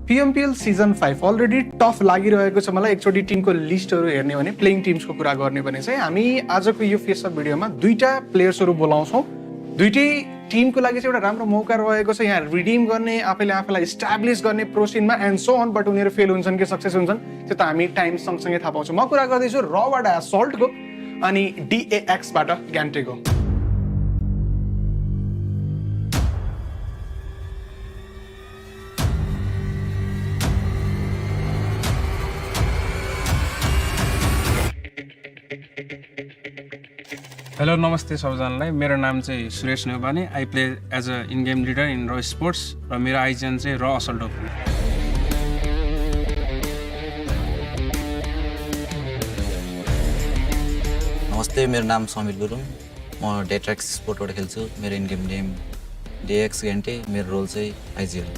PMPL season 5 already tough लागिरहेको छ मलाई एकचोटी टिमको लिस्टहरू हेर्ने भने प्लेइङ टिम्सको कुरा गर्ने भने चाहिँ हामी आजको यो फेसअप भिडियोमा दुईटा प्लेयर्सहरू बोलाउँछौँ। दुईटै टिमको लागि चाहिँ एउटा राम्रो मौका रहेको छ यहाँ रिडिम गर्ने, आफैले आफैलाई इस्टाब्लिस गर्ने प्रोसिनमा एन्ड सो अन, बट उनीहरू फेल हुन्छन् कि सक्सेस हुन्छन् त्यो त हामी टाइम सँगसँगै थाहा पाउँछौँ। म कुरा गर्दैछु रबाट असल्टको अनि DAX बाट ग्यान्टेको। हेलो नमस्ते सबैजनालाई, मेरो नाम चाहिँ Suresh Newani. I play as a in game leader in र स्पोर्ट्स र मेरो आइजन चाहिँ र असल्ट हो। नमस्ते, मेरो नाम समीर गुरुङ, म डेट्रैक्स स्पोर्टबाट खेल्छु। मेरो इन गेम नेम DX गेन्टे, मेरो रोल चाहिँ आइजिएल।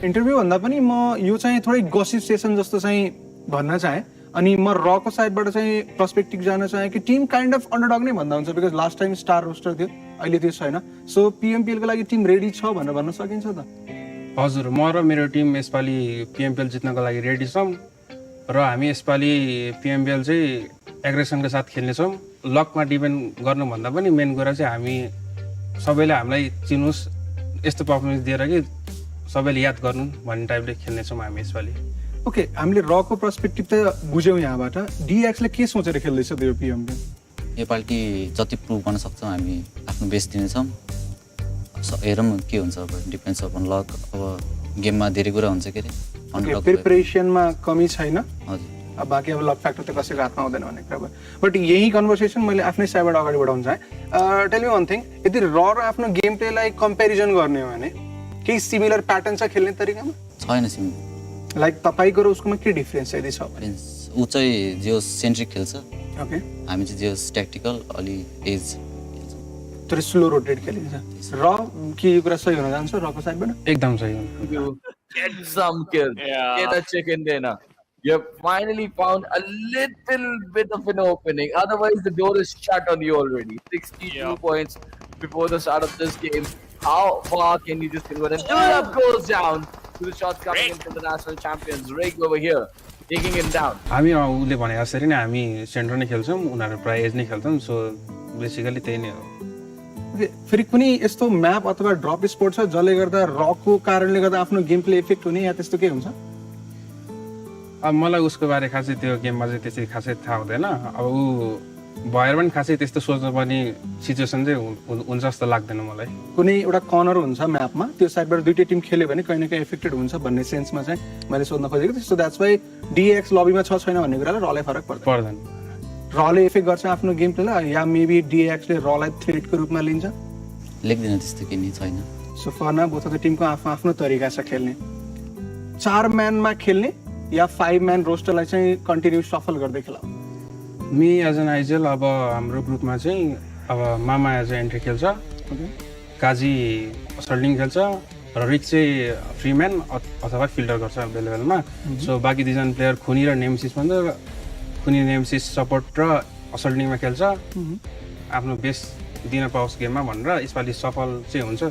इन्टरभ्यू भन्दा पनि म यो चाहिँ थोरै गसिप सेसन जस्तो चाहिँ भन्न चाहेँ। अनि म रको साइडबाट चाहिँ पर्सपेक्टिभ जान चाहेँ कि टिम काइन्ड अफ अन्डरडग नै भन्दा हुन्छ, because last time star roster थियो, अहिले त्यो छैन। सो PMPL को लागि टिम रेडी छ भनेर भन्न सकिन्छ त? हजुर, म र मेरो टिम यसपालि PMPL जित्नको लागि रेडी छौँ र हामी यसपालि PMPL चाहिँ एग्रेसनको साथ खेल्नेछौँ। लकमा डिपेन्ड गर्नुभन्दा पनि मेन कुरा चाहिँ हामी सबैले हामीलाई चिन्नुहोस्, यस्तो पर्फर्मेन्स दिएर कि सबैले याद गर्नु भन्ने टाइपले खेल्नेछौँ हामी यसपालि। ओके हामीले रको पर्सपेक्टिभ त बुझ्यौँ यहाँबाट डिएक्सले के सोचेर खेल्दैछ त्यो पिएमपी योपालि जति प्रुभ गर्न सक्छौँ हामी आफ्नो बेस्ट दिनेछौँ हेरौँ के हुन्छ अब डिपेन्ड्स अपन लक अब गेममा धेरै कुरा हुन्छ के अरे प्रिपरेसनमा कमी छैन हजुर अब बाँकी अब लक फ्याक्टर त कसैको हातमा हुँदैन भन्ने कुरा भयो बट यही कन्भर्सेसन मैले आफ्नै साइडबाट अगाडि बढाउन चाहेँ टेल मी वान थिङ यदि र आफ्नो गेम प्लेलाई कम्पेरिजन गर्ने हो भने केही सिमिलर प्याटर्न छ खेल्ने तरिकामा छैन सिम लाइक तपाईँको र उसकोमा के डिफ्रेन्स यदि छ ऊ चाहिँ जियो सेन्ट्रिक खेल्छ ओके हामी चाहिँ जियो ट्याक्टिकल अलि एज तर स्लो रोटेट खेलिन्छ र के यो कुरा सही हुन जान्छ रको साइडबाट एकदम सही हो Get some kill. Get a chicken dinner. You have finally found a little bit of an opening. Otherwise, the door is shut on you already. 62 points before the start of this game. How far can you just convert? And Dulab goes down to the shots coming in from the national champions. Rangle over here, taking him down. हामी उसले भने जसरी नै हामी centre नै खेल्छौँ उनीहरू प्रायः एज नै खेल्छौँ सो बेसिकली त्यही नै हो फेरि कुनै यस्तो म्याप अथवा ड्रप स्पोर्ट छ जसले गर्दा रकको कारणले गर्दा आफ्नो गेम प्ले इफेक्ट हुने या त्यस्तो के हुन्छ अब मलाई उसको बारे खासै त्यो गेममा चाहिँ त्यसरी खासै थाहा हुँदैन अब ऊ भएर पनि खासै त्यस्तो सोच्नु पर्ने सिचुएसन चाहिँ हुन्छ जस्तो लाग्दैन मलाई कुनै एउटा कर्नर हुन्छ म्यापमा त्यो साइडबाट दुईटै टिम खेल्यो भने कहीँ न कहीँ इफेक्टेड हुन्छ भन्ने सेन्समा चाहिँ मैले सोध्न खोजेको थिएँ सो द्याट्स वाइ डिएक्स लबीमा छ छैन भन्ने कुरालाई रलाई फरक पर्दैन रले इफेक्ट गर्छ आफ्नो गेम प्लेलाई या मेबी डिएक्सले रलाई थ्रेटको रूपमा लिन्छ लेख्दैन त्यस्तो के नि छैन सो फर्ना बोथ अफ द टिमको आफ्नो आफ्नो तरिका छ खेल्ने 4 म्यानमा खेल्ने या 5 म्यान रोस्टरलाई चाहिँ कन्टिन्यू सफल गर्दै खेलाउ मी एज एन आइजेल अब हाम्रो ग्रुपमा चाहिँ अब मामा एज ए एन्ट्री खेल्छ काजी सर्लिङ खेल्छ र रिक चाहिँ फ्री म्यान अथवा फिल्डर गर्छ बेला सो बाँकी दुईजना प्लेयर खुनी र नेमसिस भन्छ खुनी नेमसिस सपोर्ट र असल्टिङमा खेल्छ आफ्नो बेस्ट दिन पाओस् गेममा भनेर यसपालि सफल चाहिँ हुन्छ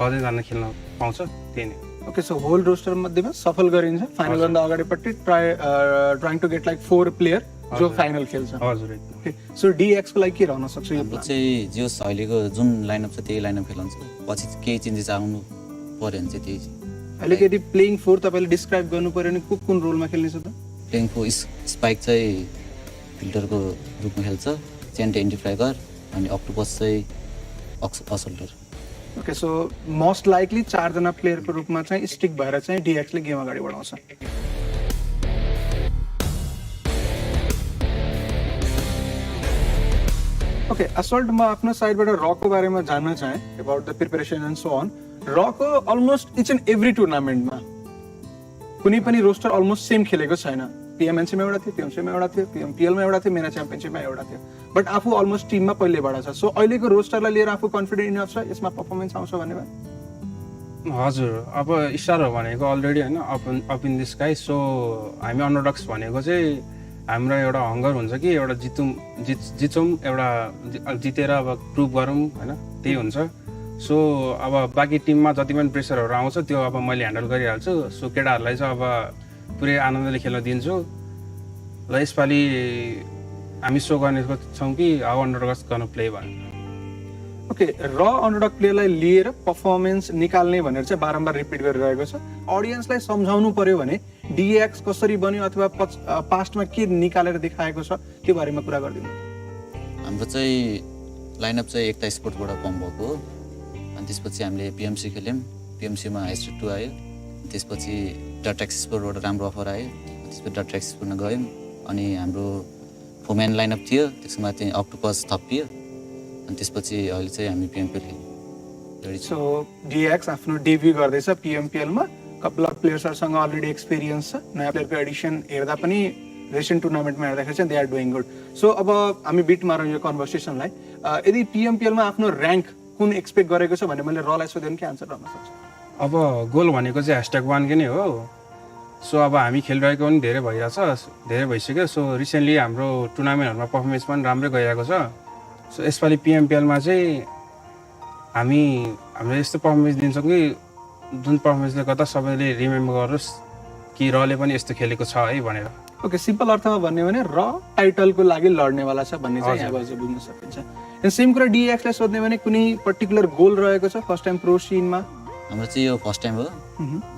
6 जना खेल्न पाउँछ त्यही नै ओके सो होल रोस्टर मध्येमा सफल गरिन्छ फाइनल भन्दा अगाडिपट्टि trying to get like 4 player जो फाइनल खेल्छ हजुर ओके सो डिएक्स को लागि के रहन सक्छ यो हाम्रो चाहिँ जियो अहिलेको जुन लाइनअप छ त्यही लाइनअप खेलाउँछ पछि केही चेन्जेस आउनु पर्यो भने चाहिँ त्यही अहिले यदि प्लेइङ 4 तपाईले डिस्क्राइब गर्नु पर्यो भने कुन रोलमा खेल्ने छ त प्लेइङ 4 स्पाइक चाहिँ फिल्डरको रूपमा खेल्छ चेन्ट इन्डिफ्राइगर अनि अक्टोपस चाहिँ assaulter okay so most likely 4 जना प्लेयरको रूपमा चाहिँ स्टिक भएर चाहिँ डिएक्स ले गेम अगाडि बढाउँछ ओके असल्ट म आफ्नो साइडबाट रको बारेमा जान्न चाहे about the preparation and so on रको अलमोस्ट इच एन्ड एभ्री टुर्नामेन्टमा कुनै पनि रोस्टर अलमोस्ट सेम खेलेको छैन पिएमएनसीमा एउटा थियो पिएमसीमा एउटा थियो पिएमपीएलमा एउटा थियो मेरा च्याम्पियनशिपमा एउटा थियो बट आफू अलमोस्ट टिममा पहिलेबाट छ सो अहिलेको रोस्टरलाई लिएर आफू कन्फिडेन्ट इनफ छ यसमा परफर्मेन्स आउँछ भन्ने भयो हजुर अब स्टार हो भनेको अलरेडी होइन अप इन द स्काई सो हामी अन्डरडक्स भनेको चाहिँ हाम्रो एउटा हङ्गर हुन्छ कि एउटा जितौँ एउटा जितेर अब प्रुभ गरौँ होइन त्यही हुन्छ सो अब बाँकी टिममा जति पनि प्रेसरहरू आउँछ त्यो अब मैले ह्यान्डल गरिहाल्छु सो केटाहरूलाई चाहिँ अब पुरै आनन्दले खेल्न दिन्छु र यसपालि हामी सो गर्नेको छौँ कि अब अन्डरडक्स गर्न प्ले भनेर ओके र अन्डरडग प्लेयरलाई लिएर पर्फर्मेन्स निकाल्ने भनेर चाहिँ बारम्बार रिपिट गरिरहेको छ अडियन्सलाई सम्झाउनु पर्यो भने डिएक्स कसरी बन्यो अथवा पास्टमा के निकालेर देखाएको छ त्यो बारेमा कुरा गरिदिनु हाम्रो चाहिँ लाइनअप चाहिँ एकता स्पोर्टबाट फर्म भएको हो अनि त्यसपछि हामीले पिएमसी खेल्यौँ पिएमसीमा S2 आयो त्यसपछि अट्र्याक्स स्पोर्टबाट राम्रो अफर आयो त्यसपछि अट्र्याक्स स्पोर्टमा गयौँ अनि हाम्रो फोमेन लाइनअप थियो त्यसमा चाहिँ अक्टोपस थपियो अनि त्यसपछि अहिले चाहिँ हामी पिएमपीएल खेल्यौँ सो डिएक्स आफ्नो डेब्यू गर्दैछ पिएमपीएलमा कपल अफ प्लेयर्सहरूसँग अलरेडी एक्सपिरियन्स छ नयाँ प्लेयरको एडिसन हेर्दा पनि रिसेन्ट टुर्नामेन्टमा हेर्दाखेरि चाहिँ they are doing good so अब हामी बिट मारौँ यो कन्भर्सेसनलाई यदि पिएमपीएलमा आफ्नो ऱ्याङ्क कुन एक्सपेक्ट गरेको छ भने मैले रलाई सोधेँ भने के आन्सर गर्न सक्छु अब गोल भनेको चाहिँ #1 नै हो सो अब हामी खेलिरहेको पनि धेरै भइरहेछ धेरै भइसक्यो सो रिसेन्टली हाम्रो टुर्नामेन्टहरूमा पर्फर्मेन्स पनि राम्रै गइरहेको छ सो यसपालि पिएमपीएलमा चाहिँ हामीले यस्तो पर्फर्मेन्स दिन्छौँ कि जुन पर्फर्मेन्सले गर्दा सबैले रिमेम्बर गरोस् कि रले पनि यस्तो खेलेको छ है भनेर ओके सिम्पल अर्थमा भन्यो भने र टाइटलको लागि लड्नेवाला छ भन्ने चाहिँ यहाँबाट चाहिँ बुझ्न सकिन्छ सेम कुरा डिएक्सलाई सोध्ने भने कुनै पर्टिकुलर गोल रहेको छ फर्स्ट टाइम प्रो सिनमा हाम्रो चाहिँ यो फर्स्ट टाइम हो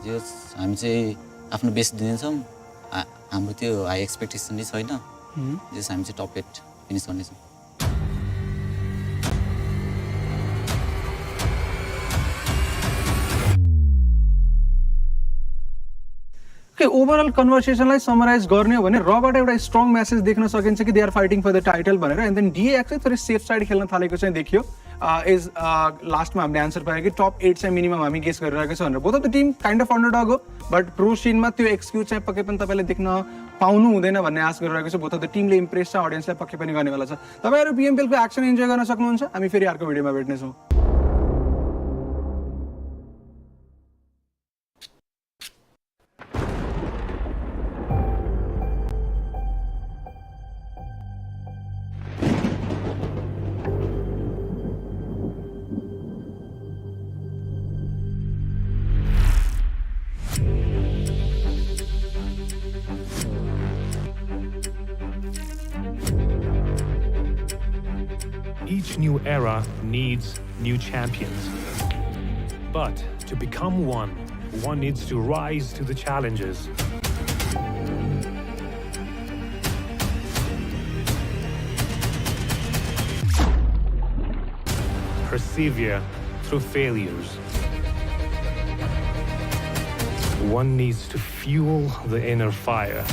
जो हामी चाहिँ आफ्नो बेस्ट दिनेछौँ हाम्रो त्यो हाई एक्सपेक्टेसन चाहिँ छैन जस हामी चाहिँ टप 8 फिनिस गर्नेछौँ Okay, ओभरअल कन्भर्सेसनलाई समराइज गर्ने हो भने रबाट एउटा स्ट्रङ मेसेज देख्न सकिन्छ कि they are fighting for the title भनेर एन्ड देन डिएक्स चाहिँ थोरै सेफ साइड खेल्न थालेको चाहिँ देखियो इज लास्टमा हामीले आन्सर पायो कि टप 8 चाहिँ मिनिमम हामी गेस गरिरहेको छ भनेर both of the Tim kind of underdog हो बट प्रो सिनमा त्यो एक्सक्युज चाहिँ पक्कै पनि तपाईँले देख्न पाउनु हुँदैन भन्ने आश गरिरहेको छ बोथ अफ द टिमले इम्प्रेस छ अडियन्सलाई पक्कै पनि गर्नेवाला छ तपाईँहरू पिएमपिएलको एक्सन इन्जोय गर्न सक्नुहुन्छ हामी फेरि अर्को भिडियोमा भेट्नेछौँ Each new era needs new champions. But to become one needs to rise to the challenges. Persevere through failures. One needs to fuel the inner fire.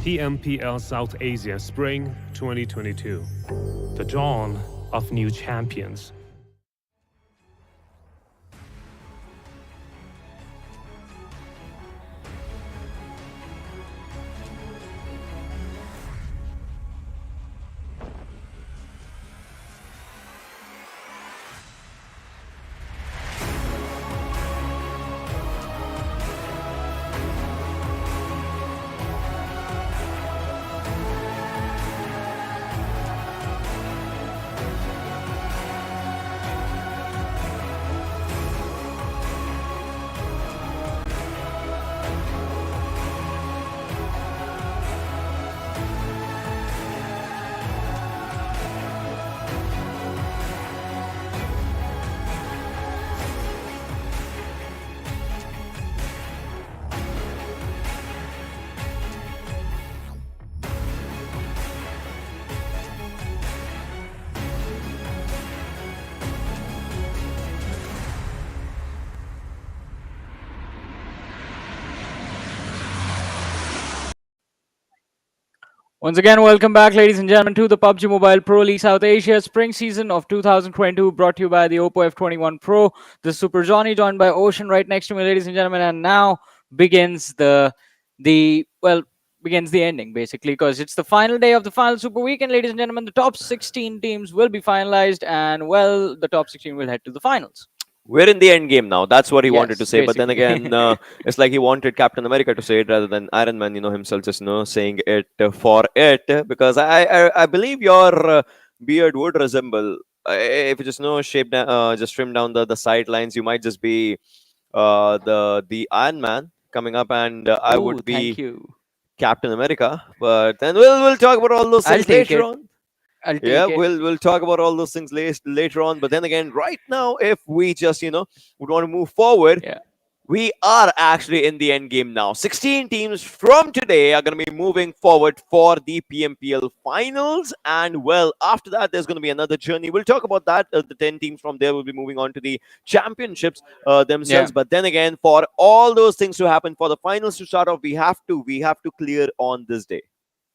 PMPL South Asia Spring 2022. The dawn of new champions. Once again, welcome back, ladies and gentlemen, to the PUBG Mobile Pro League South Asia Spring Season of 2022, brought to you by the Oppo F21 Pro. This is Super Johnny, joined by Ocean right next to me, ladies and gentlemen, and now begins begins the ending, basically, because it's the final day of the final Super Weekend, ladies and gentlemen. The top 16 teams will be finalized, and, well, the top 16 will head to the finals. We're in the end game now. That's what he wanted to say. Basically. But then again, it's like he wanted Captain America to say it rather than Iron Man, himself just, saying it for it. Because I believe your beard would resemble, if you just, just trim down the sidelines, you might just be the Iron Man coming up, and I would be Captain America. But then we'll talk about all those things later on. We'll talk about all those things later on. But then again, right now, if we just would want to move forward, we are actually in the end game now. 16 teams from today are going to be moving forward for the PMPL finals, and well, after that, there's going to be another journey. We'll talk about that. The 10 teams from there will be moving on to the championships themselves. But then again, for all those things to happen, for the finals to start off, we have to clear on this day.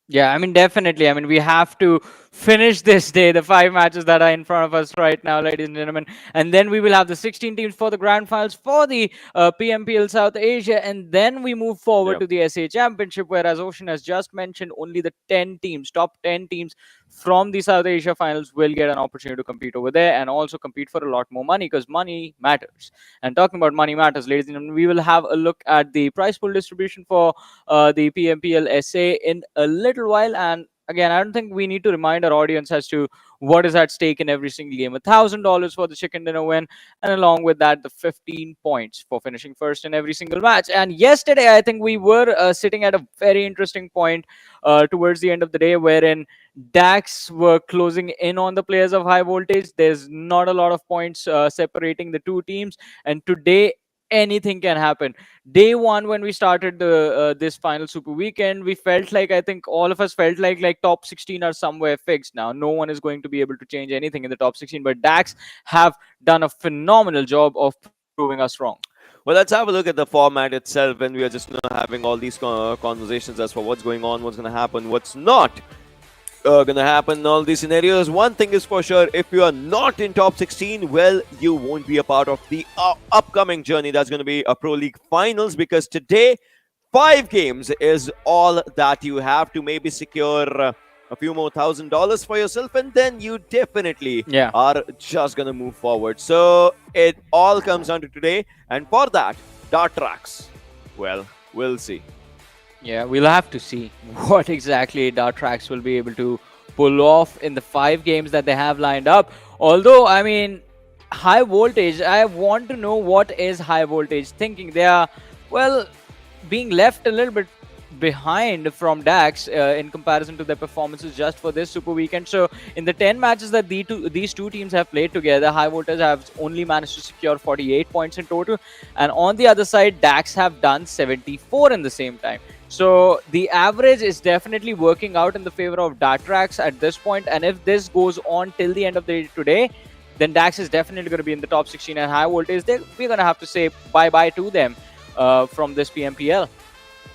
Yeah, I mean, definitely. I mean, we have to finish this day, the 5 matches that are in front of us right now, ladies and gentlemen. And then we will have the 16 teams for the grand finals for the PMPL South Asia. And then we move forward to the SA Championship, where, as Ocean has just mentioned, only the 10 teams, top 10 teams from the South Asia finals will get an opportunity to compete over there and also compete for a lot more money, because money matters. And talking about money matters, ladies and gentlemen, we will have a look at the prize pool distribution for the PMPL SA in a little while. And again, I don't think we need to remind our audience as to what is at stake in every single game. $1,000 for the chicken dinner win, and along with that, the 15 points for finishing first in every single match. And yesterday, I think we were sitting at a very interesting point towards the end of the day, wherein DAX were closing in on the players of high voltage. There's not a lot of points separating the two teams, and today anything can happen. Day one, when we started the this final super weekend, we felt like, I think all of us felt like top 16 are somewhere fixed now. No one is going to be able to change anything in the top 16, but DAX have done a phenomenal job of proving us wrong. Well, let's have a look at the format itself when we are just having all these conversations as for what's going on, what's going to happen, what's not going to happen in all these scenarios. One thing is for sure, if you are not in top 16, well, you won't be a part of the upcoming journey. That's going to be a Pro League Finals, because today 5 games is all that you have to maybe secure a few more $1,000 for yourself, and then you definitely are just going to move forward. So it all comes down to today, and for that, Atrax, well, we'll see. Yeah, we'll have to see what exactly Atrax will be able to pull off in the 5 games that they have lined up. Although, I mean, high voltage, I want to know what is high voltage thinking. They are, well, being left a little bit behind from DAX in comparison to their performances just for this super weekend. So in the 10 matches that these two teams have played together, high voltage have only managed to secure 48 points in total, and on the other side, DAX have done 74 in the same time. So the average is definitely working out in the favor of Atrax at this point, and if this goes on till the end of the day today, then DAX is definitely going to be in the top 16, and high voltage, we're going to have to say bye-bye to them from this PMPL.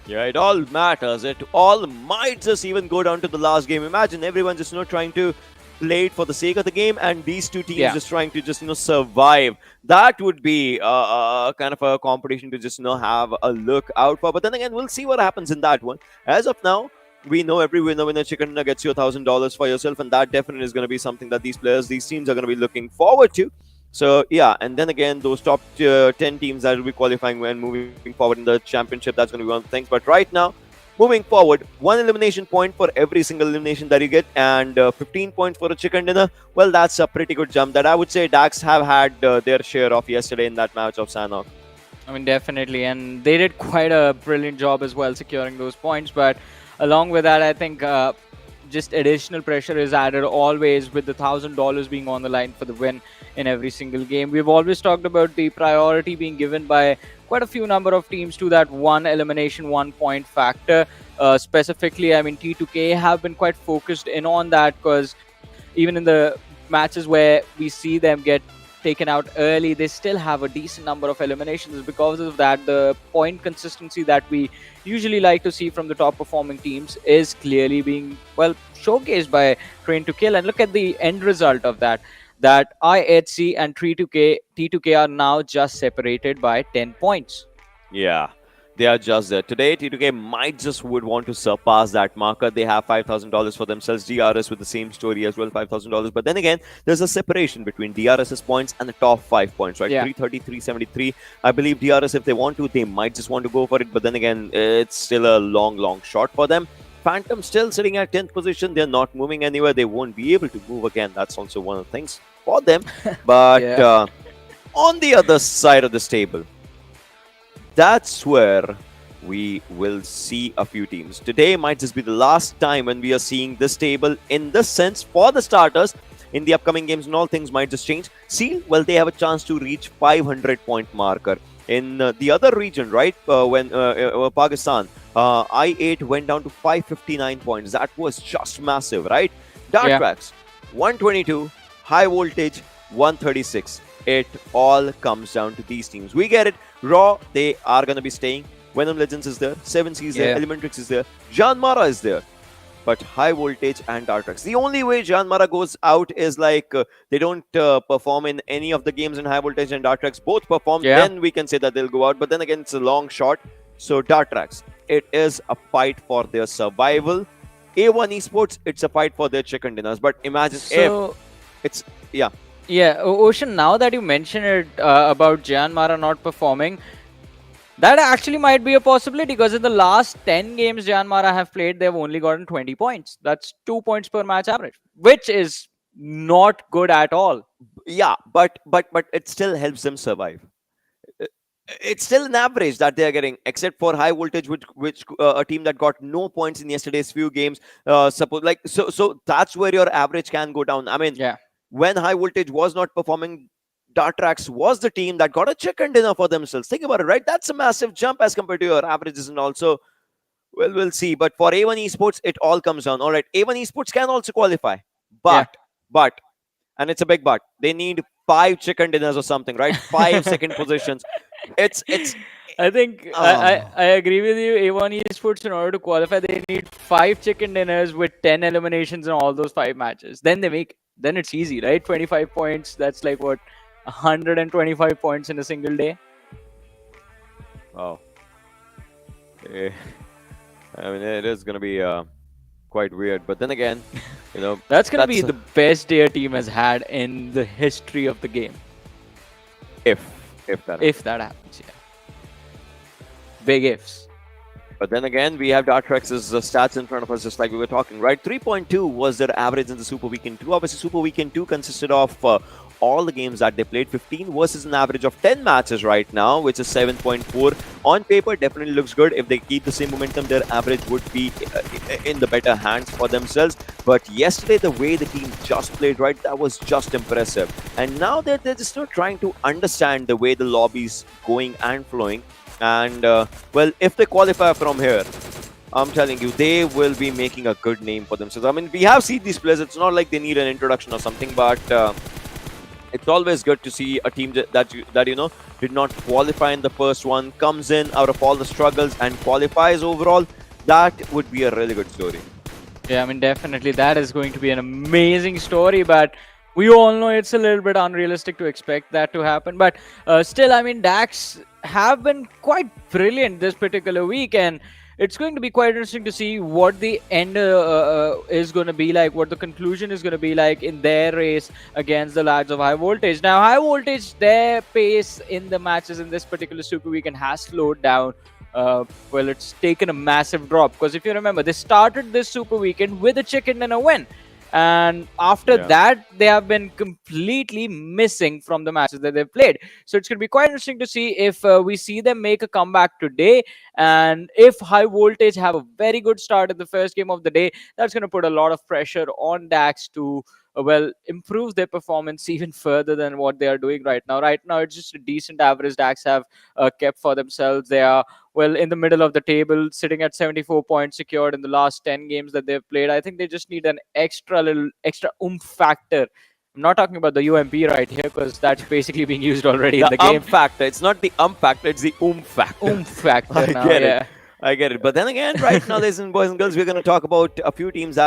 Yeah, it all matters. It all might just even go down to the last game. Imagine everyone just trying to play it for the sake of the game, and these two teams just trying to just survive. That would be kind of a competition to just have a look out for. But then again, we'll see what happens in that one. As of now, we know every winner chicken dinner gets you $1,000 for yourself, and that definitely is going to be something that these teams are going to be looking forward to. So yeah, and then again, those top 10 teams that will be qualifying when moving forward in the championship, that's going to be one of the things. But right now, moving forward, 1 elimination point for every single elimination that you get, and 15 points for a chicken dinner. Well, that's a pretty good jump that I would say DAX have had their share of yesterday in that match of Sanhok. I mean, definitely, and they did quite a brilliant job as well securing those points. But along with that, I think just additional pressure is added always with the $1,000 being on the line for the win in every single game. We've always talked about the priority being given by quite a few number of teams to that 1 elimination, 1 point factor. Specifically, I mean, T2K have been quite focused in on that, because even in the matches where we see them get taken out early, they still have a decent number of eliminations. Because of that, the point consistency that we usually like to see from the top performing teams is clearly being, well, showcased by Train to Kill. And look at the end result of that. That IHC and T2K are now just separated by 10 points. Yeah, they are just there. Today, T2K might just would want to surpass that marker. They have $5,000 for themselves. DRS with the same story as well, $5,000. But then again, there's a separation between DRS's points and the top 5 points, right? 330, 373. I believe DRS, if they want to, they might just want to go for it. But then again, it's still a long shot for them. Phantom still sitting at 10th position. They're not moving anywhere. They won't be able to move again. That's also one of the things for them. But on the other side of this table, that's where we will see a few teams. Today might just be the last time when we are seeing this table in this sense. For the starters, in the upcoming games and all, things might just change. Seal, well, they have a chance to reach 500-point marker. In the other region, right, when Pakistan, I8 went down to 559 points. That was just massive, right? Atrax, 122, high voltage, 136. It all comes down to these teams. We get it. Raw, they are going to be staying. Venom Legends is there. 7C is there. ElementriX is there. JyanMaara is there. But high voltage and Atrax. The only way JyanMaara goes out is like they don't perform in any of the games, in high voltage and Atrax both perform. Then we can say that they'll go out. But then again, it's a long shot. So Atrax, it is a fight for their survival. A1 Esports, it's a fight for their chicken dinners. But imagine if it's Yeah, Ocean, now that you mentioned it about JyanMaara not performing, That actually might be a possibility because in the last 10 games JyanMaara have played, they've only gotten 20 points. That's 2 points per match average, which is not good at all. Yeah, but it still helps them survive. Uh, It's still an average that they are getting, except for high voltage, which a team that got no points in yesterday's few games. Suppose like so that's where your average can go down. I mean, Yeah. when high voltage was not performing, Dartrax was the team that got a chicken dinner for themselves. Think about it, right? That's a massive jump as compared to your averages, and also, well, we'll see. But for A1 Esports, it all comes down. All right, A1 Esports can also qualify, Yeah. but, and it's a big but. They need 5 chicken dinners or something, right? 5 second positions. It's I think I agree with you. A1 Esports, in order to qualify, they need 5 chicken dinners with 10 eliminations in all those 5 matches. Then they make, then it's easy, right? 25 points. That's like what, 125 points in a single day. oh, eh, I mean, it is gonna be quite weird. But then again, you know, That's gonna be that's the best day a team has had in the history of the game. if that. If that happens, yeah. Big ifs. But then again, we have Dartrex's stats in front of us, just like we were talking, right? 3.2 was their average in the Super Weekend 2. Obviously, Super Weekend 2 consisted of all the games that they played, 15 versus an average of 10 matches right now, which is 7.4. On paper, definitely looks good. If they keep the same momentum, their average would be in the better hands for themselves. But yesterday, the way the team just played, right, that was just impressive. And now they're just not trying to understand the way the lobby's going and flowing. And, well, if they qualify from here, I'm telling you, they will be making a good name for themselves. I mean, we have seen these players. It's not like they need an introduction or something, but it's always good to see a team that you know did not qualify in the first one, comes in out of all the struggles and qualifies overall. That would be a really good story. Yeah, I mean, definitely that is going to be an amazing story, but we all know it's a little bit unrealistic to expect that to happen. But still, I mean, Dax have been quite brilliant this particular week, and it's going to be quite interesting to see what the end is going to be like, what the conclusion is going to be like in their race against the lads of high voltage. Now, high voltage, their pace in the matches in this particular Super Weekend has slowed down. Well, it's taken a massive drop because if you remember, they started this Super Weekend with a chicken and a win. And after that, they have been completely missing from the matches that they've played. So it's going to be quite interesting to see if we see them make a comeback today. And if high voltage have a very good start at the first game of the day, that's going to put a lot of pressure on Dax to well, improve their performance even further than what they are doing right now. Right now, it's just a decent average Dax have kept for themselves. They are, well, in the middle of the table, sitting at 74 points secured in the last 10 games that they've played. I think they just need an extra oomph factor. I'm not talking about the UMP right here because that's basically being used already in the game. Factor. It's not the factor, it's the factor. Oomph factor now, it. I get it. But then again, right now, ladies and boys and girls, we're going to talk about a few teams,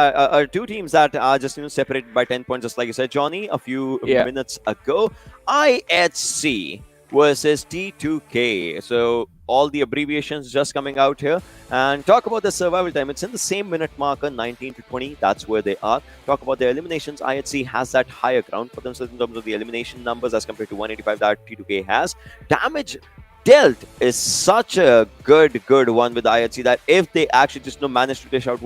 two teams that are just separated by 10 points, just like you said, Johnny, a few minutes ago. IHC versus T2K. So all the abbreviations just coming out here. And talk about the survival time. It's in the same minute marker, 19 to 20. That's where they are. Talk about their eliminations. IHC has that higher ground for themselves in terms of the elimination numbers as compared to 185 that T2K has. Damage dealt is such a good one with IHC that if they actually just manage to dish out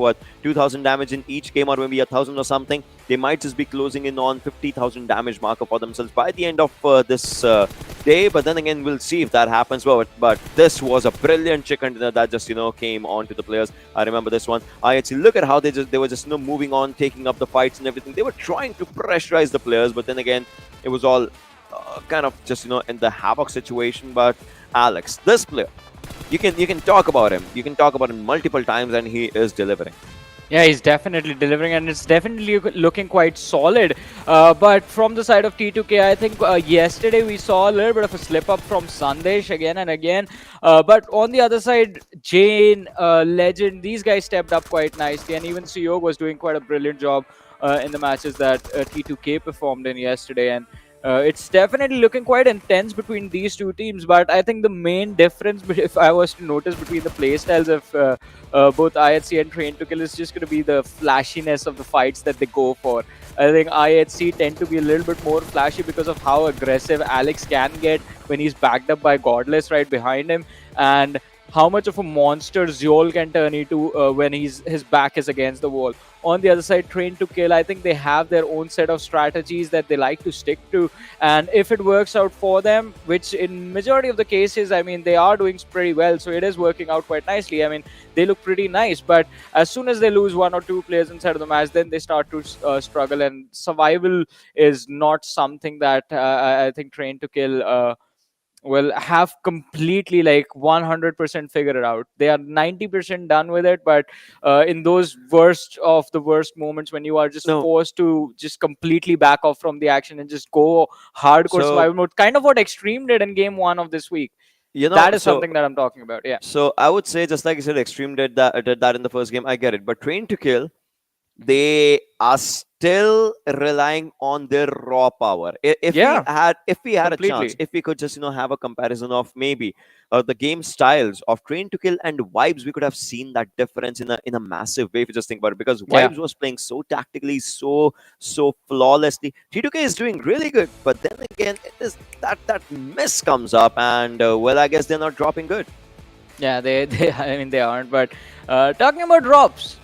2,000 damage in each game or maybe 1,000 or something, they might just be closing in on 50,000 damage marker for themselves by the end of this day. But then again, we'll see if that happens. But this was a brilliant chicken dinner that just came on to the players. I remember this one. IHC, look at how they were just moving on, taking up the fights and everything. They were trying to pressurize the players, but then again, it was all kind of just in the havoc situation. But Alex, this player, you can talk about him. You can talk about him multiple times, and he is delivering. Yeah, he's definitely delivering, and it's definitely looking quite solid. But from the side of T2K, I think yesterday we saw a little bit of a slip up from Sandesh again and again. But on the other side, Jane, Legend, these guys stepped up quite nicely, and even Siyog was doing quite a brilliant job in the matches that T2K performed in yesterday. And It's definitely looking quite intense between these two teams, but I think the main difference, if I was to notice between the playstyles of both IHC and Train to Kill, is just going to be the flashiness of the fights that they go for. I think IHC tend to be a little bit more flashy because of how aggressive Alex can get when he's backed up by Godless right behind him, and how much of a monster Zeol can turn into when his back is against the wall. On the other side, Train to Kill, I think they have their own set of strategies that they like to stick to, and if it works out for them, which in majority of the cases, I mean, they are doing pretty well, so it is working out quite nicely. I mean, they look pretty nice, but as soon as they lose one or two players inside of the match, then they start to struggle, and survival is not something that I think Train to Kill will have completely like 100% figured it out. They are 90% done with it, but in those worst of the worst moments when you are just No. forced to just completely back off from the action and just go hardcore So- survival mode, kind of what Extreme did in game 1 of this week. You know, That is so- something that I'm talking about. Yeah. So I would say, just like you said, Extreme did that in the first game. I get it, but Train to Kill, they are still relying on their raw power. If Yeah, we had a chance, completely. if we could just have a comparison of maybe the game styles of Train to Kill and Vibes, we could have seen that difference in a massive way if you just think about it. Because Yeah. Vibes was playing so tactically, so flawlessly. T2K is doing really good, but then again, it is that miss comes up, and well, I guess they're not dropping good. Yeah, they I mean, they aren't. But talking about drops,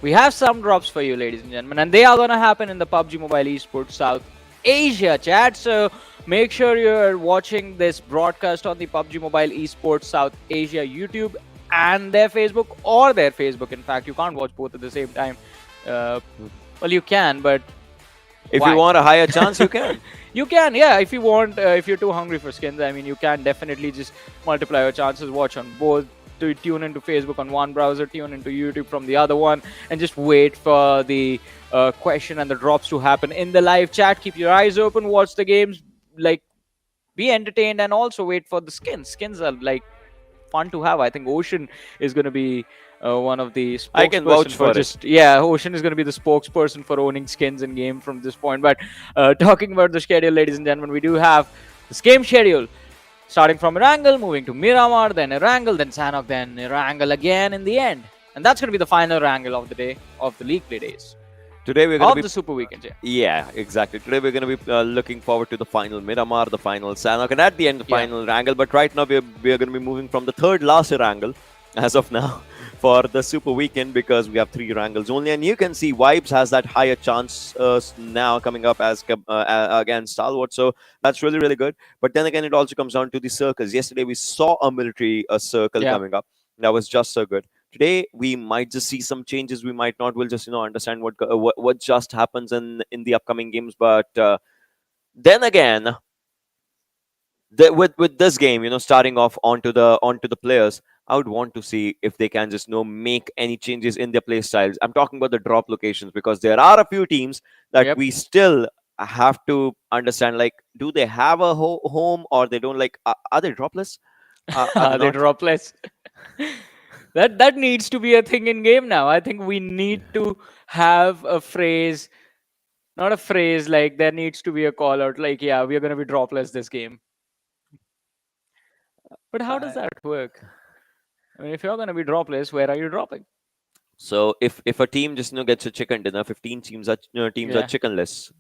we have some drops for you, ladies and gentlemen, and they are going to happen in the PUBG Mobile Esports South Asia chat. So make sure you're watching this broadcast on the PUBG Mobile Esports South Asia YouTube and their Facebook, or their Facebook. In fact, you can't watch both at the same time. Well, you can, but If why? you want a higher chance, you can. You can, yeah, if you want, if you're too hungry for skins, I mean, you can definitely just multiply your chances, watch on both, tune into Facebook on one browser, tune into YouTube from the other one, and just wait for the question and the drops to happen in the live chat. Keep your eyes open, watch the games, like, be entertained, and also wait for the skins. Skins are, like, fun to have. I think Ocean is going to be one of the spokesperson I can vouch for it. just yeah, Ocean is going to be the spokesperson for owning skins in game from this point. But talking about the schedule, ladies and gentlemen, we do have this game schedule starting from Erangel, moving to Miramar, then Erangel, then Sanhok, then Erangel again in the end, and that's going to be the final Erangel of the day of the league play days Today we're going of to be the Super Weekend. Yeah. Yeah, exactly. Today we're going to be looking forward to the final Miramar, the final Sanhok, and at the end the Yeah. final Rangle. But right now we're going to be moving from the third last Rangle as of now for the Super Weekend, because we have 3 Rangles only, and you can see Vibes has that higher chance now coming up as against Stalwart. So that's really good. But then again, it also comes down to the circles. Yesterday we saw a military circle Yeah. coming up. That was just so good. Today we might just see some changes. We might not. We'll just understand what just happens in the upcoming games. But then again, with this game, starting off onto the players, I would want to see if they can just make any changes in their play styles. I'm talking about the drop locations, because there are a few teams that Yep. we still have to understand. Like, do they have a home, or they don't? Like, are they dropless? Are They not? drop less. That needs to be a thing in game now. I think we need to have a phrase, not a phrase, like there needs to be a call out, like, yeah, we're going to be dropless this game. But how does that work? I mean, if you're going to be dropless, where are you dropping? So if a team just gets a chicken dinner, 15 teams are teams are Yeah. chickenless.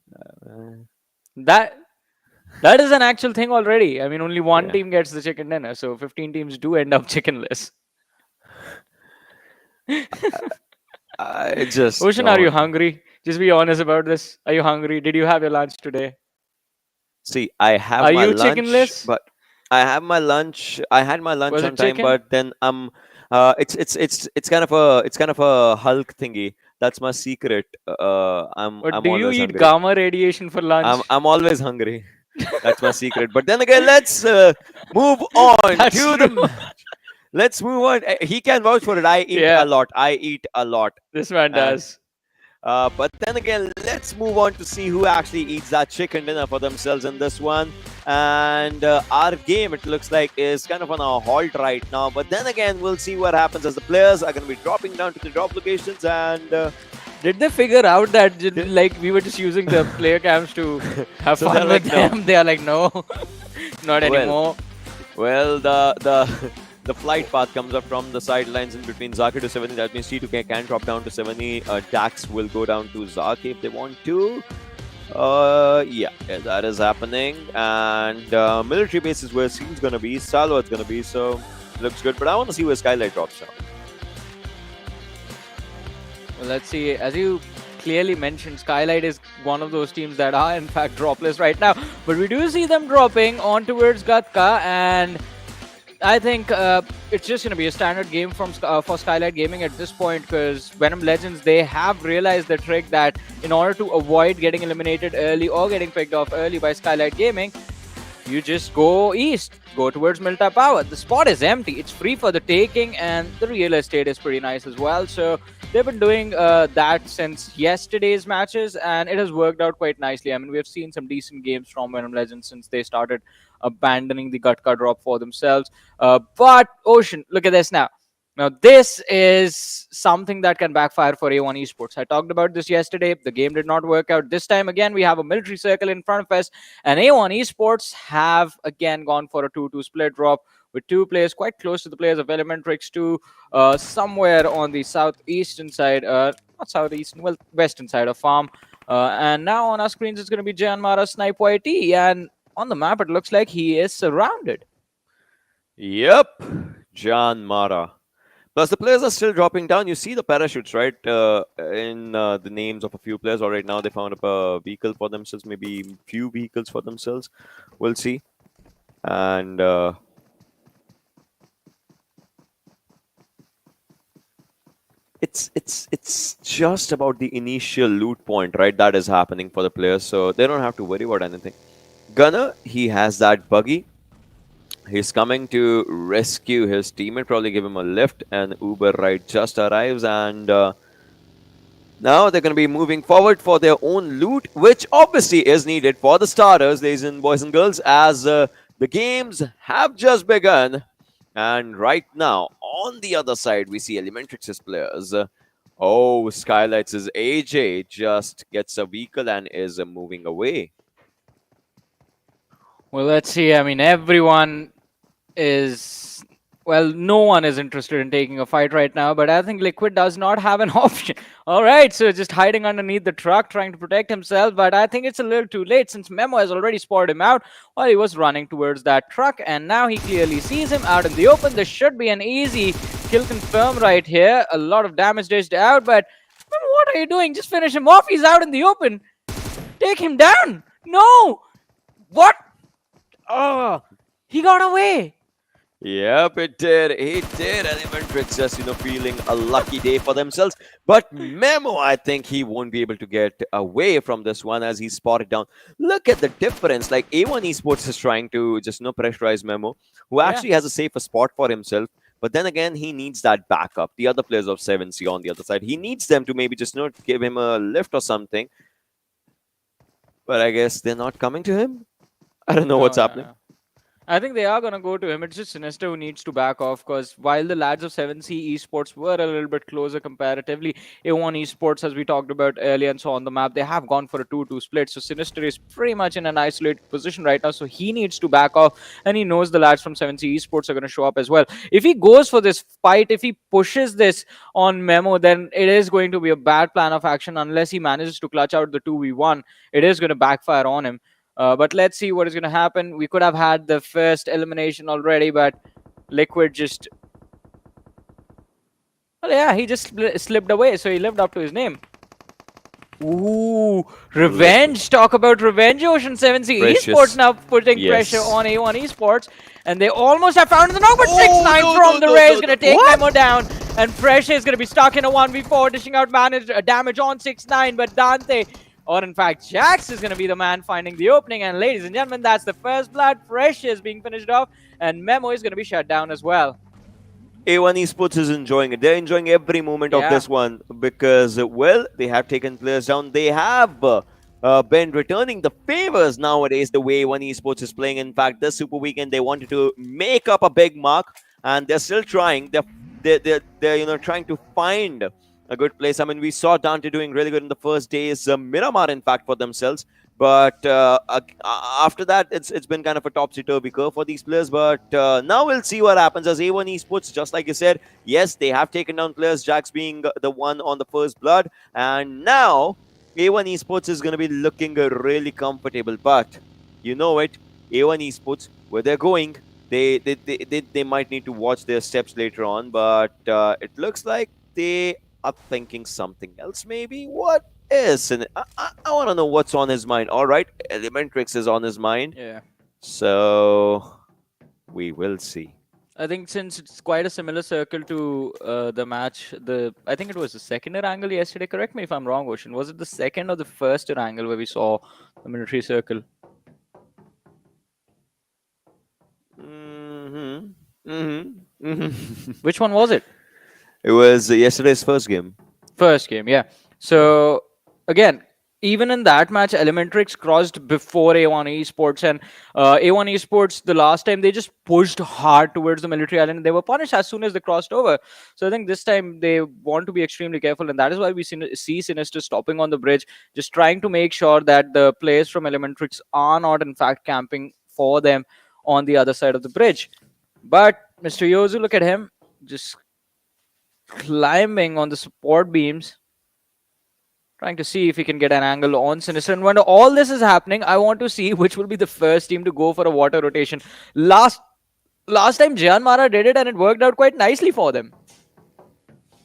That is an actual thing already. I mean, only one Yeah. team gets the chicken dinner, so 15 teams do end up chickenless. I just Ocean, are you don't- hungry? Just be honest about this. Are you hungry? Did you have your lunch today? See, I have Are my you lunch, chickenless? but I have my lunch. I had my lunch Was it on time, chicken? but then it's kind of a Hulk thingy. That's my secret. I'm But I'm do you always eat hungry. gamma radiation for lunch? I'm always hungry. That's my secret. But then again, let's move on That's to the true. match. Let's move on. He can vouch for it. I eat Yeah. a lot. I eat a lot. This man And does. But then again, let's move on to see who actually eats that chicken dinner for themselves in this one. And our game, it looks like, is kind of on a halt right now. But then again, we'll see what happens as the players are going to be dropping down to the drop locations. And Did they figure out that like we were just using the player cams to have So fun they're with like, "No." them? They are like, no, not Well, anymore. Well, the flight path comes up from the sidelines in between Zaki to 70. That means T2K can drop down to 70. Dax will go down to Zaki if they want to. Yeah, that is happening. And military base is where Scene's gonna be. Stalwart's gonna be. So looks good. But I want to see where Skylight drops down. Well, let's see. As you clearly mentioned, Skylight is one of those teams that are in fact dropless right now. But we do see them dropping on towards Gatka, and I think it's just going to be a standard game for Skylight Gaming at this point, because Venom Legends, they have realized the trick that in order to avoid getting eliminated early or getting picked off early by Skylight Gaming, you just go east, go towards Milta Power. The spot is empty, it's free for the taking, and the real estate is pretty nice as well. So they've been doing that since yesterday's matches, and it has worked out quite nicely. I mean, we've seen some decent games from Venom Legends since they started abandoning the Gutka drop for themselves. But Ocean, look at this now. Now, this is something that can backfire for A1 Esports. I talked about this yesterday. The game did not work out. This time, again, we have a military circle in front of us. And A1 Esports have, again, gone for a 2-2 split drop with two players quite close to the players of ElementriX to somewhere on the southeastern side. Not southeastern, well, western side of farm. And now on our screens, it's going to be JyanMaara Snipe YT. And on the map, it looks like he is surrounded. Yep, JyanMaara. Plus, the players are still dropping down. You see the parachutes, right? In the names of a few players. All right, now they found up a vehicle for themselves, maybe few vehicles for themselves. We'll see. And it's just about the initial loot point, right? That is happening for the players, so they don't have to worry about anything. Gunner, he has that buggy. He's coming to rescue his teammate, probably give him a lift, and Uber ride just arrives, and now they're going to be moving forward for their own loot, which obviously is needed for the starters, ladies and boys and girls, as the games have just begun. And right now, on the other side, we see ElementriX's players. Oh, Skylight's AJ just gets a vehicle and is moving away. Well, let's see. I mean, everyone is... Well, no one is interested in taking a fight right now, but I think Liquid does not have an option. All right, so just hiding underneath the truck, trying to protect himself, but I think it's a little too late since Memo has already spotted him out while he was running towards that truck, and now he clearly sees him out in the open. This should be an easy kill confirm right here. A lot of damage dished out, but what are you doing? Just finish him off. He's out in the open. Take him down. No! What? Oh, he got away. Yep, it did. It did. ElementriX just, feeling a lucky day for themselves. But Memo, I think he won't be able to get away from this one as he's spotted down. Look at the difference. Like, A1 Esports is trying to just, pressurize Memo, who actually has a safer spot for himself. But then again, he needs that backup. The other players of 7C on the other side, he needs them to maybe just, give him a lift or something. But I guess they're not coming to him. I don't know what's happening. I think they are going to go to him. It's just Sinister who needs to back off, because while the lads of 7C Esports were a little bit closer comparatively, A1 Esports, as we talked about earlier and saw on the map, they have gone for a 2-2 split. So Sinister is pretty much in an isolated position right now. So he needs to back off, and he knows the lads from 7C Esports are going to show up as well. If he goes for this fight, if he pushes this on Memo, then it is going to be a bad plan of action unless he manages to clutch out the 2v1. It is going to backfire on him. But let's see what is going to happen. We could have had the first elimination already, but Liquid just... Well, yeah, he just slipped away, so he lived up to his name. Ooh, revenge. Talk about revenge. Ocean 7C Esports now putting pressure on A1 Esports. And they almost have found the knock, but 6-9 from the Ray is going to take Memo down. And Pressure is going to be stuck in a 1v4, dishing out damage on 6-9, but Dante... Or in fact, Jax is going to be the man finding the opening. And ladies and gentlemen, that's the first blood. Fresh is being finished off. And Memo is going to be shut down as well. A1 Esports is enjoying it. They're enjoying every moment of this one because, well, they have taken players down. They have been returning the favors nowadays the way A1 Esports is playing. In fact, this Super Weekend, they wanted to make up a big mark. And they're still trying. They're trying to find a good place. I mean, we saw Dante doing really good in the first days. Miramar, in fact, for themselves. But after that, it's been kind of a topsy-turvy curve for these players. But now we'll see what happens as A1 Esports, just like you said, yes, they have taken down players, Jax being the one on the first blood. And now A1 Esports is going to be looking really comfortable. But you know it, A1 Esports, where they're going, they might need to watch their steps later on. But it looks like they are thinking something else, maybe. What is? And I want to know what's on his mind. All right, ElementriX is on his mind. Yeah. So we will see. I think since it's quite a similar circle to the match, I think it was the second Erangel yesterday. Correct me if I'm wrong, Ocean. Was it the second or the first Erangel where we saw the military circle? Which one was it? It was yesterday's first game. First game, yeah. So again, even in that match, ElementriX crossed before A1 Esports, and A1 Esports, the last time, they just pushed hard towards the military island, and they were punished as soon as they crossed over. So I think this time they want to be extremely careful, and that is why we see Sinister stopping on the bridge, just trying to make sure that the players from ElementriX are not, in fact, camping for them on the other side of the bridge. But Mr. Yozu, look at him, just climbing on the support beams, trying to see if he can get an angle on Sinister. And when all this is happening, I want to see which will be the first team to go for a water rotation. Last time JyanMaara did it, and it worked out quite nicely for them.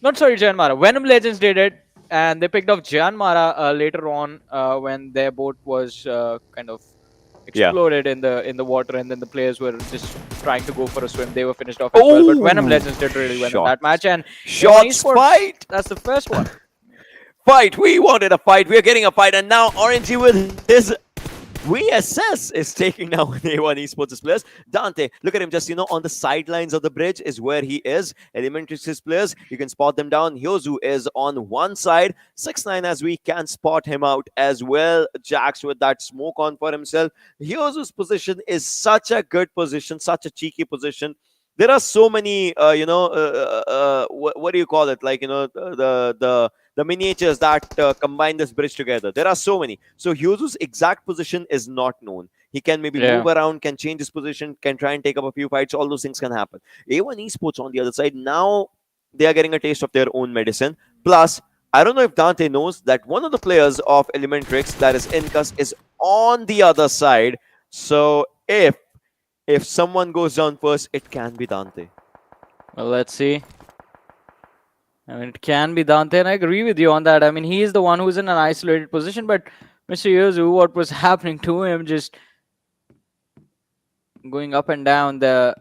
Not sorry, JyanMaara. Venom Legends did it, and they picked up JyanMaara later on when their boat was kind of exploded in the water, and then the players were just trying to go for a swim. They were finished off as well, but Venom Legends did really well in that match. And Shots fight! That's the first one. Fight! We wanted a fight. We're getting a fight, and now Orangey with his VSS is taking down A1 Esports' players. Dante, look at him just, on the sidelines of the bridge is where he is. ElementriX's players, you can spot them down. Hyozu is on one side. 6ix9ine, as we can spot him out as well. Jax with that smoke on for himself. Hyozu's position is such a good position, such a cheeky position. There are so many, what do you call it? Like, the miniatures that combine this bridge together. There are so many. So Hyozu's exact position is not known. He can maybe move around, can change his position, can try and take up a few fights. All those things can happen. A1 Esports on the other side, now they are getting a taste of their own medicine. Plus, I don't know if Dante knows that one of the players of ElementriX, that is Incus, is on the other side. So if someone goes down first, it can be Dante. Well, let's see. I mean, it can be Dante, and I agree with you on that. I mean, he is the one who's in an isolated position, but Mr. Yozu, what was happening to him, just going up and down the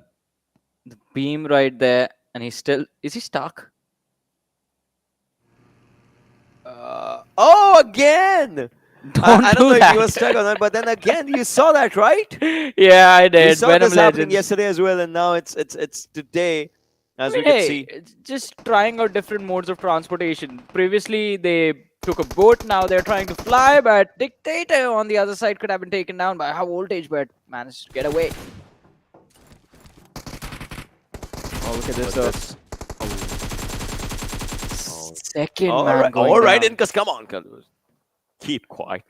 beam right there, and he's still... Is he stuck? Oh, again! I don't know if he was stuck on that, but then again, you saw that, right? Yeah, I did. You saw this happening yesterday as well, and now it's today, as we can see. Just trying out different modes of transportation. Previously, they took a boat. Now they're trying to fly, but Dictator on the other side could have been taken down by high voltage, but managed to get away. Oh, look at this, though. Second man going all right, down. Incus, come on. Keep quiet.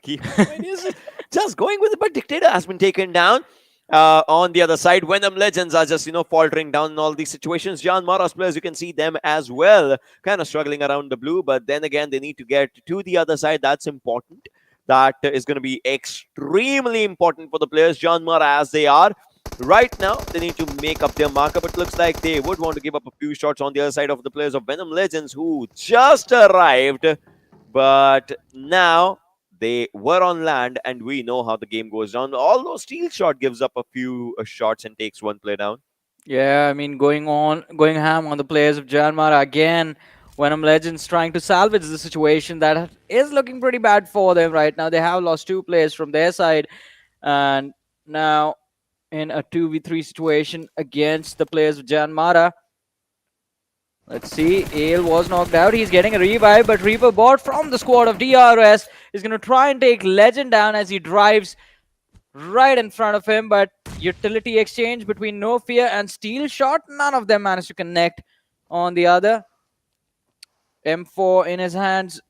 Just going with it, but Dictator has been taken down. On the other side, Venom Legends are just, faltering down in all these situations. JyanMaara's players, you can see them as well, kind of struggling around the blue, but then again, they need to get to the other side. That's important. That is going to be extremely important for the players. JyanMaara, as they are right now, they need to make up their marker, but looks like they would want to give up a few shots on the other side of the players of Venom Legends, who just arrived. But now they were on land, and we know how the game goes down. Although Steel Shot gives up a few shots and takes one play down. Yeah, I mean, going ham on the players of JyanMaara again. Venom Legends trying to salvage the situation that is looking pretty bad for them right now. They have lost 2 players from their side, and now in a 2v3 situation against the players of JyanMaara. Let's see, Ale was knocked out. He's getting a revive, but Reaper bot from the squad of DRS is going to try and take Legend down as he drives right in front of him. But utility exchange between No Fear and Steel Shot, none of them managed to connect on the other. M4 in his hands,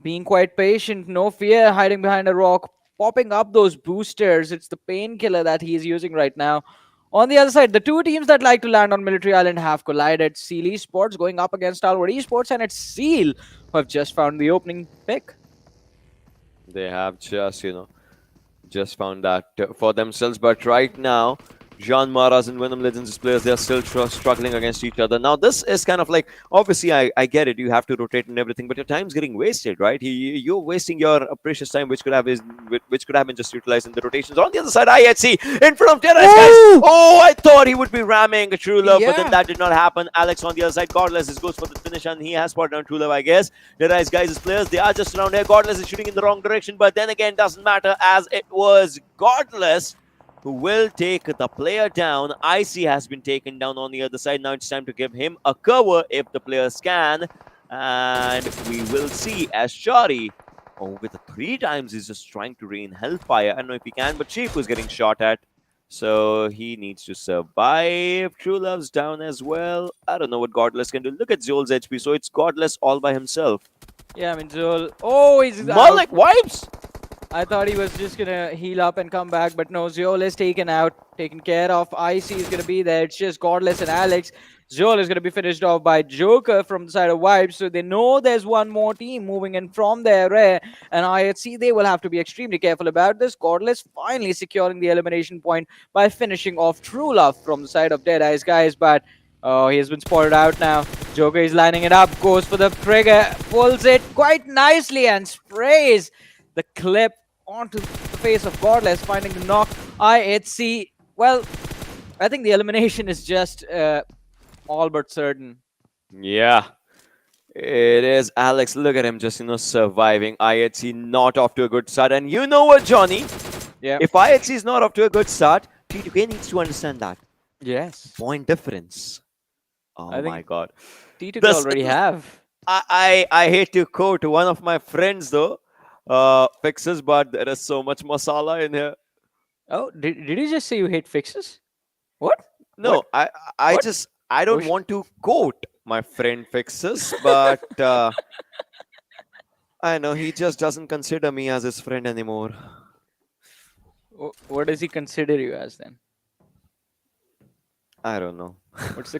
being quite patient, no fear, hiding behind a rock, popping up those boosters. It's the painkiller that he is using right now. On the other side, the two teams that like to land on Military Island have collided. Seal Esports going up against Stalwart Esports, and it's Seal who have just found the opening pick. They have just found that for themselves. But right now, JyanMaara's and Venom Legends players, they are still struggling against each other. Now, this is kind of like, obviously, I get it. You have to rotate and everything, but your time's getting wasted, right? You're wasting your precious time, which could have been just utilized in the rotations. On the other side, IHC in front of Deadeyes Guys. Oh, I thought he would be ramming True Love, but then that did not happen. Alex on the other side, Godless goes for the finish, and he has spotted down True Love, I guess. Deadeyes Guys' players, they are just around here. Godless is shooting in the wrong direction, but then again, doesn't matter, as it was Godless who will take the player down. IC has been taken down on the other side. Now it's time to give him a cover if the players can. And we will see as Shari, with the 3 times, he's just trying to rain hellfire. I don't know if he can, but Chief was getting shot at. So he needs to survive. True Love's down as well. I don't know what Godless can do. Look at Zol's HP. So it's Godless all by himself. Yeah, I mean, Zol. Oh, he's Malik wipes! I thought he was just gonna heal up and come back, but no, Zol is taken care of. IC is gonna be there. It's just Godless and Alex. Zol is gonna be finished off by Joker from the side of Vibes, so they know there's one more team moving in from their rear, and IHC, they will have to be extremely careful about this. Godless finally securing the elimination point by finishing off True Love from the side of Deadeyes Guys, but he has been spotted out now. Joker is lining it up, goes for the trigger, pulls it quite nicely and sprays the clip onto the face of Godless, finding the knock. IHC, well, I think the elimination is just all but certain. Yeah, it is. Alex, look at him just, surviving. IHC not off to a good start. And you know what, Johnny? Yeah. If IHC is not off to a good start, T2K needs to understand that. Yes. Point difference. Oh my God. T2K already have. I hate to quote one of my friends, though. Fixes, but there is so much masala in here. Oh, did you just say you hate fixes? What? No, what? I don't want to quote my friend Fixes, but I know he just doesn't consider me as his friend anymore. What does he consider you as then? I don't know. What's the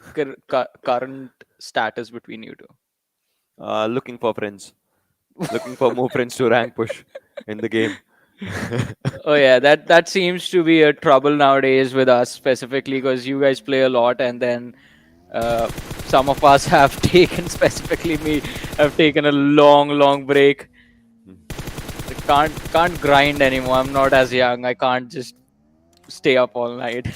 current status between you two? Looking for friends. Looking for more friends to rank push in the game. Oh yeah, that seems to be a trouble nowadays with us specifically, because you guys play a lot, and then some of us have taken, specifically me, have taken a long break. I can't grind anymore. I'm not as young. I can't just stay up all night.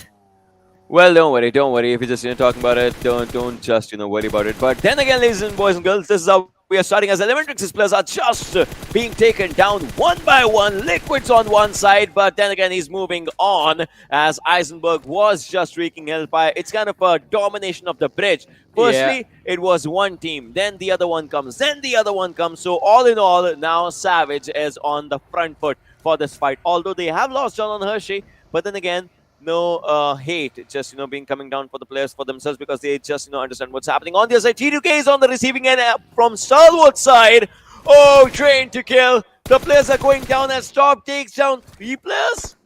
Well, don't worry. If you're just talking about it, don't just worry about it. But then again, ladies and boys and girls, this is how we are starting, as ElementriX's players are just being taken down one by one. Liquid's on one side, but then again, he's moving on, as Eisenberg was just wreaking hellfire. It's kind of a domination of the bridge. Firstly, it was one team, then the other one comes, then the other one comes. So all in all, now Savage is on the front foot for this fight. Although they have lost John on Hershey, but then again, no hate, just being coming down for the players for themselves, because they just understand what's happening. On the other side, T2K is on the receiving end from Stalwart side. Oh, train to kill. The players are going down as Top takes down 3 players.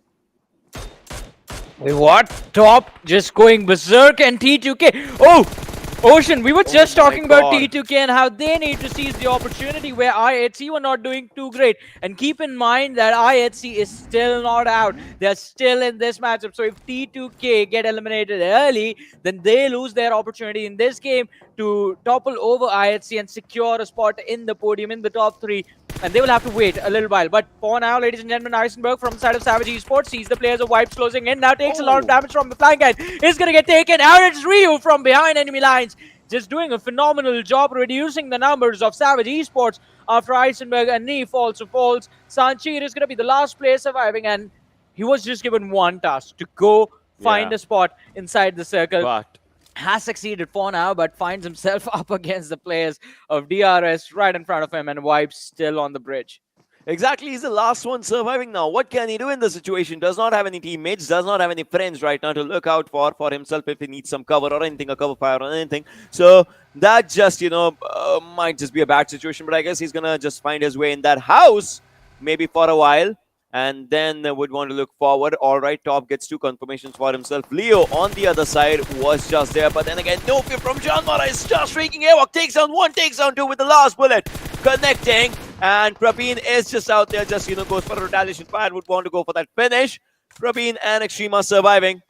Wait, what? Top just going berserk, and T2K. Oh, Ocean, we were just talking about T2K and how they need to seize the opportunity where IHC were not doing too great. And keep in mind that IHC is still not out. They're still in this matchup. So if T2K get eliminated early, then they lose their opportunity in this game to topple over IHC and secure a spot in the podium in the top 3. And they will have to wait a little while. But for now, ladies and gentlemen, Eisenberg from the side of Savage Esports sees the players of Wipes closing in. Now takes a lot of damage from the flank guy. Is going to get taken out. It's Ryu from behind enemy lines. Just doing a phenomenal job reducing the numbers of Savage Esports after Eisenberg and Neef also falls. Sanchir is going to be the last player surviving, and he was just given one task to go find a spot inside the circle. But has succeeded for now, but finds himself up against the players of DRS right in front of him, and Wipes still on the bridge. Exactly, he's the last one surviving now. What can he do in the situation? Does not have any teammates, does not have any friends right now to look out for himself if he needs some cover or anything, a cover fire or anything. So that just, might just be a bad situation. But I guess he's gonna just find his way in that house, maybe for a while, and then would want to look forward. All right, Top gets 2 confirmations for himself. Leo on the other side was just there, but then again, no fear from JyanMaara is just wreaking havoc. Takes down 1, takes down 2 with the last bullet, connecting. And Praveen is just out there, just, goes for a retaliation fire, would want to go for that finish. Praveen and Extreme are surviving.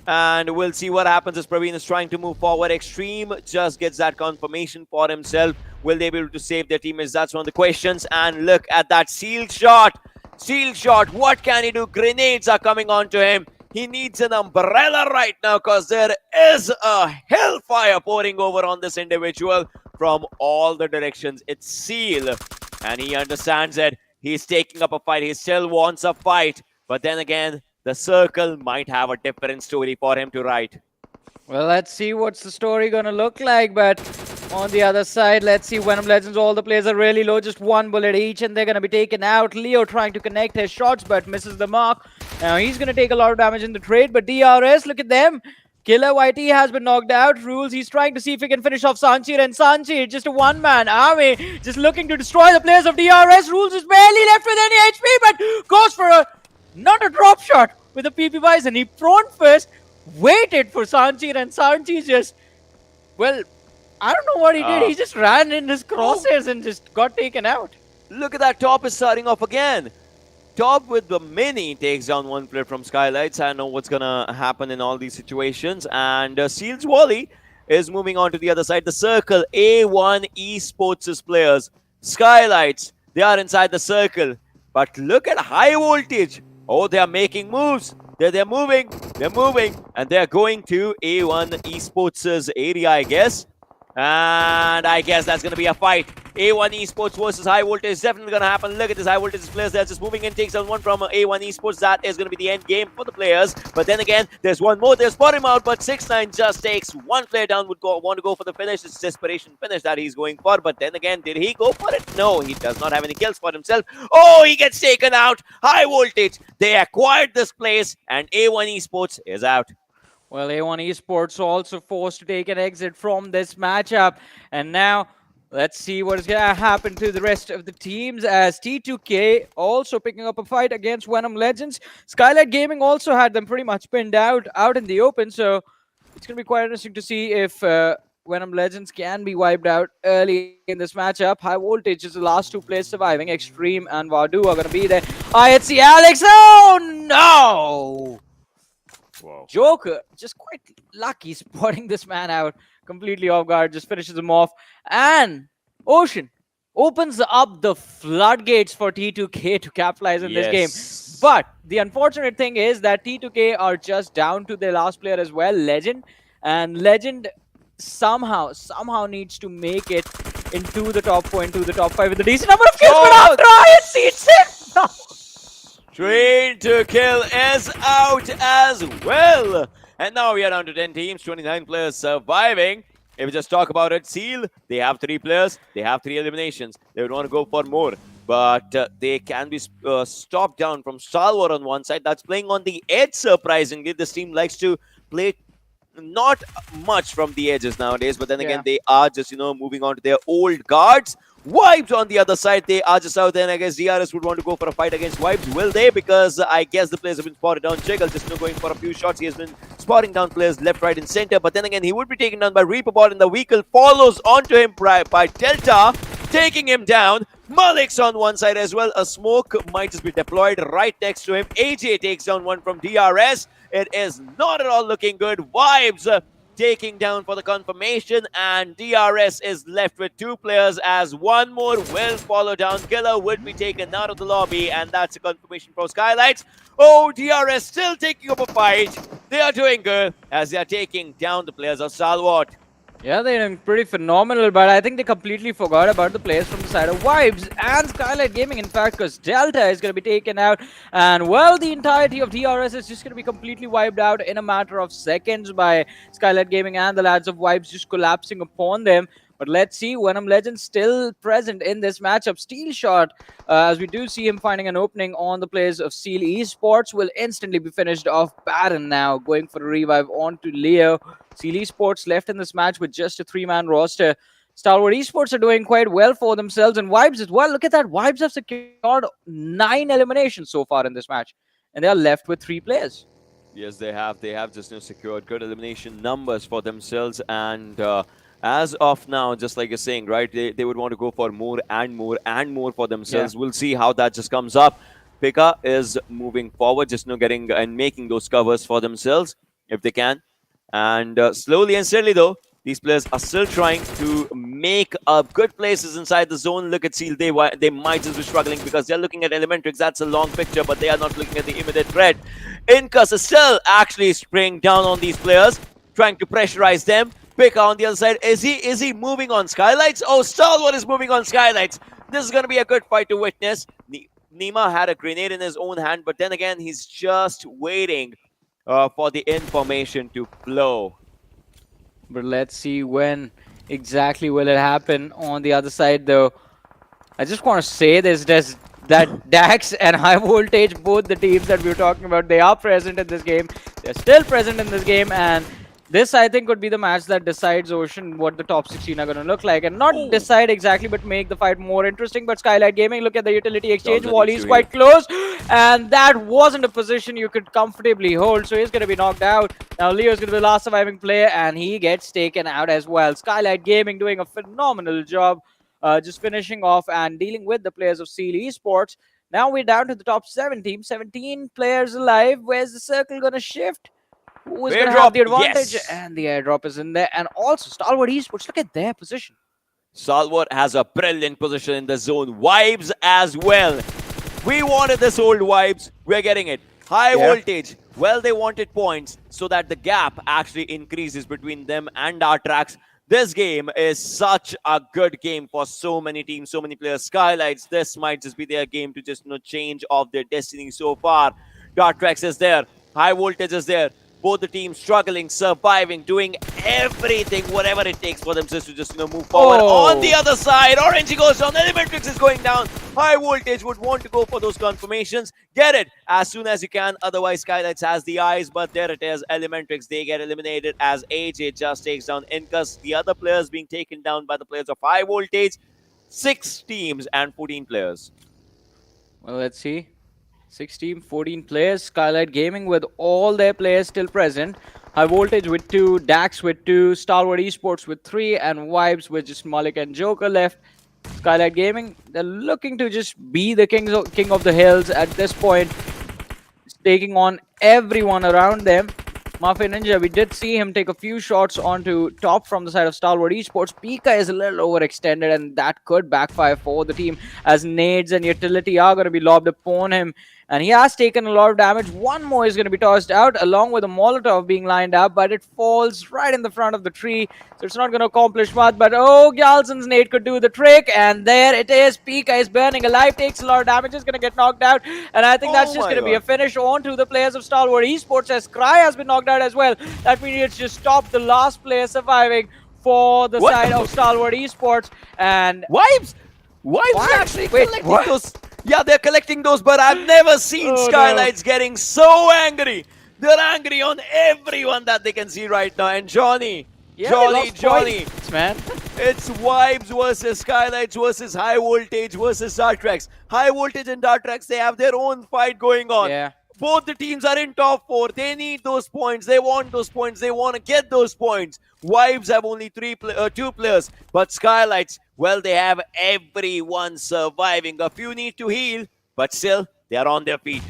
And we'll see what happens as Praveen is trying to move forward. Extreme just gets that confirmation for himself. Will they be able to save their teammates? That's one of the questions. And look at that sealed shot. Sealed shot. What can he do? Grenades are coming onto him. He needs an umbrella right now because there is a hellfire pouring over on this individual from all the directions. It's Seal. And he understands it. He's taking up a fight. He still wants a fight. But then again, the circle might have a different story for him to write. Well, let's see what's the story gonna look like. But on the other side, let's see. Venom Legends, all the players are really low. Just 1 bullet each, and they're gonna be taken out. Leo trying to connect his shots, but misses the mark. Now he's gonna take a lot of damage in the trade. But DRS, look at them. Killer YT has been knocked out. Rules, he's trying to see if he can finish off Sanchir, and Sanchir, just a one-man army, just looking to destroy the players of DRS. Rules is barely left with any HP, but goes for not a drop shot with the PP buys, and he prone first, waited for Sanchir, and Sanchir just, well, I don't know what he did. He just ran in his crosshairs and just got taken out. Look at that. Top is starting off again. Top with the mini takes down 1 player from Skylightz. I know what's gonna happen in all these situations. And Seal's Wally is moving on to the other side. The circle, A1 Esports' players. Skylightz, they are inside the circle. But look at high voltage. Oh, they are making moves. They're moving. They're moving. And they're going to A1 Esports' area, I guess. And I guess that's going to be a fight. A1 Esports versus High Voltage is definitely going to happen. Look at this High Voltage players. They're just moving in. Takes down 1 from A1 Esports. That is going to be the end game for the players. But then again, there's 1 more. They spot him out. But 6ix9ine just takes 1 player down. Want to go for the finish. It's desperation finish that he's going for. But then again, did he go for it? No, he does not have any kills for himself. Oh, he gets taken out. High Voltage. They acquired this place. And A1 Esports is out. Well, A1 Esports also forced to take an exit from this matchup. And now, let's see what is going to happen to the rest of the teams, as T2K also picking up a fight against Venom Legends. Skylightz Gaming also had them pretty much pinned out in the open. So it's going to be quite interesting to see if Venom Legends can be wiped out early in this matchup. High Voltage is the last 2 players surviving. Extreme and Vadu are going to be there. It's the Alex. Oh, no! Wow. Joker just quite lucky spotting this man out completely off guard, just finishes him off. And Ocean opens up the floodgates for T2K to capitalize in this game. But the unfortunate thing is that T2K are just down to their last player as well, Legend. And Legend somehow needs to make it into the top 4, into the top 5 with a decent number of kills. But after INC, no! Train to Kill is out as well. And now we are down to 10 teams, 29 players surviving. If we just talk about it, Seal, they have 3 players. They have 3 eliminations. They would want to go for more. But they can be stopped down from Stalwart on one side. That's playing on the edge, surprisingly. This team likes to play not much from the edges nowadays. But then again, they are just, moving on to their old guards. Vibes on the other side, they are just out there, and I guess DRS would want to go for a fight against Vibes. Will they? Because I guess the players have been spotted down. Jiggle just going for a few shots. He has been spotting down players left, right, and center. But then again, he would be taken down by Reaperbot, and the vehicle follows onto him by Delta, taking him down. Malik's on one side as well. A smoke might just be deployed right next to him. AJ takes down 1 from DRS. It is not at all looking good. Vibes taking down for the confirmation, and DRS is left with 2 players as 1 more will follow down. Killer would be taken out of the lobby, and that's a confirmation for Skylightz. Oh, DRS still taking up a fight. They are doing good as they are taking down the players of Stalwart. Yeah, they're doing pretty phenomenal, but I think they completely forgot about the players from the side of Vibes and Skylightz Gaming, in fact, because Delta is going to be taken out. And, well, the entirety of DRS is just going to be completely wiped out in a matter of seconds by Skylightz Gaming and the lads of Vibes just collapsing upon them. But let's see, Venom Legends still present in this matchup. Steel Shot, as we do see him finding an opening on the players of Seal Esports, will instantly be finished off. Baron now going for a revive onto Leo. Seal Esports left in this match with just a 3-man roster. Stalwart Esports are doing quite well for themselves, and Vibes as well. Look at that. Vibes have secured 9 eliminations so far in this match, and they are left with 3 players. Yes, they have. They have just secured good elimination numbers for themselves, and as of now, just like you're saying, right, they would want to go for more and more and more for themselves. We'll see how that just comes up. Pika is moving forward, just getting and making those covers for themselves if they can, and slowly and steadily though, these players are still trying to make up good places inside the zone. Look at Seal. They might just be struggling because they're looking at ElementriX. That's a long picture, but they are not looking at the immediate threat. Incus is still actually spraying down on these players, trying to pressurize them. Pika on the other side. Is he moving on Skylightz? Oh, Stalwart is moving on Skylightz. This is going to be a good fight to witness. Nima had a grenade in his own hand, but then again, he's just waiting for the information to flow. But let's see when exactly will it happen on the other side, though. I just want to say this, that Dax and High Voltage, both the teams that we were talking about, they are present in this game. They're still present in this game, and this, I think, could be the match that decides Ocean what the top 16 are going to look like. And not decide exactly, but make the fight more interesting. But Skylightz Gaming, look at the utility exchange. Wally's quite close. And that wasn't a position you could comfortably hold. So he's going to be knocked out. Now Leo's going to be the last surviving player, and he gets taken out as well. Skylightz Gaming doing a phenomenal job, just finishing off and dealing with the players of Seal Esports. Now we're down to the top 7 teams. 17 players alive. Where's the circle going to shift? Who is going to have the advantage? Yes. And the airdrop is in there. And also, Stalwart Esports, look at their position. Stalwart has a brilliant position in the zone. Vibes as well. We wanted this old Vibes. We're getting it. High voltage. Well, they wanted points so that the gap actually increases between them and Atrax. This game is such a good game for so many teams, so many players. Skylightz, this might just be their game to just change of their destiny so far. Atrax is there. High voltage is there. Both the teams struggling, surviving, doing everything, whatever it takes for them just to move forward. On the other side, Erangel goes down, ElementriX is going down. High voltage would want to go for those confirmations. Get it as soon as you can, otherwise Skylightz has the eyes, but there it is, ElementriX, they get eliminated as AJ just takes down Incus. The other players being taken down by the players of High Voltage. 6 teams and 14 players. Well, let's see. 16, 14 players. Skylightz Gaming with all their players still present. High Voltage with 2, Dax with 2, Stalwart Esports with 3, and Vibes with just Malik and Joker left. Skylightz Gaming, they're looking to just be the king of the hills at this point. Just taking on everyone around them. Mafia Ninja, we did see him take a few shots onto top from the side of Stalwart Esports. Pika is a little overextended, and that could backfire for the team as nades and utility are going to be lobbed upon him. And he has taken a lot of damage. One more is going to be tossed out along with a Molotov being lined up, but it falls right in the front of the tree. So it's not going to accomplish much, but oh, Galson's nade could do the trick. And there it is. Pika is burning alive, takes a lot of damage, is going to get knocked out. And I think that's just going to be a finish on to the players of Stalwart Esports as Cry has been knocked out as well. That means it's just stop the last player surviving for the side of Stalwart Esports. And Vibes actually collecting those. Yeah, they're collecting those, but I've never seen Skylightz getting so angry. They're angry on everyone that they can see right now. And Johnny, man. It's Vibes versus Skylightz versus High Voltage versus Atrax. High Voltage and Atrax, they have their own fight going on. Yeah. Both the teams are in top 4. They need those points. They want those points. They want to get those points. Vibes have only 2 players, but Skylightz, well, they have everyone surviving. A few need to heal, but still, they are on their feet.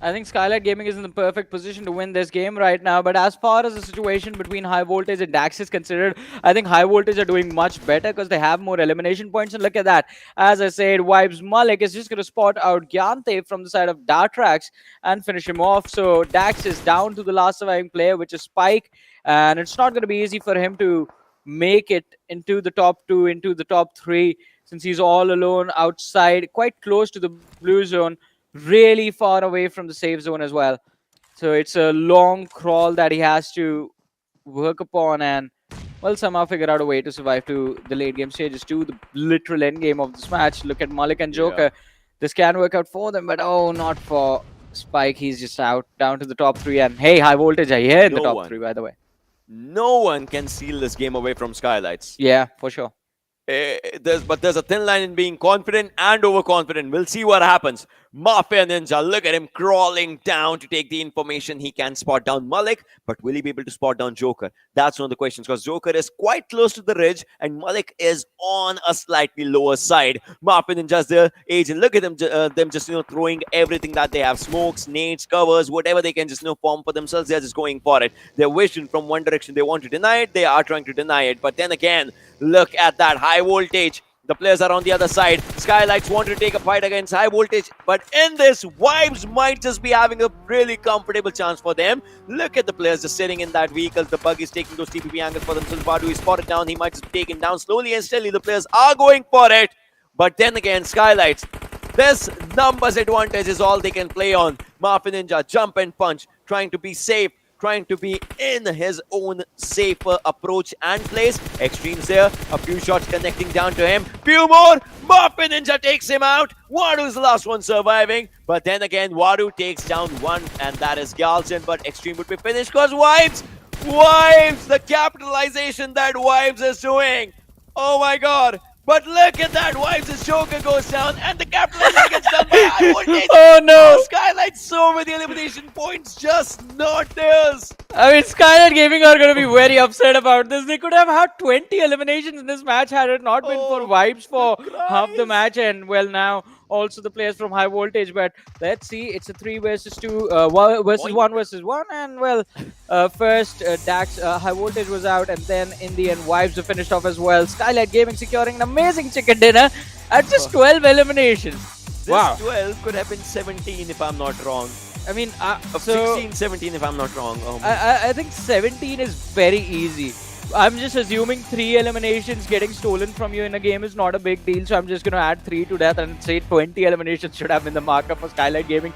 I think Skylightz Gaming is in the perfect position to win this game right now. But as far as the situation between High Voltage and Dax is considered, I think High Voltage are doing much better because they have more elimination points. And look at that. As I said, Vibes Malik is just going to spot out Gyante from the side of Atrax and finish him off. So Dax is down to the last surviving player, which is Spike. And it's not going to be easy for him to make it into the top 2, into the top 3, since he's all alone outside, quite close to the blue zone. Really far away from the safe zone as well. So it's a long crawl that he has to work upon, and well, somehow figure out a way to survive to the late game stages, to the literal end game of this match. Look at Malik and Joker. This can work out for them, but oh, not for Spike. He's just out, down to the top 3. And hey, high voltage are here in the top 3, by the way. No one can steal this game away from Skylightz. Yeah, for sure. But there's a thin line in being confident and overconfident. We'll see what happens. Mafia Ninja, look at him crawling down to take the information. He can spot down Malik, but will he be able to spot down Joker? That's one of the questions, because Joker is quite close to the ridge and Malik is on a slightly lower side. Mafia Ninja's there, agent. Look at them just throwing everything that they have: smokes, nades, covers, whatever they can just form for themselves. They're just going for it. Their vision from one direction, they want to deny it. They are trying to deny it, but then again, look at that high voltage. The players are on the other side. Skylightz want to take a fight against high voltage, but in this, Vibes might just be having a really comfortable chance for them. Look at the players just sitting in that vehicle. The bug is taking those TPP angles for themselves. Badu is spotted down. He might just be taken down slowly and steadily. The players are going for it. But then again, Skylightz, this numbers advantage is all they can play on. Mafia Ninja, jump and punch, trying to be safe, trying to be in his own safer approach and place. Extremes there, a few shots connecting down to him. Few more, Mafia Ninja takes him out. Wadu is the last one surviving. But then again, Wadu takes down one, and that is Galson. But Extreme would be finished because Vibes, the capitalization that Vibes is doing. Oh my god. But look at that, Vibes' Joker goes down and the capitalization gets done by high voltage. Oh no! Skylightz so many elimination points, just not theirs. I mean, Skylightz Gaming are going to be very upset about this. They could have had 20 eliminations in this match had it not been for Vibes for half the match. And well, now also the players from high voltage. But let's see, it's a 3 versus 2 versus 1 versus 1. And well, first Dax high voltage was out, and then in the end Vibes were finished off as well. Skylightz Gaming securing an amazing chicken dinner at just 12 eliminations. This Wow. 12 could have been 17 if I'm not wrong. I mean, Of so 16, 17 if I'm not wrong. I think 17 is very easy. I'm just assuming 3 eliminations getting stolen from you in a game is not a big deal. So I'm just going to add 3 to that and say 20 eliminations should have been the marker for Skylightz Gaming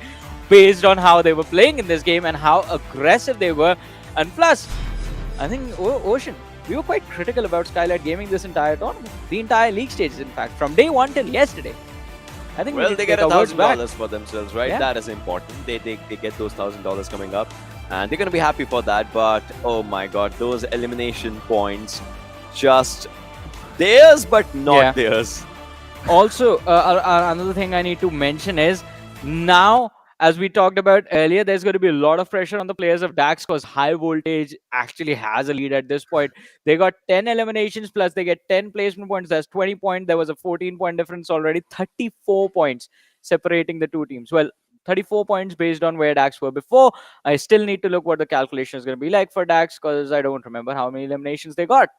based on how they were playing in this game and how aggressive they were. And plus, I think Ocean, we were quite critical about Skylightz Gaming this entire tournament. The entire league stages, in fact, from day 1 till yesterday. I think Well, we they get get $1,000 for themselves, right? Yeah. That is important. They get those $1,000 coming up, and they're gonna be happy for that. But oh my god, those elimination points, just theirs, but not theirs. Also, another thing I need to mention is now, as we talked about earlier, there's going to be a lot of pressure on the players of Dax because high voltage actually has a lead at this point. They got 10 eliminations plus they get 10 placement points. That's 20 points. There was a 14-point difference already. 34 points separating the two teams. Well, 34 points based on where Dax were before. I still need to look what the calculation is going to be like for Dax because I don't remember how many eliminations they got.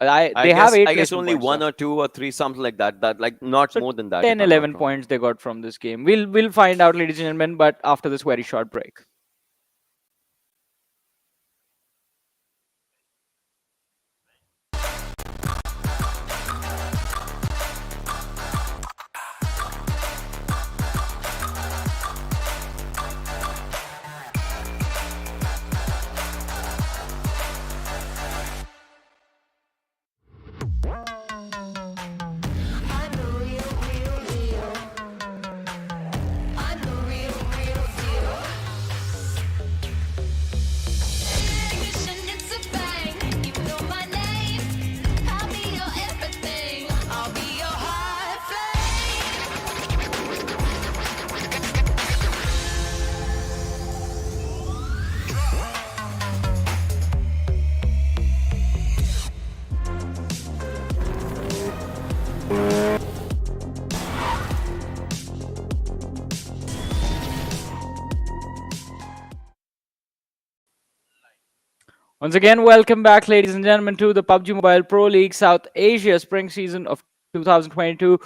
They have 8 I guess placement only points, 1 so. or 2 or 3, something like that. That like not So more than that. 10, if I'm not 11 wrong. points they got from this game. We'll find out, ladies and gentlemen, but after this very short break. Once again, welcome back, ladies and gentlemen, to the PUBG Mobile Pro League South Asia Spring Season of 2022,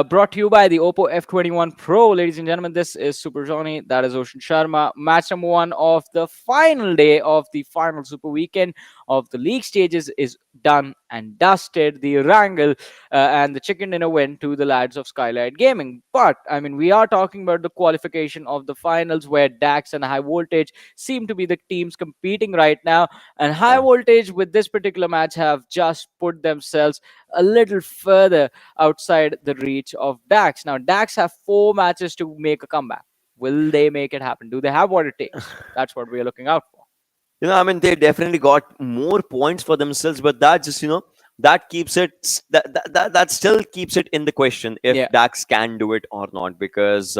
brought to you by the Oppo F21 Pro. Ladies and gentlemen, this is Super Johnny, that is Ocean Sharma. Match number 1 of the final day of the final Super Weekend of the league stages is done and dusted. The Rangle and the chicken dinner went to the lads of Skylight Gaming. But I mean, we are talking about the qualification of the finals where Dax and High Voltage seem to be the teams competing right now. And High Voltage with this particular match have just put themselves a little further outside the reach of Dax. Now, Dax have 4 matches to make a comeback. Will they make it happen? Do they have what it takes? That's what we are looking out for. I mean, they definitely got more points for themselves, but that just, that keeps it, that still keeps it in the question if Yeah. Dax can do it or not, because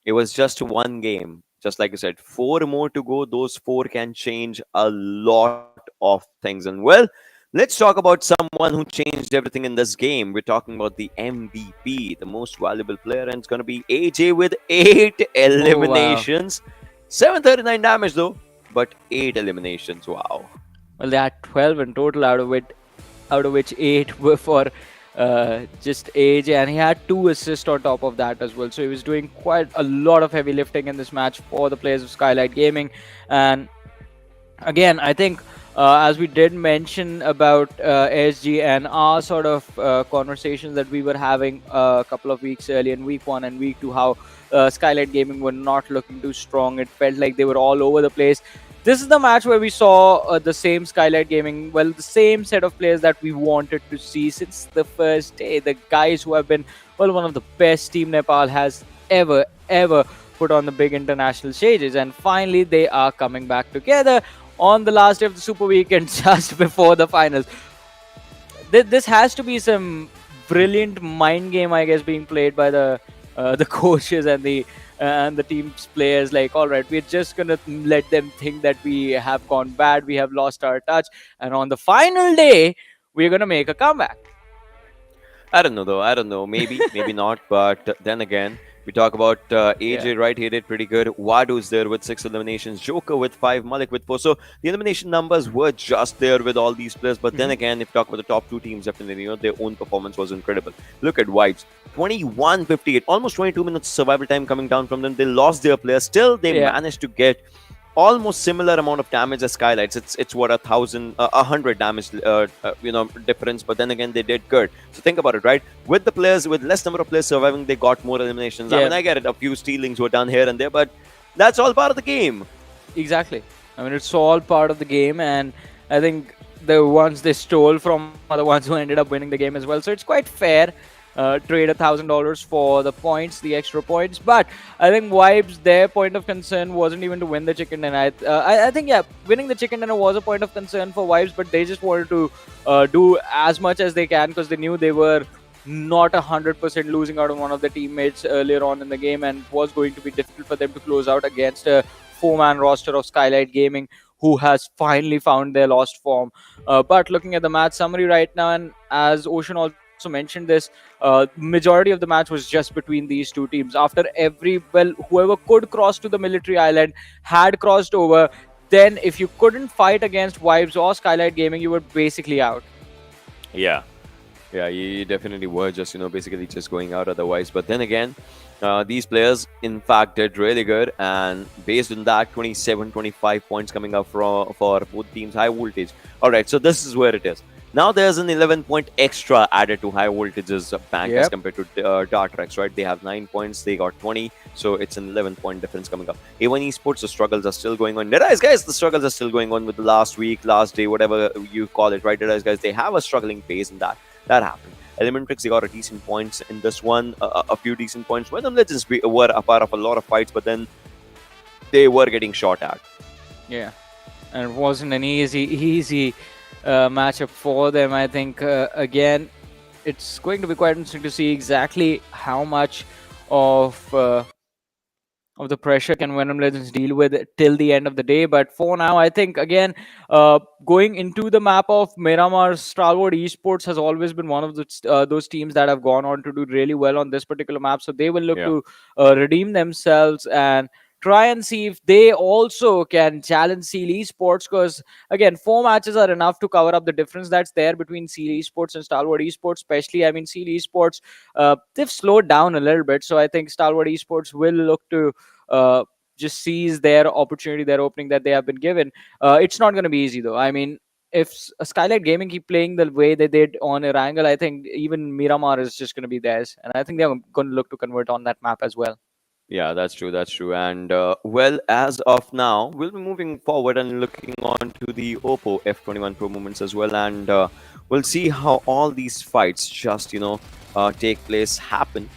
it was just one game. Just like you said, 4 more to go. Those 4 can change a lot of things. And well, let's talk about someone who changed everything in this game. We're talking about the MVP, the most valuable player, and it's going to be AJ with 8 eliminations. 739 damage though, but 8 eliminations. Wow. Well, they had 12 in total, out of which 8 were for just AJ, and he had 2 assists on top of that as well. So he was doing quite a lot of heavy lifting in this match for the players of Skylight Gaming. And again, I think as we did mention about SG and our sort of conversations that we were having a couple of weeks earlier in week 1 and week 2, how Skylight Gaming were not looking too strong. It felt like they were all over the place. This is the match where we saw the same Skylight Gaming, well, the same set of players that we wanted to see since the first day. The guys who have been, well, one of the best Team Nepal has ever put on the big international stages. And finally, they are coming back together on the last day of the Super Weekend, just before the finals. This has to be some brilliant mind game, I guess, being played by the coaches and the team's players. Like, all right, we're just gonna let them think that we have gone bad, we have lost our touch, and on the final day, we're gonna make a comeback. I don't know though. I don't know. Maybe, maybe not. But then again, we talk about AJ, right? He did pretty good. Wadu's there with 6 eliminations. Joker with 5. Malik with 4. So the elimination numbers were just there with all these players. But then again, if you talk about the top 2 teams, definitely, their own performance was incredible. Look at Vibes. 21:58. Almost 22 minutes survival time coming down from them. They lost their players. Still, they managed to get almost similar amount of damage as Skylightz. It's what, 100 damage difference, but then again they did good. So think about it, right? With the players, with less number of players surviving, they got more eliminations. I mean, I get it, a few stealings were done here and there, but that's all part of the game. Exactly. I mean, it's all part of the game, and I think the ones they stole from are the ones who ended up winning the game as well. So it's quite fair. Trade $1,000 for the points, the extra points. But I think Vibes, their point of concern wasn't even to win the chicken dinner. I think, winning the chicken dinner was a point of concern for Vibes, but they just wanted to do as much as they can because they knew they were not 100% losing out on one of the teammates earlier on in the game, and it was going to be difficult for them to close out against a 4-man roster of Skylight Gaming, who has finally found their lost form. But looking at the match summary right now, and as Ocean also mentioned this, majority of the match was just between these 2 teams. After whoever could cross to the military island had crossed over. Then if you couldn't fight against Vibes or Skylight Gaming, you were basically out. Yeah, you definitely were just basically just going out otherwise. But then again, these players in fact did really good, and based on that, 27-25 points coming up for both teams. High Voltage, all right, so this is where it is. Now there's an 11-point extra added to High Voltage's bank as compared to Atrax, right? They have 9 points, they got 20, so it's an 11-point difference coming up. A1 Esports, the struggles are still going on. Deadeyes Guys, the struggles are still going on with the last week, last day, whatever you call it, right? Deadeyes Guys, they have a struggling phase, and that happened. ElementriX, they got a decent points in this one, a few decent points. Venom Legends were a part of a lot of fights, but then they were getting shot at. Yeah, and it wasn't an easy matchup for them. I think again, it's going to be quite interesting to see exactly how much of the pressure can Venom Legends deal with till the end of the day. But for now, I think again, going into the map of Miramar, Stalwart Esports has always been one of those teams that have gone on to do really well on this particular map. So they will look to redeem themselves and try and see if they also can challenge Seal Esports, because again, 4 matches are enough to cover up the difference that's there between Seal Esports and Stalwart Esports. Especially, I mean, Seal Esports, they've slowed down a little bit, so I think Stalwart Esports will look to just seize their opportunity, their opening that they have been given. It's not going to be easy though. I mean, if Skylight Gaming keep playing the way they did on Erangel, I think even Miramar is just going to be theirs, and I think they're going to look to convert on that map as well. Yeah, that's true. That's true. And well, as of now, we'll be moving forward and looking on to the Oppo F21 Pro movements as well, and we'll see how all these fights just take place, happen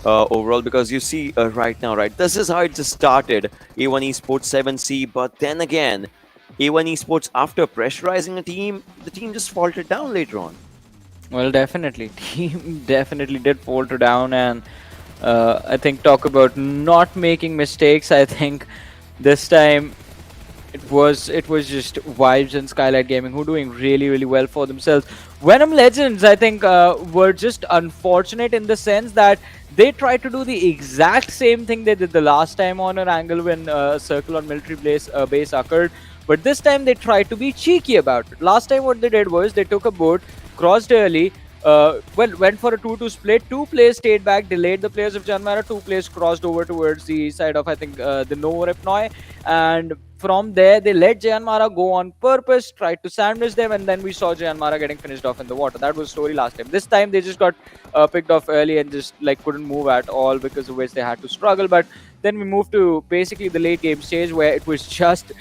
overall. Because you see right now, right, this is how it just started. A1 Esports 7C, but then again, A1 Esports, after pressurizing a team, the team just faltered down later on. Well, definitely, team definitely did falter down, and I think talk about not making mistakes. I think this time it was just Vibes and Skylight Gaming who doing really well for themselves. Venom Legends, I think, were just unfortunate in the sense that they tried to do the exact same thing they did the last time on an angle when circle on military base occurred. But this time they tried to be cheeky about it. Last time what they did was they took a boat, crossed early, went for a 2-2 split. 2 players stayed back, delayed the players of JyanMaara. 2 players crossed over towards the side of, I think, the No Repnoi. And from there, they let JyanMaara go on purpose, tried to sandwich them, and then we saw JyanMaara getting finished off in the water. That was the story last time. This time, they just got picked off early and just couldn't move at all, because of which they had to struggle. But then we moved to basically the late game stage, where it was just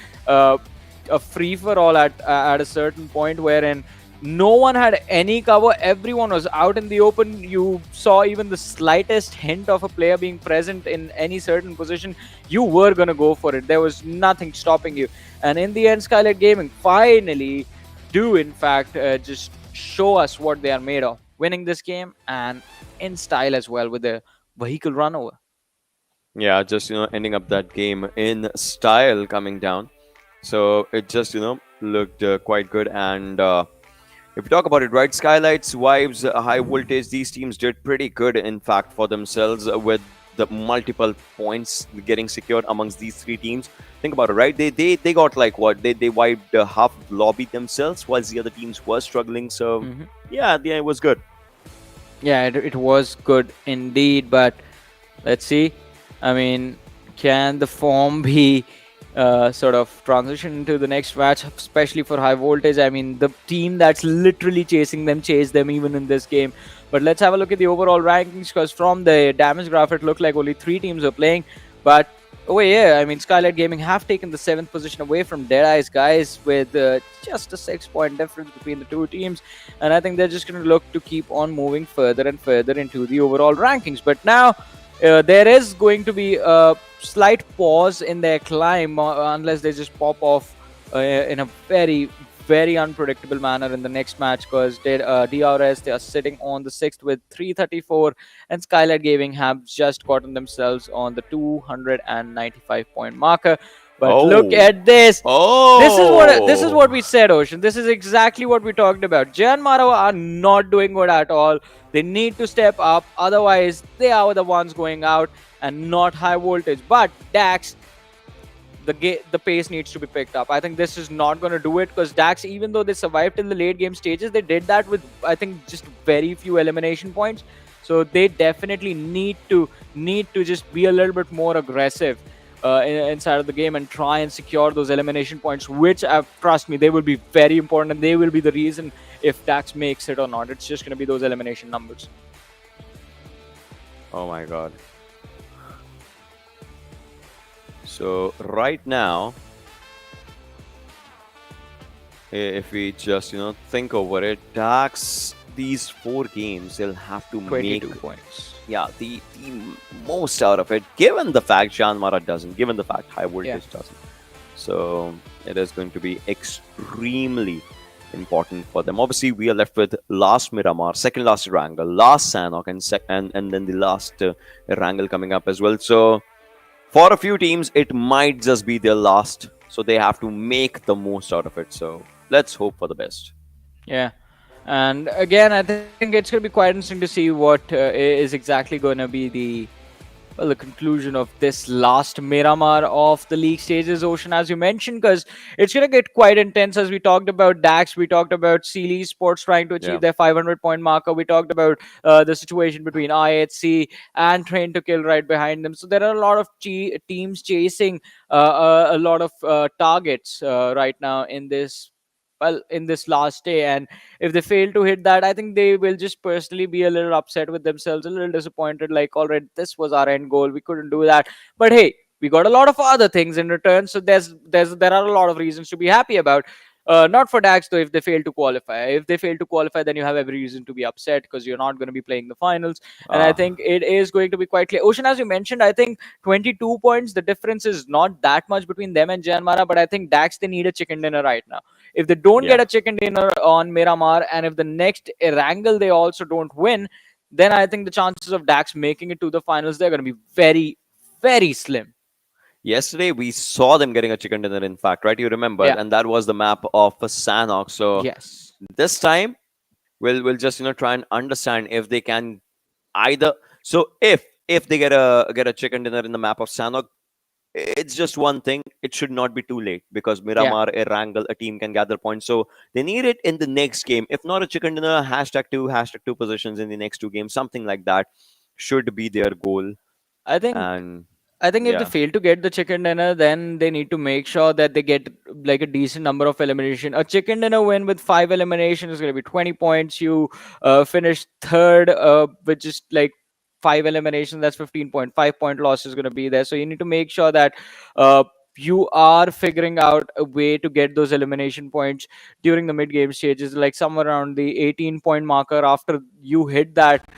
a free-for-all at a certain point, wherein no one had any cover. Everyone was out in the open. You saw even the slightest hint of a player being present in any certain position, you were going to go for it. There was nothing stopping you. And in the end, Skylight Gaming finally do, in fact, just show us what they are made of, winning this game, and in style as well, with a vehicle run over. Yeah, just ending up that game in style, coming down. So it just looked quite good. And if you talk about it, right, Skylight's, Vibes, High Voltage, these teams did pretty good, in fact, for themselves, with the multiple points getting secured amongst these 3 teams. Think about it, right? They got like what? They wiped half the lobby themselves, whilst the other teams were struggling. So yeah, it was good. Yeah, it was good indeed. But let's see. I mean, can the form be sort of transition into the next match, especially for High Voltage? I mean, the team that's literally chasing them chased them even in this game. But let's have a look at the overall rankings, because from the damage graph, it looked like only 3 teams are playing. But I mean, Skylight Gaming have taken the 7th position away from Deadeyes Guys, with just a 6-point difference between the 2 teams. And I think they're just going to look to keep on moving further and further into the overall rankings. But now there is going to be a slight pause in their climb, unless they just pop off in a very unpredictable manner in the next match, because DRS, they are sitting on the 6th with 334, and Skylight Gaming have just gotten themselves on the 295-point marker. But look at this. This is what we said, Ocean. This is exactly what we talked about. JyanMaara are not doing good at all. They need to step up. Otherwise, they are the ones going out, and not High Voltage. But Dax, the pace needs to be picked up. I think this is not going to do it, because Dax, even though they survived in the late game stages, they did that with, I think, just very few elimination points. So they definitely need to just be a little bit more aggressive inside of the game and try and secure those elimination points, which, trust me, they will be very important, and they will be the reason if Dax makes it or not. It's just going to be those elimination numbers. Oh my god. So right now, if we just think over it, Dax, these 4 games, they'll have to 22 make points. Yeah, the most out of it, given the fact JyanMaara doesn't, given the fact High Voltage doesn't. So it is going to be extremely important for them. Obviously, we are left with last Miramar, second last Rangle, last Sanhok, and then the last Rangle coming up as well. So for a few teams, it might just be their last. So they have to make the most out of it. So let's hope for the best. Yeah. And again, I think it's going to be quite interesting to see what is exactly going to be the conclusion of this last Miramar of the league stages, Ocean, as you mentioned, because it's going to get quite intense. As we talked about Dax, we talked about Esports trying to achieve their 500-point marker. We talked about the situation between IHC and Train to Kill right behind them. So there are a lot of teams chasing a lot of targets right now in this well in this last day, and if they fail to hit that, I think they will just personally be a little upset with themselves, a little disappointed, like, all right, this was our end goal, we couldn't do that, but hey, we got a lot of other things in return, so there are a lot of reasons to be happy about. Not for Dax though. If they fail to qualify, then you have every reason to be upset because you're not going to be playing the finals. And I think it is going to be quite clear. Ocean, as you mentioned, I think 22 points. The difference is not that much between them and JyanMaara, but I think Dax, they need a chicken dinner right now. If they don't get a chicken dinner on Miramar, and if the next Erangel they also don't win, then I think the chances of Dax making it to the finals, they're going to be very, very slim. Yesterday, we saw them getting a chicken dinner, in fact, right? You remember? Yeah. And that was the map of Sanhok. So Yes. this time, we'll just try and understand if they can either. So if they get a chicken dinner in the map of Sanhok, it's just one thing. It should not be too late because Miramar, Erangel, a team can gather points. So they need it in the next game. If not a chicken dinner, #2 positions in the next 2 games, something like that should be their goal. I think if they fail to get the chicken dinner, then they need to make sure that they get like a decent number of elimination. A chicken dinner win with 5 eliminations is going to be 20 points. You finish third with just like 5 eliminations. That's 15.5 point loss is going to be there. So you need to make sure that you are figuring out a way to get those elimination points during the mid game stages, like somewhere around the 18-point marker. After you hit that,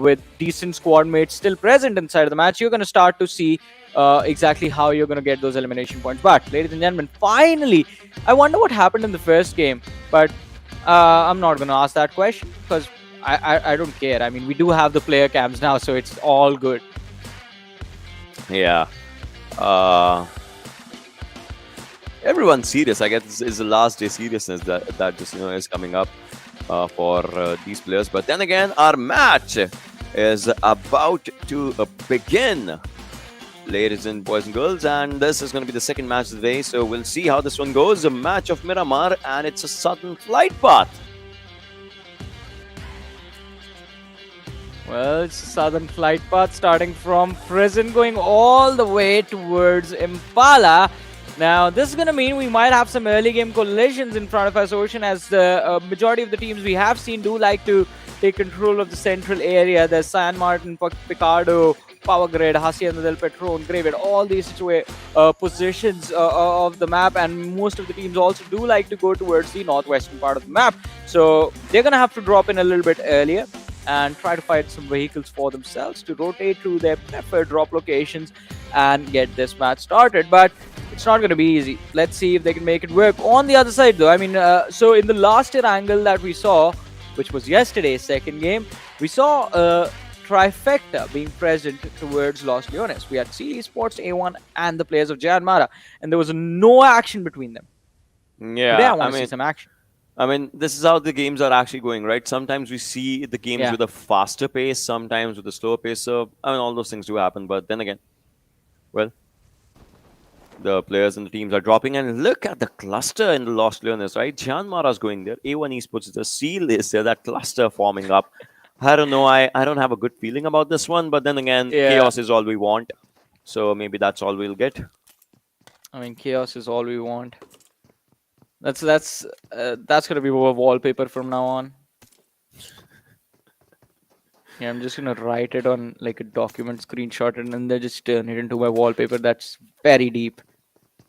with decent squad mates still present inside of the match, you're going to start to see exactly how you're going to get those elimination points. But ladies and gentlemen, finally, I wonder what happened in the first game, but I'm not going to ask that question because I don't care. I mean, we do have the player cams now, so it's all good. Yeah. Everyone's serious. I guess it's the last day seriousness that just is coming up for these players. But then again, our match is about to begin, ladies and boys and girls, and this is going to be the second match of the day. So we'll see how this one goes. A match of Miramar, and it's a southern flight path. Well, it's a southern flight path starting from prison going all the way towards Impala. Now, this is going to mean we might have some early game collisions in front of us, Ocean, as the majority of the teams we have seen do like to take control of the central area. There's San Martin, Picardo, Power Grid, Hacienda del Petron, Graveyard, all these positions of the map, and most of the teams also do like to go towards the northwestern part of the map. So they're going to have to drop in a little bit earlier and try to find some vehicles for themselves to rotate to their preferred drop locations and get this match started. But it's not going to be easy. Let's see if they can make it work. On the other side, though, I mean, so in the last Erangel that we saw, which was yesterday's second game, we saw a trifecta being present towards Los Leones. We had Esports, A1, and the players of JyanMaara, and there was no action between them. Yeah, today I want to see some action. I mean, this is how the games are actually going, right? Sometimes we see the games with a faster pace, sometimes with a slower pace. So, I mean, all those things do happen. But then again, well, the players and the teams are dropping. And look at the cluster in the Los Leones, right? JyanMaara is going there. A1 Esports, the seal is there, that cluster forming up. I don't know. I don't have a good feeling about this one. But then again, chaos is all we want. So maybe that's all we'll get. I mean, chaos is all we want. That's gonna be a wallpaper from now on. Yeah, I'm just gonna write it on like a document, screenshot it, and then just turn it into my wallpaper. That's very deep,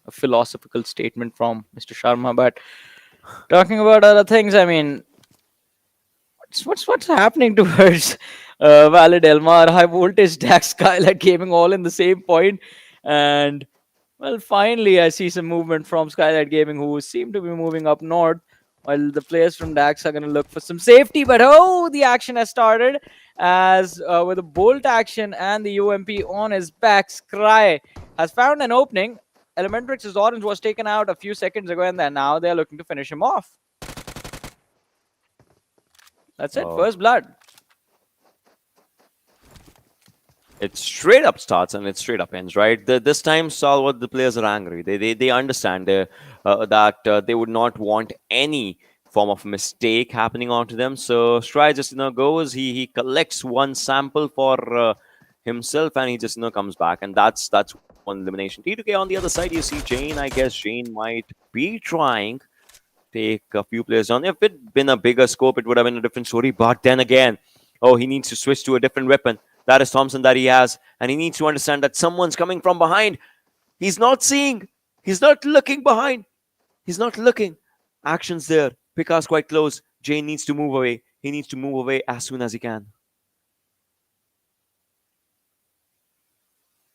a philosophical statement from Mr. Sharma. But talking about other things, I mean, what's happening towards Valid Elmar, High Voltage, Dax, Skylightz Gaming, all in the same point, and well, finally, I see some movement from Skylightz Gaming, who seem to be moving up north, while the players from Dax are going to look for some safety. But the action has started as with a bolt action and the UMP on his back, Scry has found an opening. ElementriX's orange was taken out a few seconds ago, and then now they're looking to finish him off. That's it, first blood. It straight up starts and it straight up ends, right? This time, Stalwart, the players are angry. They understand that they would not want any form of mistake happening onto them. So Stry just goes. He collects one sample for himself, and he just comes back, and that's one elimination. T2K on the other side, you see Jane. I guess Jane might be trying take a few players down. If it been a bigger scope, it would have been a different story. But then again, oh, he needs to switch to a different weapon. That is Thompson that he has. And he needs to understand that someone's coming from behind. He's not seeing. He's not looking behind. He's not looking. Action's there. Pika's quite close. Jane needs to move away. He needs to move away as soon as he can.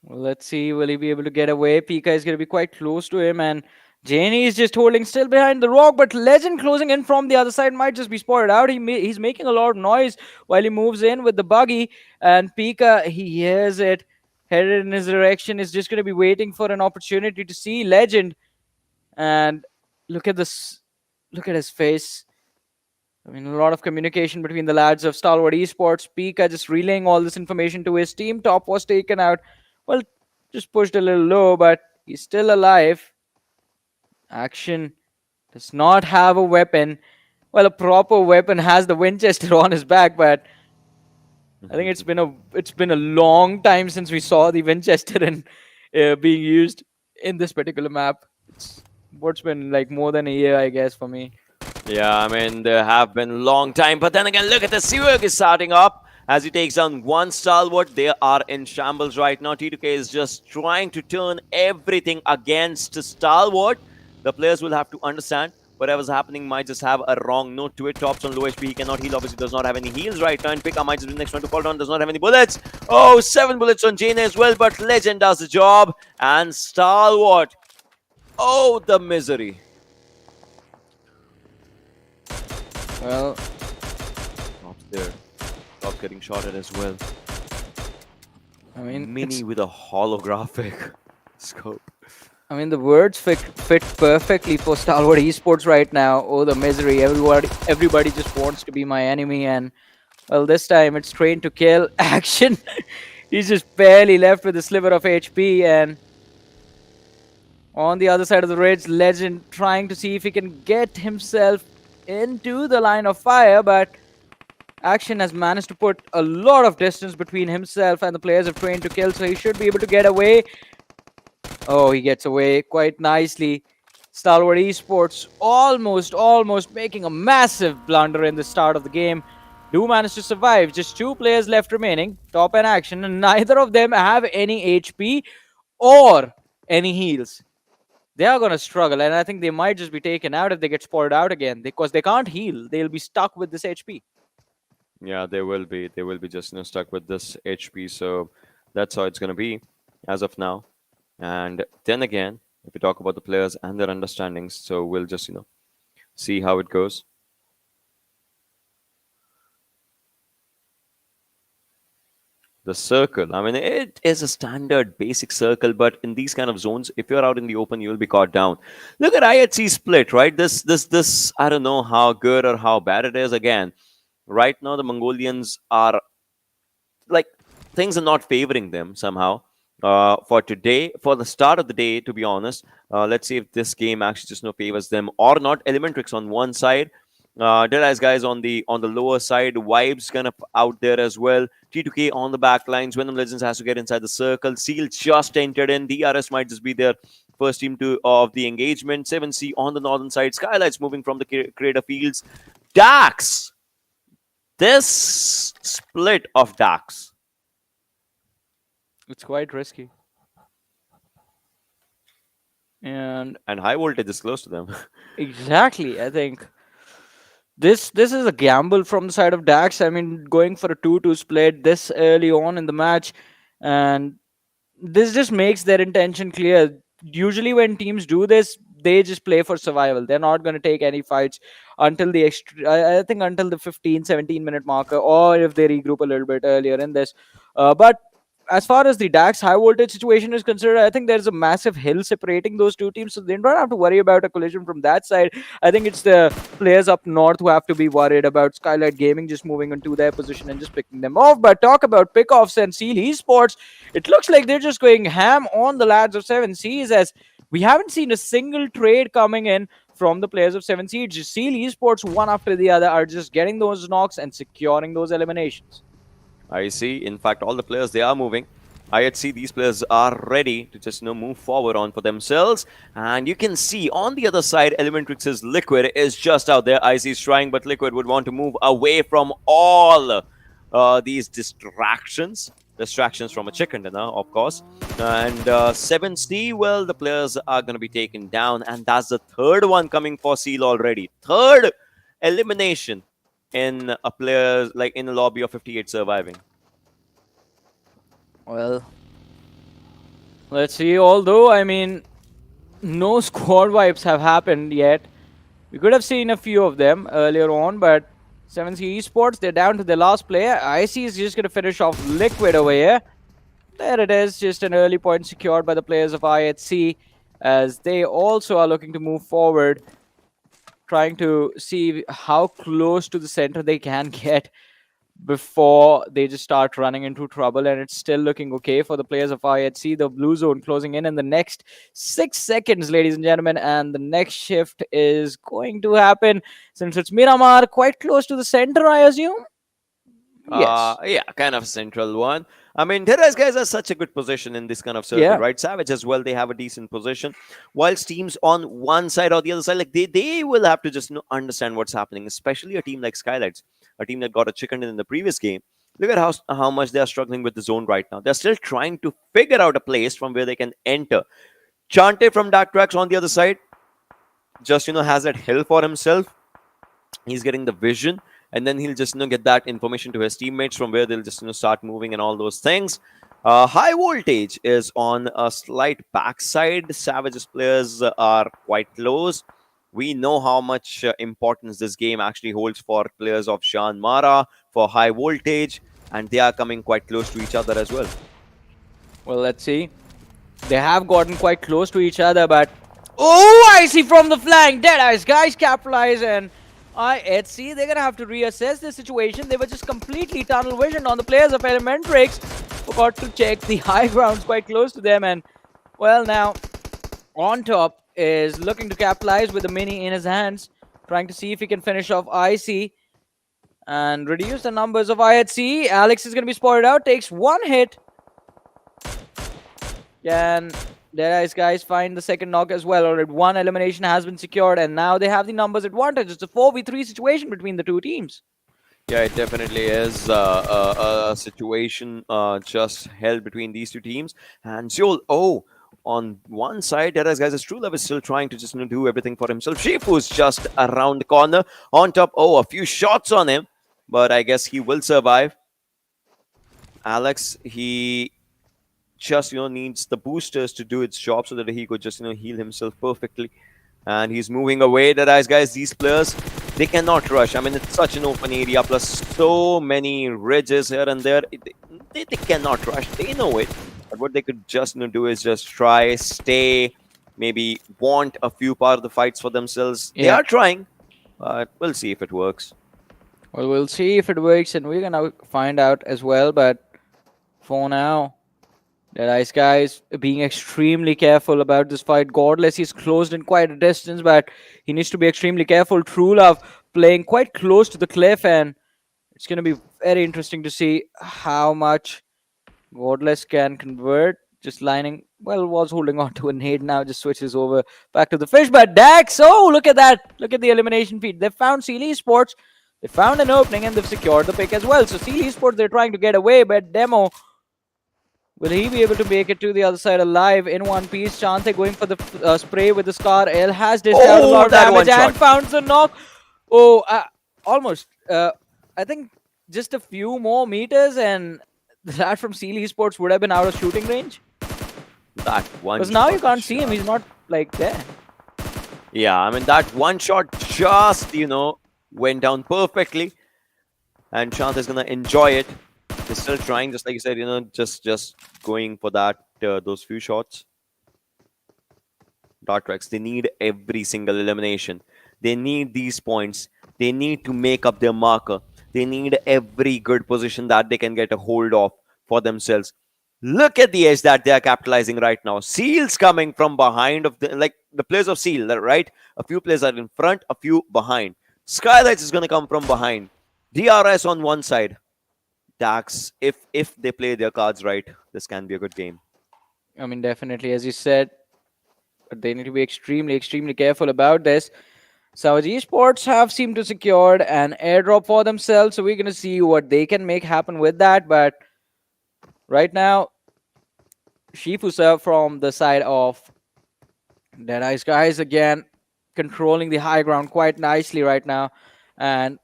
Well, let's see. Will he be able to get away? Pika is going to be quite close to him, and Janie is just holding still behind the rock. But Legend closing in from the other side might just be spotted out. He's making a lot of noise while he moves in with the buggy, and Pika, he hears it, headed in his direction. Is just going to be waiting for an opportunity to see Legend. And look at this. Look at his face. I mean, a lot of communication between the lads of Stalwart Esports. Pika just relaying all this information to his team. Top was taken out. Well, just pushed a little low, but he's still alive. Action does not have a weapon. Well, a proper weapon has the Winchester on his back, but I think it's been a long time since we saw the Winchester being used in this particular map. It's what's been like more than a year, I guess, for me. Yeah, I mean, there have been long time. But then again, look at the Seawag is starting up as he takes down one Stalwart. They are in shambles right now. T2K is just trying to turn everything against Stalwart. The players will have to understand whatever's happening might just have a wrong note to it. Tops on low HP. He cannot heal. Obviously, does not have any heals right now. And Pika might just be the next one to fall down. Does not have any bullets. Oh, 7 bullets on Jane as well. But Legend does the job. And Stalwart. Oh, the misery. Well, Tops there. Top getting shot at as well. I mean, Mini with a holographic scope. I mean, the words fit perfectly for Stalwart Esports right now. Oh, the misery. Everybody just wants to be my enemy. And, well, this time it's trained to kill. Action. He's just barely left with a sliver of HP. And on the other side of the ridge, Legend trying to see if he can get himself into the line of fire. But Action has managed to put a lot of distance between himself and the players of trained to kill. So he should be able to get away. Oh, he gets away quite nicely. Stalwart Esports almost making a massive blunder in the start of the game. Do manage to survive. Just 2 players left remaining. Top and Action. And neither of them have any HP or any heals. They are going to struggle. And I think they might just be taken out if they get spotted out again. Because they can't heal. They'll be stuck with this HP. Yeah, they will be. They will be just stuck with this HP. So that's how it's going to be as of now. And then again, if we talk about the players and their understandings, so we'll just, see how it goes. The circle, I mean, it is a standard basic circle, but in these kind of zones, if you're out in the open, you'll be caught down. Look at IHC split, right? This, I don't know how good or how bad it is. Again, right now, the Mongolians are, like, things are not favoring them somehow. For today, for the start of the day, to be honest, let's see if this game actually just favors them or not. ElementriX on one side, Deadeyes Guys on the lower side, Vibes kind of out there as well. T2K on the back lines. Venom Legends has to get inside the circle. Seal just entered in. DRS might just be their first team of the engagement. 7C on the northern side. Skylightz moving from the creator fields. Dax. This split of Dax. It's quite risky. And high voltage is close to them. Exactly. I think this is a gamble from the side of Dax. I mean, going for a 2-2 split this early on in the match, and this just makes their intention clear. Usually when teams do this, they just play for survival. They're not going to take any fights until the I think until the 15-17 minute marker, or if they regroup a little bit earlier in this. But as far as the Dax high voltage situation is concerned, I think there's a massive hill separating those two teams, so they don't have to worry about a collision from that side. I think it's the players up north who have to be worried about Skylightz Gaming just moving into their position and just picking them off. But talk about pickoffs and Seal Esports, it looks like they're just going ham on the lads of 7Cs, as we haven't seen a single trade coming in from the players of 7C. Just Seal Esports, one after the other, are just getting those knocks and securing those eliminations. I see. In fact, all the players, they are moving. I see these players are ready to just move forward on for themselves, and you can see on the other side, ElementriX's Liquid is just out there. IC is trying, but Liquid would want to move away from all these distractions from a chicken dinner, of course. And 7C, well, the players are going to be taken down, and that's the third one coming for Seal already. Third elimination in a player like in a lobby of 58 surviving. Well, let's see. Although, I mean, no squad wipes have happened yet. We could have seen a few of them earlier on, but 7C Esports, they're down to their last player. IC is just going to finish off Liquid over here. There it is, just an early point secured by the players of IHC, as they also are looking to move forward, trying to see how close to the center they can get before they just start running into trouble. And it's still looking okay for the players of IHC. The blue zone closing in the next 6 seconds, ladies and gentlemen, and the next shift is going to happen since it's Miramar quite close to the center, I assume. Yes. Yeah, kind of a central one. I mean, Deadeyes Guys are such a good position in this kind of circle, right? Savage as well, they have a decent position. Whilst teams on one side or the other side, like they will have to just understand what's happening, especially a team like Skylightz, a team that got a chicken in the previous game. Look at how much they are struggling with the zone right now. They're still trying to figure out a place from where they can enter. Chante from Atrax on the other side just, has that hill for himself. He's getting the vision. And then he'll just get that information to his teammates from where they'll just start moving and all those things. High Voltage is on a slight backside. Savage's players are quite close. We know how much importance this game actually holds for players of JyanMaara, for High Voltage, and they are coming quite close to each other as well. Well, let's see. They have gotten quite close to each other, but oh, I see from the flank. Deadeyes Guys capitalize, and IHC, they're going to have to reassess the situation. They were just completely tunnel visioned on the players of ElementriX. Forgot to check the high grounds quite close to them. And, well, now, on top is looking to capitalize with the mini in his hands. Trying to see if he can finish off IC and reduce the numbers of IHC. Alex is going to be spotted out. Takes one hit. Can Deadeyes Guys find the second knock as well? Already one elimination has been secured, and now they have the numbers advantage. It's a 4v3 situation between the two teams. Yeah, it definitely is a situation just held between these two teams. And Seoul, on one side, Deadeyes Guys' True Love is still trying to just do everything for himself. Shifu's just around the corner. On top, a few shots on him, but I guess he will survive. Alex, he just needs the boosters to do its job so that he could just heal himself perfectly. And he's moving away. Deadeyes Guys, these players, they cannot rush. I mean, it's such an open area, plus so many ridges here and there. They cannot rush. They know it. But what they could just do is just try, stay, maybe want a few part of the fights for themselves. Yeah. They are trying, but we'll see if it works. Well, we'll see if it works, and we're gonna find out as well. But for now, Deadeyes Guys being extremely careful about this fight. Godless, he's closed in quite a distance, but he needs to be extremely careful. True Love playing quite close to the cliff, and it's going to be very interesting to see how much Godless can convert. Just lining, well, was holding on to a nade, now just switches over back to the fish. But Dax, look at that. Look at the elimination feed. They found Esports. They found an opening, and they've secured the pick as well. So Esports, they're trying to get away, but Demo, will he be able to make it to the other side alive in one piece? Chante going for the spray with the Scar. L has dished out a lot of damage and found the knock. Almost. I think just a few more meters, and that from Esports would have been out of shooting range. That one. Because now you can't see him. He's not like there. Yeah, I mean, that one shot just, went down perfectly. And Chante is going to enjoy it. They're still trying, just like you said, just going for that, those few shots. Atrax, they need every single elimination. They need these points. They need to make up their marker. They need every good position that they can get a hold of for themselves. Look at the edge that they are capitalizing right now. Seal's coming from behind of the players of Seal, right? A few players are in front, a few behind. Skylightz is going to come from behind. DRS on one side. Dax, if they play their cards right, this can be a good game. I mean, definitely, as you said, but they need to be extremely, extremely careful about this. Stalwart Esports have seemed to secured an airdrop for themselves, so we're going to see what they can make happen with that. But right now, Shifusa from the side of Deadeyes Guys again controlling the high ground quite nicely right now, and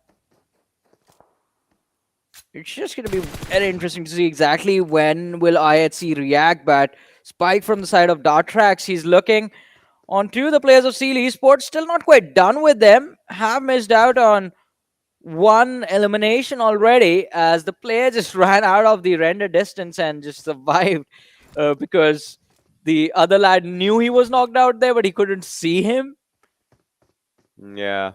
it's just going to be very interesting to see exactly when will IHC react. But Spike from the side of Atrax, he's looking onto the players of Seal Esports, still not quite done with them, have missed out on one elimination already as the player just ran out of the render distance and just survived because the other lad knew he was knocked out there, but he couldn't see him. Yeah.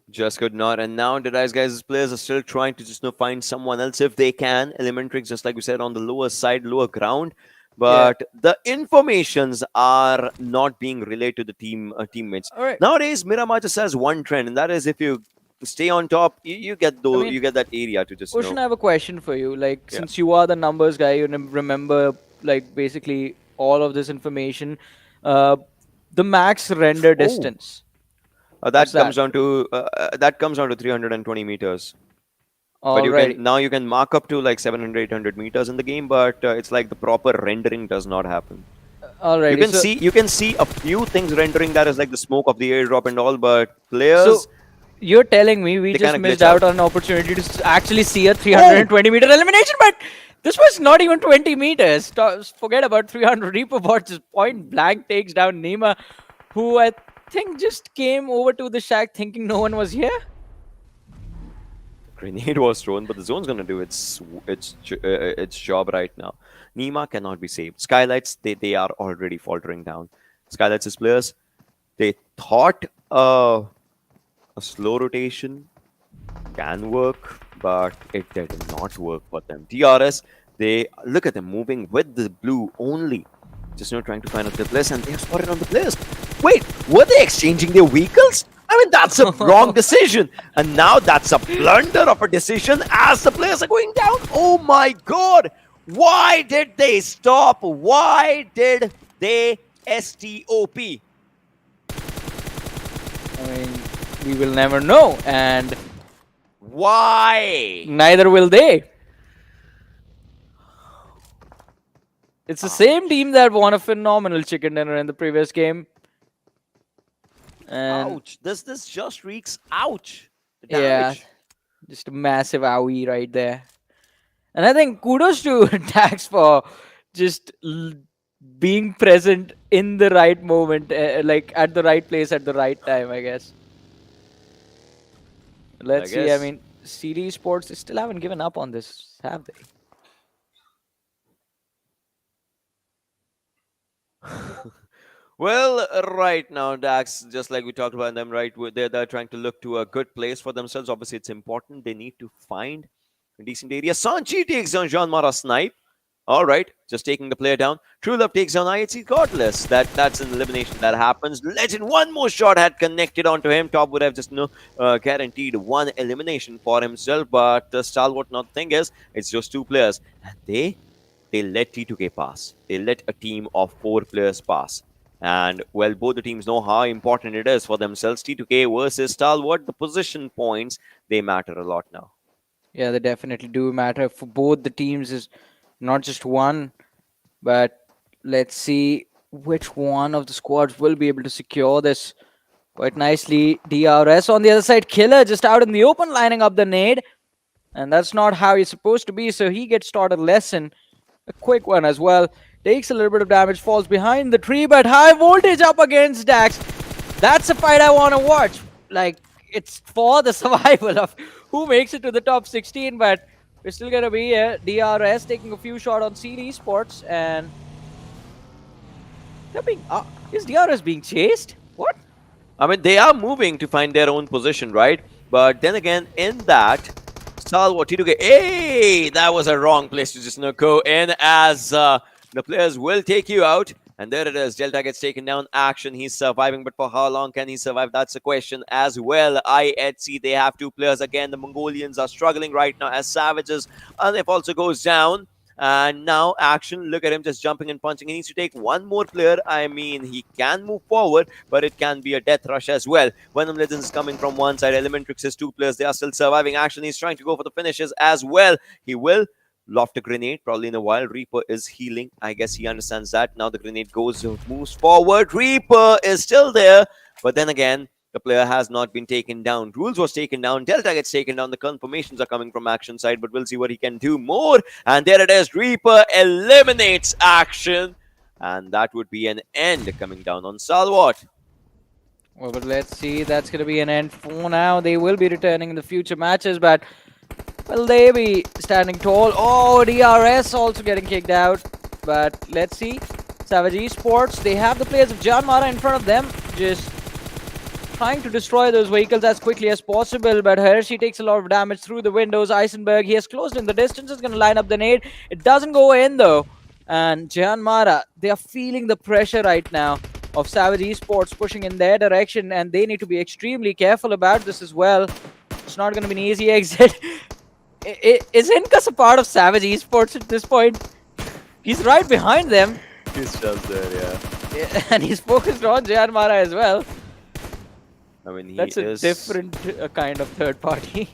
Just could not. And now Deadeyes Guys' players are still trying to just find someone else if they can. ElementriX, just like we said, on the lower side, lower ground. But the informations are not being relayed to the teammates. All right. Nowadays, Miramar just has one trend, and that is if you stay on top, you get those, you get that area to just. Ocean, I have a question for you. Like, since you are the numbers guy, you remember like basically all of this information. The max render distance. That comes down to 320 meters. But you can mark up to like 700, 800 meters in the game, but it's like the proper rendering does not happen. Alright, you can see a few things rendering that is like the smoke of the airdrop and all, but players. So you're telling me we just missed out on an opportunity to actually see a 320 meter elimination, but this was not even 20 meters. Forget about 300. Reaper bot just point blank takes down Nima, who I think just came over to the shack thinking no one was here. Grenade was thrown, but the zone's gonna do its job right now. Nima cannot be saved. Skylightz, they are already faltering down. Skylight's players, they thought a slow rotation can work, but it did not work for them. DRS, they look at them moving with the blue only, just trying to find out their place, and they have spotted on the players. Wait, were they exchanging their vehicles? I mean, that's a wrong decision. And now that's a blunder of a decision as the players are going down. Oh my god! Why did they stop? Why did they STOP? I mean, we will never know, and why? Neither will they. It's the same team that won a phenomenal chicken dinner in the previous game. And ouch! This just reeks ouch. Yeah, just a massive owie right there. And I think kudos to Dax for just being present in the right moment, like at the right place at the right time, I guess. Let's see. I mean, TDM Session, they still haven't given up on this, have they? Well, right now, Dax, just like we talked about them, right, they're trying to look to a good place for themselves. Obviously, it's important. They need to find a decent area. Sanchi takes down JyanMaara Snipe. All right, just taking the player down. True Love takes down IHC Godless. That's an elimination that happens. Legend, one more shot had connected onto him. Top would have just guaranteed one elimination for himself. But the Stalwart thing is, it's just two players. And they let T2K pass. They let a team of 4 players pass. And, well, both the teams know how important it is for themselves. T2K versus Stalwart, the position points, they matter a lot now. Yeah, they definitely do matter for both the teams. Is not just one, but let's see which one of the squads will be able to secure this quite nicely. DRS on the other side, Killer just out in the open, lining up the nade. And that's not how he's supposed to be, so he gets taught a lesson. A quick one as well. Takes a little bit of damage, falls behind the tree, but high voltage up against Dax. That's a fight I want to watch. Like, it's for the survival of who makes it to the top 16, but we're still going to be here. DRS taking a few shots on Seal Esports, and they're being, is DRS being chased? What? I mean, they are moving to find their own position, right? But then again, in that, Stalwart, T2K, hey, that was a wrong place to just go in, as the players will take you out. And there it is. Delta gets taken down. Action. He's surviving, but for how long can he survive? That's a question as well. IHC, they have 2 players again. The Mongolians are struggling right now as Savages. If also goes down. And now Action, look at him just jumping and punching. He needs to take 1 more player. I mean, he can move forward, but it can be a death rush as well. Venom Legends is coming from one side. ElementriX is 2 players. They are still surviving. Action, he's trying to go for the finishes as well. He will loft a grenade probably in a while. Reaper is healing. I guess he understands that. Now the grenade moves forward. Reaper is still there, but then again, the player has not been taken down. Rules was taken down. Delta gets taken down. The confirmations are coming from Action side, but we'll see what he can do more. And there it is. Reaper eliminates Action. And that would be an end coming down on Stalwart. Well, but let's see. That's going to be an end for now. They will be returning in the future matches, but will they be standing tall? Oh, DRS also getting kicked out. But let's see. Savage Esports, they have the players of JyanMaara in front of them. Just trying to destroy those vehicles as quickly as possible, but Hershey takes a lot of damage through the windows. Eisenberg, he has closed in the distance, is going to line up the nade. It doesn't go in though. And JyanMaara, they are feeling the pressure right now of Savage Esports pushing in their direction, and they need to be extremely careful about this as well. It's not going to be an easy exit. Is Inkas a part of Savage Esports at this point? He's right behind them. He's just there, yeah. And he's focused on JyanMaara as well. I mean, he That's is a different kind of third party.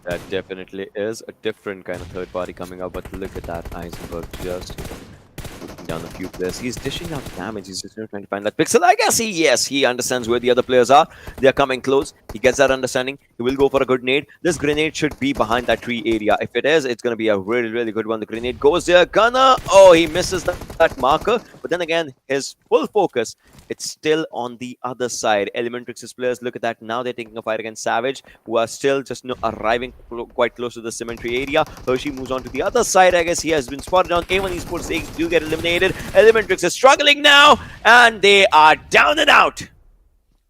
That definitely is a different kind of third party coming up, but look at that. Eisenberg just putting down a few players. He's dishing out damage. He's just trying to find that pixel. I guess he understands where the other players are. They're coming close. He gets that understanding. He will go for a good nade. This grenade should be behind that tree area. If it is, it's going to be a really, really good one. The grenade goes there. Gunner. Oh, he misses that marker. But then again, his full focus, it's still on the other side. ElementriX's players, look at that. Now they're taking a fight against Savage, who are still just arriving quite close to the cemetery area. Hershey moves on to the other side. I guess he has been spotted on. A1 Esports, they do get eliminated. ElementriX is struggling now, and they are down and out.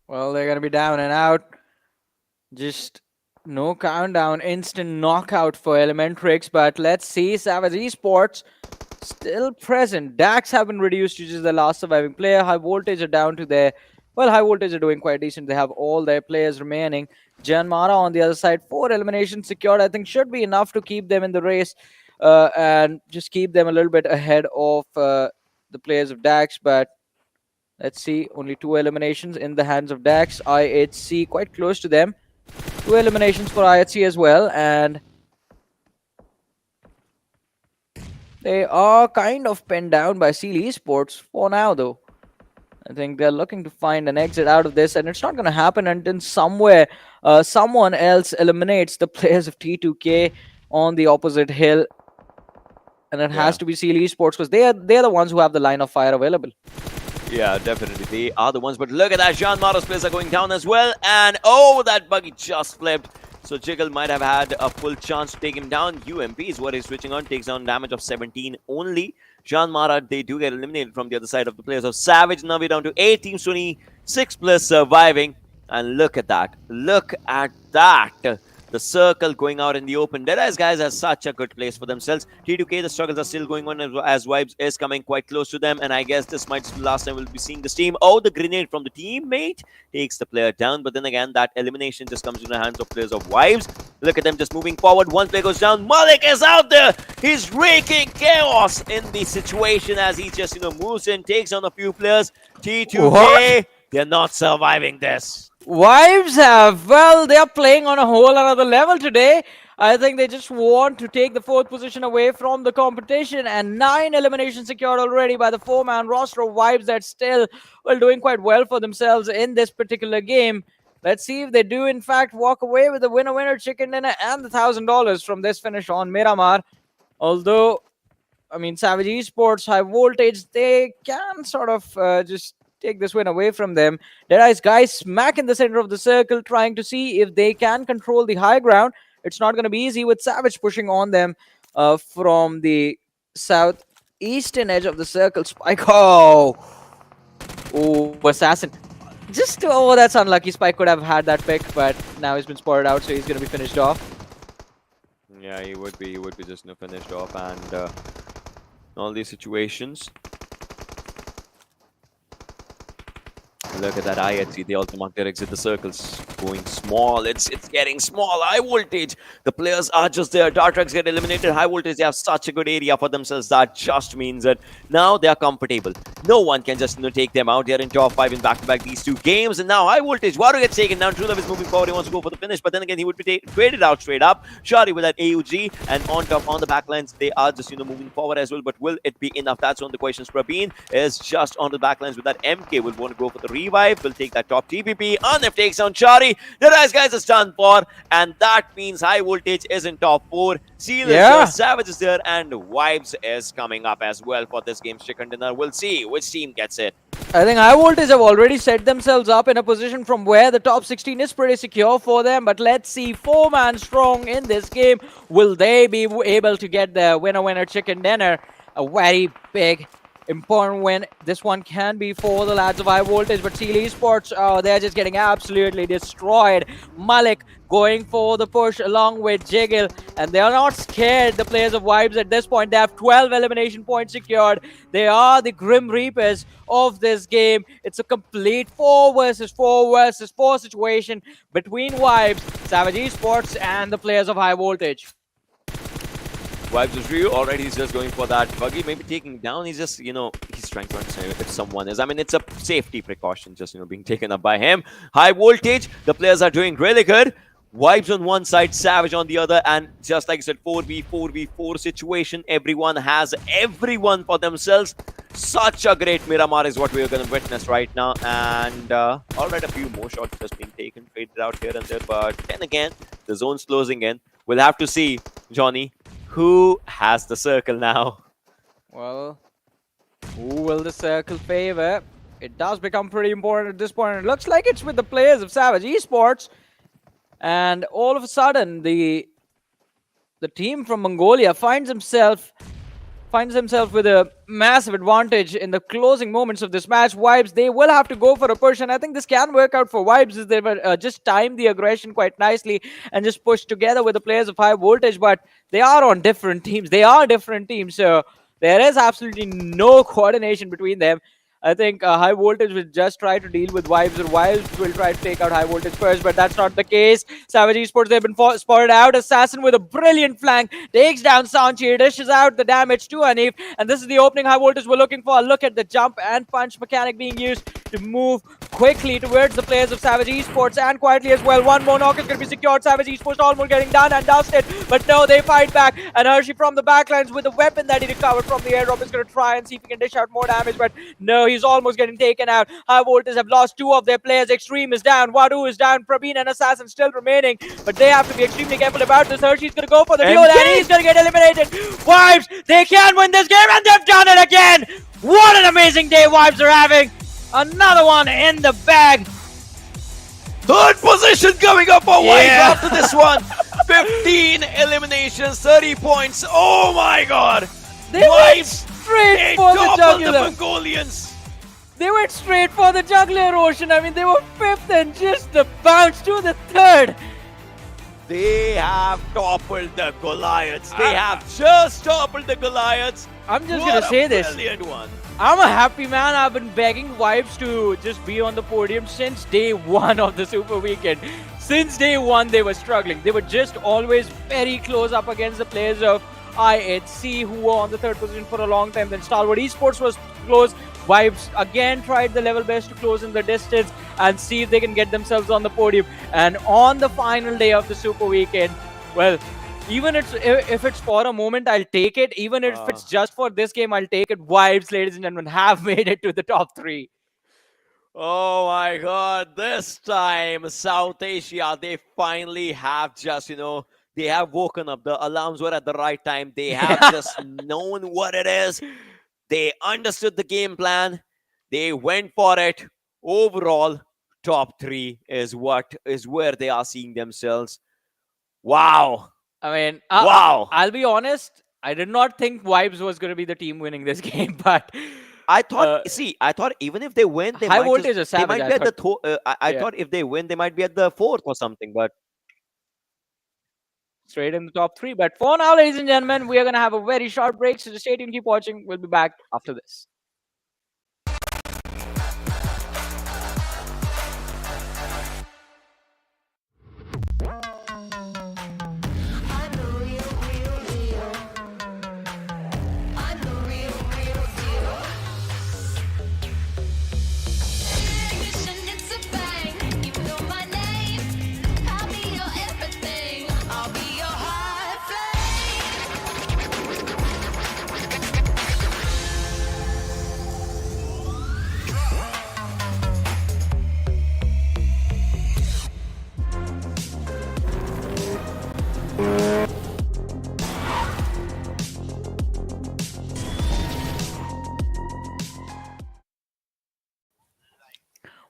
Well, they're going to be down and out. Just no countdown. Instant knockout for ElementriX. But let's see. Savage Esports still present. Dax have been reduced to just the last surviving player. High Voltage are down to their... Well, High Voltage are doing quite decent. They have all their players remaining. JyanMaara on the other side. 4 eliminations secured. I think should be enough to keep them in the race. And just keep them a little bit ahead of the players of Dax. But let's see. Only 2 eliminations in the hands of Dax. IHC quite close to them. 2 eliminations for IHC as well. And they are kind of pinned down by Seal Esports for now, though. I think they're looking to find an exit out of this, and it's not going to happen until somewhere someone else eliminates the players of T2K on the opposite hill. And it has to be Seal Esports, because they're the ones who have the line of fire available. Yeah, definitely. They are the ones. But look at that. JyanMaara's players are going down as well. And oh, that buggy just flipped. So Jiggle might have had a full chance to take him down. UMP is what he's switching on. Takes down damage of 17 only. JyanMaara, they do get eliminated from the other side of the players of Savage. Now we're down to 8 teams, 26 players surviving. And look at that. Look at that. The circle going out in the open. Deadeyes Guys has such a good place for themselves. T2K, the struggles are still going on as Vibes is coming quite close to them. And I guess this might be the last time we'll be seeing this team. Oh, the grenade from the teammate takes the player down. But then again, that elimination just comes in the hands of players of Vibes. Look at them just moving forward. One player goes down. Malik is out there. He's wreaking chaos in the situation as he just, moves in, takes on a few players. T2K, they're not surviving this. Vibes have, well, they are playing on a whole another level today. I think they just want to take the 4th position away from the competition, and 9 eliminations secured already by the 4-man roster of Vibes that's still, well, doing quite well for themselves in this particular game. Let's see if they do, in fact, walk away with the winner chicken dinner and the $1,000 from this finish on Miramar. Although, I mean, Savage Esports, High Voltage, they can sort of just take this win away from them. Deadeyes Guys smack in the center of the circle, trying to see if they can control the high ground. It's not going to be easy with Savage pushing on them from the southeastern edge of the circle. Spike, oh, Assassin. That's unlucky. Spike could have had that pick, but now he's been spotted out, so he's going to be finished off. Yeah, he would be just finished off, and all these situations. Look at that IHC. They also mark their exit. The circles going small. It's getting small. High voltage. The players are just there. Atrax get eliminated. High voltage. They have such a good area for themselves. That just means that now they are comfortable. No one can just take them out. They are in top 5 in back-to-back these 2 games. And now high voltage. Water gets taken down. True Love is moving forward. He wants to go for the finish. But then again, he would be traded out straight up. Shari with that AUG. And on top, on the backlines, they are just, moving forward as well. But will it be enough? That's one of the questions. Praveen is just on the backlines with that MK. Will want to go for the revive. Will take that top TPP. Unif takes on Shari. The Deadeyes Guys is done for. And that means high voltage is in top 4. Seal is there. Savage is there. And Vibes is coming up as well for this game's chicken dinner. We'll see which team gets it. I think High Voltage have already set themselves up in a position from where the top 16 is pretty secure for them. But let's see, 4-man strong in this game. Will they be able to get the winner chicken dinner? A very big, important win. This one can be for the lads of High Voltage, but Seal Esports, they're just getting absolutely destroyed. Malik going for the push along with Jiggle, and they are not scared, the players of Vibes at this point. They have 12 elimination points secured. They are the Grim Reapers of this game. It's a complete 4 versus 4 versus 4 situation between Vibes, Savage Esports, and the players of High Voltage. Vibes is real. Already he's just going for that buggy, maybe taking down. He's just, he's trying to understand if someone is. I mean, it's a safety precaution just, being taken up by him. High voltage. The players are doing really good. Vibes on one side, Savage on the other, and just like I said, 4v4 situation. Everyone has everyone for themselves. Such a great Miramar is what we are going to witness right now. And alright, a few more shots just being taken, faded out here and there. But then again, the zone's closing in. We'll have to see, Johnny, who has the circle now. Well, who will the circle favor? It does become pretty important at this point. It looks like it's with the players of Savage Esports. And all of a sudden, the team from Mongolia finds himself with a massive advantage in the closing moments of this match. Vibes, they will have to go for a push, and I think this can work out for Vibes as they will just time the aggression quite nicely and just push together with the players of High Voltage. But they are on different teams. They are different teams, so there is absolutely no coordination between them. I think High Voltage will just try to deal with Vibes, or Vibes will try to take out High Voltage first, but that's not the case. Savage Esports, they've been spotted out. Assassin with a brilliant flank takes down Sanchi, dishes out the damage to Anif, and this is the opening High Voltage were looking for. Look at the jump and punch mechanic being used to move quickly towards the players of Savage Esports, and quietly as well. One more knock is going to be secured. Savage Esports almost getting done and dusted, but no, they fight back, and Hershey from the backlines with the weapon that he recovered from the airdrop is going to try and see if he can dish out more damage, but no, he's almost getting taken out. High Voltage have lost 2 of their players. Extreme is down, Wadu is down, Praveen and Assassin still remaining, but they have to be extremely careful about this. Hershey's going to go for the duel, and he's going to get eliminated. Vibes, they can win this game, and they've done it again. What an amazing day Vibes are having. Another one in the bag. Third position coming up for Vibes after this one. 15 eliminations, 30 points. Oh my god. They went straight for the jugular. The Mongolians. They went straight for the jugular, Ocean. I mean, they were 5th and just a bounce to the 3rd. They have toppled the Goliaths. They have just toppled the Goliaths. I'm just going to say this. Brilliant one. I'm a happy man. I've been begging Vibes to just be on the podium since day 1 of the Super Weekend. Since day 1, they were struggling. They were just always very close up against the players of IHC, who were on the 3rd position for a long time. Then Stalwart Esports was close. Vibes again tried the level best to close in the distance and see if they can get themselves on the podium. And on the final day of the Super Weekend, well, even if it's for a moment, I'll take it. Even if it's just for this game, I'll take it. Vibes, ladies and gentlemen, have made it to the top 3. Oh my god, this time South Asia, they finally have just, they have woken up. The alarms were at the right time. They have just known what it is. They understood the game plan. They went for it. Overall, top 3 is where they are seeing themselves. Wow. I mean, wow. I'll be honest. I did not think Vibes was going to be the team winning this game, but I thought, I thought even if they win, they High might Voltage just, or Savage, they might be at the I thought if they win, they might be at the 4th or something, but straight in the top 3. But for now, ladies and gentlemen, we are going to have a very short break. So just stay tuned, keep watching. We'll be back after this.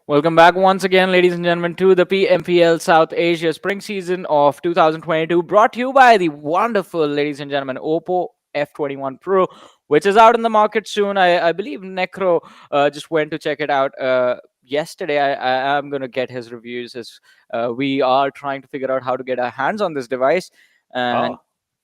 Welcome back once again, ladies and gentlemen, to the PMPL South Asia Spring Season of 2022, brought to you by the wonderful, ladies and gentlemen, Oppo F21 Pro, which is out in the market soon. I believe Necro just went to check it out yesterday. I am going to get his reviews as we are trying to figure out how to get our hands on this device. And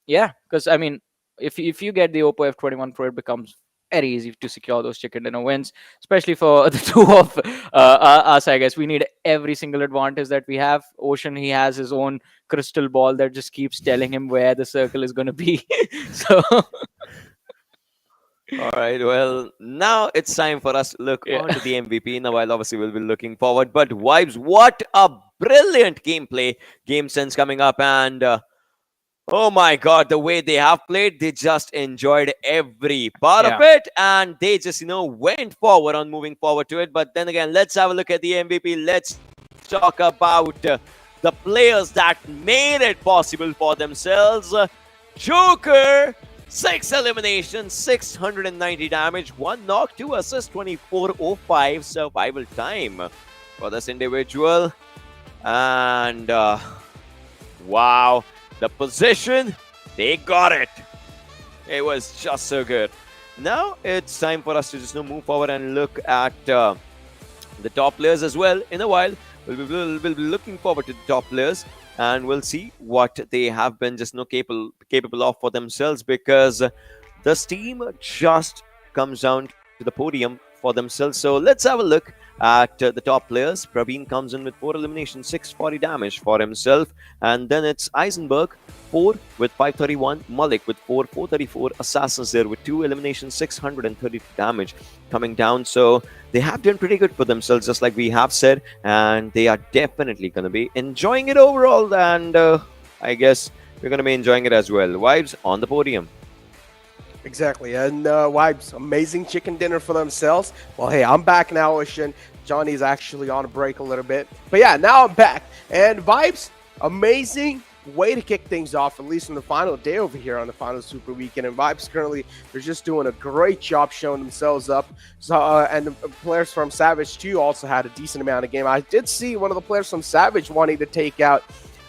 yeah, because I mean, if you get the Oppo F21 Pro, it becomes very easy to secure those chicken dinner wins, especially for the two of us. I guess we need every single advantage that we have. Ocean, he has his own crystal ball that just keeps telling him where the circle is going to be. So all right, well, now it's time for us to look on to the MVP. Now, while obviously we'll be looking forward, but Vibes, what a brilliant gameplay, game sense coming up, and oh my God, the way they have played, they just enjoyed every part of it, and they just, went forward on moving forward to it. But then again, let's have a look at the MVP. Let's talk about the players that made it possible for themselves. Joker, 6 eliminations, 690 damage, 1 knock, 2 assists, 2405 survival time for this individual. And wow. The position, they got it. It was just so good. Now it's time for us to just move forward and look at the top players as well. In a while, we'll be looking forward to the top players, and we'll see what they have been just capable of for themselves, because this team just comes down to the podium for themselves. So let's have a look at the top players. Praveen comes in with 4 eliminations, 640 damage for himself, and then it's Eisenberg, 4 with 531, Malik with 434, Assassins there with 2 eliminations, 630 damage coming down. So they have done pretty good for themselves, just like we have said, and they are definitely going to be enjoying it overall, and I guess we're going to be enjoying it as well. Vibes on the podium. Exactly, and Vibes, amazing chicken dinner for themselves. Well, hey, I'm back now, Ocean. Johnny's actually on a break a little bit. But yeah, now I'm back. And Vibes, amazing way to kick things off, at least in the final day over here on the final Super Weekend. And Vibes currently, they're just doing a great job showing themselves up. So, and the players from Savage too also had a decent amount of game. I did see one of the players from Savage wanting to take out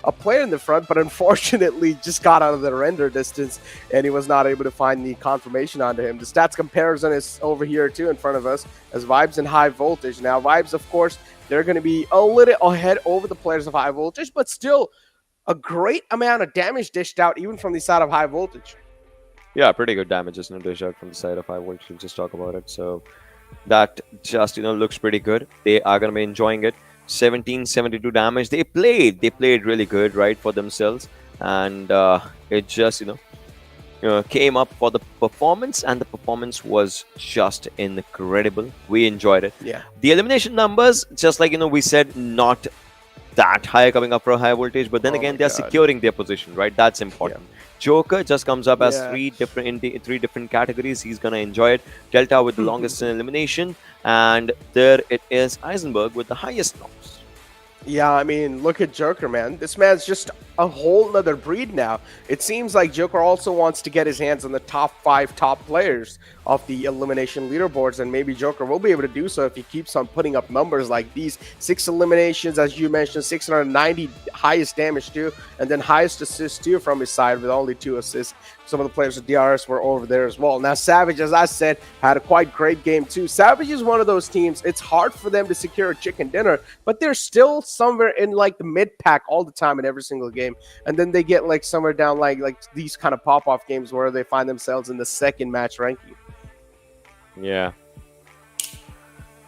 a player in the front, but unfortunately just got out of the render distance, and he was not able to find the confirmation onto him. The stats comparison is over here too in front of us as Vibes in High Voltage. Now Vibes, of course, they're going to be a little ahead over the players of High Voltage, but still a great amount of damage dished out even from the side of High Voltage. Yeah, pretty good damage is dished out from the side of High Voltage. We'll just talk about it. So that just looks pretty good. They are going to be enjoying it. 1772 damage. They played really good, right, for themselves, and it just came up for the performance, and the performance was just incredible. We enjoyed it. Yeah, the elimination numbers, just like we said, not that high coming up for High Voltage, but then again they're securing their position, right? That's important. Joker just comes up as three different categories. He's gonna enjoy it. Delta with the longest elimination, and there it is, Eisenberg with the highest knocks. Yeah, I mean, look at Joker, man. This man's just a whole nother breed now. It seems like Joker also wants to get his hands on the top 5 top players of the elimination leaderboards, and maybe Joker will be able to do so if he keeps on putting up numbers like these. 6 eliminations, as you mentioned, 690 highest damage too, and then highest assists too from his side with only 2 assists. Some of the players of DRS were over there as well. Now, Savage, as I said, had a quite great game too. Savage is one of those teams, it's hard for them to secure a chicken dinner, but they're still somewhere in like the mid-pack all the time in every single game. game, and then they get like somewhere down like these kind of pop-off games where they find themselves in the second match ranking. Yeah.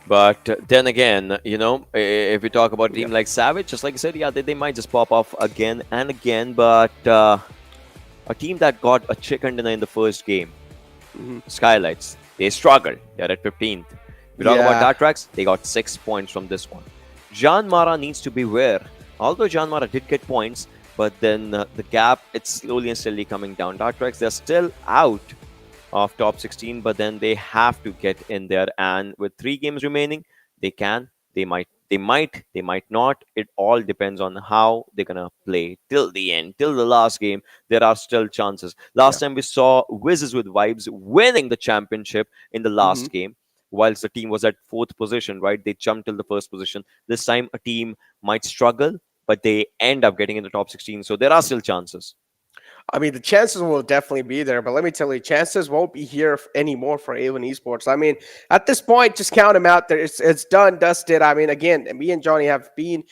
But then again, you know, if we talk about a team like Savage, just like I said, yeah, they might just pop off again and again. But a team that got a chicken dinner in the first game, Skylightz, they struggled. They're at 15th. We talk about Atrax, they got 6 points from this one. JyanMaara needs to beware. Although JyanMaara did get points, but then the gap, it's slowly and steadily coming down. Atrax, they're still out of top 16, but then they have to get in there. And with 3 games remaining, they can, they might not. It all depends on how they're gonna play till the end, till the last game. There are still chances. Last time we saw Wizzes with Vibes winning the championship in the last game, whilst the team was at 4th position, right? They jumped till the 1st position. This time a team might struggle, but they end up getting in the top 16. So there are still chances. I mean, the chances will definitely be there, but let me tell you, chances won't be here anymore for Avon Esports. I mean, at this point, just count them out there. It's done, dusted. I mean, again, me and Johnny have been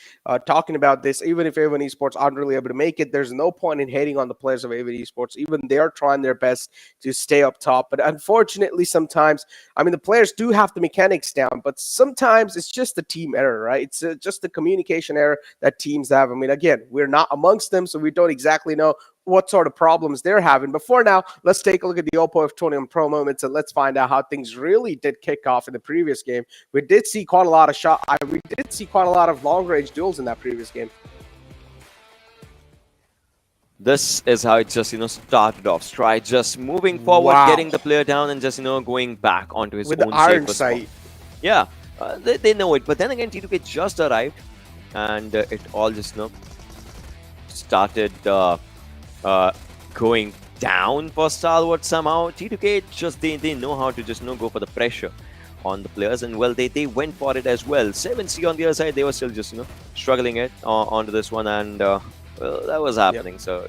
talking about this. Even if Avon Esports aren't really able to make it, there's no point in hating on the players of Avon Esports. Even they're trying their best to stay up top. But unfortunately, sometimes, I mean, the players do have the mechanics down, but sometimes it's just a team error, right? It's just the communication error that teams have. I mean, again, we're not amongst them, so we don't exactly know what sort of problems they're having. But for now, let's take a look at the Oppo F21 Pro moments and let's find out how things really did kick off in the previous game. We did see quite a lot of we did see quite a lot of long-range duels in that previous game. This is how it just, started off. Stride just moving forward, getting the player down and just, going back onto his with own the iron safer sight. spot. Yeah, they know it. But then again, T2K just arrived and it all just, started going down for Stalwart somehow. T2K just they know how to just go for the pressure on the players, and well they went for it as well. 7C on the other side, they were still just struggling it onto this one, and well, that was happening. So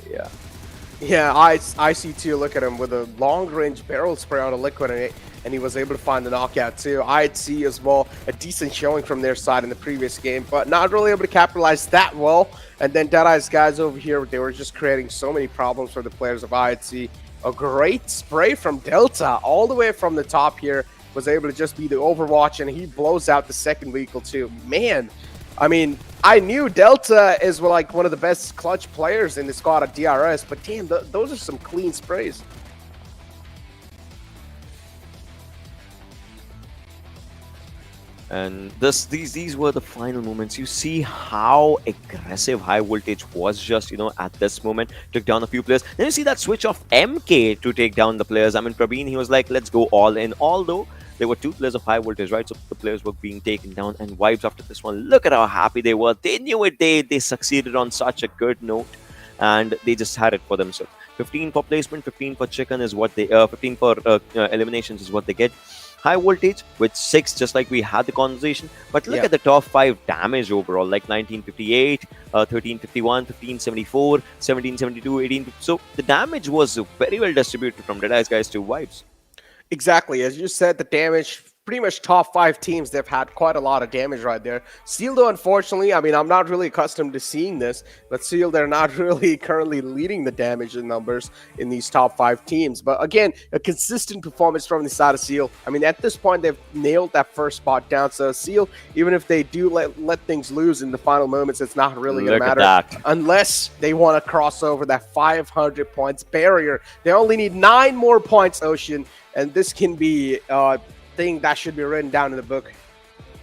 yeah, I see too. Look at him with a long range barrel spray on a liquid in it, and he was able to find the knockout too. I'd see as well a decent showing from their side in the previous game, but not really able to capitalize that well. And then Deadeyes Guys over here, they were just creating so many problems for the players of IHC. A great spray from Delta all the way from the top here, was able to just be the Overwatch, and he blows out the second vehicle too. Man, I mean, I knew Delta is like one of the best clutch players in the squad of DRS, but damn, those are some clean sprays. And these were the final moments. You see how aggressive High Voltage was just, at this moment. Took down a few players. Then you see that switch of MK to take down the players. I mean, Praveen, he was like, let's go all in. Although there were 2 players of High Voltage, right? So the players were being taken down. And Vibes after this one, look at how happy they were. They knew it. They succeeded on such a good note. And they just had it for themselves. 15 for placement, 15 for chicken is what they... 15 for eliminations is what they get. High Voltage with 6, just like we had the conversation. But look at the top 5 damage overall, like 1958, 1351, 1574, 1772, 18. So the damage was very well distributed from Deadeyes Guys to Vibes. Exactly. As you said, the damage, pretty much top 5 teams, they've had quite a lot of damage right there. Seal, though, unfortunately, I mean, I'm not really accustomed to seeing this, but Seal, they're not really currently leading the damage in numbers in these top 5 teams. But again, a consistent performance from the side of Seal. I mean, at this point, they've nailed that first spot down. So Seal, even if they do let things lose in the final moments, it's not really going to matter unless they want to cross over that 500 points barrier. They only need 9 more points, Ocean, and this can be thing that should be written down in the book.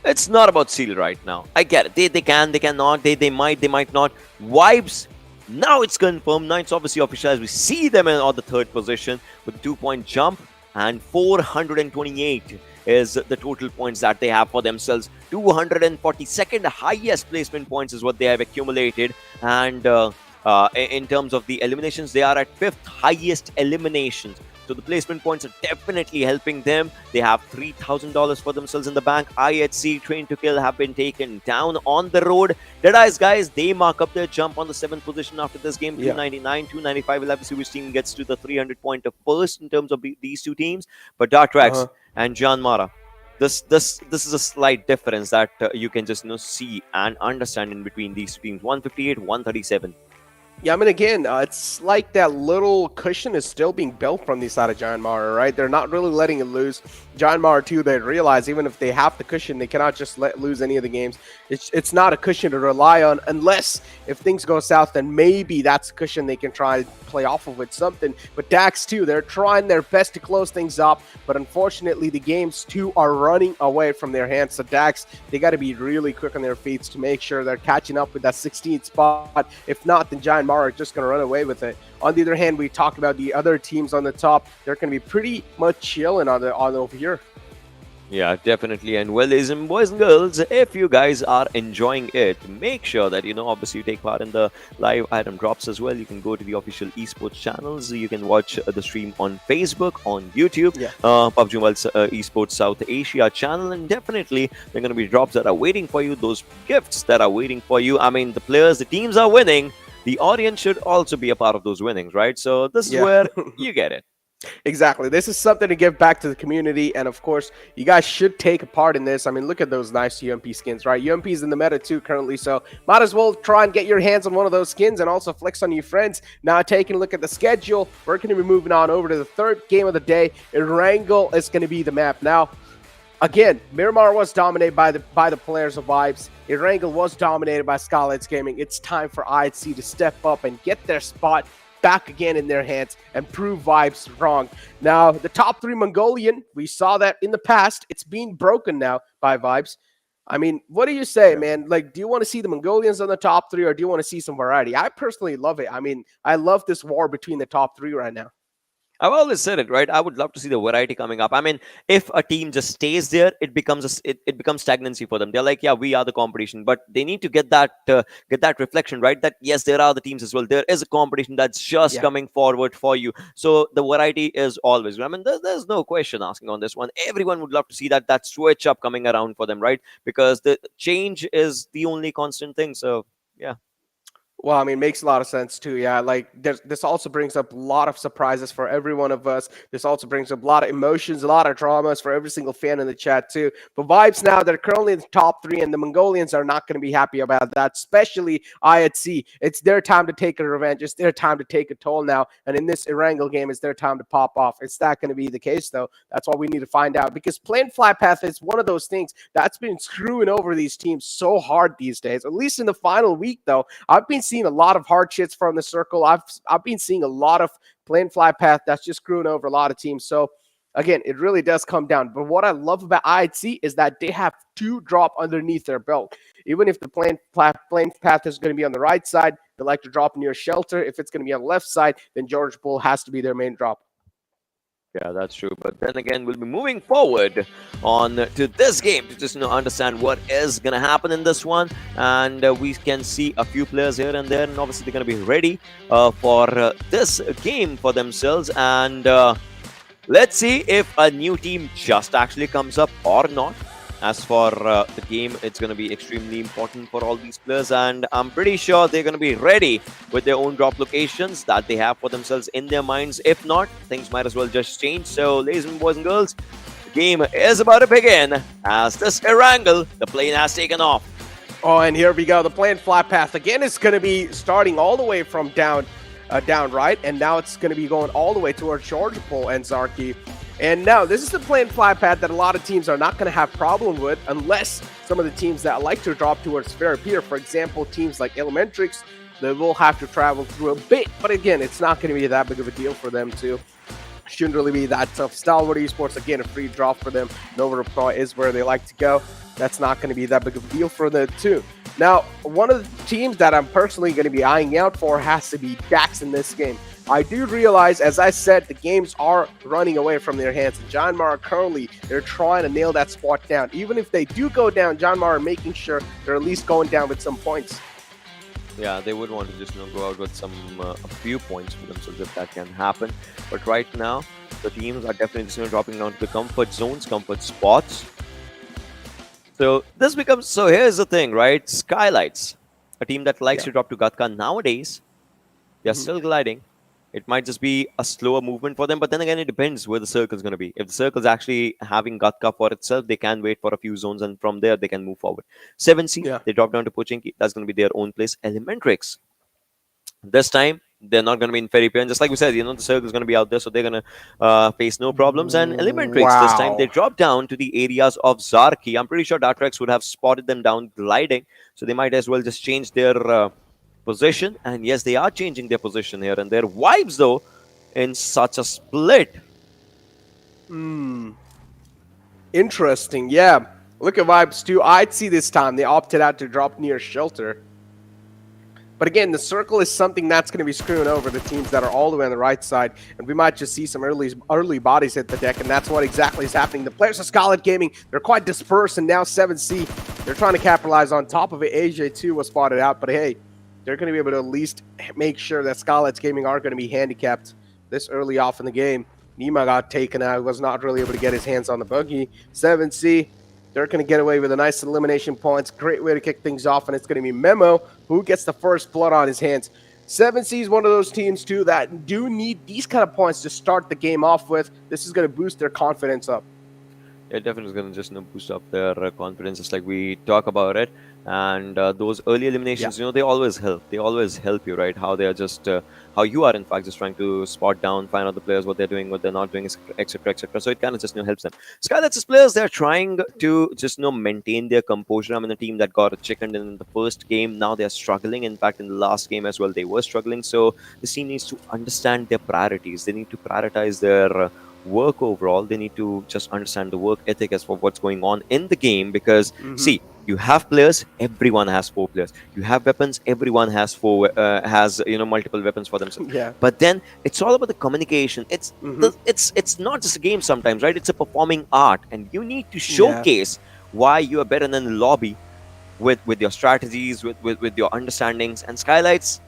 It's not about Seal right now. I get it. They can, they cannot, they might not. Vibes, now it's confirmed. Now it's obviously official as we see them on the 3rd position with 2-point jump, and 428 is the total points that they have for themselves. 242nd highest placement points is what they have accumulated, and in terms of the eliminations, they are at 5th highest eliminations. So the placement points are definitely helping them. They have $3,000 for themselves in the bank. IHC, Train to Kill have been taken down on the road. Deadeyes Guys, they mark up their jump on the 7th position after this game. 299, 295. We'll have to see which team gets to the 300 pointer first in terms of these 2 teams. But Atrax and JyanMaara, this is a slight difference that you can just see and understand in between these 2 teams. 158, 137. Yeah, I mean, again, it's like that little cushion is still being built from the side of JyanMaara, right? They're not really letting it loose. JyanMaara, too, they realize even if they have the cushion, they cannot just let lose any of the games. It's not a cushion to rely on unless if things go south, then maybe that's a cushion they can try to play off of with something. But Dax, too, they're trying their best to close things up, but unfortunately, the games, too, are running away from their hands. So Dax, they got to be really quick on their feet to make sure they're catching up with that 16th spot. If not, then JyanMaara are just going to run away with it. On the other hand, we talk about the other teams on the top. They're going to be pretty much chilling on over here. Yeah, definitely. And well, ladies and boys and girls, if you guys are enjoying it, make sure that, obviously you take part in the live item drops as well. You can go to the official esports channels. You can watch the stream on Facebook, on YouTube, PUBG Mobile Esports South Asia channel. And definitely, there are going to be drops that are waiting for you, those gifts that are waiting for you. I mean, the players, the teams are winning. The audience should also be a part of those winnings, right? So this is where you get it. Exactly. This is something to give back to the community. And of course, you guys should take a part in this. I mean, look at those nice UMP skins, right? UMP is in the meta too currently. So might as well try and get your hands on one of those skins and also flex on your friends. Now taking a look at the schedule, we're going to be moving on over to the third game of the day. Erangel is going to be the map. Now, again, Miramar was dominated by the players of Vibes. Erangel was dominated by Skylightz Gaming. It's time for IHC to step up and get their spot back again in their hands and prove Vibes wrong. Now, the top 3 Mongolian, we saw that in the past. It's being broken now by Vibes. I mean, what do you say, man? Like, do you want to see the Mongolians on the top 3 or do you want to see some variety? I personally love it. I mean, I love this war between the top 3 right now. I've always said it, right? I would love to see the variety coming up. I mean, if a team just stays there, it becomes it becomes stagnancy for them. They're like, yeah, we are the competition, but they need to get that reflection, right? That yes, there are the teams as well. There is a competition that's just coming forward for you. So the variety is always. I mean, there's no question asking on this one. Everyone would love to see that switch up coming around for them, right? Because the change is the only constant thing. So yeah. Well, I mean, makes a lot of sense too. Yeah, like this also brings up a lot of surprises for every one of us. This also brings up a lot of emotions, a lot of dramas for every single fan in the chat too. But Vibes now, they're currently in the top 3, and the Mongolians are not going to be happy about that, especially IHC. It's their time to take a revenge. It's their time to take a toll now. And in this Erangel game, it's their time to pop off. It's not going to be the case, though. That's what we need to find out, because playing flat path is one of those things that's been screwing over these teams so hard these days. At least in the final week, though, I've been seeing a lot of hard shits from the circle. I've been seeing a lot of plain fly path that's just screwing over a lot of teams. So again, it really does come down. But what I love about IHC is that they have 2 drop underneath their belt. Even if the plain path is going to be on the right side, they like to drop near shelter. If it's going to be on the left side, then George Bull has to be their main drop. Yeah, that's true. But then again, we'll be moving forward on to this game to just understand what is going to happen in this one. And we can see a few players here and there. And obviously, they're going to be ready for this game for themselves. And let's see if a new team just actually comes up or not. As for the game, it's going to be extremely important for all these players, and I'm pretty sure they're going to be ready with their own drop locations that they have for themselves in their minds. If not, things might as well just change. So, ladies and boys and girls, the game is about to begin as this Erangel, the plane has taken off. Oh, and here we go. The plane flat path again is going to be starting all the way from down right, and now it's going to be going all the way towards George Bull and Zarky. And now, this is the plain fly path that a lot of teams are not going to have problem with unless some of the teams that like to drop towards fair pier, for example, teams like ElementriX, they will have to travel through a bit. But again, it's not going to be that big of a deal for them too. Shouldn't really be that tough. Stalwart Esports, again, a free drop for them. Nova Pro is where they like to go. That's not going to be that big of a deal for them too. Now, one of the teams that I'm personally going to be eyeing out for has to be Dax in this game. I do realize, as I said, the games are running away from their hands. And JyanMaara currently, they're trying to nail that spot down. Even if they do go down, JyanMaara making sure they're at least going down with some points. Yeah, they would want to just go out with a few points for themselves if that can happen. But right now, the teams are definitely just dropping down to the comfort zones, comfort spots. So this becomes, so here's the thing, right? Skylightz, a team that likes to drop to Gatka nowadays, they're still gliding. It might just be a slower movement for them, but then again, it depends where the circle is going to be. If the circle is actually having Gatka for itself, they can wait for a few zones, and from there, they can move forward. 7C, they drop down to Pochinki. That's going to be their own place. ElementriX, This time, they're not going to be in Fairy And just like we said, the circle is going to be out there, so they're going to face no problems. And ElementriX, this time, they drop down to the areas of Zarki. I'm pretty sure Atrax would have spotted them down gliding, so they might as well just change their position. And yes, they are changing their position here. And their vibes, though, in such a split. Interesting, yeah. Look at vibes too. I'd see this time they opted out to drop near shelter. But again, the circle is something that's going to be screwing over the teams that are all the way on the right side, and we might just see some early bodies hit the deck, and that's what exactly is happening. The players of Skylightz Gaming, they're quite dispersed, and now 7C, they're trying to capitalize on top of it. AJ2 was spotted out, but hey, they're going to be able to at least make sure that Skylightz Gaming aren't going to be handicapped this early off in the game. Nima got taken out, was not really able to get his hands on the buggy. 7C, they're going to get away with a nice elimination points. Great way to kick things off, and it's going to be Memo who gets the first blood on his hands. 7C is one of those teams, too, that do need these kind of points to start the game off with. This is going to boost their confidence up. It definitely is going to just boost up their confidence, just like we talk about it. And those early eliminations, they always help. They always help you, right? How they are just, how you are in fact just trying to spot down, find out the players, what they're doing, what they're not doing, etc., etc. So it kind of just helps them. Skylight's players, they're trying to just maintain their composure. I mean, a team that got a chicken in the first game, now they're struggling. In fact, in the last game as well, they were struggling. So the team needs to understand their priorities. They need to prioritize their work overall. They need to just understand the work ethic as for what's going on in the game, because see, you have players, everyone has 4 players. You have weapons, everyone has multiple weapons for themselves. But then it's all about the communication. It's it's not just a game sometimes, right? It's a performing art, and you need to showcase why you are better than the lobby with your strategies, with your understandings. And Skylight's,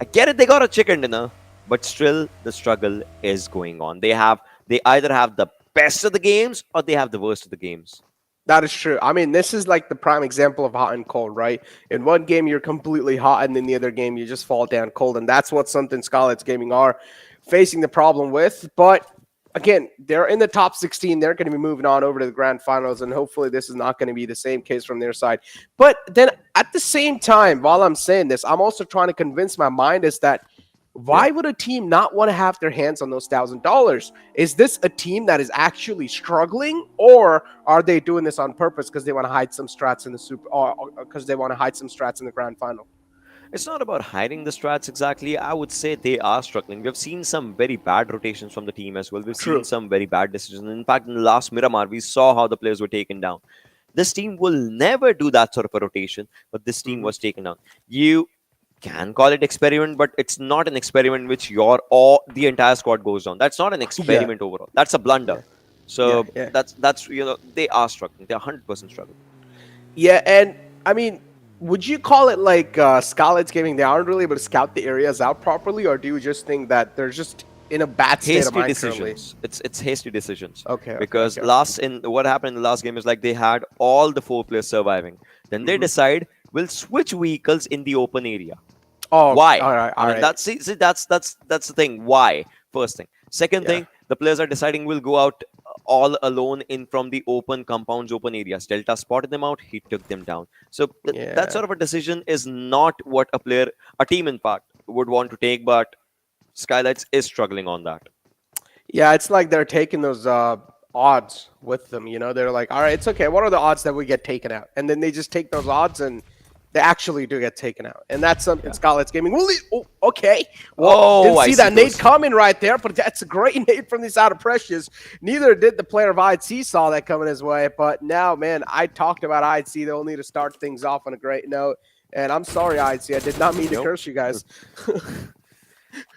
I get it, they got a chicken dinner, but still the struggle is going on. They either have the best of the games or they have the worst of the games. That is true. I mean, this is like the prime example of hot and cold, right? In one game, you're completely hot, and in the other game, you just fall down cold. And that's what something Skylightz Gaming are facing the problem with. But again, they're in the top 16. They're going to be moving on over to the grand finals, and hopefully this is not going to be the same case from their side. But then at the same time, while I'm saying this, I'm also trying to convince my mind is that why would a team not want to have their hands on those $1,000? Is this a team that is actually struggling, or are they doing this on purpose because they want to hide some strats in the super, or because they want to hide some strats in the grand final? It's not about hiding the strats exactly. I would say they are struggling. We've seen some very bad rotations from the team as well. We've seen some very bad decisions. In fact, in the last Miramar, we saw how the players were taken down. This team will never do that sort of a rotation, but this team was taken down. You can call it experiment, but it's not an experiment in which the entire squad goes down. That's not an experiment overall. That's a blunder. So that's they are struggling. They're 100% struggling. Yeah, and I mean, would you call it like Skylightz Gaming? They aren't really able to scout the areas out properly, or do you just think that they're just in a bad state of mind decisions? It's hasty decisions. Okay. Because what happened in the last game is like they had all the 4 players surviving. Then they decide we'll switch vehicles in the open area. Oh, why? All right. That's the thing. Why? First thing. Second thing, the players are deciding we'll go out all alone in from the open compounds, open areas. Delta spotted them out. He took them down. So that sort of a decision is not what a team in fact would want to take. But Skylightz is struggling on that. Yeah, it's like they're taking those odds with them. They're like, all right, it's okay. What are the odds that we get taken out? And then they just take those odds and they actually do get taken out. And that's something Skylightz Gaming. Well, okay. Well, didn't see that nade coming right there, but that's a great nade from these out of pressures. Neither did the player of IC saw that coming his way. But now, man, I talked about IC. They'll need to start things off on a great note. And I'm sorry, IC. I did not mean to curse you guys.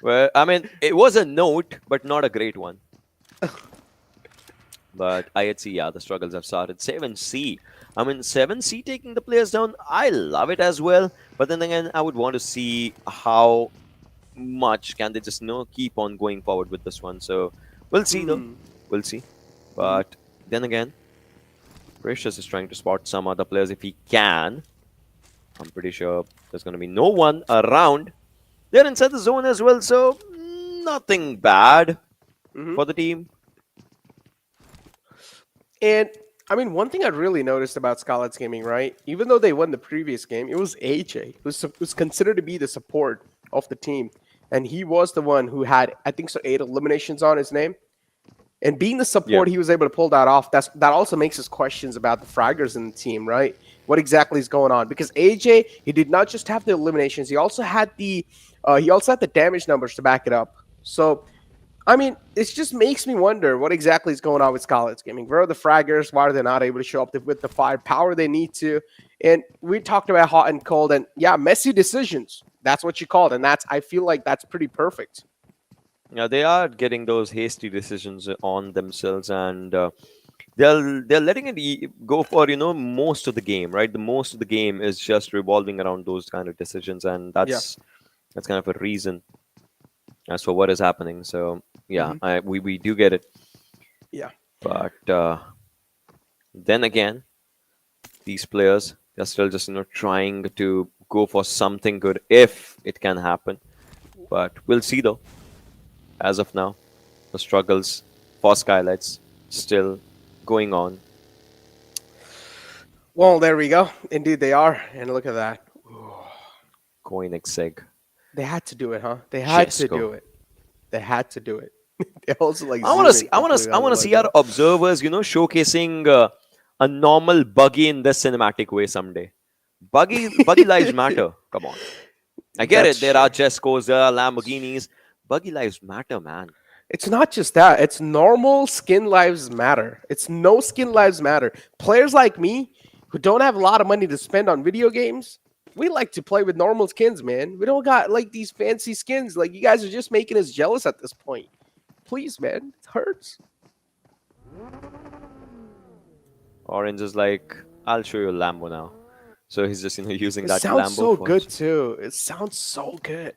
Well, I mean, it was a note, but not a great one. But IHC, the struggles have started. 7C. I mean, 7C taking the players down, I love it as well. But then again, I would want to see how much can they just keep on going forward with this one. So we'll see though. We'll see. But then again, Precious is trying to spot some other players if he can. I'm pretty sure there's going to be no one around. They're inside the zone as well, so nothing bad for the team. And I mean, one thing I really noticed about Skylightz Gaming, right? Even though they won the previous game, it was AJ who's considered to be the support of the team. And he was the one who had, I think so, 8 eliminations on his name. And being the support, he was able to pull that off. That also makes us questions about the fraggers in the team, right? What exactly is going on? Because AJ, he did not just have the eliminations; he also had the damage numbers to back it up. So, I mean, it just makes me wonder what exactly is going on with Skylightz Gaming. Where are the fraggers? Why are they not able to show up with the firepower they need to? And we talked about hot and cold, and yeah, messy decisions. That's what you called, and I feel like that's pretty perfect. Yeah, they are getting those hasty decisions on themselves, and they're letting it go for most of the game, right? The most of the game is just revolving around those kind of decisions, and that's kind of a reason as for what is happening. So yeah, we do get it. Yeah, but then again, these players, they're still just trying to go for something good if it can happen. But we'll see though. As of now, the struggles for Skylightz still going on. Well, there we go. Indeed, they are. And look at that. Coin exeg. They had to do it, huh? They had to do it. They had to do it. They also like. I want to see our observers, showcasing a normal buggy in this cinematic way someday. Buggy lives matter. Come on. I get it. There are Jescos, there are Lamborghinis. Buggy lives matter, man. It's not just that. It's normal skin lives matter. It's no skin lives matter. Players like me who don't have a lot of money to spend on video games, we like to play with normal skins, man. We don't got like these fancy skins. Like, you guys are just making us jealous at this point. Please, man. It hurts. Orange is like, I'll show you a Lambo now. So he's just using that Lambo. It sounds so good too. It sounds so good.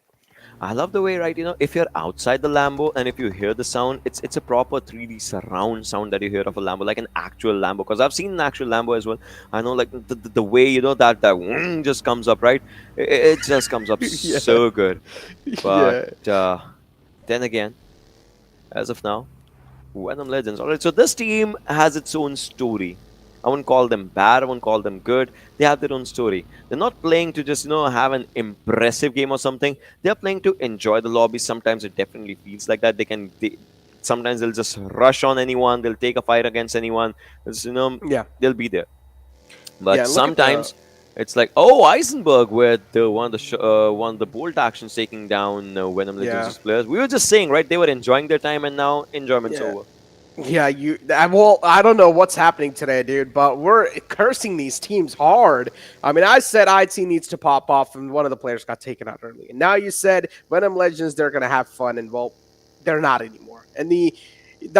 I love the way, right, if you're outside the Lambo and if you hear the sound, it's a proper 3D surround sound that you hear of a Lambo, like an actual Lambo. Because I've seen an actual Lambo as well. I know, like, the way, that just comes up, right? It just comes up so good. But then again, as of now, Venom Legends. All right, so this team has its own story. I wouldn't call them bad. I wouldn't call them good. They have their own story. They're not playing to just, have an impressive game or something. They're playing to enjoy the lobby. Sometimes it definitely feels like that. Sometimes they'll just rush on anyone. They'll take a fight against anyone. They'll be there. But sometimes it's like, Eisenberg with one of the bolt actions taking down Venom Legends players. We were just saying, right? They were enjoying their time, and now enjoyment's over. Yeah, I don't know what's happening today, dude, but we're cursing these teams hard. I mean, I said IT needs to pop off, and one of the players got taken out early. And now you said Venom Legends, they're going to have fun, and, well, they're not anymore. And the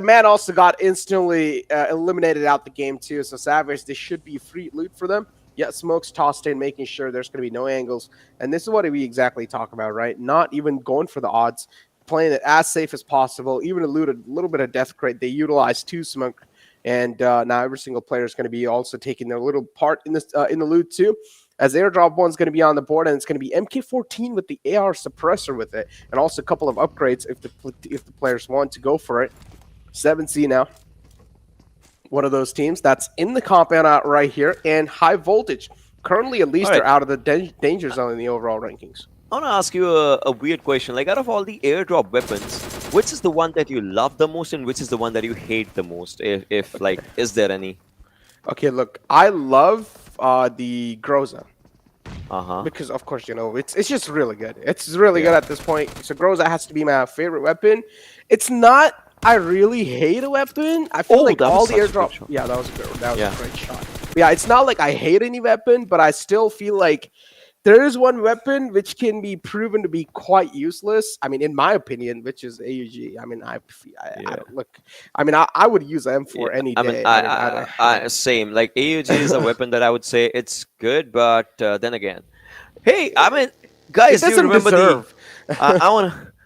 man also got instantly eliminated out the game, too. So Savage, this should be free loot for them. Yeah, Smoke's tossed in, making sure there's going to be no angles. And this is what we exactly talk about, right? Not even going for the odds. Playing it as safe as possible, even to loot a little bit of death crate. They utilize 2 smoke, and now every single player is going to be also taking their little part in this in the loot too. As airdrop 1's going to be on the board, and it's going to be MK14 with the AR suppressor with it, and also a couple of upgrades if the players want to go for it. 7C now, one of those teams that's in the compound out right here, and high voltage. Currently, at least, they're out of the danger zone in the overall rankings. I want to ask you a weird question. Like, out of all the airdrop weapons, which is the one that you love the most and which is the one that you hate the most? If like, is there any? Okay, look, I love the Groza. Uh-huh. Because, of course, it's just really good. It's really good at this point. So Groza has to be my favorite weapon. It's not, I really hate a weapon. I feel like all the airdrop... Yeah, that was a good one. That was a great shot. But yeah, it's not like I hate any weapon, but I still feel like there is one weapon which can be proven to be quite useless. I mean, in my opinion, which is AUG. I mean, I don't look. I mean, I would use M4 any day. I mean, same. Like, AUG is a weapon that I would say it's good, but then again, hey, I mean, guys, do you remember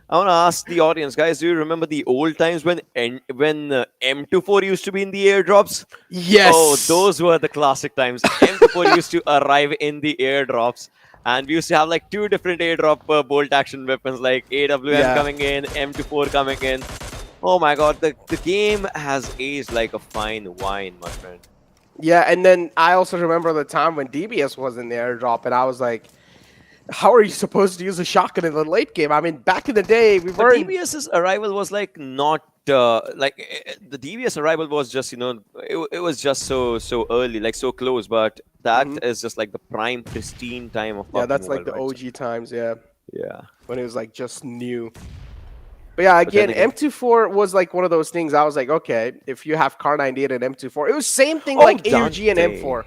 I want to ask the audience, guys. Do you remember the old times when M24 used to be in the airdrops? Yes. Oh, those were the classic times. M24 used to arrive in the airdrops. And we used to have like 2 different airdrop bolt action weapons, like AWM coming in, M24 coming in. Oh my god, the game has aged like a fine wine, my friend. Yeah, and then I also remember the time when DBS was in the airdrop, and I was like, how are you supposed to use a shotgun in the late game? I mean, back in the day, we But weren't. DBS's arrival was like not the DBS arrival was just it was just so early, like so close. But that Mhm. is just like the prime pristine time of Yeah, PUBG that's Mobile, like the right? So, OG times, yeah, yeah. when it was like just new. But yeah, But then again, again, M24 was like one of those things. I was like, okay, if you have Car 98 and M24, it was same thing oh like AUG and Dante. M4.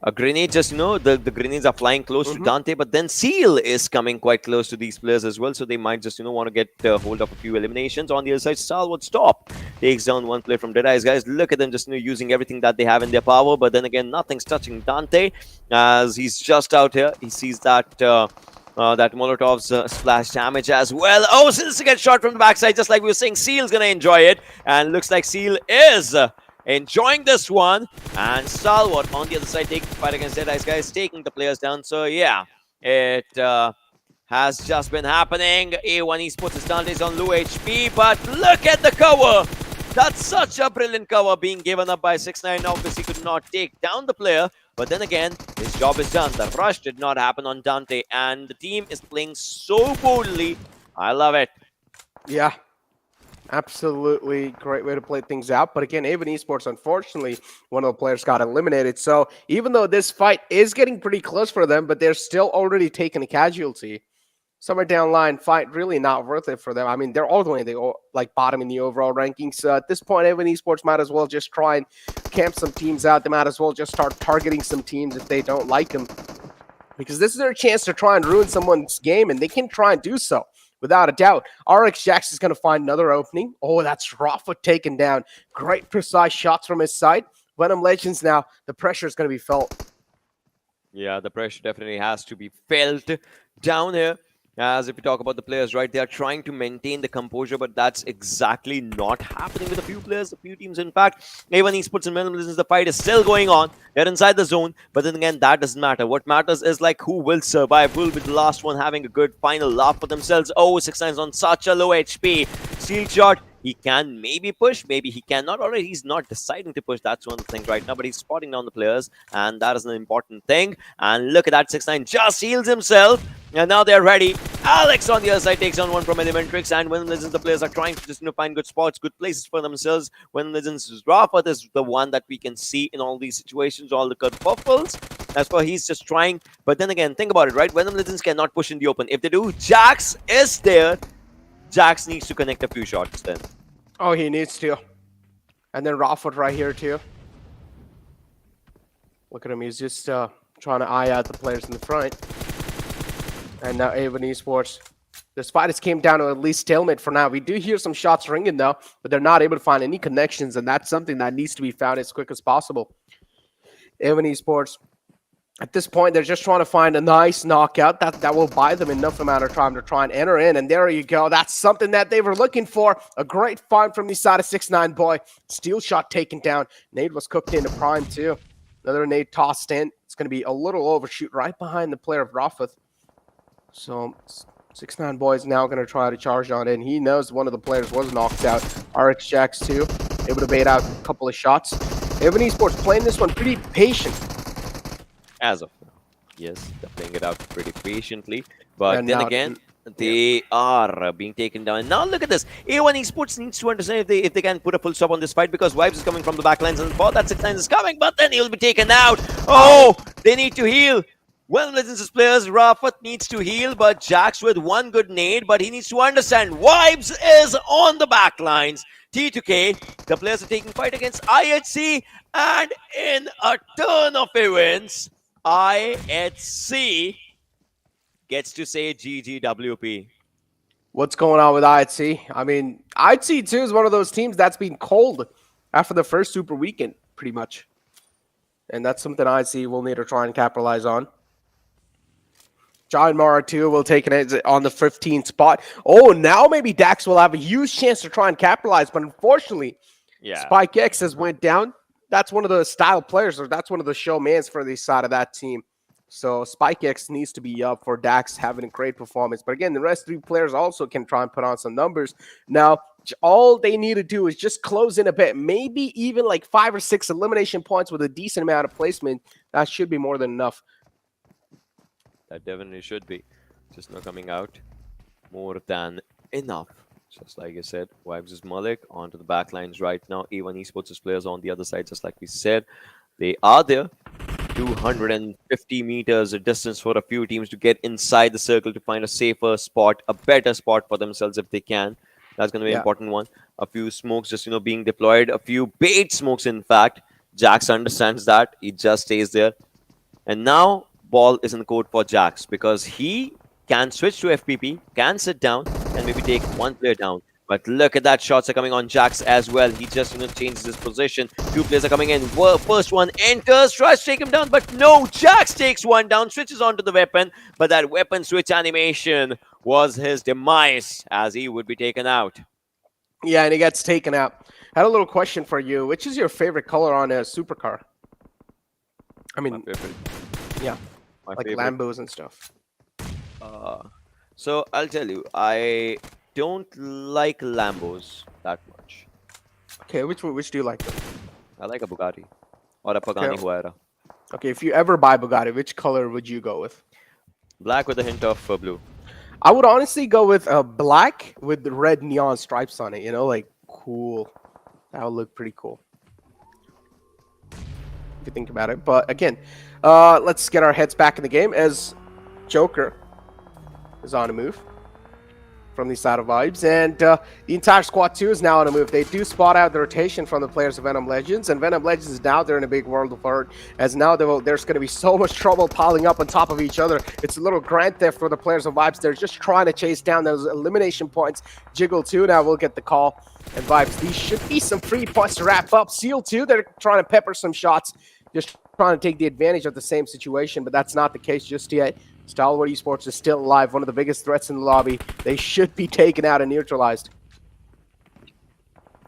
A grenade, just the grenades are flying close to Mhm. Dante, but then Seal is coming quite close to these players as well, so they might just want to get hold of a few eliminations. On the other side, Stalwart Stop takes down one player from Deadeyes Guys. Look at them just using everything that they have in their power, but then again, nothing's touching Dante as he's just out here. He sees that. That Molotov's splash damage as well. Oh, since he gets shot from the backside, just like we were saying, Seal's gonna enjoy it, and looks like Seal is enjoying this one. And Stalwart on the other side taking the fight against Deadeyes Guys, taking the players down. So yeah, it has just been happening. A1 Esports is down, is on low HP, but look at the cover. That's such a brilliant cover being given up by 6ix9ine. Obviously could not take down the player, but then again, his job is done. The rush did not happen on Dante, and the team is playing so boldly. I love it. Yeah, absolutely great way to play things out. But again, A1 Esports, unfortunately, one of the players got eliminated. So even though this fight is getting pretty close for them, but they're still already taking a casualty. Somewhere down line, fight really not worth it for them. I mean, they're all the way like bottom in the overall rankings. So at this point, A1 Esports might as well just try and camp some teams out. They might as well just start targeting some teams if they don't like them, because this is their chance to try and ruin someone's game, and they can try and do so without a doubt. RXJax is going to find another opening. Oh, that's Rafa taken down. Great precise shots from his side. Venom Legends now, the pressure is going to be felt. Yeah, the pressure definitely has to be felt down here. As if we talk about the players, right, they are trying to maintain the composure, but that's exactly not happening with a few players, a few teams. In fact, A1 Esports and Venom Legends, the fight is still going on. They're inside the zone, but then again, that doesn't matter. What matters is like who will survive, who will be the last one having a good final laugh for themselves. Oh, 6ix9ine's on such a low HP. Steel shot. He can maybe push, maybe he cannot, or he's not deciding to push. That's one of the things right now, but he's spotting down the players, and that is an important thing. And look at that, 6ix9ine just heals himself, and now they're ready. Alex on the other side takes on one from ElementriX, and Venom Legends, the players are trying to just find good spots, good places for themselves. Venom Legends' Rafa is the one that we can see in all these situations, all the good purples. That's why he's just trying. But then again, think about it, right? Venom Legends cannot push in the open. If they do, Jax is there. Jax needs to connect a few shots then. Oh, he needs to. And then Rafa right here too. Look at him. He's just trying to eye out the players in the front. And now A1 Esports. This fight has came down to at least stalemate for now. We do hear some shots ringing though, but they're not able to find any connections, and that's something that needs to be found as quick as possible. A1 Esports, at this point, they're just trying to find a nice knockout that will buy them enough amount of time to try and enter in. And there you go. That's something that they were looking for. A great find from the side of 6ix9ine boy. Steel shot taken down. Nade was cooked into prime too. Another nade tossed in. It's going to be a little overshoot right behind the player of Rafath. So 6ix9ine boy is now going to try to charge on in. He knows one of the players was knocked out. RXJax too, able to bait out a couple of shots. A1 Esports playing this one pretty patient. As of now, yes, they're playing it out pretty patiently. But And then now- again, they are being taken down. And now look at this. A1 Esports needs to understand if they can put a full stop on this fight, because Vibes is coming from the backlines and for that 6ix9ine is coming, but then he'll be taken out. Oh, they need to heal. Well, Legends' players, Rafat needs to heal, but Jax with one good nade, but he needs to understand Vibes is on the backlines. T2K, the players are taking fight against IHC, and in a turn of events, IHC gets to say GGWP. What's going on with IHC? I mean, IHC too is one of those teams that's been cold after the first Super Weekend, pretty much. And that's something IHC will need to try and capitalize on. JyanMaara too will take it on the 15th spot. Oh, now maybe Dax will have a huge chance to try and capitalize, but unfortunately, Spike X has went down. That's one of the style players, or that's one of the showmans for the side of that team. So Spike X needs to be up for Dax having a great performance. But again, the rest three players also can try and put on some numbers. Now, all they need to do is just close in a bit. Maybe even like 5 or 6 elimination points with a decent amount of placement. That should be more than enough. That definitely should be. Just not coming out. More than enough. Just like I said, Vibes is Malik onto the back lines right now. A1 Esports' players on the other side, just like we said. They are there. 250 meters a distance for a few teams to get inside the circle to find a safer spot, a better spot for themselves if they can. That's going to be an important one. A few smokes just, being deployed. A few bait smokes, in fact. Jax understands that. He just stays there. And now, ball is in the court for Jax because he can switch to FPP, can sit down, and maybe take one player down. But look at that, shots are coming on Jax as well. He just, changes his position. Two players are coming in. First one enters, tries to take him down, but no, Jax takes one down, switches onto the weapon. But that weapon switch animation was his demise as he would be taken out. Yeah, and he gets taken out. I had a little question for you. Which is your favorite color on a supercar? I mean, My favorite. Yeah, My like favorite. Lambos and stuff. So I'll tell you, I don't like Lambos that much. Okay, which do you like? Then? I like a Bugatti or a Pagani Okay. Huayra. Okay, if you ever buy Bugatti, which color would you go with? Black with a hint of blue. I would honestly go with black with the red neon stripes on it. Like cool. That would look pretty cool if you think about it. But again, let's get our heads back in the game as Joker is on a move from the side of Vibes, and the entire squad too is now on a move. They do spot out the rotation from the players of Venom Legends, and Venom Legends is now there in a big world of hurt, as now there's going to be so much trouble piling up on top of each other. It's a little grand theft for the players of Vibes. They're just trying to chase down those elimination points. Jiggle too now will get the call, and Vibes, these should be some free points to wrap up. Seal too, they're trying to pepper some shots, just trying to take the advantage of the same situation, but that's not the case just yet. Stalwart Esports is still alive, one of the biggest threats in the lobby. They should be taken out and neutralized.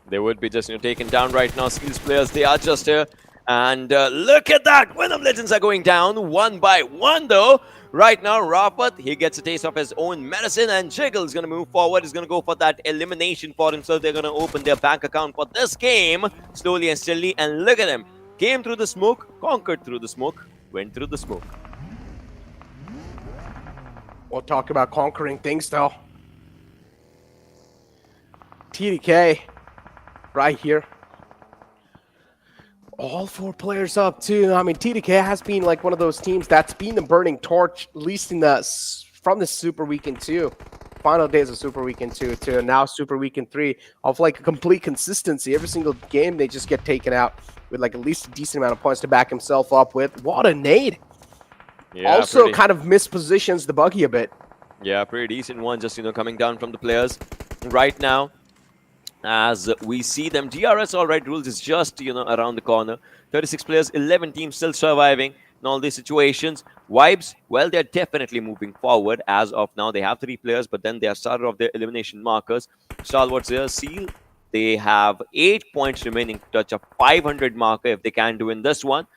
They would be just taken down right now. Skills players, they are just here. And look at that. Venom Legends are going down one by one, though. Right now, Rafat, he gets a taste of his own medicine. And Jiggle is going to move forward. He's going to go for that elimination for himself. They're going to open their bank account for this game. Slowly and steadily. And look at him. Came through the smoke. Conquered through the smoke. Went through the smoke. We'll talk about conquering things, though. TDK, right here. All four players up, too. I mean, TDK has been like one of those teams that's been the burning torch, at least from the Super Weekend 2. Final days of Super Weekend 2 to now Super Weekend 3 of like a complete consistency. Every single game, they just get taken out with like at least a decent amount of points to back himself up with. What a nade. Yeah, also kind of mispositions the buggy a bit. Yeah, pretty decent one, just, coming down from the players right now. As we see them, DRS All Right rules is just, around the corner. 36 players, 11 teams still surviving in all these situations. Vibes, well, they're definitely moving forward as of now. They have 3 players, but then they are started off their elimination markers. Stalwart's here, Seal. They have 8 points remaining to touch a 500 marker if they can do in this one.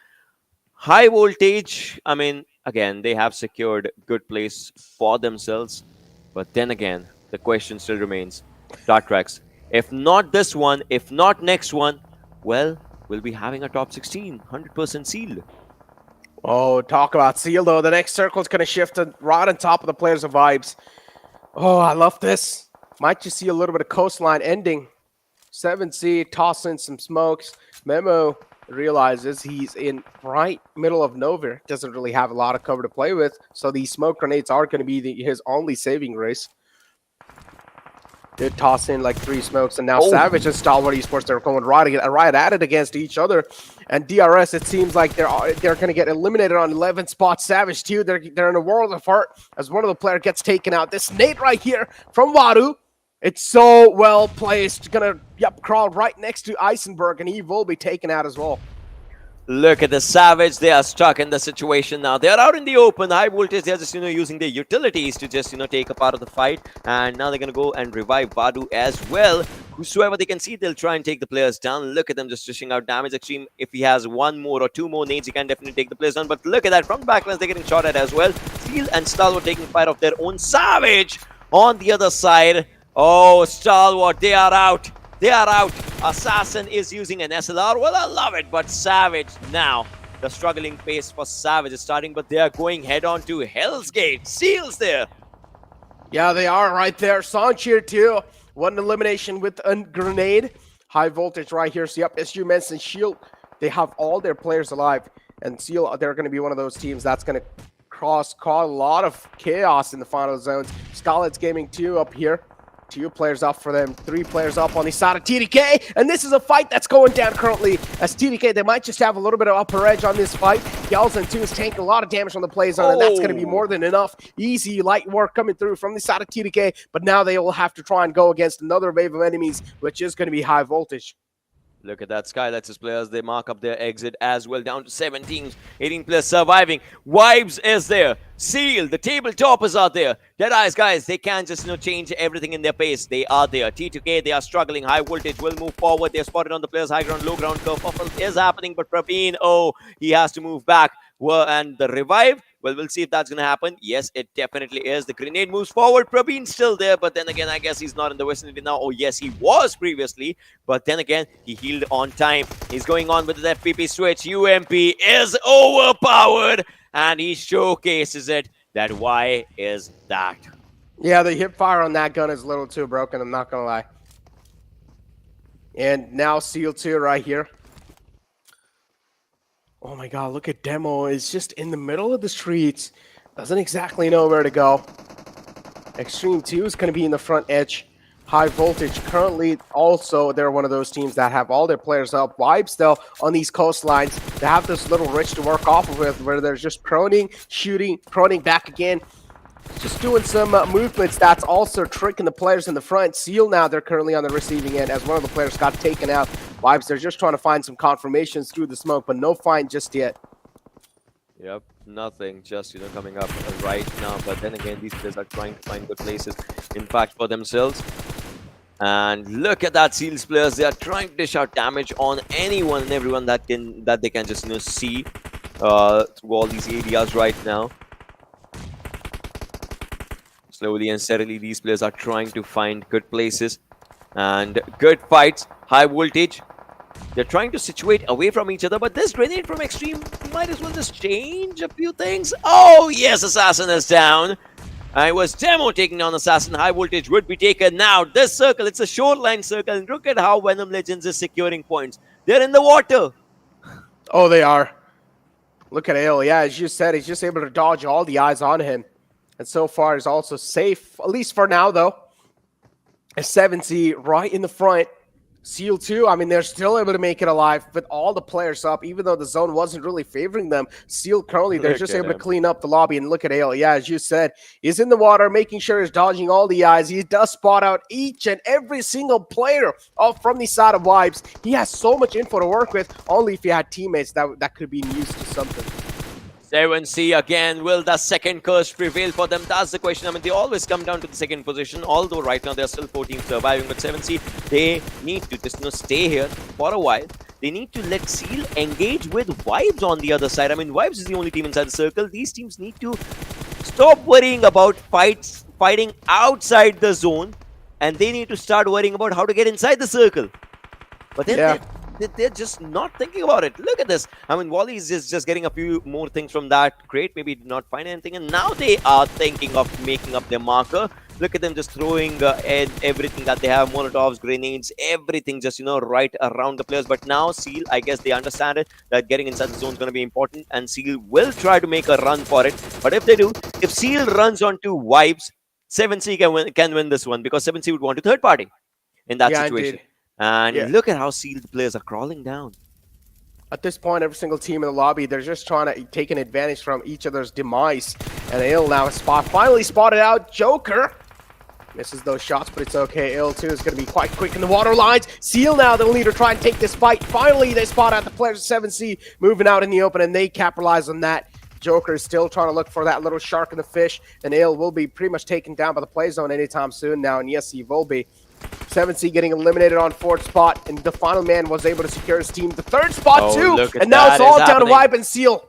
High voltage, I mean, again, they have secured good place for themselves. But then again, the question still remains. Atrax, if not this one, if not next one, well, we'll be having a top 16, 100% seal. Oh, talk about seal, though. The next circle is going to shift right on top of the players of Vibes. Oh, I love this. Might just see a little bit of coastline ending. 7C, toss in some smokes. Memo realizes he's in right middle of nowhere. Doesn't really have a lot of cover to play with. So these smoke grenades are going to be his only saving grace. Did toss in like 3 smokes, and now Savage and Stalwart Esports, they're going right at it against each other. And DRS, it seems like they're going to get eliminated on 11 spots. Savage too, they're in a world of hurt as one of the players gets taken out. This nade right here from Wadu, it's so well placed. Gonna crawl right next to Eisenberg, and he will be taken out as well. Look at the Savage. They are stuck in the situation now. They are out in the open. High voltage. They're just, using their utilities to just, take a part of the fight. And now they're going to go and revive Vadu as well. Whosoever they can see, they'll try and take the players down. Look at them just dishing out damage. Extreme, if he has 1 more or 2 more nades, he can definitely take the players down. But look at that. From the backlines, they're getting shot at as well. Steel and Stalwart taking fire of their own. Savage on the other side. Oh, Stalwart, they are out. They are out. Assassin is using an SLR. Well, I love it, but Savage now The struggling pace for Savage is starting, but they are going head-on to Hell's Gate. Seal's there. Yeah, they are right there. Sanchir too. One elimination with a grenade. High voltage right here. So yep, as you mentioned, Shield, they have all their players alive. And Seal, they're going to be one of those teams that's going to cause a lot of chaos in the final zones. Skylightz Gaming 2 up here. 2 players up for them, 3 players up on the side of TDK, and this is a fight that's going down currently as TDK, they might just have a little bit of upper edge on this fight. Galzan 2 is taking a lot of damage on the play zone, and that's going to be more than enough. Easy, light work coming through from the side of TDK, but now they will have to try and go against another wave of enemies, which is going to be high voltage. Look at that, Skylight's players, they mark up their exit as well, down to 7 teams, 18 players surviving. Vibes is there, Seal, the tabletoppers are there. Deadeyes Guys, they can't just, change everything in their pace. They are there. T2K, they are struggling. High voltage will move forward. They're spotted on the players' high ground, low ground curve. Puffle is happening, but Praveen, he has to move back. And the revive, well, we'll see if that's going to happen. Yes, it definitely is. The grenade moves forward. Praveen's still there, but then again, I guess he's not in the vicinity now. Oh, yes, he was previously, but then again, he healed on time. He's going on with the FPP switch. UMP is overpowered, and he showcases it. That why is that? Yeah, the hip fire on that gun is a little too broken, I'm not going to lie. And now Seal 2 right here. Oh my god, look at Demo. It's just in the middle of the streets. Doesn't exactly know where to go. Extreme 2 is going to be in the front edge. High voltage currently also, they're one of those teams that have all their players up. Vibes though on these coastlines. They have this little ridge to work off of it where they're just proning, shooting, proning back again. Just doing some movements that's also tricking the players in the front. Seal now, they're currently on the receiving end as one of the players got taken out. Vibes, they're just trying to find some confirmations through the smoke, but no find just yet. Yep, nothing, just, coming up right now. But then again, these players are trying to find good places, in fact, for themselves. And look at that, Seals players. They are trying to dish out damage on anyone and everyone that they can just, see through all these areas right now. Slowly and steadily, these players are trying to find good places and good fights. High voltage. They're trying to situate away from each other, but this grenade from Extreme might as well just change a few things. Oh, yes, Assassin is down. It was Demo taking on Assassin. High voltage would be taken now. This circle, it's a shoreline circle. And look at how Venom Legends is securing points. They're in the water. Oh, they are. Look at Ale. Yeah, as you said, he's just able to dodge all the eyes on him. And so far is also safe, at least for now, though. A 7C right in the front. Seal 2, I mean, they're still able to make it alive with all the players up, even though the zone wasn't really favoring them. Seal currently, they're just able to clean up the lobby. And look at Ale. Yeah, as you said, he's in the water, making sure he's dodging all the eyes. He does spot out each and every single player from the side of Vibes. He has so much info to work with, only if he had teammates that could be used to something. 7C again. Will the second curse prevail for them? That's the question. I mean, they always come down to the second position, although right now there are still 4 teams surviving. But 7C, they need to just stay here for a while. They need to let Seal engage with Vibes on the other side. I mean, Vibes is the only team inside the circle. These teams need to stop worrying about fighting outside the zone, and they need to start worrying about how to get inside the circle. But then they're just not thinking about it. Look at this. I mean, Wally is just getting a few more things from that crate. Maybe did not find anything. And now they are thinking of making up their marker. Look at them just throwing everything that they have. Molotovs, grenades, everything just, right around the players. But now Seal, I guess they understand it, that getting inside the zone is going to be important. And Seal will try to make a run for it. But if they do, if Seal runs onto Vibes, 7C can win this one. Because 7C would want to third party in that situation. Indeed. And look at how sealed players are crawling down. At this point, every single team in the lobby, they're just trying to take an advantage from each other's demise. And Ale now finally spotted out. Joker misses those shots, but it's okay. Ale 2 is going to be quite quick in the water lines. Seal now, they'll need to try and take this fight. Finally, they spot out the players of 7C moving out in the open, and they capitalize on that. Joker is still trying to look for that little shark in the fish, and Ale will be pretty much taken down by the play zone anytime soon now, and yes, he will be. 7C getting eliminated on 4th spot, and the final man was able to secure his team the 3rd spot too, and now it's all down to Vibe and Seal.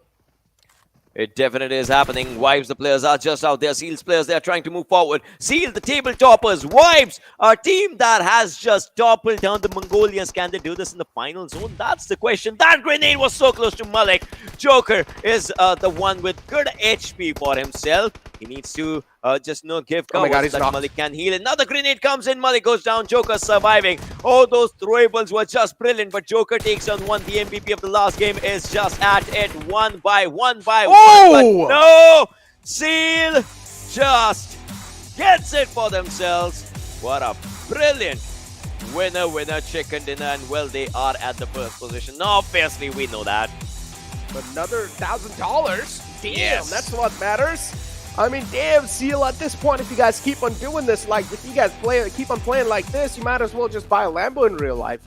It definitely is happening. Vibes, the players are just out there. Seal's players, they are trying to move forward. Seal, the table toppers. Vibes, a team that has just toppled down the Mongolians. Can they do this in the final zone? That's the question. That grenade was so close to Malik. Joker is the one with good HP for himself. He needs to just give cover God, so that Malik can heal. Another grenade comes in. Malik goes down. Joker surviving. Oh, those throwables were just brilliant. But Joker takes on one. The MVP of the last game is just at it. One by one. But no! Seal just gets it for themselves. What a brilliant winner chicken dinner. And well, they are at the first position. Obviously, we know that. Another $1,000. Damn, Yes. that's what matters. I mean, damn, Seal, at this point, if you guys keep on doing this, like, if you guys keep on playing like this, you might as well just buy a Lambo in real life.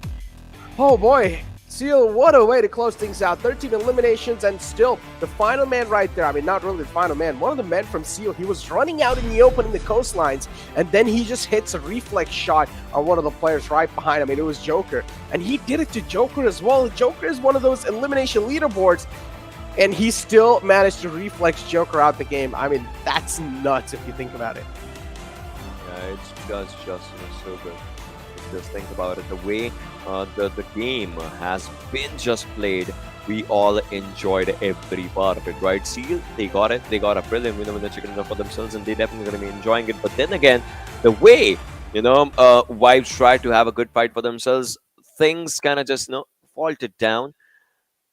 Oh, boy. Seal, what a way to close things out. 13 eliminations, and still, the final man right there. I mean, not really the final man. One of the men from Seal, he was running out in the open in the coastlines, and then he just hits a reflex shot on one of the players right behind him. I mean, it was Joker. And he did it to Joker as well. Joker is one of those elimination leaderboards, and he still managed to reflex Joker out the game. I mean, that's nuts if you think about it. Yeah, it's just so good. Just think about it. The way the game has been just played, we all enjoyed every part of it, right? Seal, they got it. They got a brilliant winner with the chicken dinner for themselves, and they definitely going to be enjoying it. But then again, the way, Vibes tried to have a good fight for themselves, things kind of just, faltered down.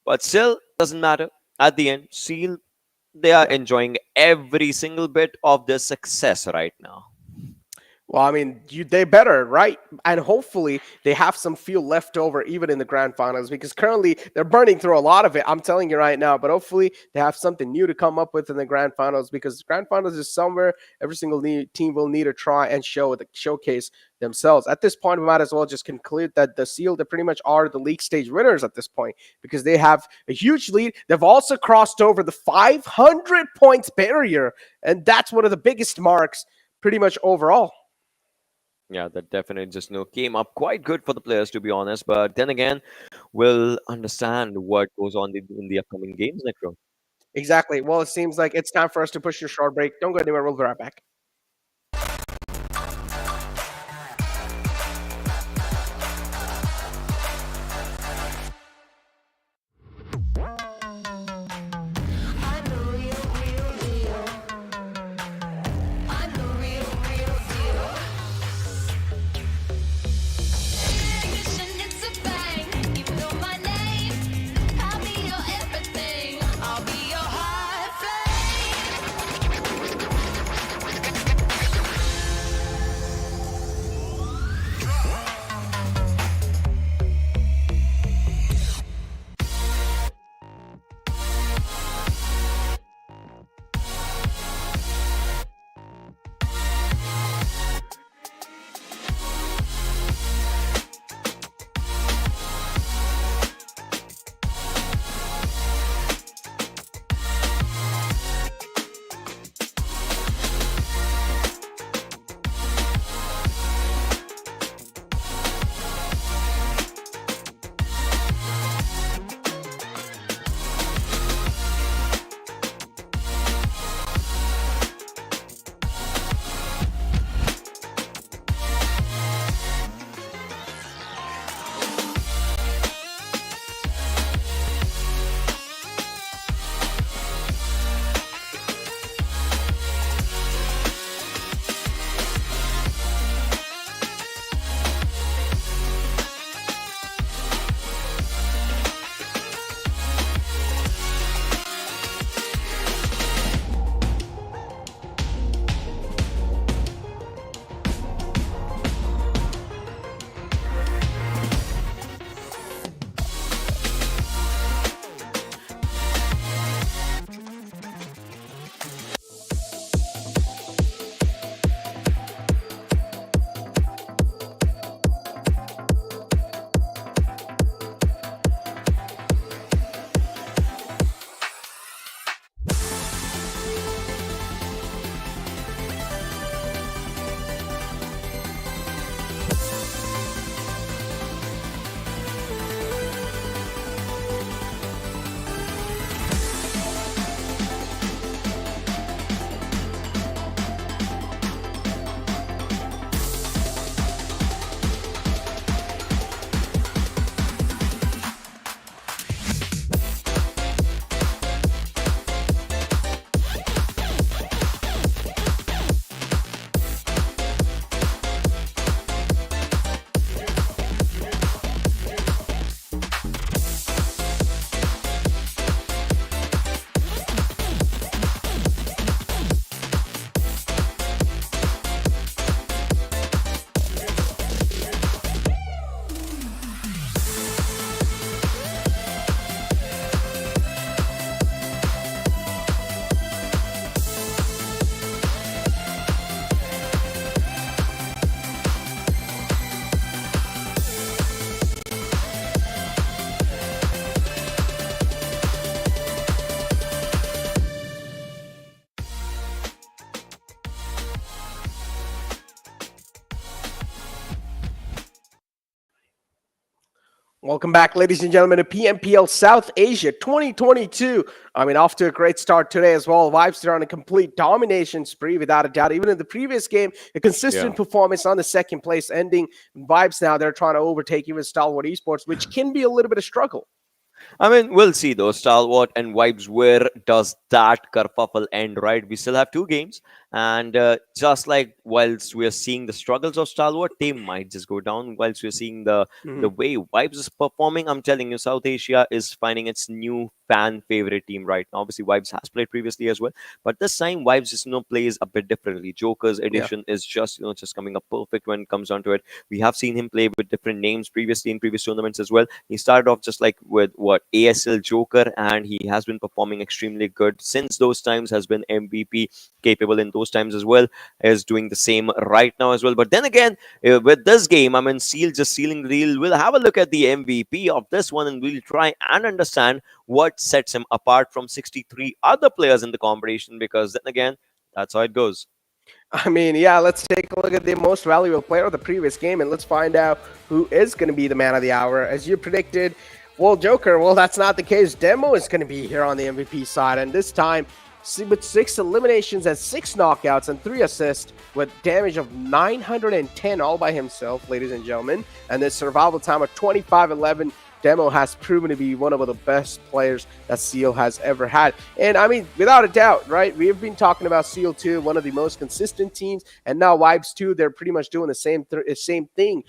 But still, doesn't matter. At the end, Seal, they are enjoying every single bit of their success right now. Well, I mean, they better, right? And hopefully they have some fuel left over even in the grand finals, because currently they're burning through a lot of it. I'm telling you right now, but hopefully they have something new to come up with in the grand finals, because grand finals is somewhere every single team will need to try and showcase themselves. At this point, we might as well just conclude that the Seal, they pretty much are the league stage winners at this point, because they have a huge lead. They've also crossed over the 500 points barrier, and that's one of the biggest marks pretty much overall. Yeah, that definitely just came up quite good for the players, to be honest. But then again, we'll understand what goes on in the upcoming games, Necro. Exactly. Well, it seems like it's time for us to push your short break. Don't go anywhere. We'll be right back. Welcome back, ladies and gentlemen, to PMPL South Asia 2022. I mean, off to a great start today as well. Vibes are on a complete domination spree, without a doubt. Even in the previous game, a consistent performance on the second place ending. Vibes now, they're trying to overtake even Stalwart Esports, which can be a little bit of struggle. I mean, we'll see though. Stalwart and Vibes, where does that kerfuffle end, right? We still have 2 games. And just like whilst we're seeing the struggles of Stalwart, they might just go down. Whilst we're seeing the way Vibes is performing, I'm telling you, South Asia is finding its new fan favorite team right now. Obviously, Vibes has played previously as well, but this time Vibes just plays a bit differently. Joker's edition is just just coming up perfect when it comes down to it. We have seen him play with different names previously in previous tournaments as well. He started off just like with ASL Joker, and he has been performing extremely good since those times. Has been MVP capable in those times as well, is doing the same right now as well. But then again, with this game, I mean, Seal just sealing the deal. We'll have a look at the MVP of this one, and we'll try and understand what sets him apart from 63 other players in the competition, because then again, that's how it goes. I mean, yeah, let's take a look at the most valuable player of the previous game, and let's find out who is going to be the man of the hour. As you predicted, well, Joker, well, that's not the case. Demo is going to be here on the MVP side, and this time with 6 eliminations and 6 knockouts and 3 assists with damage of 910 all by himself, ladies and gentlemen, and the survival time of 25-11. Demo has proven to be one of the best players that Seal has ever had. And I mean, without a doubt, right? We've been talking about Seal 2, one of the most consistent teams, and now Vibes 2, they're pretty much doing the same thing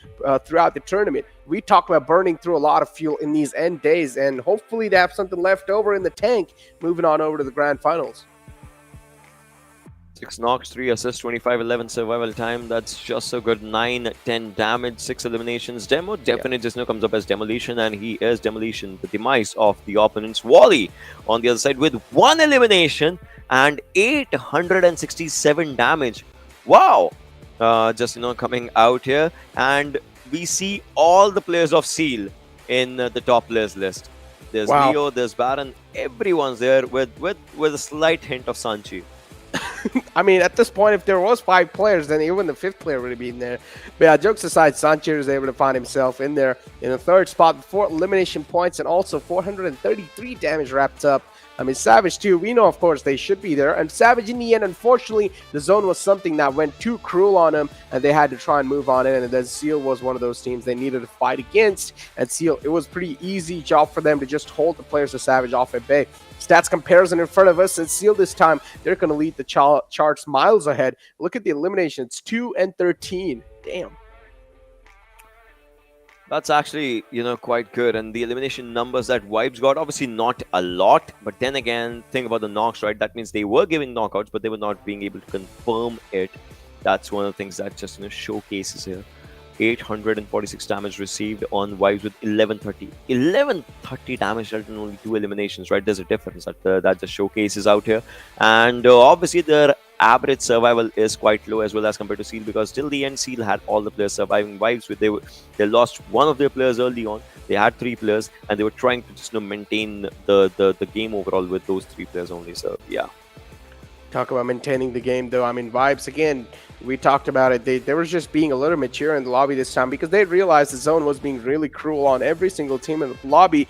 throughout the tournament. We talked about burning through a lot of fuel in these end days, and hopefully they have something left over in the tank moving on over to the grand finals. 6 knocks, 3 assists, 25-11 survival time. That's just so good. 9-10 damage, 6 eliminations. Demo definitely just comes up as Demolition, and he is Demolition, the demise of the opponent's Wally on the other side with 1 elimination and 867 damage. Wow! Just coming out here, and we see all the players of Seal in the top players list. There's Leo, there's Baron, everyone's there with a slight hint of Sanchi. I mean, at this point, if there was 5 players, then even the 5th player would have been there. But yeah, jokes aside, Sanchez is able to find himself in there in the 3rd spot with 4 elimination points and also 433 damage wrapped up. I mean, Savage too, we know, of course, they should be there. And Savage, in the end, unfortunately, the zone was something that went too cruel on him, and they had to try and move on in. And then Seal was one of those teams they needed to fight against. And Seal, it was pretty easy job for them to just hold the players of Savage off at bay. Stats comparison in front of us, and Seal this time, they're going to lead the charts miles ahead. Look at the eliminations, 2 and 13. Damn. That's actually, quite good. And the elimination numbers that Vibes got, obviously not a lot. But then again, think about the knocks, right? That means they were giving knockouts, but they were not being able to confirm it. That's one of the things that just, showcases here. 846 damage received on Vibes with 1130. 1130 damage in only 2 eliminations, right? There's a difference that just showcases out here. And obviously, their average survival is quite low as well as compared to Seal, because till the end, Seal had all the players surviving. Vibes, they lost one of their players early on. They had 3 players, and they were trying to just maintain the game overall with those 3 players only. So, yeah. Talk about maintaining the game, though. I mean, Vibes, again, we talked about it. They were just being a little mature in the lobby this time because they realized the zone was being really cruel on every single team in the lobby.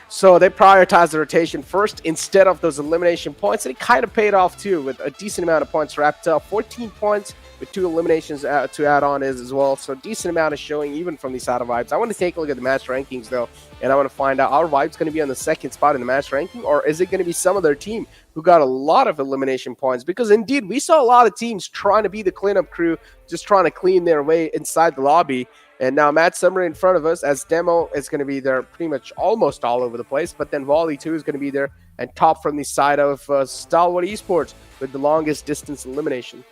So they prioritized the rotation first instead of those elimination points. And it kind of paid off, too, with a decent amount of points wrapped up. 14 points with 2 eliminations to add on as well. So a decent amount of showing even from these side of Vibes. I want to take a look at the match rankings, though. And I want to find out, are Vibes going to be on the 2nd spot in the match ranking? Or is it going to be some other team who got a lot of elimination points? Because indeed, we saw a lot of teams trying to be the cleanup crew, just trying to clean their way inside the lobby. And now Matt Summer in front of us, as Demo is going to be there pretty much almost all over the place. But then Wally too is going to be there, and top from the side of Stalwart Esports with the longest distance elimination.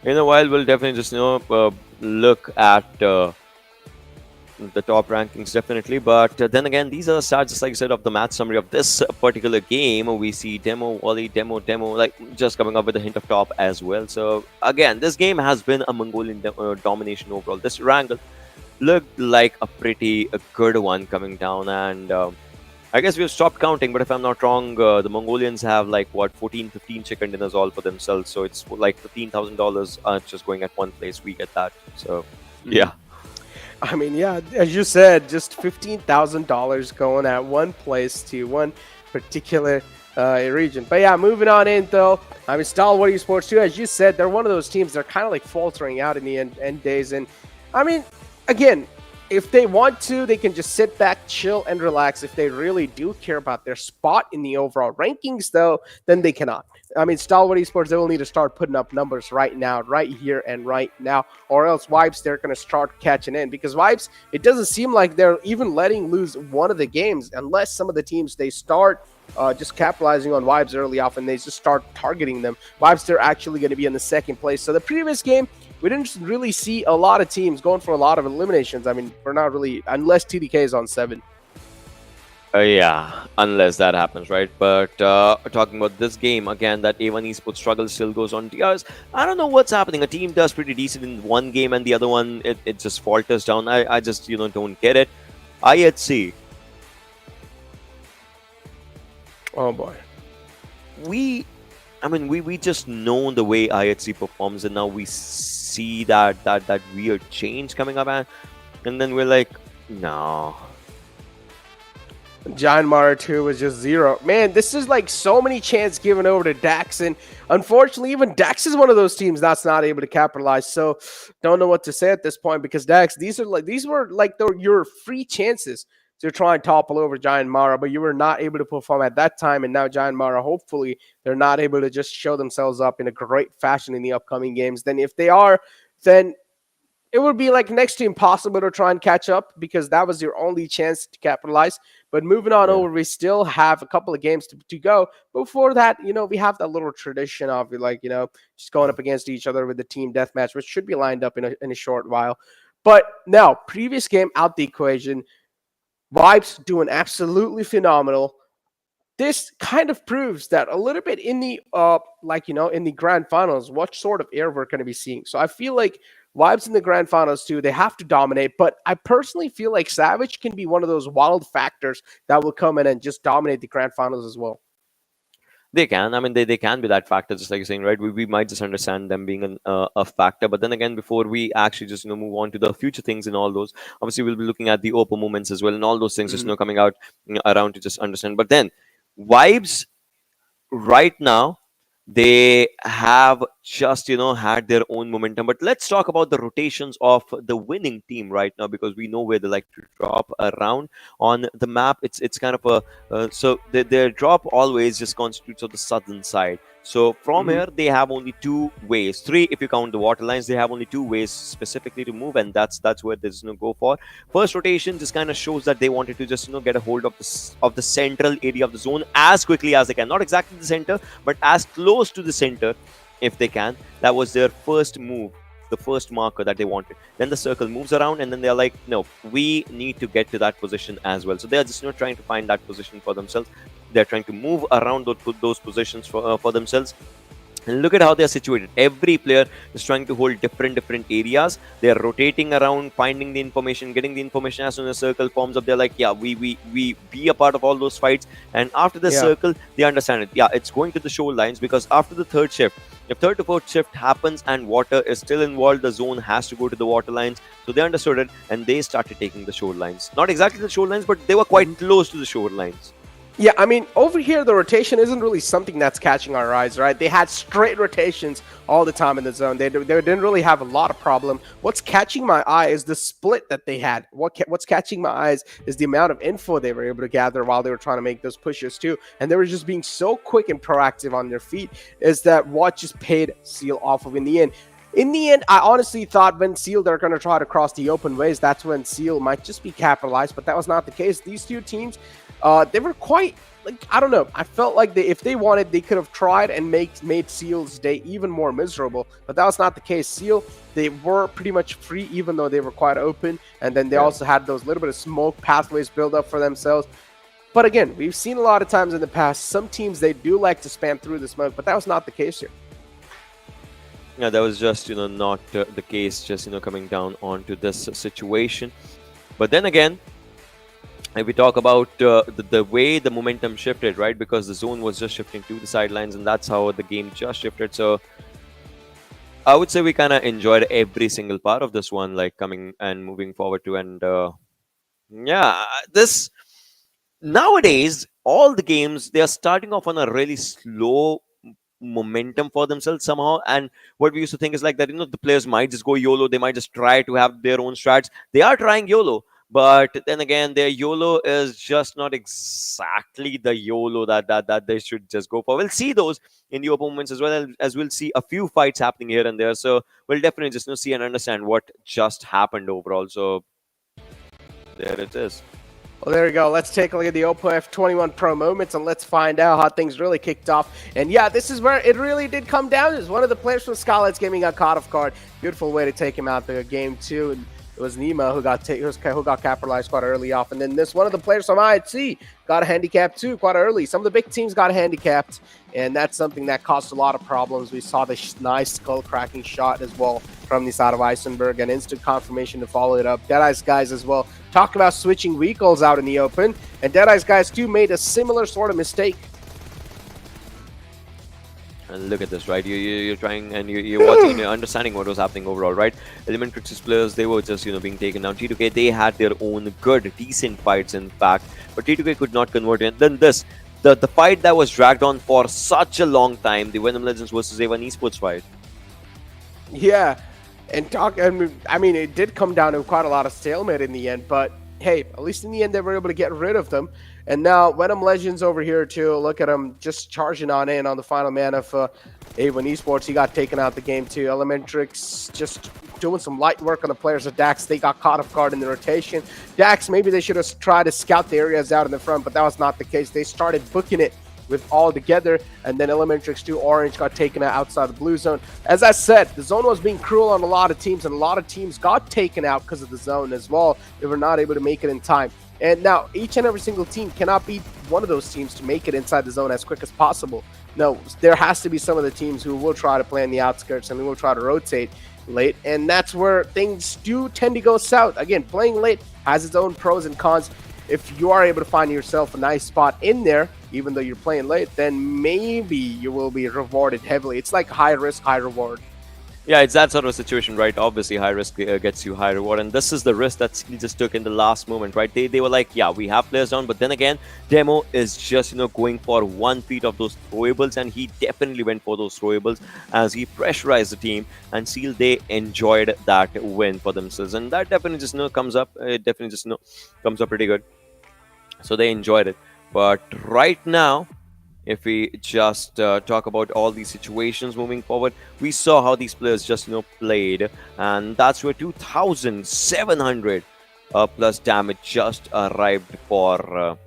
In a while, we'll definitely just look at the top rankings, definitely. But then again, these are the stats, just like I said, of the match summary of this particular game. We see Demo, Wally, Demo, like just coming up with a hint of top as well. So again, this game has been a Mongolian domination overall. This Rangle looked like a pretty good one coming down, and I guess we've stopped counting, but if I'm not wrong, the Mongolians have 14, 15 chicken dinners all for themselves. So it's like $15,000 just going at one place. We get that. So yeah. I mean, yeah, as you said, just $15,000 going at one place to one particular region. But yeah, moving on in though. I mean, Stalwart Esports too, as you said, they're one of those teams. They're kind of like faltering out in the end days. And I mean, again, if they want to, they can just sit back, chill, and relax. If they really do care about their spot in the overall rankings, though, then they cannot. I mean, Stalwart Esports, they will need to start putting up numbers right now, right here and right now, or else Vibes, they're going to start catching in. Because Vibes, it doesn't seem like they're even letting lose one of the games unless some of the teams, they start just capitalizing on Vibes early off and they just start targeting them. Vibes, they're actually going to be in the second place. So the previous game, we didn't really see a lot of teams going for a lot of eliminations. I mean, we're not really, unless TDK is on 7. Yeah, unless that happens, right? But talking about this game, again, that A1 Esports struggle still goes on. DRS, I don't know what's happening. A team does pretty decent in one game and the other one, it just falters down. I just, don't get it. IHC. Oh, boy. We just know the way IHC performs, and now we see that weird change coming up, and then we're like, no. JyanMaara 2 was just 0. Man, this is like so many chances given over to Dax, and unfortunately, even Dax is one of those teams that's not able to capitalize. So, don't know what to say at this point because Dax, these were like your free chances to try and topple over JyanMaara, but you were not able to perform at that time. And now JyanMaara, hopefully, they're not able to just show themselves up in a great fashion in the upcoming games. Then, if they are, then it would be like next to impossible to try and catch up because that was your only chance to capitalize. But moving on over, we still have a couple of games to go. Before that, we have that little tradition of just going up against each other with the team deathmatch, which should be lined up in a short while. But now, previous game out the equation, Vibes doing absolutely phenomenal. This kind of proves that a little bit in the in the grand finals, what sort of air we're going to be seeing. So I feel like Vibes in the grand finals too, they have to dominate, but I personally feel like Savage can be one of those wild factors that will come in and just dominate the grand finals as well. They can. I mean, they can be that factor, just like you're saying, right? We might just understand them being a factor. But then again, before we actually just move on to the future things and all those, obviously we'll be looking at the Oppo moments as well and all those things just coming out around to just understand. But then Vibes right now, they have just had their own momentum. But let's talk about the rotations of the winning team right now, because we know where they like to drop around on the map. It's kind of so their drop always just constitutes of the southern side. So from here they have only 2 ways, 3 if you count the water lines. They have only 2 ways specifically to move, and that's where there's go for. First rotation just kind of shows that they wanted to just get a hold of the central area of the zone as quickly as they can. Not exactly the center, but as close to the center if they can. That was their first move, the first marker that they wanted. Then the circle moves around, and then they're like, no, we need to get to that position as well. So they're just trying to find that position for themselves. They're trying to move around those positions for themselves. And look at how they're situated. Every player is trying to hold different areas. They're rotating around, finding the information, getting the information. As soon as a circle forms up, they're like, yeah, we be a part of all those fights. And after the circle, they understand it. Yeah, it's going to the shorelines, because after the third shift, if third to fourth shift happens and water is still involved, the zone has to go to the water lines. So they understood it, and they started taking the shorelines. Not exactly the shorelines, but they were quite close to the shorelines. Yeah, I mean, over here, the rotation isn't really something that's catching our eyes, right? They had straight rotations all the time in the zone. They didn't really have a lot of problem. What's catching my eye is the split that they had. What's catching my eyes is the amount of info they were able to gather while they were trying to make those pushes too. And they were just being so quick and proactive on their feet, is that what just paid Seal off of in the end. In the end, I honestly thought when Seal, they're going to try to cross the open ways, that's when Seal might just be capitalized, but that was not the case. These two teams, they were quite, I don't know. I felt like if they wanted, they could have tried and made Seal's day even more miserable, but that was not the case. Seal, they were pretty much free, even though they were quite open, and then they also had those little bit of smoke pathways built up for themselves. But again, we've seen a lot of times in the past, some teams, they do like to spam through the smoke, but that was not the case here. Yeah, that was just not the case, just coming down onto this situation. But then again, if we talk about the way the momentum shifted, right? Because the zone was just shifting to the sidelines, and that's how the game just shifted. So I would say we kind of enjoyed every single part of this one, like coming and moving forward to, and yeah, this nowadays all the games they are starting off on a really slow momentum for themselves somehow. And what we used to think is like that, the players might just go YOLO, they might just try to have their own strats. They are trying YOLO, but then again, their YOLO is just not exactly the YOLO that they should just go for. We'll see those in the open moments, as well as we'll see a few fights happening here and there. So we'll definitely just see and understand what just happened overall. So there it is. Well, there we go. Let's take a look at the Oppo F21 Pro moments and let's find out how things really kicked off. And yeah, this is where it really did come down. Is one of the players from Skylightz Gaming got caught off guard. Beautiful way to take him out the game too. And it was Nima who got capitalized quite early off. And then this one of the players from IHC got a handicap too quite early. Some of the big teams got handicapped, and that's something that caused a lot of problems. We saw this nice skull cracking shot as well from the side of Eisenberg, and instant confirmation to follow it up. Deadeyes Guys as well. Talk about switching vehicles out in the open, and Deadeyes Guys too made a similar sort of mistake. And look at this, right? You're trying and you're watching and you're understanding what was happening overall, right? ElementriX's players, they were just, being taken down. T2K, they had their own good, decent fights, in fact. But T2K could not convert it. And then the fight that was dragged on for such a long time, the Venom Legends versus A1 Esports fight. Yeah, I mean, it did come down to quite a lot of stalemate in the end, but hey, at least in the end, they were able to get rid of them. And now Venom Legends over here too. Look at him just charging on in on the final man of A1 Esports. He got taken out the game too. ElementriX just doing some light work on the players of Dax. They got caught off guard in the rotation. Dax, maybe they should have tried to scout the areas out in the front, but that was not the case. They started booking it with all together, and then ElementriX 2 Orange got taken out outside the blue zone. As I said, the zone was being cruel on a lot of teams, and a lot of teams got taken out because of the zone as well. They were not able to make it in time. And now each and every single team cannot be one of those teams to make it inside the zone as quick as possible. No, there has to be some of the teams who will try to play on the outskirts and who will try to rotate late, and that's where things do tend to go south. Again, playing late has its own pros and cons. If you are able to find yourself a nice spot in there, even though you're playing late, then maybe you will be rewarded heavily. It's like high risk, high reward. Yeah, it's that sort of a situation, right? Obviously, high risk gets you high reward, and this is the risk that he just took in the last moment, right? They were like, yeah, we have players down, but then again, Demo is just, going for 1 feet of those throwables, and he definitely went for those throwables as he pressurized the team, and Seal, they enjoyed that win for themselves, and that definitely just, comes up, it definitely just, comes up pretty good. So they enjoyed it. But right now, if we just talk about all these situations moving forward, we saw how these players just played, and that's where 2,700 plus damage just arrived for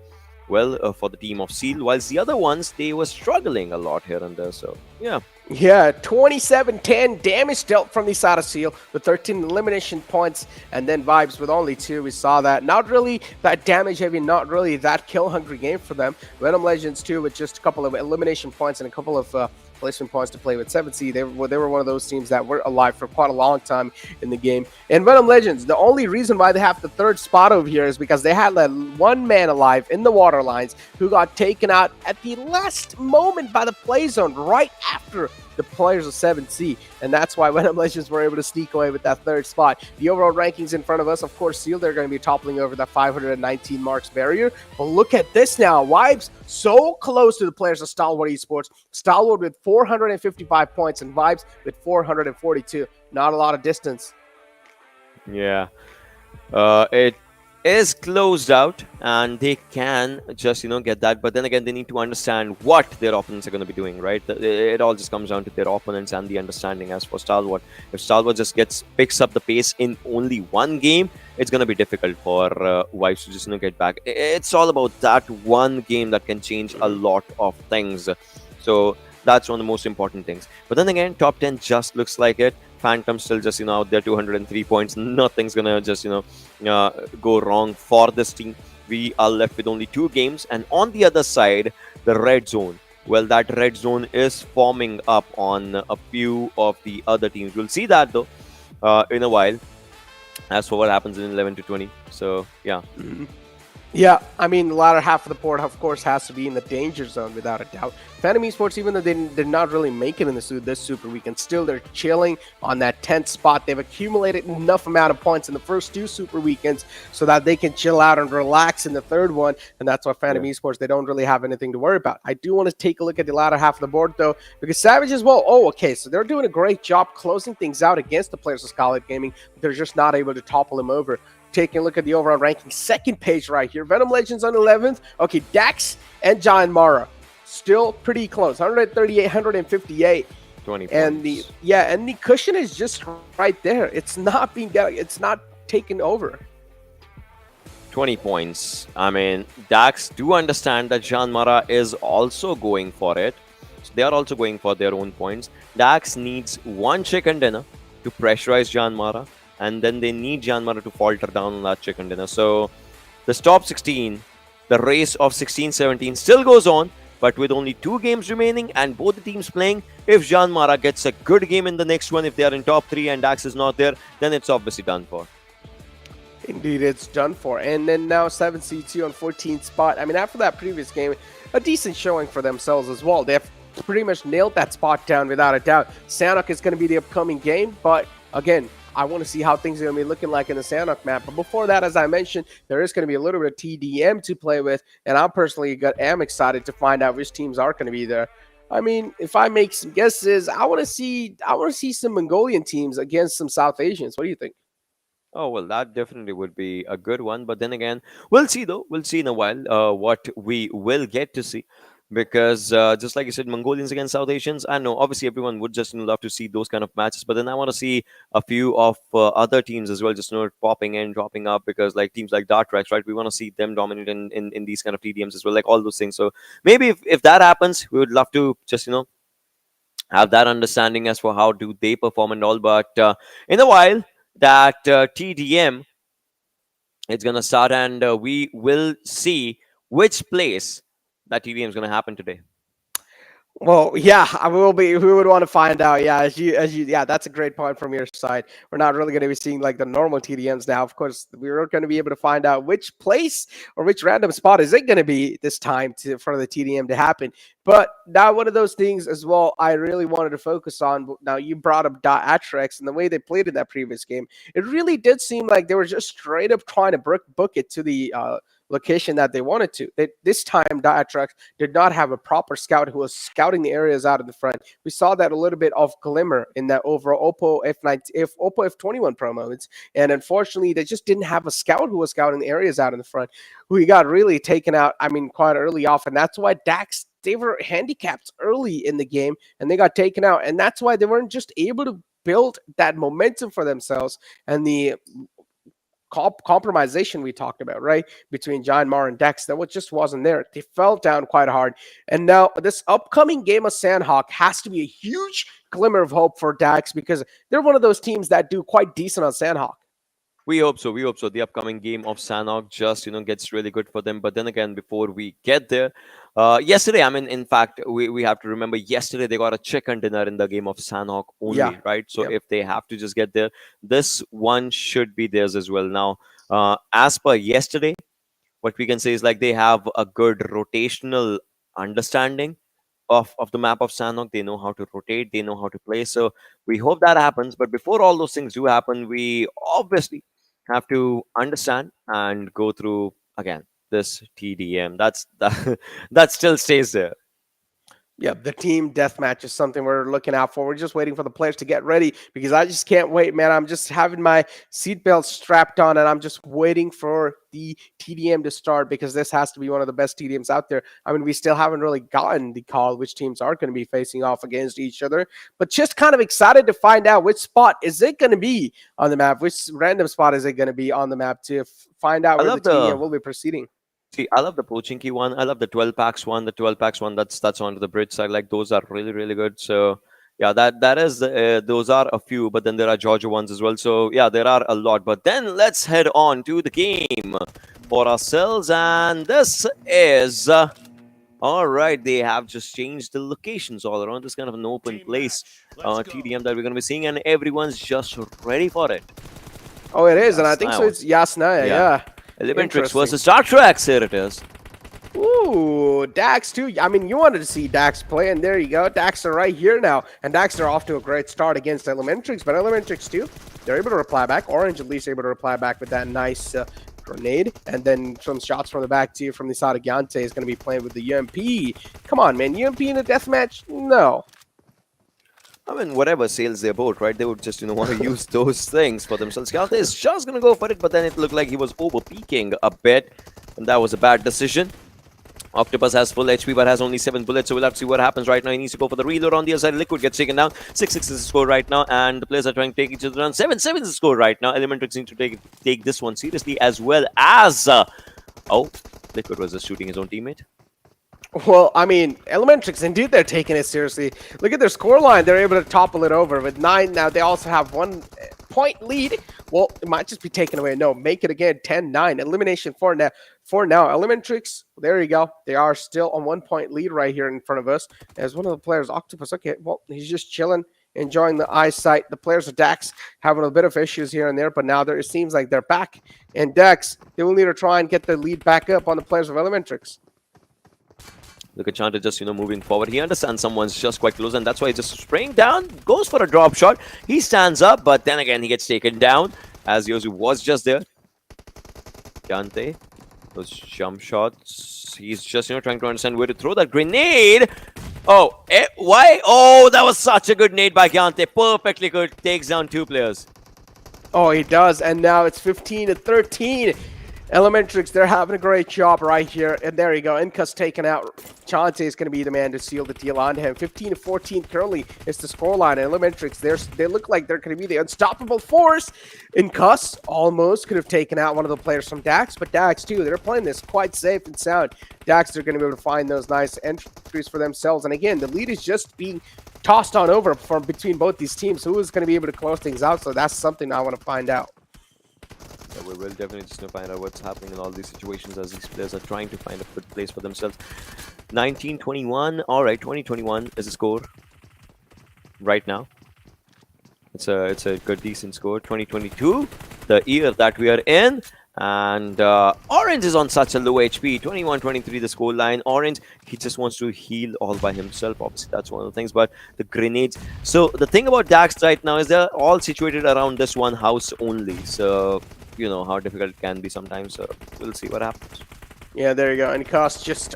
for the team of Seal, whilst the other ones, they were struggling a lot here and there. So yeah. Yeah, 27-10 damage dealt from the side of Seal with 13 elimination points, and then Vibes with only 2. We saw that. Not really that damage heavy, not really that kill hungry game for them. Venom Legends too, with just a couple of elimination points and a couple of placement points to play with 7C. They were one of those teams that were alive for quite a long time in the game. And Venom Legends, the only reason why they have the 3rd spot over here is because they had that one man alive in the water lines who got taken out at the last moment by the play zone right after the players of 7C, and that's why Venom Legends were able to sneak away with that 3rd spot. The overall rankings in front of us, of course, Seal, they're going to be toppling over that 519 marks barrier. But look at this now. Vibes so close to the players of Stalwart Esports. Stalwart with 455 points and Vibes with 442. Not a lot of distance. Yeah. It is closed out, and they can just get that, but then again, they need to understand what their opponents are going to be doing, right? It all just comes down to their opponents and the understanding. As for Stalwart, if Stalwart just picks up the pace in only one game, it's going to be difficult for Vibes to just get back. It's all about that one game that can change a lot of things. So that's one of the most important things. But then again, top 10 just looks like it. Phantom still just out there, 203 points. Nothing's gonna just go wrong for this team. We are left with only 2 games, and on the other side, the red zone. Well, that red zone is forming up on a few of the other teams. We'll see that though in a while. As for what happens in 11 to 20, so yeah. Yeah, I mean, the latter half of the board, of course, has to be in the danger zone without a doubt. Venom Esports, even though they did not really make it in this Super Weekend, still they're chilling on that 10th spot. They've accumulated enough amount of points in the first 2 Super Weekends so that they can chill out and relax in the third one, and that's why Venom Esports, they don't really have anything to worry about. I do want to take a look at the latter half of the board, though, because Savage as well, so they're doing a great job closing things out against the players of Skylightz Gaming, but they're just not able to topple them over. Taking a look at the overall ranking, second page right here. Venom Legends on 11th. Okay, Dax and JyanMaara still pretty close. 138, 158. 20 and points. the cushion is just right there. It's not taken over. 20 points. I mean, Dax do understand that JyanMaara is also going for it. So they are also going for their own points. Dax needs one chicken dinner to pressurize JyanMaara, and then they need JyanMaara to falter down on that chicken dinner. So this top 16, the race of 16-17 still goes on, but with only 2 games remaining and both the teams playing, if JyanMaara gets a good game in the next one, if they are in top 3 and Dax is not there, then it's obviously done for. Indeed, it's done for. And then now 7C2 on 14th spot. I mean, after that previous game, a decent showing for themselves as well. They have pretty much nailed that spot down without a doubt. Sanhok is going to be the upcoming game, but again, I want to see how things are going to be looking like in the Sanhok map. But before that, as I mentioned, there is going to be a little bit of TDM to play with, and I personally am excited to find out which teams are going to be there. I mean, if I make some guesses, I want to see some Mongolian teams against some South Asians. What do you think? Oh, well, that definitely would be a good one. But then again, we'll see, though. We'll see in a while what we will get to see. Because just like you said, Mongolians against South Asians, I know obviously everyone would just love to see those kind of matches. But then I want to see a few of other teams as well, just popping in, dropping up. Because like teams like Atrax, right? We want to see them dominate in these kind of TDMs as well, like all those things. So maybe if that happens, we would love to just, have that understanding as for how do they perform and all. But in a while, that TDM it's gonna start, and we will see which place that TDM is gonna happen today. Well, yeah, we would want to find out. Yeah, yeah, that's a great point from your side. We're not really going to be seeing like the normal TDMs now. Of course, we're going to be able to find out which place or which random spot is it going to be this time for the TDM to happen. But now one of those things as well, I really wanted to focus on. Now you brought up Atrax and the way they played in that previous game. It really did seem like they were just straight up trying to book it to the location that they wanted to. This time, Atrax did not have a proper scout who was scouting the areas out in the front. We saw that a little bit of glimmer in that overall Oppo F21 promo. And unfortunately, they just didn't have a scout who was scouting the areas out in the front. We got really taken out, I mean, quite early off. And that's why Dax, they were handicapped early in the game and they got taken out. And that's why they weren't just able to build that momentum for themselves and the compromisation we talked about, right, between JyanMaara and Dex, that just wasn't there. They fell down quite hard. And now this upcoming game of Sanhok has to be a huge glimmer of hope for Dex because they're one of those teams that do quite decent on Sanhok. We hope so. We hope so. The upcoming game of Sanhok just, gets really good for them. But then again, before we get there, yesterday, I mean, in fact, we have to remember yesterday they got a chicken dinner in the game of Sanhok only, right? So if they have to just get there, this one should be theirs as well. Now, as per yesterday, what we can say is like they have a good rotational understanding of the map of Sanhok. They know how to rotate, they know how to play. So we hope that happens. But before all those things do happen, we obviously have to understand and go through again this TDM. That still stays there. Yeah, the team deathmatch is something we're looking out for. We're just waiting for the players to get ready because I just can't wait, man. I'm just having my seatbelt strapped on and I'm just waiting for the TDM to start because this has to be one of the best TDMs out there. I mean, we still haven't really gotten the call which teams are going to be facing off against each other, but just kind of excited to find out which spot is it going to be on the map, which random spot is it going to be on the map to find out where the TDM will be proceeding. See, I love the Pochinki one. I love the 12 packs one. The 12 packs one that's onto the bridge side. Like those are really, really good. So yeah, that is those are a few, but then there are Georgia ones as well. So yeah, there are a lot. But then let's head on to the game for ourselves, and this is all right. They have just changed the locations all around. This kind of an open place TDM that we're going to be seeing, and everyone's just ready for it. Oh, it is, and I think so. It's Yasnaya, yeah. ElementriX versus Atrax. Here it is. Ooh, Dax too. I mean, you wanted to see Dax play, and there you go. Dax are right here now, and Dax are off to a great start against ElementriX, but ElementriX too, they're able to reply back. Orange at least able to reply back with that nice grenade, and then some shots from the back too from the side of Gyante is going to be playing with the UMP. Come on, man, UMP in a deathmatch? No. I mean, whatever sails their boat, right? They would just, want to use those things for themselves. Gyante is just going to go for it, but then it looked like he was over-peaking a bit, and that was a bad decision. Octopus has full HP but has only 7 bullets, so we'll have to see what happens right now. He needs to go for the reload on the other side. Liquid gets taken down. 6-6 is the score right now, and the players are trying to take each other down. 7-7 is the score right now. ElementriX need to take this one seriously, as well as... oh, Liquid was just shooting his own teammate. Well, I mean, ElementriX, indeed, they're taking it seriously. Look at their scoreline. They're able to topple it over. With 9 now, they also have 1 point lead. Well, it might just be taken away. No, make it again, 10-9. Elimination for now. ElementriX, there you go. They are still on 1 point lead right here in front of us. As one of the players, Octopus, okay, well, he's just chilling, enjoying the eyesight. The players of Dax having a bit of issues here and there, but now it seems like they're back. And Dax, they will need to try and get the lead back up on the players of ElementriX. Look at Chanta just, moving forward. He understands someone's just quite close, and that's why he's just spraying down. Goes for a drop shot. He stands up, but then again, he gets taken down as Yozu was just there. Chante, those jump shots. He's just, trying to understand where to throw that grenade. Oh, why? Oh, that was such a good nade by Gyante. Perfectly good. Takes down 2 players. Oh, he does, and now it's 15-13. ElementriX, they're having a great job right here. And there you go. Incus taken out. Chante is going to be the man to seal the deal on him. 15-14 currently is the scoreline. ElementriX, they look like they're going to be the unstoppable force. Incus almost could have taken out one of the players from Dax, but Dax too, they're playing this quite safe and sound. Dax, they're going to be able to find those nice entries for themselves. And again, the lead is just being tossed on over from between both these teams. Who is going to be able to close things out? So that's something I want to find out. Yeah, we will definitely just find out what's happening in all these situations as these players are trying to find a good place for themselves. 19-21. All right, 2021 is a score right now. It's a good, decent score. 2022, the year that we are in. And Orange is on such a low HP. 21-23 the score line. Orange, he just wants to heal all by himself. Obviously, that's one of the things. But the grenades. So the thing about Dax right now is they're all situated around this one house only. So you know how difficult it can be sometimes. So we'll see what happens. Yeah, there you go. And Cost just,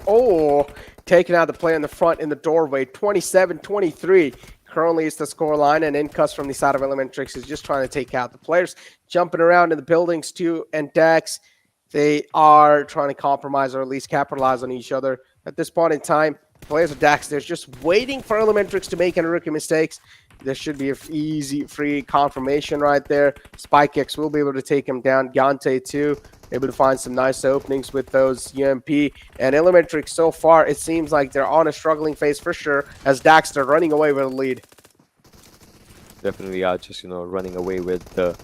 taking out the play in the front in the doorway. 27-23. Currently, it's the scoreline, and Incus from the side of ElementriX is just trying to take out the players. Jumping around in the buildings, too, and Dax, they are trying to compromise or at least capitalize on each other. At this point in time, players of Dax, they're just waiting for ElementriX to make any rookie mistakes. There should be an easy, free confirmation right there. SpikeX will be able to take him down. Gyante, too, able to find some nice openings with those UMP. And ElementriX, so far, it seems like they're on a struggling phase for sure, as Dax, they're running away with a lead. Definitely are just, running away with the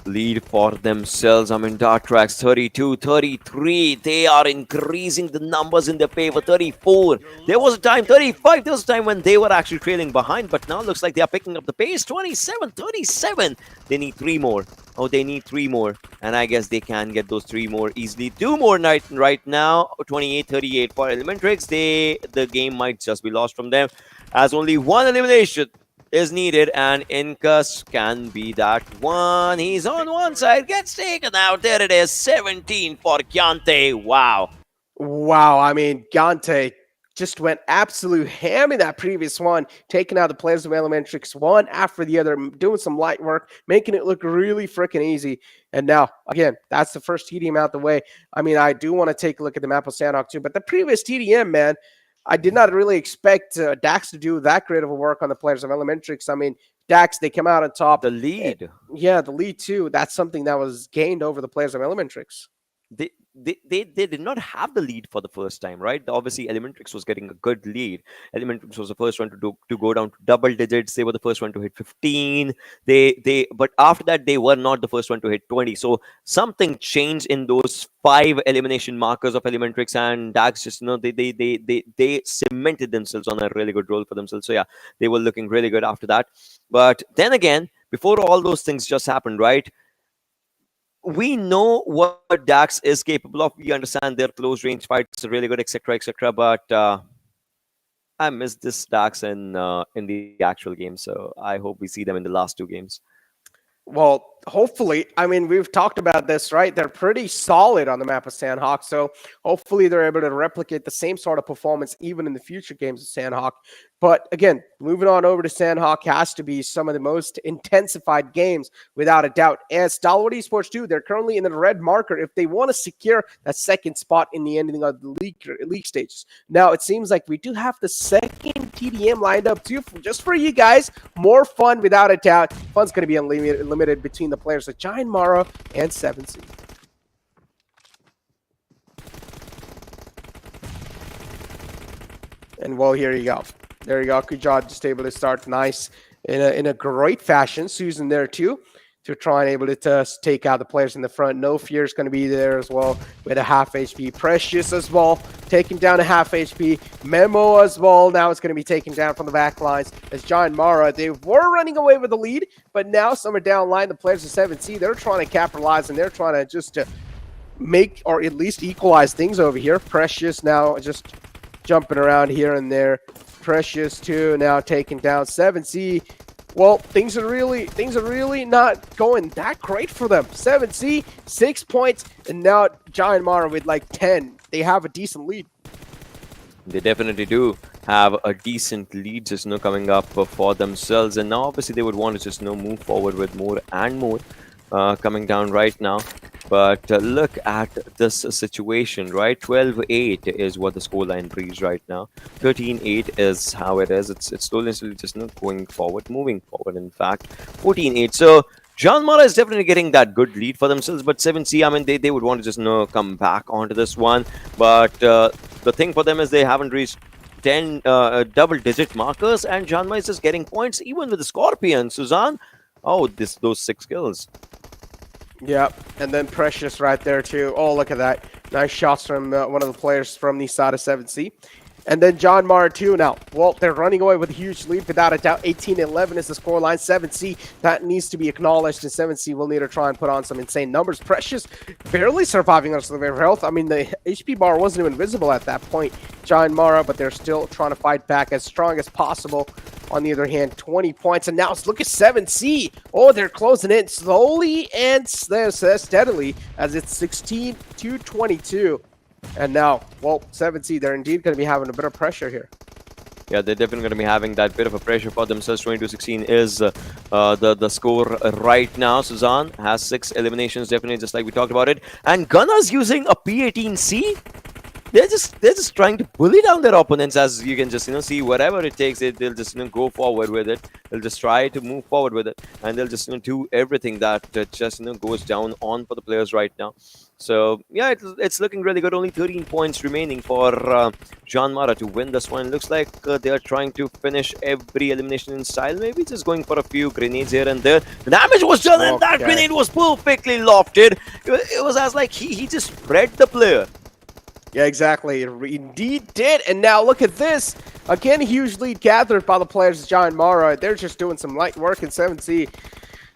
lead for themselves. I mean, Atrax 32-33. They are increasing the numbers in their favor. 34. There was a time, 35. There was a time when they were actually trailing behind, but now looks like they are picking up the pace. 27-37. They need 3 more. Oh, they need 3 more. And I guess they can get those 3 more easily. 2 more right now. 28-38 for ElementriX. The game might just be lost from them, as only 1 elimination is needed, and Incus can be that one. He's on one side, gets taken out. There it is, 17 for Gyante. Wow. Wow, I mean, Gyante just went absolute ham in that previous one, taking out the players of ElementriX one after the other, doing some light work, making it look really freaking easy. And now, again, that's the first TDM out the way. I mean, I do want to take a look at the map of Sanhok too, but the previous TDM, man, I did not really expect Dax to do that great of a work on the players of ElementriX. I mean, Dax, they come out on top. The lead. Yeah, the lead too. That's something that was gained over the players of ElementriX. They did not have the lead for the first time, right? Obviously, ElementriX was getting a good lead. ElementriX was the first one to go down to double digits. They were the first one to hit 15. But after that, they were not the first one to hit 20. So something changed in those 5 elimination markers of ElementriX, and Dax just they cemented themselves on a really good role for themselves. So yeah, they were looking really good after that. But then again, before all those things just happened, right? we know what Dax is capable of. We understand their close range fights are really good, etc., etc. But I missed this Dax in the actual game, so I hope we see them in the last two games. Well, hopefully. I mean, we've talked about this, right? They're pretty solid on the map of Sanhok, so hopefully they're able to replicate the same sort of performance even in the future games of Sanhok. But again, moving on over to Sanhok has to be some of the most intensified games without a doubt. And Stalwart Esports too, they're currently in the red marker if they want to secure that second spot in the ending of the league stages. Now, it seems like we do have the second TDM lined up too, just for you guys. More fun without a doubt. Fun's going to be unlimited between the players of JyanMaara and 7C. And well, here you go. There you go. Kujad just able to start nice in a great fashion. Susan there too to try and able to take out the players in the front. No Fear is going to be there as well with a half HP. Precious as well, taking down a half HP. Memo as well. Now it's going to be taken down from the back lines as JyanMaara. They were running away with the lead, but now some are down line. The players of 7C, they're trying to capitalize and they're trying to just make or at least equalize things over here. Precious now just jumping around here and there. Precious too now taking down 7C. Well, things are really not going that great for them. 7C, 6 points, and now JyanMaara with like 10. They have a decent lead. They definitely do have a decent lead just coming up for themselves, and now obviously they would want to just move forward with more and more coming down right now. But look at this situation, right? 12-8 is what the scoreline reads right now. 13-8 is how it is. It's slowly just going forward, moving forward, in fact. 14-8. So JyanMaara is definitely getting that good lead for themselves. But 7C, I mean, they would want to just come back onto this one. But the thing for them is they haven't reached 10 double-digit markers. And JyanMaara is just getting points, even with the Scorpion. Suzanne, oh, those 6 kills. Yeah, and then Precious right there too. Oh, look at that. Nice shots from one of the players from the side of 7C. And then JyanMaara too now. Well, they're running away with a huge lead without a doubt. 18-11 is the scoreline. 7C, that needs to be acknowledged, and 7C will need to try and put on some insane numbers. Precious barely surviving on survivor health. I mean, the HP bar wasn't even visible at that point. JyanMaara, but they're still trying to fight back as strong as possible. On the other hand, 20 points, and now let's look at 7C. Oh, they're closing in slowly and steadily as it's 16-22. And now, well, 7C, they're indeed going to be having a bit of pressure here. Yeah, they're definitely going to be having that bit of a pressure for themselves. 22-16 is the score right now. Suzanne has 6 eliminations, definitely, just like we talked about it. And Gunna's using a P18C. They're just trying to bully down their opponents, as you can just see whatever it takes. They'll just go forward with it. They'll just try to move forward with it, and they'll just do everything that just goes down on for the players right now. So yeah, it's looking really good. Only 13 points remaining for JyanMaara to win this one. Looks like they are trying to finish every elimination in style. Maybe just going for a few grenades here and there. The damage was done, and that grenade was perfectly lofted. It was as like he just read the player. Yeah, exactly. It indeed did. And now look at this. Again, huge lead gathered by the players of JyanMaara. They're just doing some light work in 7C.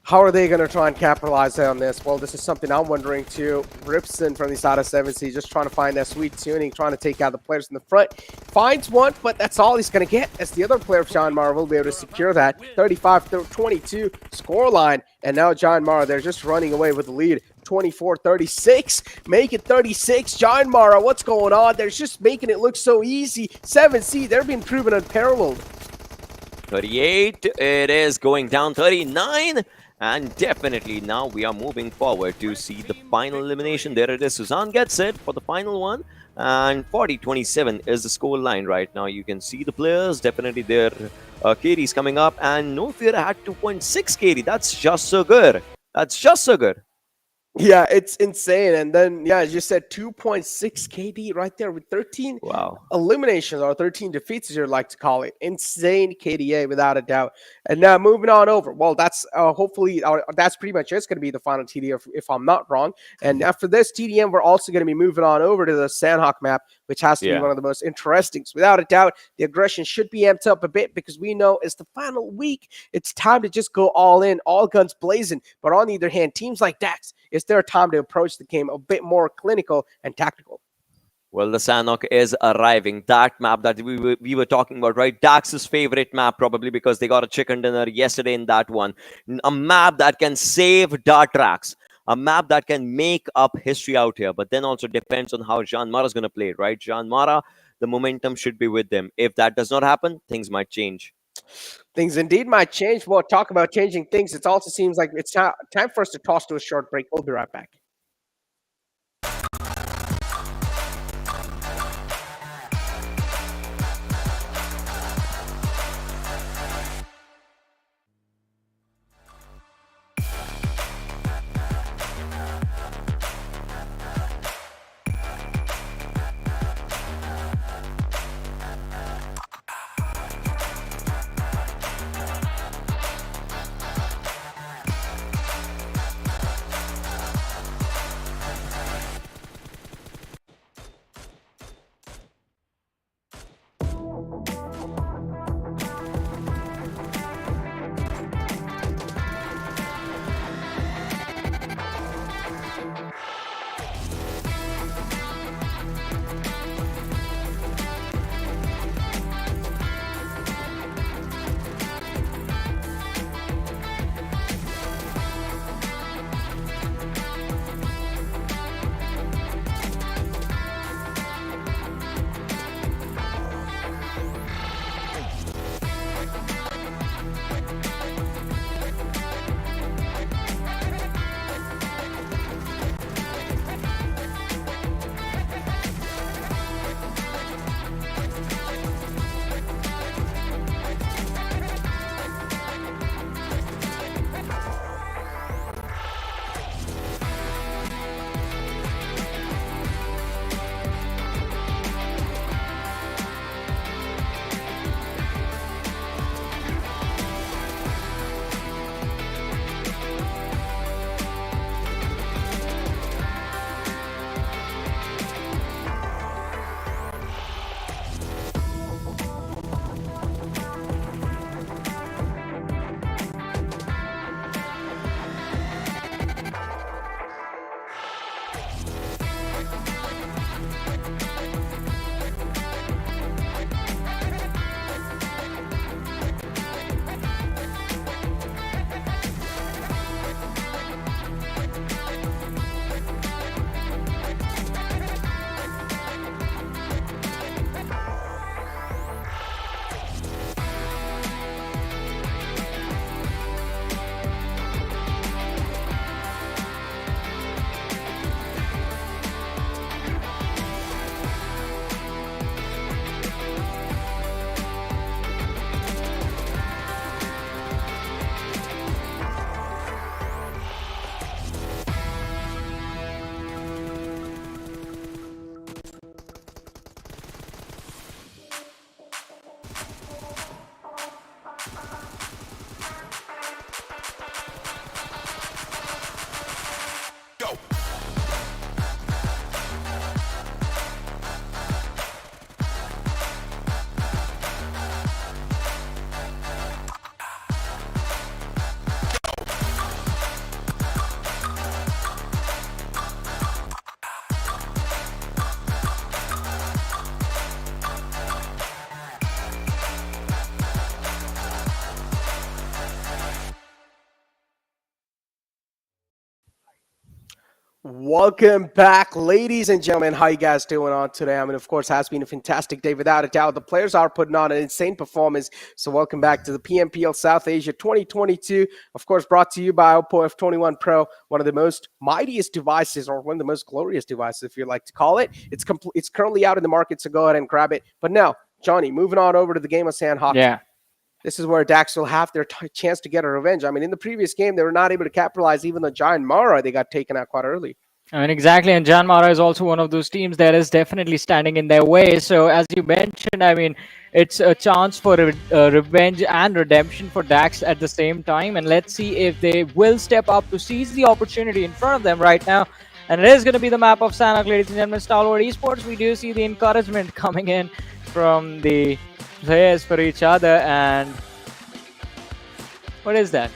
How are they going to try and capitalize on this? Well, this is something I'm wondering too. Ripson from the side of 7C just trying to find that sweet tuning, trying to take out the players in the front. Finds one, but that's all he's going to get, as the other player of JyanMaara will be able to secure that 35-22 scoreline. And now JyanMaara, they're just running away with the lead. 24-36, make it 36. JyanMaara, what's going on? They're just making it look so easy. 7C, they're being proven unparalleled. 38, it is going down 39. And definitely now we are moving forward to see the final elimination. There it is. Suzanne gets it for the final one. And 40-27 is the score line right now. You can see the players. Definitely their KDs coming up. And No Fear had 2.6 KD. That's just so good. That's just so good. Yeah, it's insane. And then, yeah, as you said, 2.6 KD right there with 13 eliminations, or 13 defeats, as you like to call it. Insane KDA, without a doubt. And now moving on over. Well, that's hopefully, that's pretty much it's going to be the final TDM, if I'm not wrong. And after this TDM, we're also going to be moving on over to the Sanhok map, which has to be one of the most interesting. So without a doubt, the aggression should be amped up a bit, because we know it's the final week. It's time to just go all in, all guns blazing. But on the other hand, teams like Dax, if it's their time to approach the game a bit more clinical and tactical. Well, the Sanhok is arriving. That map that we were talking about, right? Dax's favorite map, probably because they got a chicken dinner yesterday in that one. A map that can save Atrax. A map that can make up history out here. But then also depends on how JyanMaara is going to play it, right? JyanMaara, the momentum should be with them. If that does not happen, things might change. Things indeed might change. We'll talk about changing things. It also seems like it's time for us to toss to a short break. We'll be right back. Welcome back, ladies and gentlemen. How you guys doing on today? I mean, of course, has been a fantastic day without a doubt. The players are putting on an insane performance. So welcome back to the PMPL South Asia 2022. Of course, brought to you by Oppo F21 Pro, one of the most mightiest devices, or one of the most glorious devices, if you like to call it. It's currently out in the market, so go ahead and grab it. But now, Johnny, moving on over to the game of Sanhok. Yeah. This is where Dax will have their chance to get a revenge. I mean, in the previous game, they were not able to capitalize. Even though JyanMaara, they got taken out quite early. I mean, exactly. And JyanMaara is also one of those teams that is definitely standing in their way. So, as you mentioned, I mean, it's a chance for revenge and redemption for Dax at the same time. And let's see if they will step up to seize the opportunity in front of them right now. And it is going to be the map of Sanhok, ladies and gentlemen. Stalwart Esports, we do see the encouragement coming in from the players for each other. And what is that?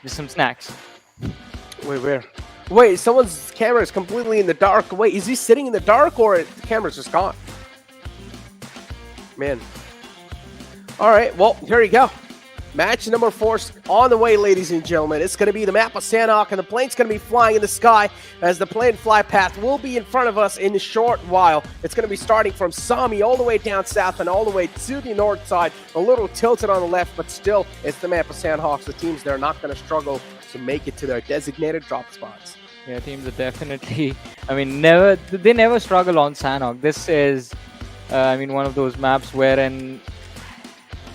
Just some snacks. Wait, where? Wait, someone's camera is completely in the dark. Wait, is he sitting in the dark or the camera's just gone? Man. All right, well, here you go. Match number 4 on the way, ladies and gentlemen. It's going to be the map of Sanhok, and the plane's going to be flying in the sky as the plane fly path will be in front of us in a short while. It's going to be starting from Sami all the way down south and all the way to the north side. A little tilted on the left, but still, it's the map of Sanhok. The teams there are not going to struggle to make it to their designated drop spots. Yeah, teams are definitely, they never struggle on Sanhok. This is, one of those maps wherein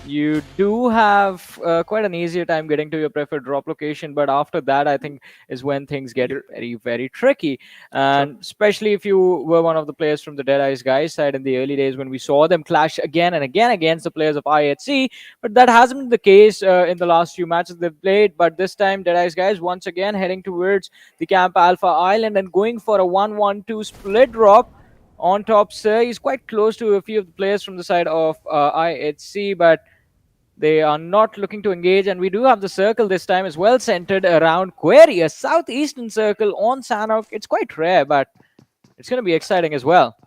you do have quite an easier time getting to your preferred drop location, but after that, I think, is when things get very, very tricky. And especially if you were one of the players from the Deadeyes Guys side in the early days when we saw them clash again and again against the players of IHC, but that hasn't been the case in the last few matches they've played. But this time, Deadeyes Guys once again heading towards the Camp Alpha Island and going for a 1-1-2 split drop. On top, sir, he's quite close to a few of the players from the side of IHC, but they are not looking to engage. And we do have the circle this time as well centered around Query, a southeastern circle on Sanhok. It's quite rare, but it's going to be exciting as well.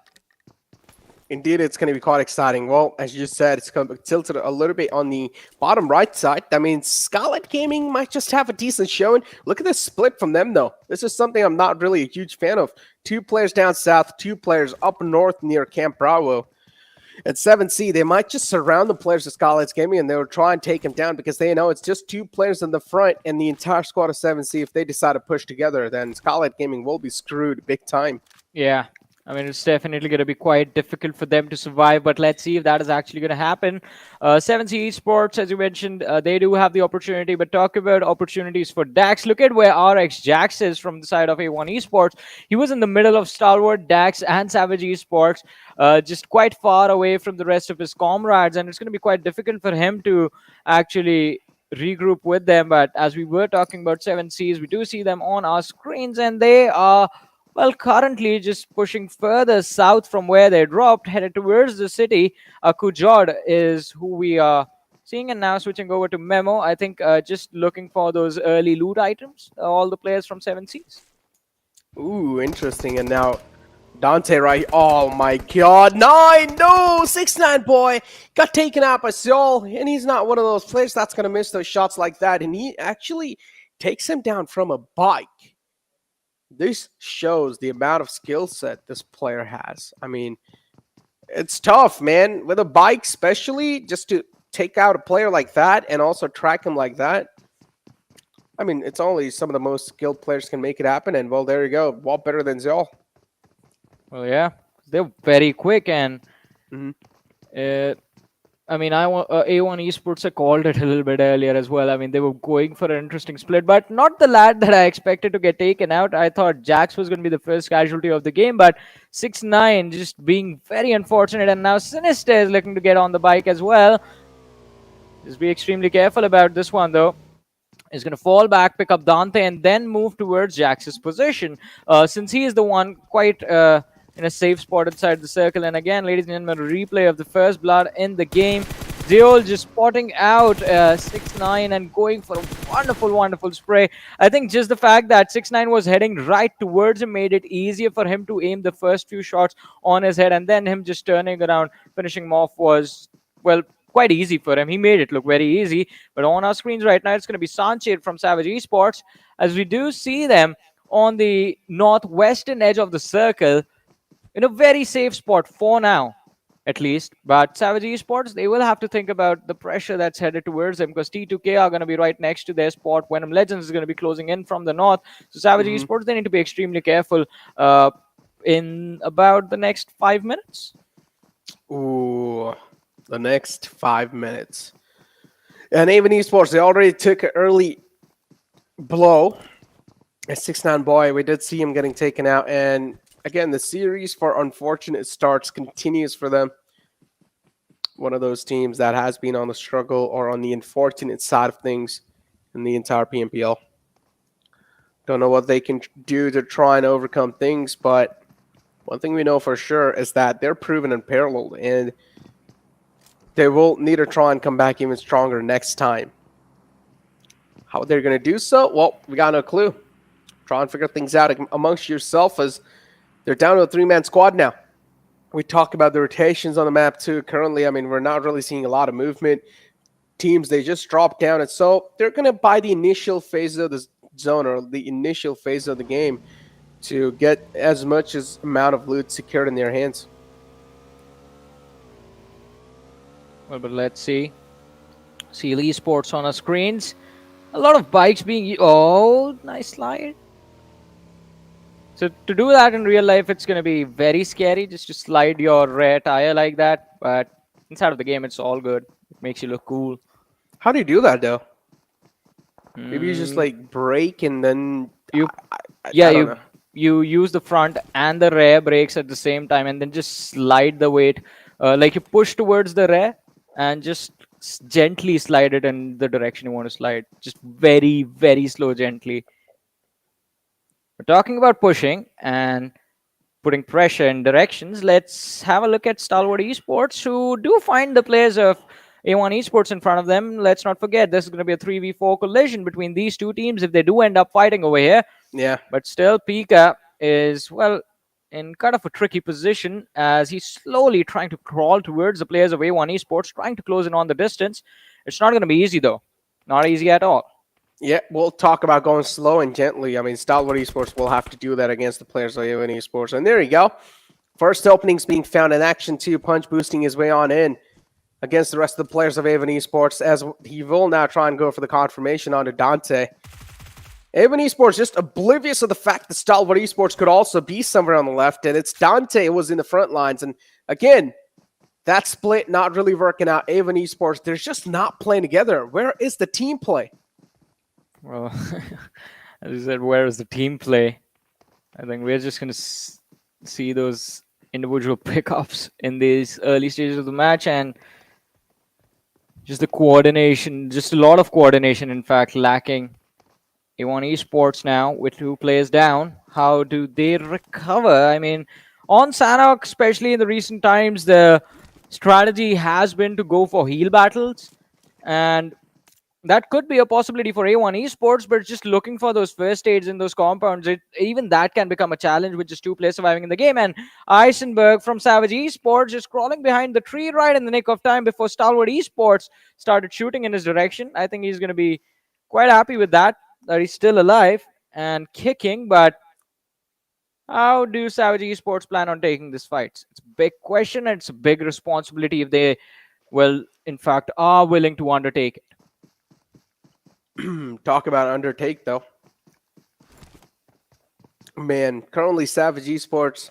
Indeed, it's going to be quite exciting. Well, as you said, it's going to be tilted a little bit on the bottom right side. That means Skylightz Gaming might just have a decent showing. Look at this split from them, though. This is something I'm not really a huge fan of. 2 players down south, 2 players up north near Camp Bravo. At 7C, they might just surround the players of Skylightz Gaming and they'll try and take them down because they know it's just 2 players in the front and the entire squad of 7C. If they decide to push together, then Skylightz Gaming will be screwed big time. Yeah. It's definitely going to be quite difficult for them to survive, but let's see if that is actually going to happen. 7C Esports, as you mentioned, they do have the opportunity, but talk about opportunities for Dax. Look at where RX Jax is from the side of A1 Esports. He was in the middle of Stalwart, Dax, and Savage Esports, just quite far away from the rest of his comrades, and it's going to be quite difficult for him to actually regroup with them. But as we were talking about 7Cs, we do see them on our screens, and they are, well, currently just pushing further south from where they dropped, headed towards the city. Kujod is who we are seeing, and now switching over to Memo. I think just looking for those early loot items, all the players from 7Cs. Ooh, interesting. And now Dante, right? Oh my god, 9! No! 6-9 boy got taken out by Seoul, and he's not one of those players that's going to miss those shots like that, and he actually takes him down from a bike. This shows the amount of skill set this player has. It's tough, man. With a bike, especially, just to take out a player like that and also track him like that. It's only some of the most skilled players can make it happen. And, well, there you go. What better than Zol? Well, yeah. They're very quick. And A1 Esports called it a little bit earlier as well. They were going for an interesting split, but not the lad that I expected to get taken out. I thought Jax was going to be the first casualty of the game, but 6-9 just being very unfortunate. And now Sinister is looking to get on the bike as well. Just be extremely careful about this one, though. He's going to fall back, pick up Dante, and then move towards Jax's position. Since he is the one quite in a safe spot inside the circle. And again, ladies and gentlemen, a replay of the first blood in the game. Zeol just spotting out 6-9 and going for a wonderful, wonderful spray. I think just the fact that 6-9 was heading right towards him made it easier for him to aim the first few shots on his head, and then him just turning around, finishing him off was, well, quite easy for him. He made it look very easy. But on our screens right now, it's going to be Sanchez from Savage Esports, as we do see them on the northwestern edge of the circle in a very safe spot for now, at least. But Savage Esports, they will have to think about the pressure that's headed towards them, because T2K are going to be right next to their spot. Venom Legends is going to be closing in from the north. So Savage Esports, they need to be extremely careful in about the next 5 minutes. Ooh, the next 5 minutes. And A1 Esports, they already took an early blow. At 6-9 boy, we did see him getting taken out, and again, the series for unfortunate starts continues for them. One of those teams that has been on the struggle or on the unfortunate side of things in the entire PMPL. Don't know what they can do to try and overcome things, but one thing we know for sure is that they're proven unparalleled, and they will need to try and come back even stronger next time. How they're going to do so? Well, we got no clue. try and figure things out amongst yourself as they're down to a 3-man squad now. We talk about the rotations on the map too. Currently, I mean, we're not really seeing a lot of movement. Teams, they just drop down, and so they're going to buy the initial phase of the zone or the initial phase of the game to get as much as amount of loot secured in their hands. Well, but let's see. Seal Esports on our screens. A lot of bikes being... Oh, nice slide. So to do that in real life, it's going to be very scary just to slide your rear tire like that. But inside of the game, it's all good. It makes you look cool. How do you do that, though? Maybe you just like brake and then... You, I yeah, don't know. you use the front and the rear brakes at the same time and then just slide the weight. Like you push towards the rear and just gently slide it in the direction you want to slide. Just very, very slow, gently. We're talking about pushing and putting pressure in directions. Let's have a look at Stalwart Esports, who do find the players of A1 Esports in front of them. Let's not forget, this is going to be a 3v4 collision between these two teams if they do end up fighting over here. Yeah. But still, Pika is, well, in kind of a tricky position as he's slowly trying to crawl towards the players of A1 Esports, trying to close in on the distance. It's not going to be easy, though. Not easy at all. Yeah, we'll talk about going slow and gently. I mean, Stalwart Esports will have to do that against the players of A1 Esports. And there you go. First openings being found in action, too. Punch boosting his way on in against the rest of the players of A1 Esports, as he will now try and go for the confirmation onto Dante. A1 Esports just oblivious of the fact that Stalwart Esports could also be somewhere on the left, and it's Dante who was in the front lines. And again, that split not really working out. A1 Esports, they're just not playing together. Where is the team play? Well, as you said, where is the team play? I think we're just going to see those individual pickups in these early stages of the match, and just the coordination, just a lot of coordination, in fact, lacking. A1 Esports now with 2 players down. How do they recover? I mean, on Sanhok, especially in the recent times, the strategy has been to go for heal battles, and that could be a possibility for A1 Esports, but just looking for those first aids in those compounds, even that can become a challenge with just 2 players surviving in the game. And Eisenberg from Savage Esports just crawling behind the tree right in the nick of time before Stalwart Esports started shooting in his direction. I think he's going to be quite happy with that he's still alive and kicking, but how do Savage Esports plan on taking this fight? It's a big question, and it's a big responsibility if they, well, in fact, are willing to undertake it. Talk about undertake, though. Man, currently Savage Esports,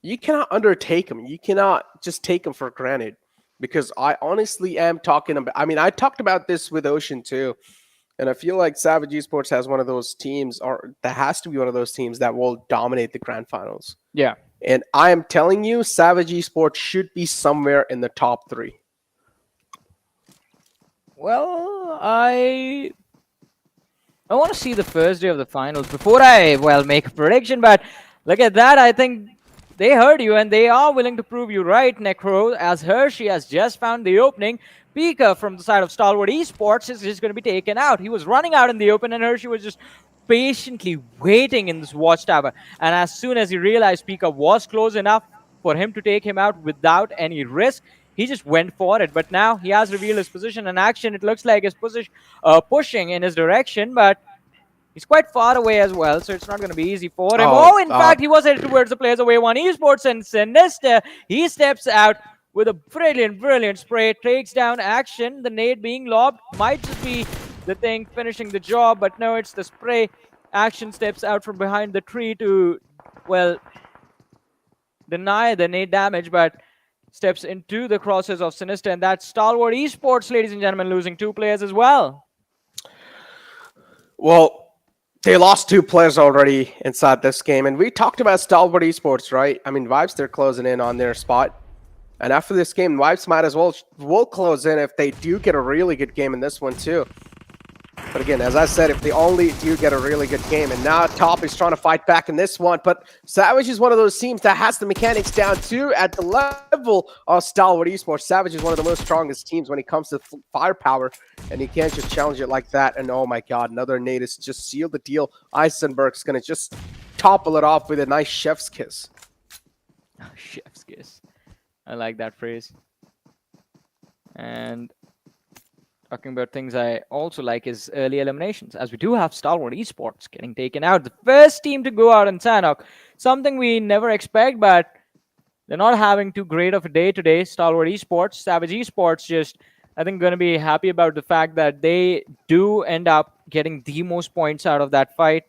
you cannot undertake them. You cannot just take them for granted, because I honestly am talking about, I mean, I talked about this with Ocean too, and I feel like Savage Esports has one of those teams, or that has to be one of those teams that will dominate the grand finals. Yeah. And I am telling you, Savage Esports should be somewhere in the top 3. Well, I want to see the first day of the finals before I, well, make a prediction, but look at that. I think they heard you, and they are willing to prove you right, Necro, as Hershey has just found the opening. Pika from the side of Stalwart Esports is just going to be taken out. He was running out in the open, and Hershey was just patiently waiting in this watchtower. And as soon as he realized Pika was close enough for him to take him out without any risk, he just went for it. But now he has revealed his position in action. It looks like his pushing in his direction, but he's quite far away as well, so it's not going to be easy for him. In fact, he was headed towards the players of A1 Esports, and Sinister, he steps out with a brilliant spray, takes down action. The nade being lobbed might just be the thing finishing the job, but no, it's the spray. Action steps out from behind the tree to, well, deny the nade damage, but steps into the crosses of Sinister, and that's Stalwart Esports, ladies and gentlemen, losing 2 players as well. Well, they lost 2 players already inside this game, and we talked about Stalwart Esports, right? I mean, Vibes, they're closing in on their spot. And after this game, Vibes might as well close in if they do get a really good game in this one, too. But again, as I said, if they only do get a really good game, and now Top is trying to fight back in this one, but Savage is one of those teams that has the mechanics down too at the level of Stalwart Esports. Savage is one of the most strongest teams when it comes to firepower, and you can't just challenge it like that. And oh my god, another nade is just sealed the deal. Eisenberg's going to just topple it off with a nice chef's kiss. Chef's kiss. I like that phrase. And talking about things I also like is early eliminations, as we do have Stalwart Esports getting taken out. The first team to go out in Sanhok. Something we never expect, but they're not having too great of a day today. Stalwart Esports, Savage Esports just, I think, going to be happy about the fact that they do end up getting the most points out of that fight.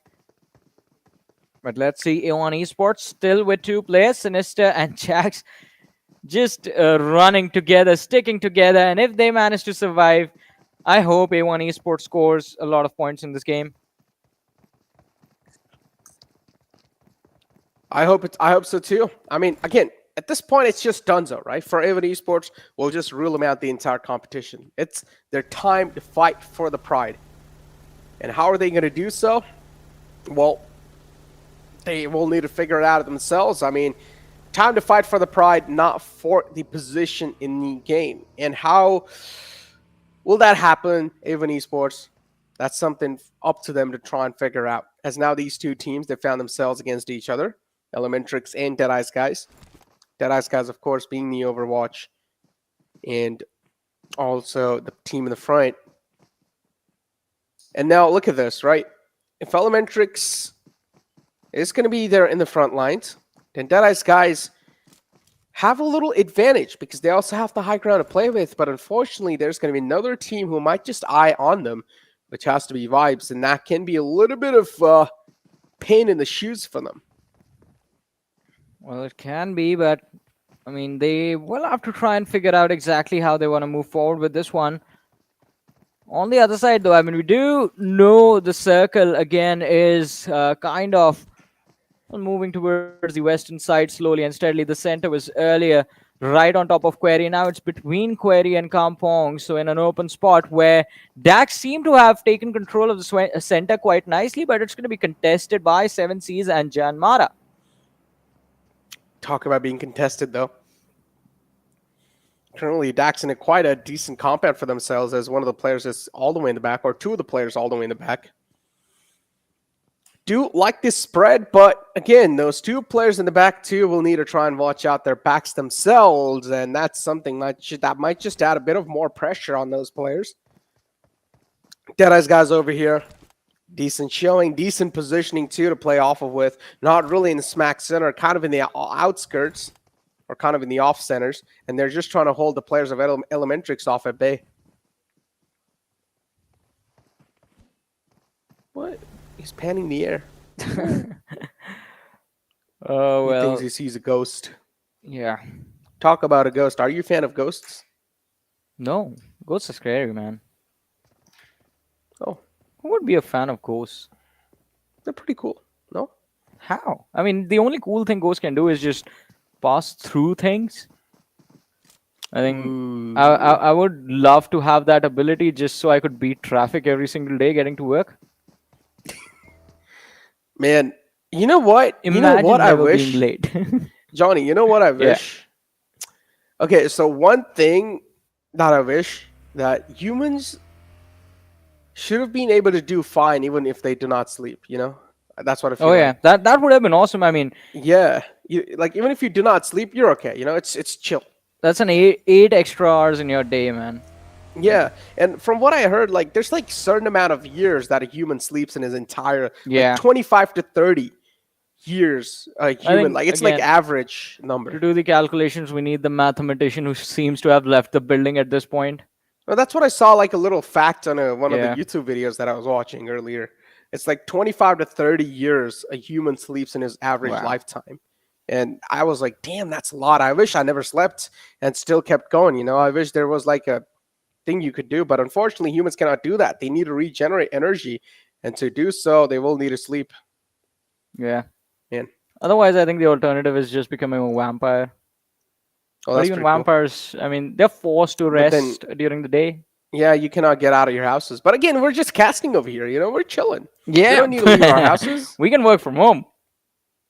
But let's see, A1 Esports still with 2 players, Sinister and Jax, just running together, sticking together. And if they manage to survive, I hope A1 Esports scores a lot of points in this game. I hope so too. I mean, again, at this point, it's just Dunzo, right? For A1 Esports, we'll just rule them out the entire competition. It's their time to fight for the pride. And how are they going to do so? Well, they will need to figure it out themselves. I mean, time to fight for the pride, not for the position in the game. And how will that happen, A1 Esports? That's something up to them to try and figure out. As now these two teams, they found themselves against each other. ElementriX and Deadeyes Guys. Deadeyes Guys, of course, being the Overwatch. And also the team in the front. And now look at this, right? If ElementriX is going to be there in the front lines, then Deadeyes Guys have a little advantage because they also have the high ground to play with. But unfortunately, there's going to be another team who might just eye on them, which has to be Vibes. And that can be a little bit of pain in the shoes for them. Well, it can be, but I mean, they will have to try and figure out exactly how they want to move forward with this one. On the other side, though, I mean, we do know the circle again is kind of moving towards the western side slowly and steadily. The center was earlier right on top of Query. Now it's between Query and Kampong. So in an open spot where Dax seem to have taken control of the center quite nicely, but it's going to be contested by 7Cs and JyanMaara. Talk about being contested, though. Currently, Dax in quite a decent compound for themselves as one of the players is all the way in the back, or two of the players all the way in the back. Do like this spread, but again, those two players in the back too will need to try and watch out their backs themselves, and that's something that might just add a bit of more pressure on those players. Deadeyes Guys over here. Decent showing, decent positioning too to play off of with. Not really in the smack center, kind of in the outskirts or kind of in the off centers. And they're just trying to hold the players of ElementriX off at bay. What? He's panning the air. Oh, well. He thinks he sees a ghost. Yeah. Talk about a ghost. Are you a fan of ghosts? No. Ghosts are scary, man. Oh. Who would be a fan of ghosts? They're pretty cool, no? How? I mean, the only cool thing ghosts can do is just pass through things. I think I would love to have that ability just so I could beat traffic every single day getting to work. Man, you know what? Imagine I never wish. being late. Johnny, you know what I wish? Yeah. Okay, so one thing that I wish that humans should have been able to do fine even if they do not sleep, you know? That's what I feel. Oh, yeah. Like. That would have been awesome. I mean... Yeah. Like, even if you do not sleep, you're okay. You know, it's chill. That's an eight extra hours in your day, man. Yeah. And from what I heard, like, there's, like, certain amount of years that a human sleeps in his entire... Yeah. Like, 25 to 30 years a human. Like, it's, again, like, average number. To do the calculations, we need the mathematician who seems to have left the building at this point. Well, that's what I saw, like a little fact on one of the YouTube videos that I was watching earlier. It's like 25 to 30 years a human sleeps in his average lifetime. And I was like, damn, that's a lot. I wish I never slept and still kept going. You know, I wish there was like a thing you could do. But unfortunately, humans cannot do that. They need to regenerate energy. And to do so, they will need to sleep. Yeah. Man. Otherwise, I think the alternative is just becoming a vampire. Oh, or even vampires, cool. I mean, they're forced to rest during the day. Yeah, you cannot get out of your houses. But again, we're just casting over here. You know, we're chilling. Yeah. We don't need to leave our houses. We can work from home.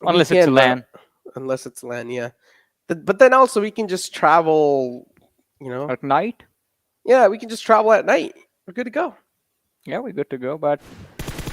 Unless it's LAN. Unless it's LAN, yeah. But then also we can just travel, you know. At night? Yeah, we can just travel at night. We're good to go. Yeah, we're good to go. But,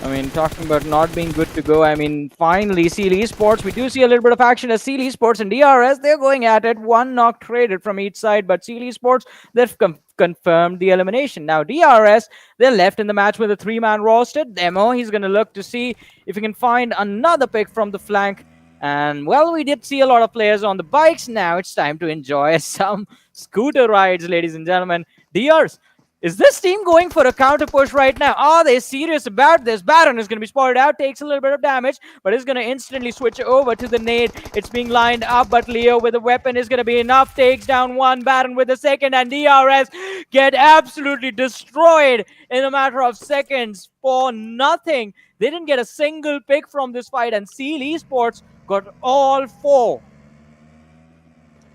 I mean, talking about not being good to go, I mean, finally, Esports, we do see a little bit of action as Esports and DRS, they're going at it. One knock traded from each side, but Esports, they've confirmed the elimination. Now, DRS, they're left in the match with a 3-man roster. Demo, he's going to look to see if he can find another pick from the flank. And, well, we did see a lot of players on the bikes. Now it's time to enjoy some scooter rides, ladies and gentlemen. DRS, is this team going for a counter push right now? Are they serious about this? Baron is going to be spotted out, takes a little bit of damage, but is going to instantly switch over to the nade. It's being lined up, but Leo with a weapon is going to be enough. Takes down one, Baron with a second, and DRS get absolutely destroyed in a matter of seconds for nothing. They didn't get a single pick from this fight, and Esports got all 4.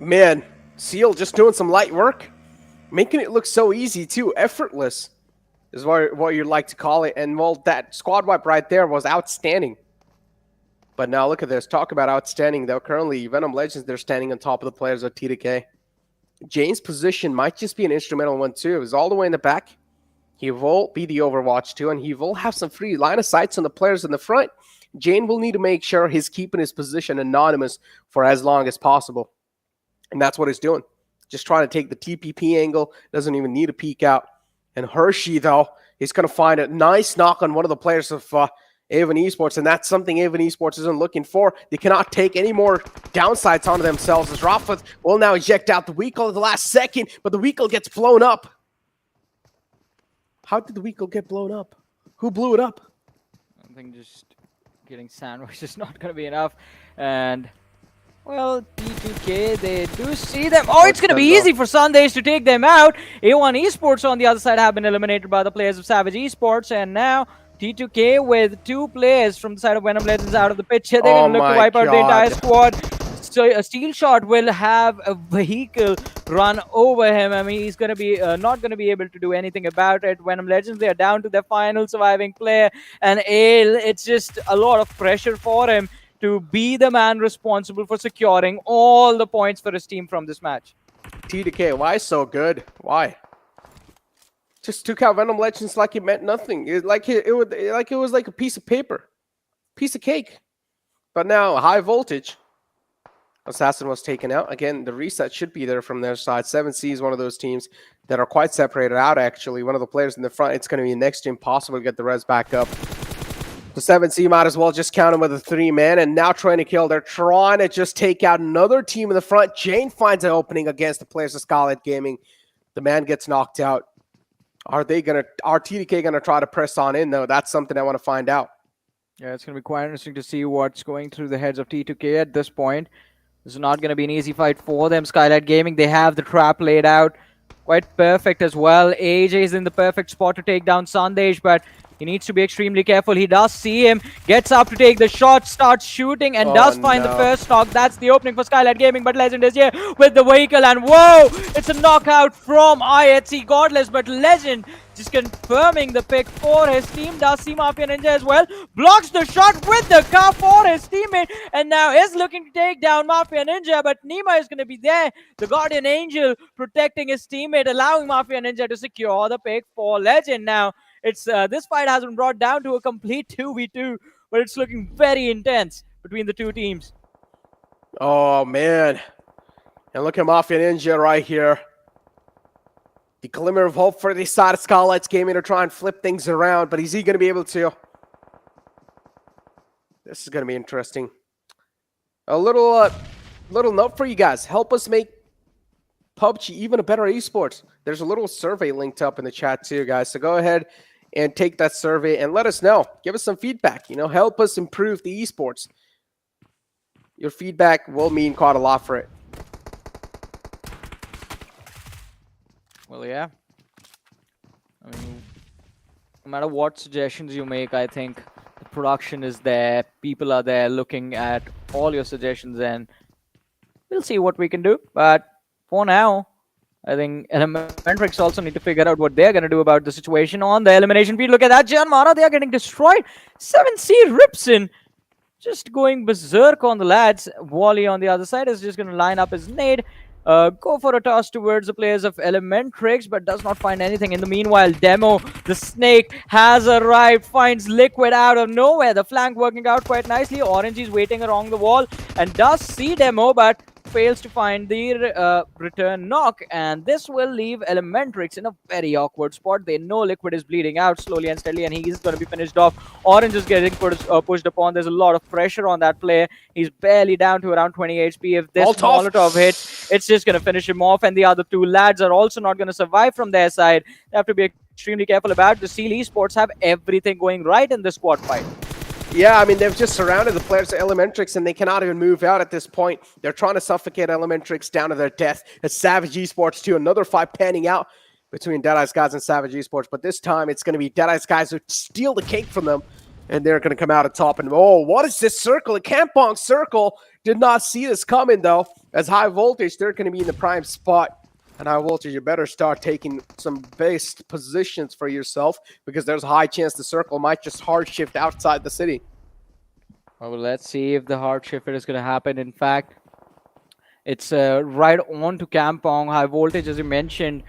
Man, Seal just doing some light work. Making it look so easy, too. Effortless is what you'd like to call it. And, well, that squad wipe right there was outstanding. But now look at this. Talk about outstanding, though. Currently, Venom Legends, they're standing on top of the players of TDK. Jane's position might just be an instrumental one, too. He's all the way in the back. He will be the Overwatch, too, and he will have some free line of sights on the players in the front. Jane will need to make sure he's keeping his position anonymous for as long as possible. And that's what he's doing. Just trying to take the TPP angle. Doesn't even need to peek out. And Hershey, though, is going to find a nice knock on one of the players of Avon Esports. And that's something Avon Esports isn't looking for. They cannot take any more downsides onto themselves. As Rafa will now eject out the Weekle at the last second. But the Weekle gets blown up. How did the Weekle get blown up? Who blew it up? I think just getting sandwiched is not going to be enough. And... well, T2K, they do see them. Oh, it's going to be easy for Sandesh to take them out. A1 Esports on the other side have been eliminated by the players of Savage Esports. And now T2K with 2 players from the side of Venom Legends out of the pitch. They're going to look to wipe out the entire squad. So a steel shot will have a vehicle run over him. I mean, he's going to be not going to be able to do anything about it. Venom Legends, they are down to their final surviving player. And Ale, it's just a lot of pressure for him to be the man responsible for securing all the points for his team from this match. TDK, why so good? Why? Just took out Venom Legends like it meant nothing. It was like a piece of paper, piece of cake. But now high voltage. Assassin was taken out. Again, the reset should be there from their side. 7C is one of those teams that are quite separated out, actually. One of the players in the front, it's going to be next to impossible to get the res back up. The 7C might as well just count him with a 3-man, and now trying to kill. They're trying to just take out another team in the front. Jane finds an opening against the players of Skylightz Gaming. The man gets knocked out. Are TDK gonna try to press on in, though? That's something I want to find out. Yeah, it's gonna be quite interesting to see what's going through the heads of T2K at this point. This is not gonna be an easy fight for them. Skylightz Gaming, they have the trap laid out. Quite perfect as well. AJ is in the perfect spot to take down Sandesh, but he needs to be extremely careful. He does see him, gets up to take the shot, starts shooting, and does find the first knock. That's the opening for Skylightz Gaming, but Legend is here with the vehicle, and whoa! It's a knockout from IHC Godless, but Legend just confirming the pick for his team. Does see Mafia Ninja as well. Blocks the shot with the car for his teammate, and now is looking to take down Mafia Ninja, but Nima is going to be there. The Guardian Angel protecting his teammate, allowing Mafia Ninja to secure the pick for Legend. Now, it's this fight has been brought down to a complete 2v2, but it's looking very intense between the two teams. Oh, man. And look at Mafia Ninja right here. The glimmer of hope for this side of Skylightz Gaming to try and flip things around, but is he going to be able to? This is going to be interesting. A little note for you guys. Help us make PUBG even a better esports. There's a little survey linked up in the chat too, guys. So go ahead and take that survey and let us know. Give us some feedback. You know, help us improve the esports. Your feedback will mean quite a lot for it. Well, yeah. I mean, no matter what suggestions you make, I think the production is there. People are there looking at all your suggestions, and we'll see what we can do. But for now, I think ElementriX also need to figure out what they're going to do about the situation on the elimination field. Look at that, JyanMaara, they are getting destroyed. 7C rips in, just going berserk on the lads. Wally on the other side is just going to line up his nade. Go for a toss towards the players of ElementriX, but does not find anything. In the meanwhile, Demo, the snake, has arrived, finds Liquid out of nowhere. The flank working out quite nicely. Orange is waiting along the wall and does see Demo, but fails to find the return knock, and this will leave ElementriX in a very awkward spot. They know Liquid is bleeding out slowly and steadily, and he is going to be finished off. Orange is getting pushed upon. There's a lot of pressure on that player. He's barely down to around 20 HP. If this Molotov hits, it's just going to finish him off, and the other two lads are also not going to survive from their side. They have to be extremely careful about. The Stalwart Esports have everything going right in this squad fight. Yeah, I mean, they've just surrounded the players of ElementriX, and they cannot even move out at this point. They're trying to suffocate ElementriX down to their death. It's Savage Esports too. Another fight panning out between Deadeyes Guys and Savage Esports, but this time it's going to be Deadeyes Guys who steal the cake from them, and they're going to come out on top. And oh, what is this circle? A Kampong circle. Did not see this coming, though. As High Voltage, they're going to be in the prime spot. And High Voltage, you better start taking some base positions for yourself, because there's a high chance the circle might just hard shift outside the city. Well, let's see if the hard shift is going to happen. In fact, it's right on to Kampong. High Voltage, as you mentioned,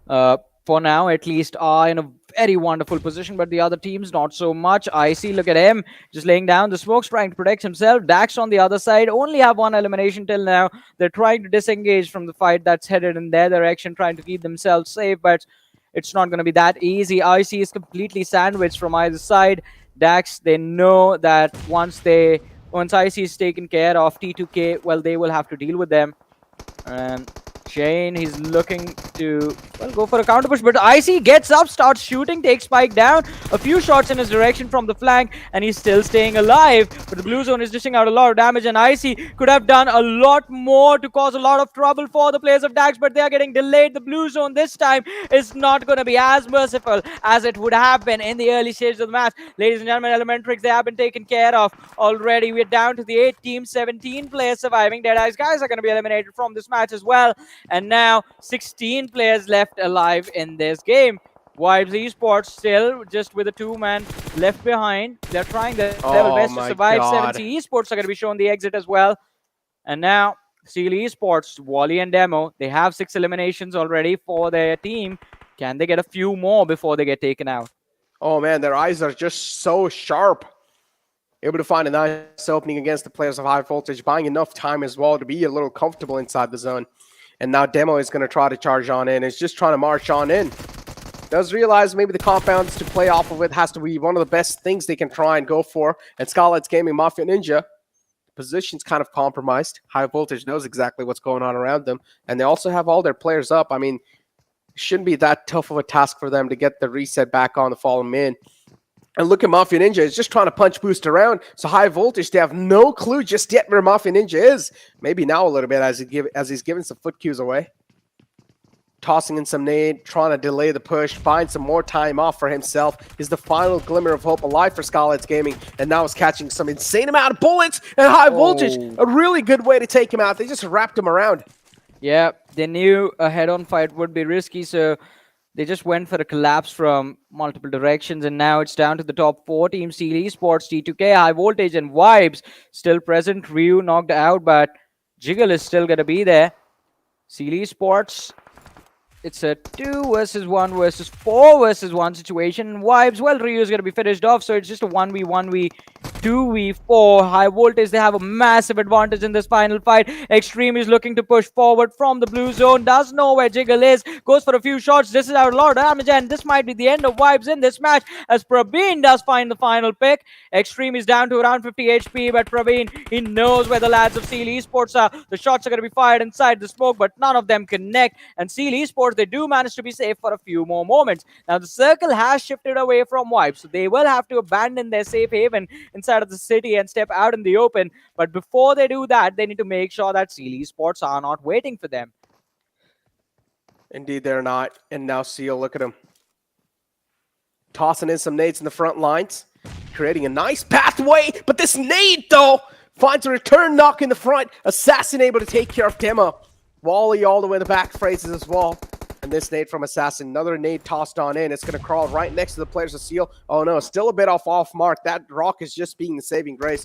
for now at least, are in a very wonderful position, but the other teams not so much. Icy, look at him, just laying down the smokes, trying to protect himself. Dax on the other side only have one elimination till now. They're trying to disengage from the fight that's headed in their direction, trying to keep themselves safe, but it's not going to be that easy. Icy is completely sandwiched from either side. Dax, they know that once Icy is taken care of, T2K, well, they will have to deal with them. And Shane, he's looking to, well, go for a counter push, but Icy gets up, starts shooting, takes Spike down. A few shots in his direction from the flank, and he's still staying alive. But the blue zone is dishing out a lot of damage, and Icy could have done a lot more to cause a lot of trouble for the players of Dax, but they are getting delayed. The blue zone this time is not going to be as merciful as it would have been in the early stages of the match. Ladies and gentlemen, ElementriX, they have been taken care of already. We're down to the 8 teams, 17 players surviving. Deadeyes Guys are going to be eliminated from this match as well. And now 16 players left alive in this game. Vibes Esports still just with a 2-man left behind. They're trying their level best to survive. 7C Esports are going to be shown the exit as well. And now Stalwart Esports, Wally and Demo, they have 6 eliminations already for their team. Can they get a few more before they get taken out? Oh man, their eyes are just so sharp. Able to find a nice opening against the players of High Voltage, buying enough time as well to be a little comfortable inside the zone. And now Demo is going to try to charge on in. It's just trying to march on in. Does realize maybe the compounds to play off of it has to be one of the best things they can try and go for. And Skylightz Gaming, Mafia Ninja, position's kind of compromised. High Voltage knows exactly what's going on around them. And they also have all their players up. I mean, it shouldn't be that tough of a task for them to get the reset back on to follow them in. And look at Mafia Ninja, is just trying to punch boost around. So High Voltage, they have no clue just yet where Mafia Ninja is. Maybe now a little bit as he's giving some foot cues away. Tossing in some nade, trying to delay the push, find some more time off for himself. Is the final glimmer of hope alive for Skylightz Gaming. And now is catching some insane amount of bullets. And High Voltage, a really good way to take him out. They just wrapped him around. Yeah, they knew a head-on fight would be risky, so they just went for a collapse from multiple directions, and now it's down to the top 4 teams. Stalwart Esports, T2K, High Voltage, and Vibes still present. Ryu knocked out, but Jiggle is still going to be there. Stalwart Esports, it's a 2 versus 1 versus 4 versus 1 situation. Vibes, well, Ryu is going to be finished off, so it's just a 1v1v 2v4. High Voltage, they have a massive advantage in this final fight. Extreme is looking to push forward from the blue zone, does know where Jiggle is, goes for a few shots, dishes out a lot of damage, and this might be the end of Vibes in this match as Praveen does find the final pick. Extreme is down to around 50 HP, but Praveen, he knows where the lads of Stalwart Esports are. The shots are going to be fired inside the smoke, but none of them connect, and Stalwart Esports, they do manage to be safe for a few more moments. Now the circle has shifted away from Vibes, so they will have to abandon their safe haven inside of the city and step out in the open. But before they do that, they need to make sure that Stalwart Esports are not waiting for them. Indeed, they're not. And now Seal, look at him. Tossing in some nades in the front lines. Creating a nice pathway. But this nade, though, finds a return knock in the front. Assassin able to take care of Demo. Wally all the way in the back, phrases as well. And this nade from Assassin, another nade tossed on in. It's going to crawl right next to the players of Seal. Oh no, still a bit off mark. That rock is just being the saving grace.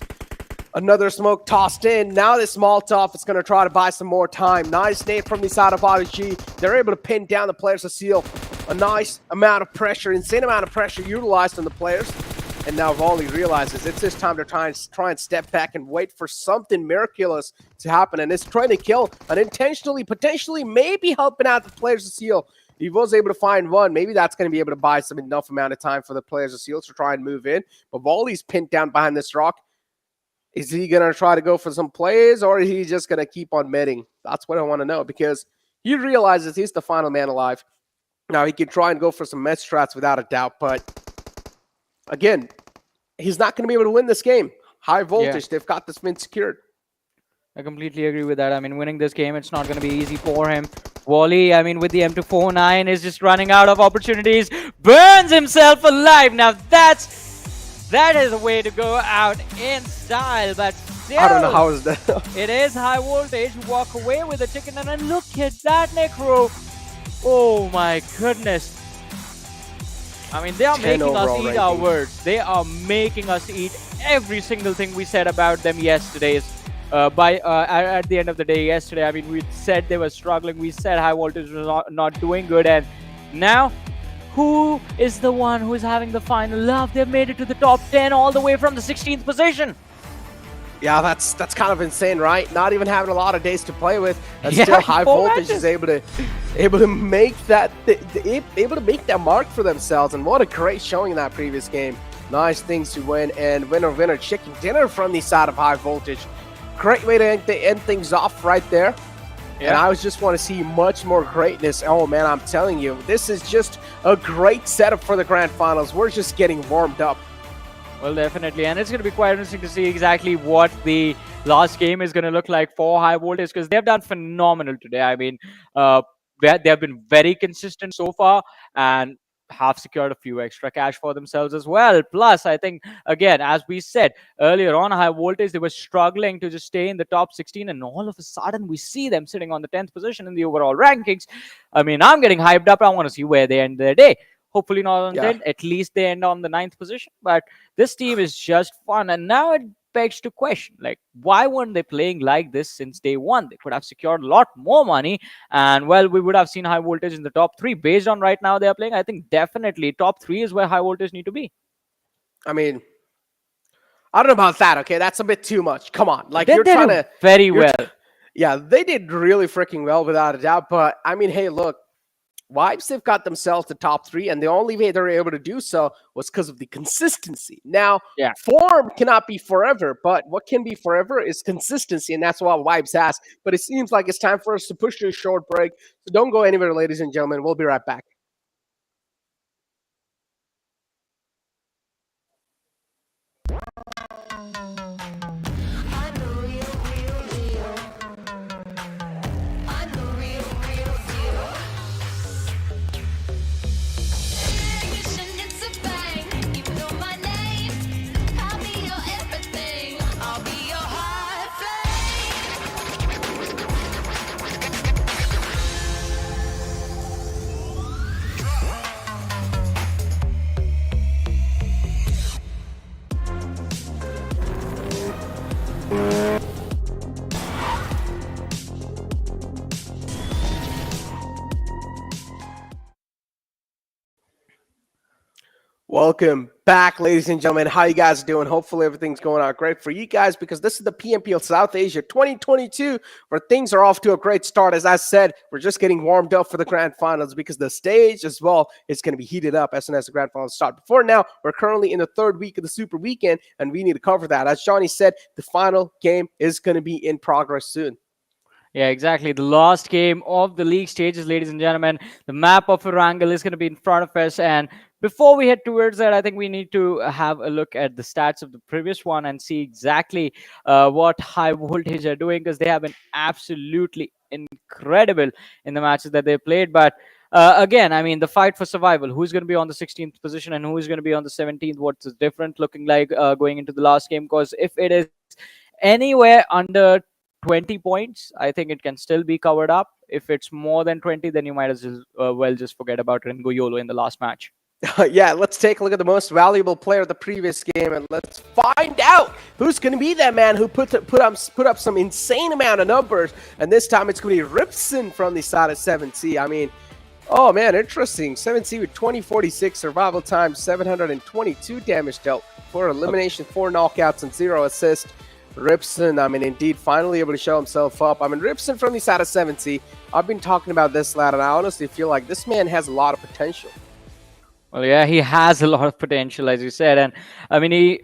Another smoke tossed in. Now this Molotov is going to try to buy some more time. Nice nade from the side of PUBG. They're able to pin down the players of Seal. A nice amount of pressure, insane amount of pressure utilized on the players. And now Volley realizes it's his time to try and step back and wait for something miraculous to happen. And it's trying to kill unintentionally, potentially, maybe helping out the players of Seal. He was able to find one. Maybe that's going to be able to buy some enough amount of time for the players of Seal to try and move in. But Volley's pinned down behind this rock. Is he going to try to go for some plays, or is he just going to keep on medding? That's what I want to know, because he realizes he's the final man alive. Now, he can try and go for some med strats without a doubt, but again, he's not going to be able to win this game. High voltage, they've got this win secured. I completely agree with that. I mean, winning this game, it's not going to be easy for him. Wally, I mean, with the M249, is just running out of opportunities. Burns himself alive. Now, that is a way to go out in style, but still, I don't know how is that. It is high voltage. Walk away with the chicken, and then look at that necro. Oh my goodness. I mean, they are making us eat our words. They are making us eat every single thing we said about them yesterday. At the end of the day yesterday, I mean, we said they were struggling. We said high voltage was not doing good, and now who is the one who is having the final love? They've made it to the top 10 all the way from the 16th position. Yeah, that's kind of insane, right? Not even having a lot of days to play with, and still high voltage is able to make that mark for themselves. And what a great showing in that previous game. Nice things to win, and winner chicken dinner from the side of high voltage. Great way to end things off right there. Yeah. And I just want to see much more greatness. Oh man, I'm telling you, this is just a great setup for the grand finals. We're just getting warmed up. Well, definitely, and it's going to be quite interesting to see exactly what the last game is going to look like for high voltage, because they've done phenomenal today. I mean, they have been very consistent so far and have secured a few extra cash for themselves as well. Plus, I think, again, as we said earlier on, high voltage, they were struggling to just stay in the top 16, and all of a sudden we see them sitting on the 10th position in the overall rankings. I mean, I'm getting hyped up. I want to see where they end their day. Hopefully not on 10, at least they end on the 9th position. But this team is just fun. And now it begs to question, like, why weren't they playing like this since day one? They could have secured a lot more money. And, well, we would have seen high voltage in the top 3. Based on right now they are playing, I think definitely top 3 is where high voltage need to be. I mean, I don't know about that, okay? That's a bit too much. Come on. Like, You're trying to... Very well. Yeah, they did really freaking well, without a doubt. But, I mean, hey, look. Vibes, they've got themselves the top 3, and the only way they were able to do so was because of the consistency. Now, form cannot be forever, but what can be forever is consistency, and that's what Vibes has. But it seems like it's time for us to push to a short break, so don't go anywhere, ladies and gentlemen. We'll be right back. Welcome back, ladies and gentlemen. How you guys doing? Hopefully everything's going out great for you guys, because this is the PMPL South Asia 2022, where things are off to a great start. As I said, we're just getting warmed up for the grand finals, because the stage as well is going to be heated up as soon as the grand finals start. Before now, we're currently in the 3rd week of the Super Weekend, and we need to cover that. As Johnny said, the final game is going to be in progress soon. Yeah, exactly. The last game of the league stages, ladies and gentlemen. The map of Erangel is going to be in front of us. And before we head towards that, I think we need to have a look at the stats of the previous one and see exactly what high voltage are doing, because they have been absolutely incredible in the matches that they played. But again, I mean, the fight for survival, who's going to be on the 16th position and who is going to be on the 17th, what's different looking like going into the last game? Because if it is anywhere under 20 points, I think it can still be covered up. If it's more than 20, then you might as well just forget about it and go YOLO in the last match. Yeah, let's take a look at the most valuable player of the previous game, and let's find out who's going to be that man who put up some insane amount of numbers. And this time it's going to be Ripson from the side of 7C. I mean, oh man, interesting. 7C with 2046 survival time, 722 damage dealt, 4 elimination, 4 knockouts, and 0 assists. Ripson, I mean, indeed, finally able to show himself up. I mean, Ripson from the side of 7C. I've been talking about this lad, and I honestly feel like this man has a lot of potential. Well, yeah, he has a lot of potential, as you said, and I mean, he,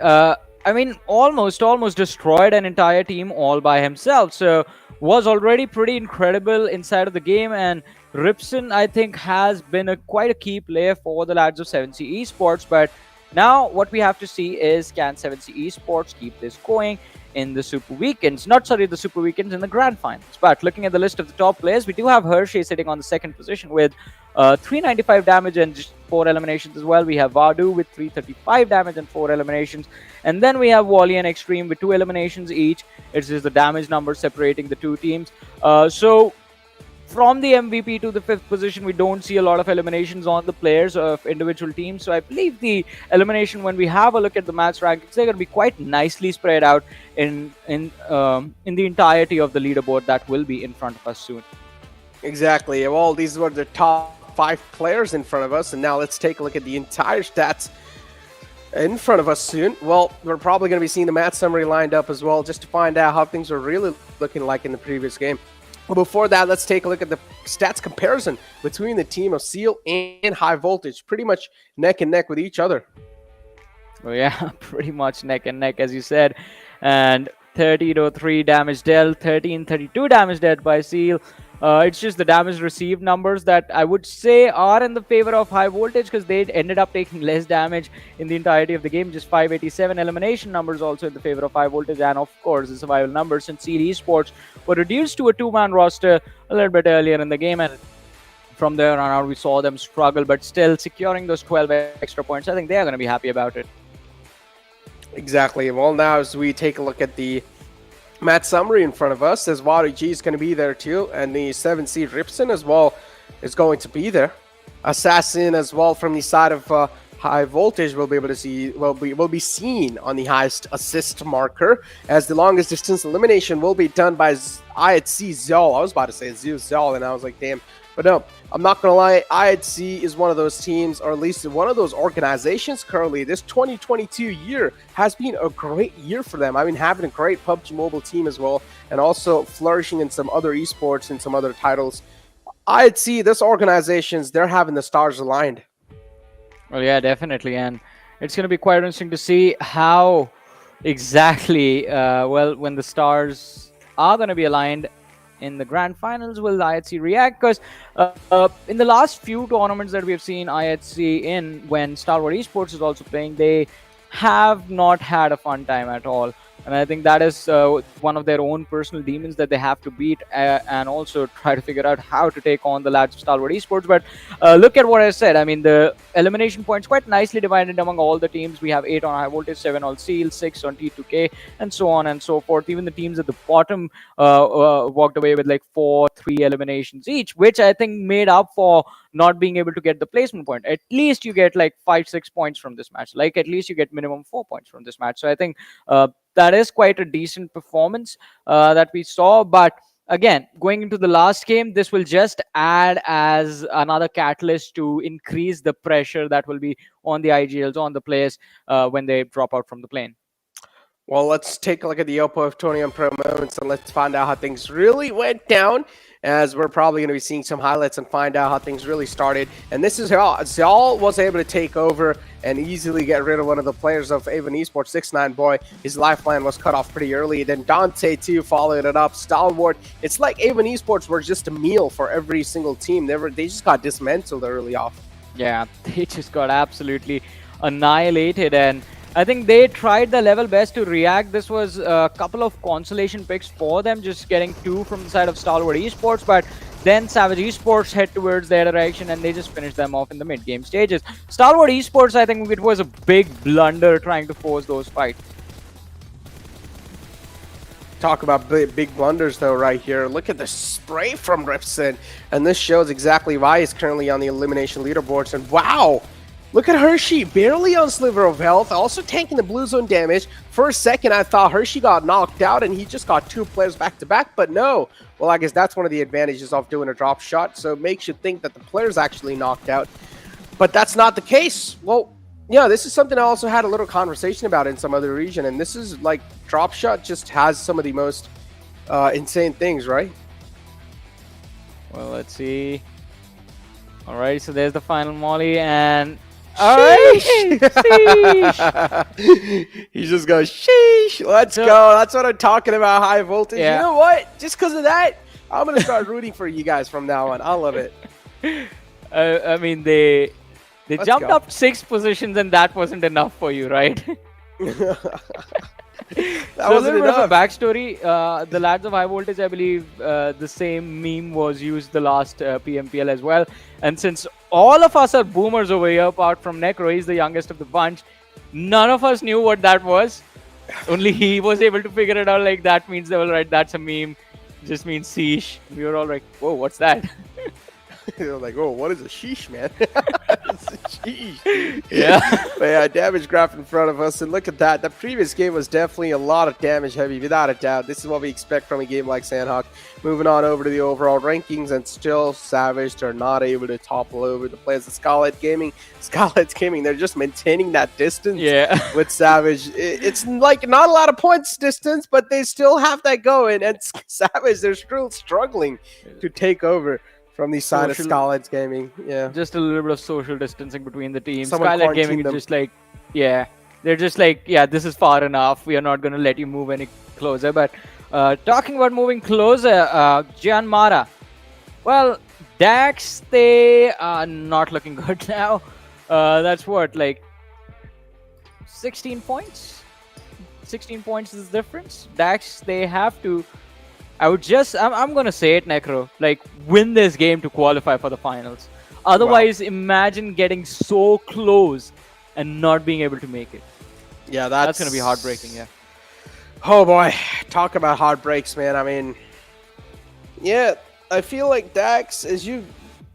almost destroyed an entire team all by himself. So was already pretty incredible inside of the game, and Ripson, I think, has been quite a key player for the lads of 7C Esports. But now what we have to see is, can 7C Esports keep this going in the Super Weekends? The Super Weekends, in the Grand Finals. But looking at the list of the top players, we do have Hershey sitting on the second position with 395 damage and just 4 eliminations as well. We have Vadu with 335 damage and 4 eliminations. And then we have Wally and Extreme with 2 eliminations each. It's just the damage number separating the two teams. So from the MVP to the 5th position, we don't see a lot of eliminations on the players of individual teams. So I believe the elimination, when we have a look at the match rankings, they're going to be quite nicely spread out in the entirety of the leaderboard that will be in front of us soon. Exactly. Well, these were the top 5 players in front of us, and now let's take a look at the entire stats in front of us soon. Well, we're probably going to be seeing the match summary lined up as well, just to find out how things are really looking like in the previous game. But before that, let's take a look at the stats comparison between the team of Seal and High Voltage. Pretty much neck and neck with each other. Well, yeah, pretty much neck and neck, as you said. And 30-3 damage dealt, 13-32 damage dealt by Seal. It's just the damage received numbers that I would say are in the favor of High Voltage, because they ended up taking less damage in the entirety of the game. Just 587 elimination numbers also in the favor of High Voltage, and of course the survival numbers, since Seal Esports were reduced to a 2-man roster a little bit earlier in the game, and from there on out we saw them struggle, but still securing those 12 extra points. I think they are going to be happy about it. Exactly. Well, now as we take a look at the match summary in front of us, as Wadu G is going to be there too, and the 7C Ripson as well is going to be there. Assassin as well from the side of High Voltage will be able to see, will be seen on the highest assist marker, as the longest distance elimination will be done by IHC Zol. I was about to say Zol, and I was like, damn. But no, I'm not going to lie, IHC is one of those teams, or at least one of those organizations currently. This 2022 year has been a great year for them. I mean, having a great PUBG Mobile team as well, and also flourishing in some other esports and some other titles. IHC, this organizations, they're having the stars aligned. Well, yeah, definitely. And it's going to be quite interesting to see how exactly, when the stars are going to be aligned in the grand finals, will IHC react? Because in the last few tournaments that we have seen IHC in, when Stalwart Esports is also playing, they have not had a fun time at all. And I think that is one of their own personal demons that they have to beat, and also try to figure out how to take on the lads of Stalwart Esports. But look at what I said. I mean, the elimination points quite nicely divided among all the teams. We have 8 on High Voltage, 7 on Seal, 6 on T2K, and so on and so forth. Even the teams at the bottom walked away with like 4-3 eliminations each, which I think made up for not being able to get the placement point. At least you get like 5-6 points from this match. Like, at least you get minimum 4 points from this match. So I think that is quite a decent performance that we saw. But again, going into the last game, this will just add as another catalyst to increase the pressure that will be on the IGLs, on the players when they drop out from the plane. Well, let's take a look at the Oppo F20 Pro moments, and let's find out how things really went down, as we're probably going to be seeing some highlights and find out how things really started. And this is how Zal was able to take over and easily get rid of one of the players of Avon Esports, 6ix9ine Boy. His lifeline was cut off pretty early. Then Dante too followed it up. Stalwart. It's like Avon Esports were just a meal for every single team. They just got dismantled early off. Yeah, they just got absolutely annihilated, and I think they tried their level best to react. This was a couple of consolation picks for them, just getting 2 from the side of Stalwart Esports, but then Savage Esports head towards their direction and they just finished them off in the mid-game stages. Stalwart Esports, I think it was a big blunder trying to force those fights. talk about big blunders though right here. Look at the spray from Ripson, and this shows exactly why he's currently on the elimination leaderboards. And wow, look at Hershey, barely on sliver of health, also tanking the blue zone damage. For a second, I thought Hershey got knocked out and he just got 2 players back to back, but no. Well, I guess that's one of the advantages of doing a drop shot, so it makes you think that the player's actually knocked out. But that's not the case. Well, yeah, this is something I also had a little conversation about in some other region, and this is like drop shot just has some of the most insane things, right? Well, let's see. All right, so there's the final molly, and all right, He just goes, sheesh, let's go. That's what I'm talking about, high voltage. Yeah. You know what? Just because of that, I'm going to start rooting for you guys from now on. I love it. I mean, they Let's jumped go. up 6 positions, and that wasn't enough for you, right? That So a wasn't little bit of enough. a backstory. The lads of high voltage, I believe, the same meme was used the last PMPL as well. And since all of us are boomers over here, apart from Necro, he's the youngest of the bunch. None of us knew what that was. Only he was able to figure it out. Like that means they were right. That's a meme. Just means sheesh. We were all like, whoa, what's that? They're like, oh, what is a sheesh, man? It's a sheesh, dude. Yeah. But yeah, damage graph in front of us, and look at that. The previous game was definitely a lot of damage heavy, without a doubt. This is what we expect from a game like Sanhok. Moving on over to the overall rankings, and still Savage, they're not able to topple over the players of Skylightz Gaming. Skylightz Gaming, they're just maintaining that distance Yeah. with Savage. It's like not a lot of points distance, but they still have that going, and Savage, they're still struggling to take over from the side of Social- Skylightz Gaming. Yeah. Just a little bit of social distancing between the teams. Someone Skylight quarantined Gaming is them. just like, yeah, they're just like, yeah, this is far enough. We are not going to let you move any closer. But talking about moving closer, JyanMaara. Well, Dax, they are not looking good now. That's what, like 16 points? 16 points is the difference. Dax, they have to. I'm gonna say it, Necro. Like, win this game to qualify for the finals. Otherwise, imagine getting so close and not being able to make it. Yeah, That's gonna be heartbreaking. Yeah. Oh boy, talk about heartbreaks, man. I mean, yeah, I feel like Dax, as you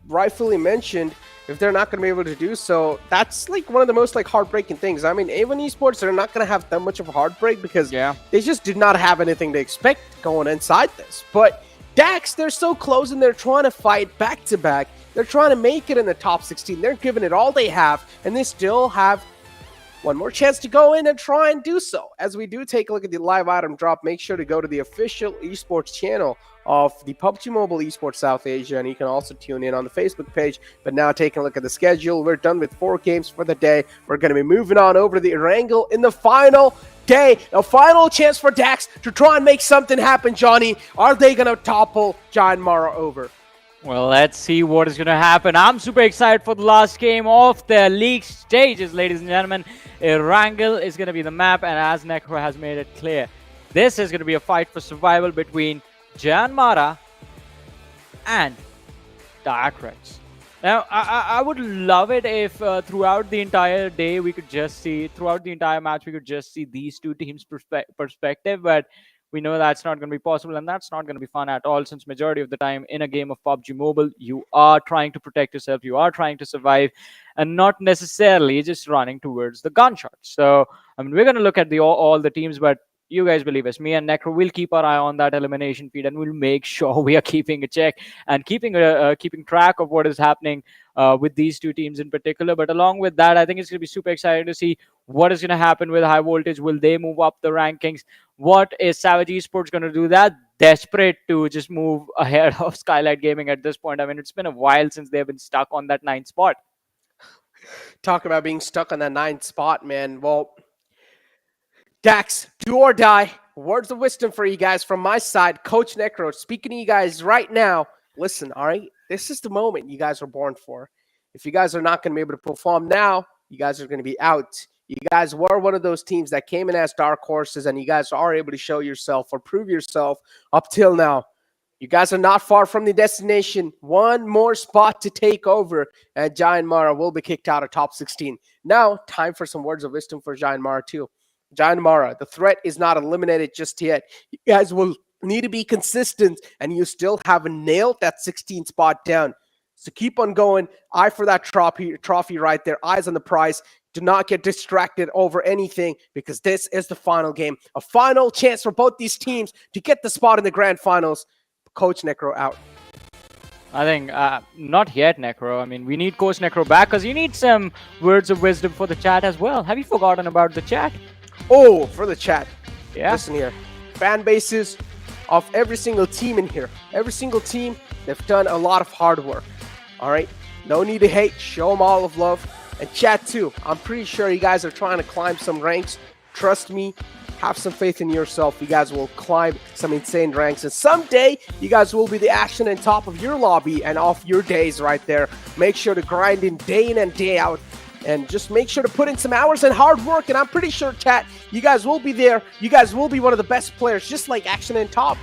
rightfully mentioned, if they're not going to be able to do so, that's like one of the most like heartbreaking things. I mean, A1 Esports, they're not going to have that much of a heartbreak because they just did not have anything to expect going inside this. But Dax, they're so close and they're trying to fight back to back. They're trying to make it in the top 16. They're giving it all they have, and they still have one more chance to go in and try and do so. As we do take a look at the live item drop, make sure to go to the official esports channel of the PUBG Mobile Esports South Asia, and you can also tune in on the Facebook page. But now taking a look at the schedule, we're done with 4 games for the day. We're going to be moving on over to the Erangel in the final day. A final chance for Dax to try and make something happen, Johnny. Are they going to topple JyanMaara over? Well, let's see what is going to happen. I'm super excited for the last game of the league stages, ladies and gentlemen. Rangle is going to be the map, and as Necro has made it clear, this is going to be a fight for survival between JyanMaara and the Atrax. Now, I would love it if throughout the entire day we could just see, throughout the entire match, we could just see these two teams' perspective, but we know that's not going to be possible, and that's not going to be fun at all, since majority of the time in a game of PUBG Mobile, you are trying to protect yourself, you are trying to survive, and not necessarily just running towards the gunshots. So, I mean, we're going to look at all the teams, but you guys believe us. Me and Necro will keep our eye on that elimination feed, and we'll make sure we are keeping a check and keeping track of what is happening with these two teams in particular. But along with that, I think it's going to be super exciting to see what is going to happen with high voltage. Will they move up the rankings? What is Savage Esports going to do? That desperate to just move ahead of Skylightz Gaming at this point. I mean, it's been a while since they've been stuck on that 9th spot. Talk about being stuck on that 9th spot, man. Well, Dax, do or die. Words of wisdom for you guys from my side. Coach Necro, speaking to you guys right now. Listen, all right? This is the moment you guys were born for. If you guys are not going to be able to perform now, you guys are going to be out. You guys were one of those teams that came in as dark horses, and you guys are able to show yourself or prove yourself up till now. You guys are not far from the destination. One more spot to take over, and JyanMaara will be kicked out of top 16. Now, time for some words of wisdom for JyanMaara too. JyanMaara, the threat is not eliminated just yet. You guys will need to be consistent, and you still haven't nailed that 16 spot down. So keep on going. Eye for that trophy right there. Eyes on the prize. Do not get distracted over anything, because this is the final game. A final chance for both these teams to get the spot in the grand finals. Coach Necro out. I think not yet, Necro. I mean, we need Coach Necro back because you need some words of wisdom for the chat as well. Have you forgotten about the chat? Oh, for the chat. Yeah. Listen here. Fan bases of every single team in here. Every single team, they've done a lot of hard work. All right? No need to hate. Show them all of love. And chat too. I'm pretty sure you guys are trying to climb some ranks. Trust me. Have some faith in yourself. You guys will climb some insane ranks. And someday, you guys will be the action and top of your lobby and off your days right there. Make sure to grind in and day out. And just make sure to put in some hours and hard work. And I'm pretty sure, chat, you guys will be there. You guys will be one of the best players, just like Action and Top.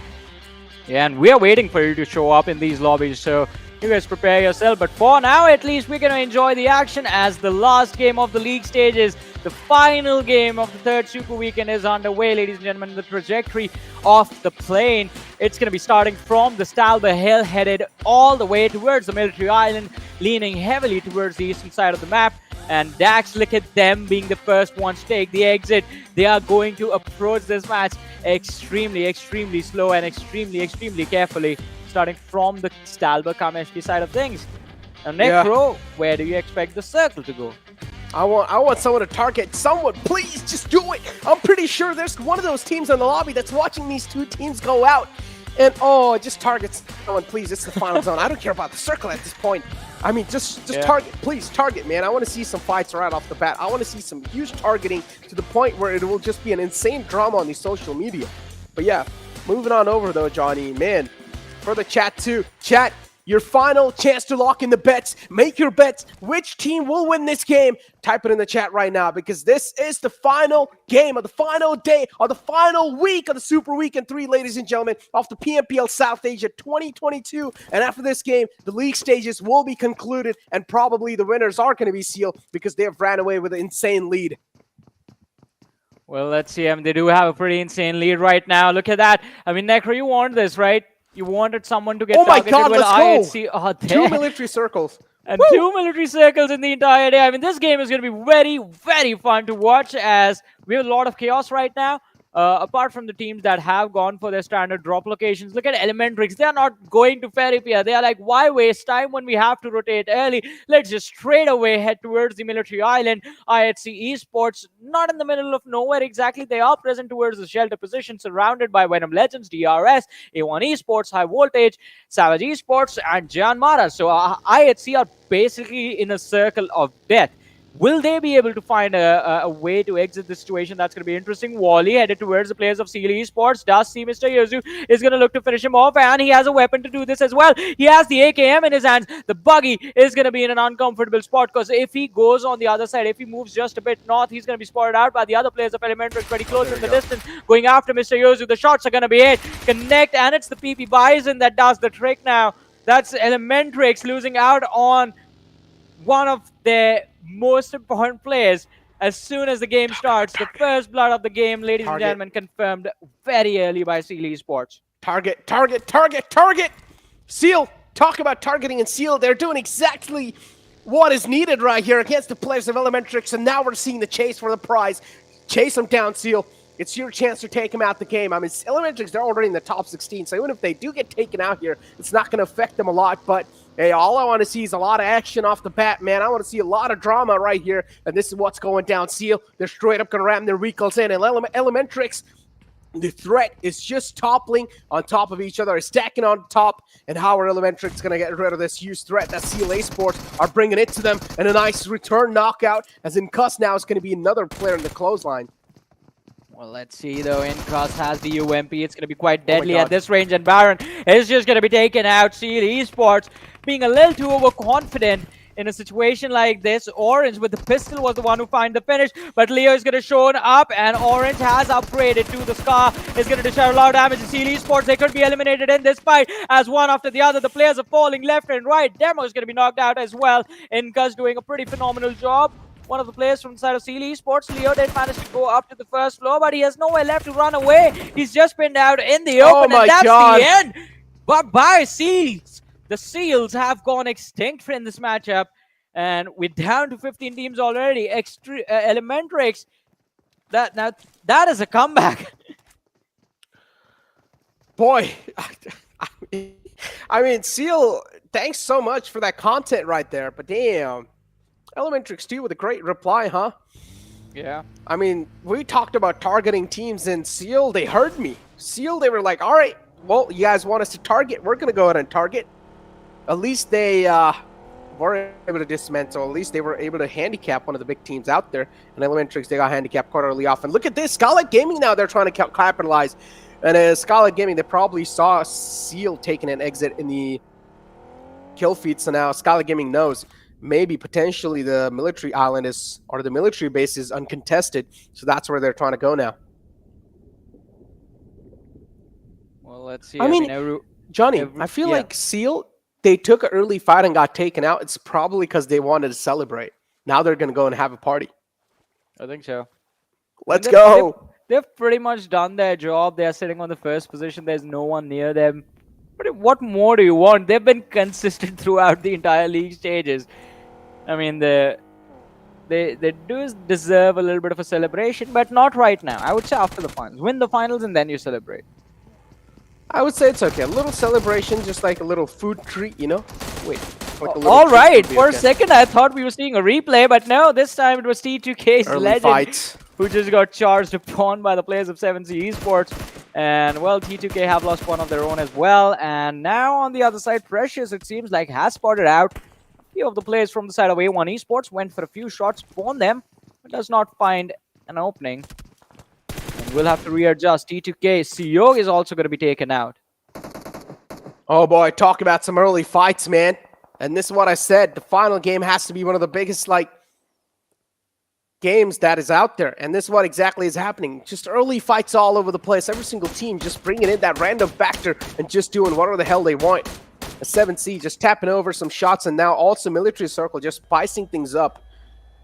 Yeah, and we are waiting for you to show up in these lobbies. So you guys prepare yourself. But for now, at least, we're going to enjoy the action as the last game of the league stages. The final game of the third Super Weekend is underway, ladies and gentlemen. The trajectory of the plane, it's going to be starting from the Stalwart Hill, headed all the way towards the military island, leaning heavily towards the eastern side of the map. And Dax, look at them being the first ones to take the exit. They are going to approach this match extremely, extremely slow and extremely, extremely carefully, starting from the Stalwart Kameshki side of things. Now, Necro, where do you expect the circle to go? I want someone to target someone. Please, just do it. I'm pretty sure there's one of those teams in the lobby that's watching these two teams go out. And, just target someone, please. It's the final zone. I don't care about the circle at this point. I mean, just target. Please, target, man. I want to see some fights right off the bat. I want to see some huge targeting to the point where it will just be an insane drama on the social media. But yeah, moving on over, though, Johnny. Man, for the chat, too. Chat, your final chance to lock in the bets. Make your bets. Which team will win this game? Type it in the chat right now, because this is the final game of the final day of the final week of the Super Weekend 3, ladies and gentlemen, of the PMPL South Asia 2022. And after this game, the league stages will be concluded, and probably the winners are going to be sealed because they have ran away with an insane lead. Well, let's see. I mean, they do have a pretty insane lead right now. Look at that. I mean, Necro, you wanted this, right? You wanted someone to get targeted. Oh my God, with let's IHC. go! 2 military circles. And 2 military circles in the entire day. I mean, this game is going to be very, very fun to watch, as we have a lot of chaos right now. Apart from the teams that have gone for their standard drop locations, look at ElementriX. They are not going to Ferripia. They are like, why waste time when we have to rotate early? Let's just straight away head towards the military island. IHC Esports, not in the middle of nowhere exactly. They are present towards the shelter position, surrounded by Venom Legends, DRS, A1 Esports, High Voltage, Savage Esports, and JyanMaara. So IHC are basically in a circle of death. Will they be able to find a way to exit the situation? That's going to be interesting. Wally headed towards the players of Stalwart Esports. Does see Mr. Yozu is going to look to finish him off, and he has a weapon to do this as well. He has the AKM in his hands. The buggy is going to be in an uncomfortable spot, because if he goes on the other side, if he moves just a bit north, he's going to be spotted out by the other players of ElementriX pretty close in the distance, going after Mr. Yozu. The shots are going to be hit. Connect, and it's the PP Bison that does the trick now. That's ElementriX losing out on one of their most important players as soon as the game starts. The first blood of the game, ladies and gentlemen, confirmed very early by Stalwart Esports. Target, target, target, target! Seal, talk about targeting and Seal. They're doing exactly what is needed right here against the players of ElementriX, and now we're seeing the chase for the prize. Chase them down, Seal. It's your chance to take them out the game. I mean, ElementriX, they're already in the top 16, so even if they do get taken out here, it's not going to affect them a lot. But, hey, all I want to see is a lot of action off the bat, man. I want to see a lot of drama right here, and this is what's going down. Seal, they're straight up going to ram their recalls in, and ElementriX, the threat is just toppling on top of each other, stacking on top, and how are ElementriX going to get rid of this huge threat that Stalwart Esports are bringing it to them, and a nice return knockout, as Incuss now is going to be another player in the clothesline. Well, let's see, though. Incuss has the UMP. It's going to be quite deadly at this range, and Baron is just going to be taken out. Stalwart Esports being a little too overconfident in a situation like this. Orange with the pistol was the one who found the finish, but Leo is going to show up, and Orange has upgraded to the Scar. Is going to dish out a lot of damage to Stalwart Esports. They could be eliminated in this fight as one after the other. The players are falling left and right. Demo is going to be knocked out as well. Incuss doing a pretty phenomenal job. one of the players from the side of Esports. Leo did manage to go up to the first floor, but he has nowhere left to run away. He's just pinned out in the open, my and that's God. the end. But by Seals, the Seals have gone extinct in this matchup, and we're down to 15 teams already. ElementriX, that is a comeback. Boy, I mean, Seal, thanks so much for that content right there. But damn, ElementriX too with a great reply, huh? Yeah. I mean, we talked about targeting teams, and Seal, they heard me. Seal, they were like, all right, well, you guys want us to target? We're going to go ahead and target. At least they were able to dismantle. At least they were able to handicap one of the big teams out there. And ElementriX, they got handicapped quite early off. And look at this, Skylightz Gaming now, they're trying to capitalize. And Skylightz Gaming, they probably saw Seal taking an exit in the kill feed. So now Skylightz Gaming knows maybe potentially the military island is, or the military base is uncontested. So that's where they're trying to go now. Well, let's see. I mean, Johnny, I feel like Seal, they took an early fight and got taken out. It's probably because they wanted to celebrate. Now they're going to go and have a party. I think so. Let's go. They've pretty much done their job. They're sitting on the first position. There's no one near them. But what more do you want? They've been consistent throughout the entire league stages. I mean, they do deserve a little bit of a celebration, but not right now. I would say after the finals. Win the finals and then you celebrate. I would say it's okay. A little celebration, just like a little food treat, you know? Wait. Like all right. For a second, I thought we were seeing a replay, but no, this time it was T2K's legend fight. who just got charged upon by the players of 7C Esports. And, well, T2K have lost one of their own as well. And now on the other side, Precious, it seems like, has spotted out. A few of the players from the side of A1 Esports went for a few shots upon them, but does not find an opening. And we'll have to readjust. T2K, CEO is also going to be taken out. Oh, boy. Talk about some early fights, man. And this is what I said. The final game has to be one of the biggest, games that is out there. And this is what exactly is happening. Just early fights all over the place. Every single team just bringing in that random factor and just doing whatever the hell they want. A 7C just tapping over some shots, and now also Military Circle just spicing things up.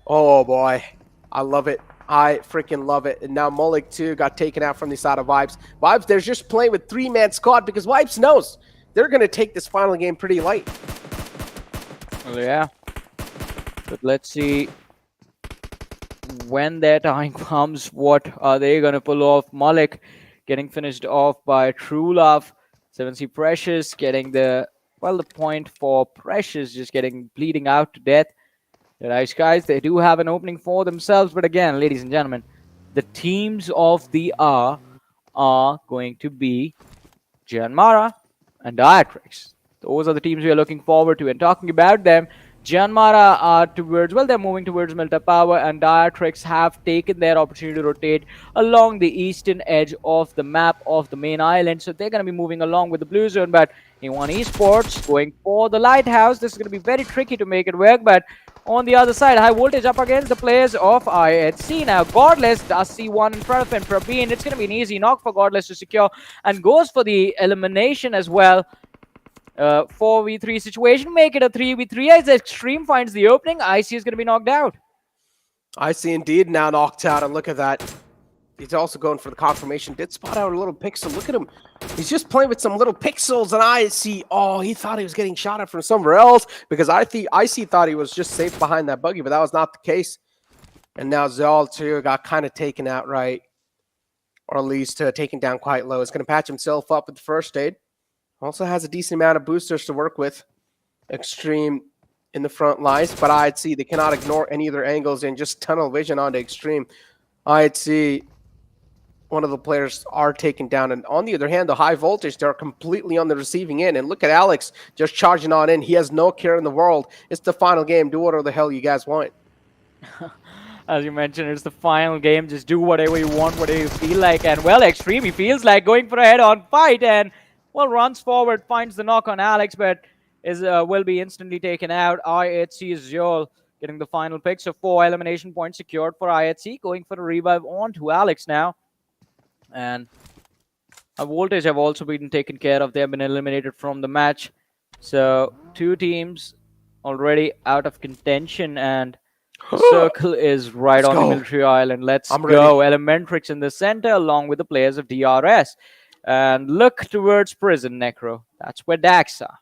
Oh, boy. I love it. I freaking love it. And now Mullik, too, got taken out from the side of Vibes. Vibes, they're just playing with three-man squad because Vibes knows they're going to take this final game pretty light. Well, yeah. But let's see when their time comes, what are they going to pull off? Mullik getting finished off by True Love. 7C Precious getting the point for Precious, just bleeding out to death. Deadeyes Guys, they do have an opening for themselves, but again, ladies and gentlemen, the teams of the hour are going to be JyanMaara and DRS. Those are the teams we are looking forward to. And talking about them, JyanMaara are they're moving towards Milta Power, and DRS have taken their opportunity to rotate along the eastern edge of the map of the main island. So they're going to be moving along with the blue zone, but A1 Esports going for the lighthouse. This is going to be very tricky to make it work, but on the other side, high voltage up against the players of IHC. Now, Godless does see one in front of him. Praveen, it's going to be an easy knock for Godless to secure, and goes for the elimination as well. 4v3 situation, make it a 3v3 as Extreme finds the opening. IC is going to be knocked out. IC indeed now knocked out, and look at that. He's also going for the confirmation. Did spot out a little pixel. Look at him. He's just playing with some little pixels, and IC, oh, he thought he was getting shot at from somewhere else because IC thought he was just safe behind that buggy, but that was not the case. And now Zal, too, got kind of taken out right, or at least taken down quite low. He's going to patch himself up with the first aid. Also has a decent amount of boosters to work with. Extreme in the front lines, but I'd see they cannot ignore any of their angles and just tunnel vision onto Extreme. I'd see one of the players are taken down, and on the other hand, the high voltage, they're completely on the receiving end. And look at Alex just charging on in. He has no care in the world. It's the final game. Do whatever the hell you guys want. As you mentioned, it's the final game. Just do whatever you want, whatever you feel like. And well, Extreme, he feels like going for a head-on fight, and well, runs forward, finds the knock on Alex, but will be instantly taken out. IHC is Joel getting the final pick. So 4 elimination points secured for IHC. Going for a revive on to Alex now. And a voltage have also been taken care of. They have been eliminated from the match. So 2 teams already out of contention. And The circle is right Let's on the go. military island. Let's I'm go. ElementriX in the center along with the players of DRS. And look towards prison, Necro. That's where Dax are.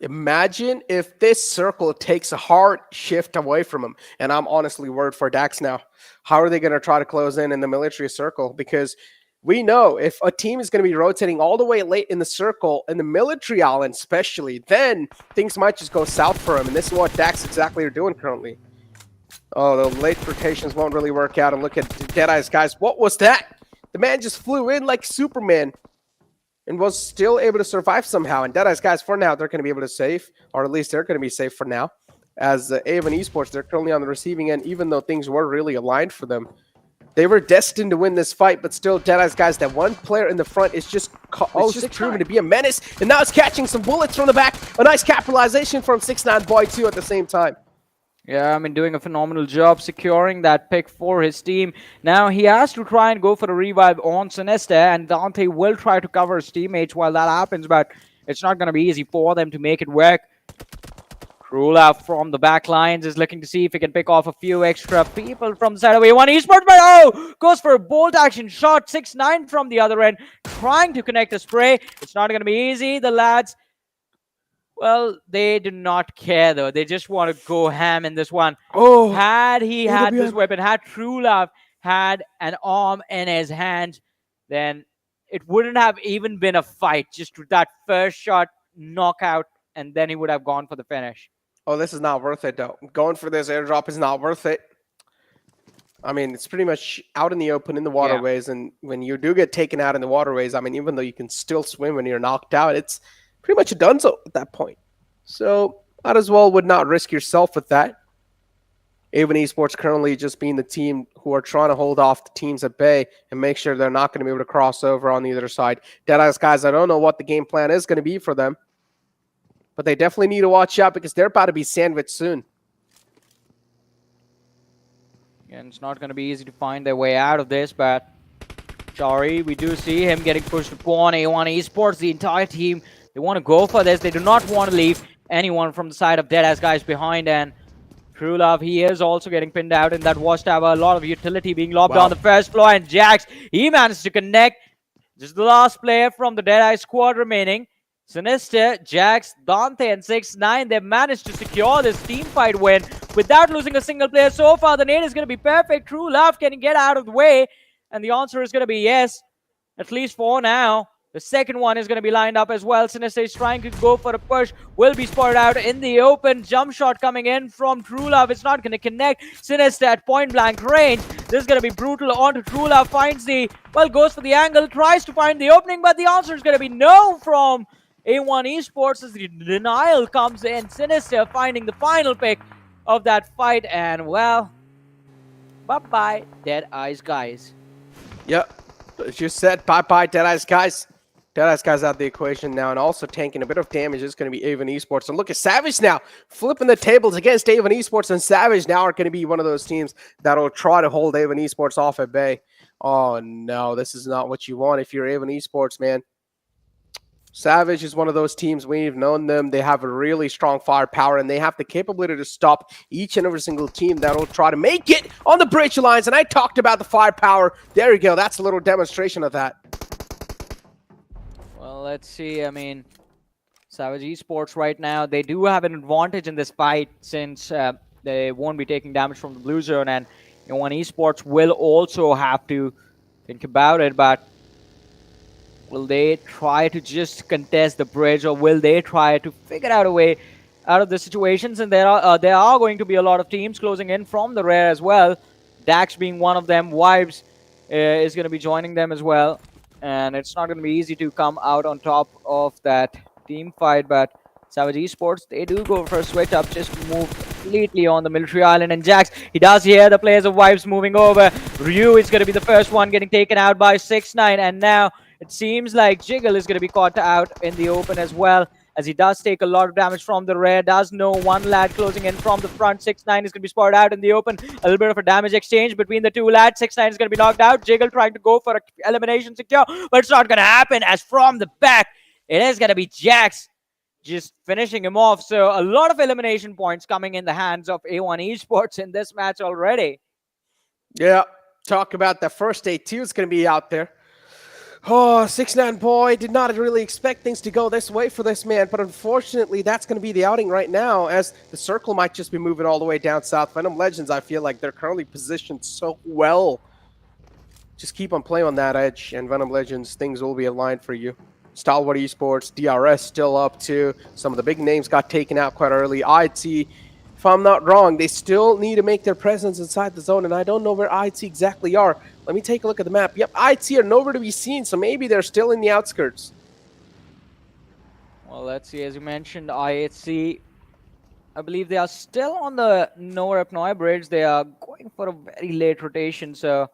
Imagine if this circle takes a hard shift away from him. And I'm honestly worried for Dax now. How are they going to try to close in the military circle? Because we know if a team is going to be rotating all the way late in the circle, in the military island especially, then things might just go south for him. And this is what Dax exactly are doing currently. Oh, the late rotations won't really work out. And look at Deadeyes Guys. What was that? The man just flew in like Superman and was still able to survive somehow. And Deadeyes Guys, for now, they're going to be able to save, or at least they're going to be safe for now. As Avon Esports, they're currently on the receiving end, even though things were really aligned for them. They were destined to win this fight, but still, Deadeyes Guys, that one player in the front is just, proven to be a menace. And now it's catching some bullets from the back. A nice capitalization from 6ix9ine Boy, too, at the same time. Yeah, I mean, doing a phenomenal job securing that pick for his team. Now, he has to try and go for a revive on Sinister, and Dante will try to cover his teammates while that happens, but it's not going to be easy for them to make it work. Krula from the back lines is looking to see if he can pick off a few extra people from the side of A1 Esports, but oh, goes for a bolt action shot. 6ix9ine from the other end, trying to connect a spray. It's not going to be easy. The lads, well, they do not care though. They just want to go ham in this one. Oh, had he had this weapon, had True Love had an arm in his hand, then it wouldn't have even been a fight. Just that first shot, knockout, and then he would have gone for the finish. Oh, this is not worth it, though. Going for this airdrop is not worth it. I mean, it's pretty much out in the open in the waterways, and when you do get taken out in the waterways, I mean, even though you can still swim when you're knocked out, it's pretty much a donezo at that point. So, might as well would not risk yourself with that. Avon Esports currently just being the team who are trying to hold off the teams at bay and make sure they're not going to be able to cross over on the other side. Deadeyes Guys, I don't know what the game plan is going to be for them, but they definitely need to watch out because they're about to be sandwiched soon. And it's not going to be easy to find their way out of this, but sorry, we do see him getting pushed upon. A1 Esports, the entire team, they want to go for this. They do not want to leave anyone from the side of Deadeyes Guys behind, and True Love, he is also getting pinned out in that watchtower. A lot of utility being lobbed on the first floor, and Jax, he managed to connect. Just the last player from the Deadeye squad remaining. Sinister, Jax, Dante, and 6ix9ine, they managed to secure this team fight win without losing a single player so far. The nade is going to be perfect. True Love can get out of the way, and the answer is going to be yes, at least for now. The second one is going to be lined up as well. Sinister is trying to go for a push. Will be spotted out in the open. Jump shot coming in from True Love. It's not going to connect. Sinister at point blank range. This is going to be brutal onto True Love. Finds the, well, goes for the angle. Tries to find the opening, but the answer is going to be no from A1 Esports as the denial comes in. Sinister finding the final pick of that fight. And, well, bye-bye, Deadeyes Guys. Yep. As you said, bye-bye, Deadeyes Guys. Deadeyes Guys out of the equation now, and also tanking a bit of damage is going to be Avon Esports. And look at Savage now, flipping the tables against Avon Esports, and Savage now are going to be one of those teams that will try to hold Avon Esports off at bay. Oh, no, this is not what you want if you're Avon Esports, man. Savage is one of those teams, we've known them. They have a really strong firepower, and they have the capability to stop each and every single team that will try to make it on the bridge lines. And I talked about the firepower. There you go. That's a little demonstration of that. Well, let's see. I mean, Savage Esports right now, they do have an advantage in this fight since they won't be taking damage from the blue zone, and A1 Esports will also have to think about it, but will they try to just contest the bridge, or will they try to figure out a way out of the situations? And there are going to be a lot of teams closing in from the rear as well. Dax being one of them. Vibes is going to be joining them as well. And it's not going to be easy to come out on top of that team fight, but Savage Esports, they do go for a switch up, just move completely on the military island. And Jax, he does hear the players of Vibes moving over. Ryu is going to be the first one getting taken out by 6ix9ine, and now it seems like Jiggle is going to be caught out in the open as well, as he does take a lot of damage from the rear. Does know one lad closing in from the front. 6ix9ine is going to be spotted out in the open. A little bit of a damage exchange between the two lads. 6ix9ine is going to be knocked out. Jiggle trying to go for an elimination secure, but it's not going to happen, as from the back, it is going to be Jax. just finishing him off. So a lot of elimination points coming in the hands of A1 Esports in this match already. Yeah, talk about the first day too. It's going to be out there. Oh, 6-9 boy, did not really expect things to go this way for this man, but unfortunately that's going to be the outing right now, as the circle might just be moving all the way down south. Venom Legends, I feel like they're currently positioned so well. Just keep on playing on that edge, and Venom Legends, things will be aligned for you. Stalwart Esports, DRS still up too. Some of the big names got taken out quite early. IT, if I'm not wrong, they still need to make their presence inside the zone, and I don't know where IT exactly are. Let me take a look at the map. Yep, IT are nowhere to be seen, so maybe they're still in the outskirts. Well, let's see. As you mentioned, IHC, I believe they are still on the Nowhere Up Noi bridge. They are going for a very late rotation, so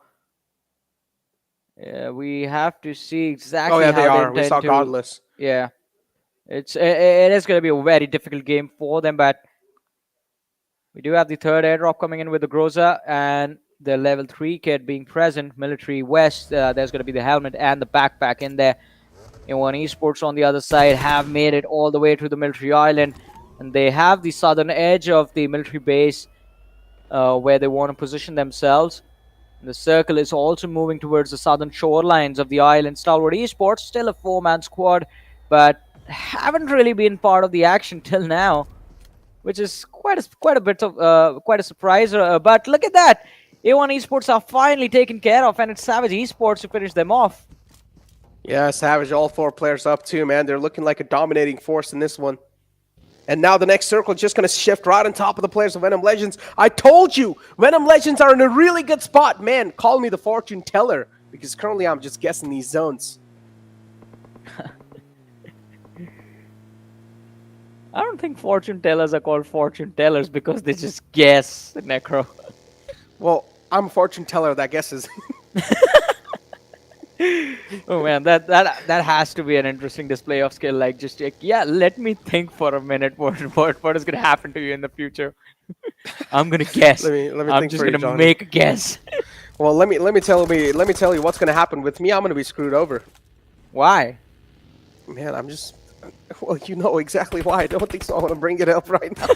yeah, we have to see exactly. Oh yeah, how they are. We intend saw to, Godless. Yeah, it is going to be a very difficult game for them, but we do have the third airdrop coming in with the Groza and the level 3 kit being present. Military West, there's going to be the helmet and the backpack in there. A1 Esports on the other side have made it all the way to the military island, and they have the southern edge of the military base where they want to position themselves. And the circle is also moving towards the southern shorelines of the island. Stalwart Esports, still a 4-man squad, but haven't really been part of the action till now, which is quite a surprise. But look at that, A1 Esports are finally taken care of, and it's Savage Esports to finish them off. Yeah, Savage, all 4 players up too, man. They're looking like a dominating force in this one. And now the next circle just going to shift right on top of the players of Venom Legends. I told you, Venom Legends are in a really good spot. Man, call me the fortune teller, because currently I'm just guessing these zones. I don't think fortune tellers are called fortune tellers because they just guess, Necro. Well, I'm a fortune teller that guesses. Oh man, that has to be an interesting display of skill. Like, just yeah, let me think for a minute what is gonna happen to you in the future. I'm gonna guess. let me I'm think just for you, gonna Johnny. make a guess. Well, let me tell you what's gonna happen with me. I'm gonna be screwed over. Why? Man, I'm just. Well, you know exactly why. I don't think so. I want to bring it up right now.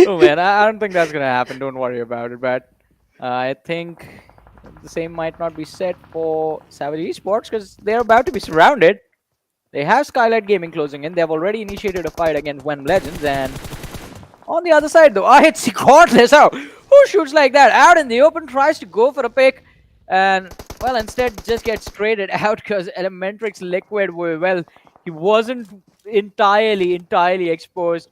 Oh man, I don't think that's gonna happen. Don't worry about it. But I think the same might not be said for Savage Esports, because they're about to be surrounded. They have Skylightz Gaming closing in. They've already initiated a fight against Venom Legends, and on the other side though, IHC Cordless out. Who shoots like that? Out in the open, tries to go for a pick, and well, instead just gets traded out because ElementriX Liquid were, well, he wasn't entirely exposed.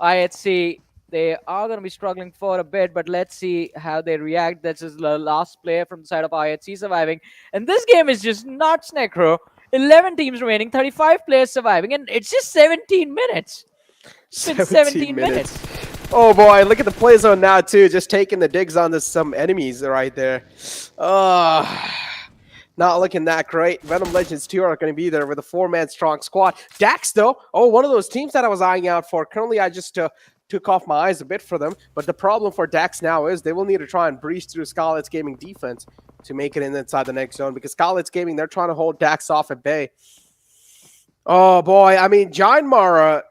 IHC, they are going to be struggling for a bit, but let's see how they react. This is the last player from the side of IHC surviving. And this game is just nuts, Necro. 11 teams remaining, 35 players surviving, and it's just 17 minutes. It's 17 minutes. Oh boy, look at the play zone now too. Just taking the digs onto some enemies right there. Not looking that great. Venom Legends 2 are going to be there with a 4-man strong squad. Dax though, one of those teams that I was eyeing out for. Currently, I just took off my eyes a bit for them. But the problem for Dax now is they will need to try and breeze through Skylightz Gaming defense to make it inside the next zone, because Skylightz Gaming, they're trying to hold Dax off at bay. Oh boy, I mean, JyanMaara,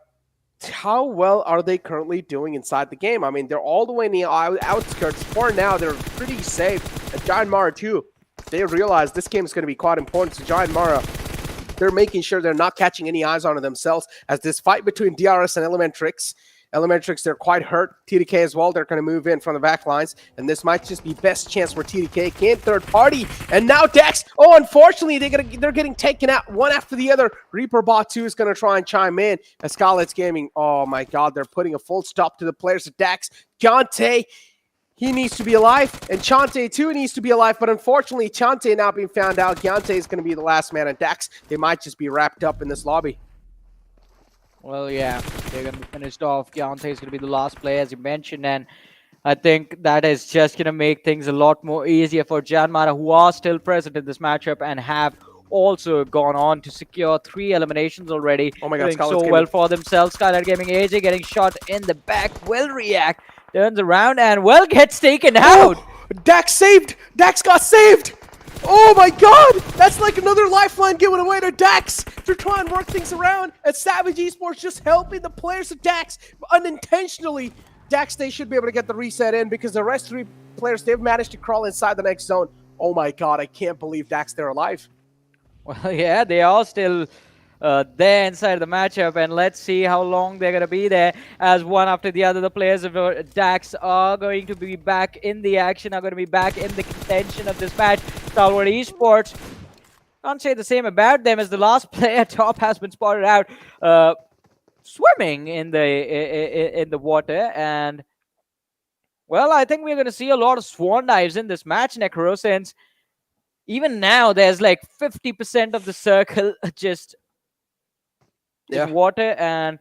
how well are they currently doing inside the game? I mean, they're all the way in the outskirts. For now, they're pretty safe. And JyanMaara too, they realize this game is going to be quite important. So JyanMaara, they're making sure they're not catching any eyes on themselves as this fight between DRS and ElementriX. ElementriX, they're quite hurt. TDK as well, they're going to move in from the back lines. And this might just be best chance for TDK. Can third party. And now Dex. Oh, unfortunately, they're getting taken out one after the other. Reaperbot 2 is going to try and chime in. As Skylightz Gaming, oh my god, they're putting a full stop to the players of Dax. Gyante, he needs to be alive. And Chante too needs to be alive. But unfortunately, Chante now being found out. Gyante is going to be the last man. And Dax, they might just be wrapped up in this lobby. Well, yeah, they're going to be finished off. Gyante is going to be the last player, as you mentioned, and I think that is just going to make things a lot more easier for JyanMaara, who are still present in this matchup and have also gone on to secure 3 eliminations already. Oh my god, doing so well for themselves. Skylightz Gaming, AJ getting shot in the back, will react, turns around, and well, gets taken out. Oh, Dax saved! Dax got saved! Oh my god! That's like another lifeline given away to Dax to try and work things around. And Savage Esports just helping the players of Dax unintentionally. Dax, they should be able to get the reset in because the rest 3 players, they've managed to crawl inside the next zone. Oh my god, I can't believe Dax, they're alive. Well, yeah, they are still there inside the matchup, and let's see how long they're going to be there as one after the other. The players of Dax are going to be back in the action, are going to be back in the contention of this match. Stalwart Esports, can't say the same about them as the last player top has been spotted out swimming in the water, and well, I think we're going to see a lot of swan dives in this match, Necro, since even now there's like 50% of the circle just in water, and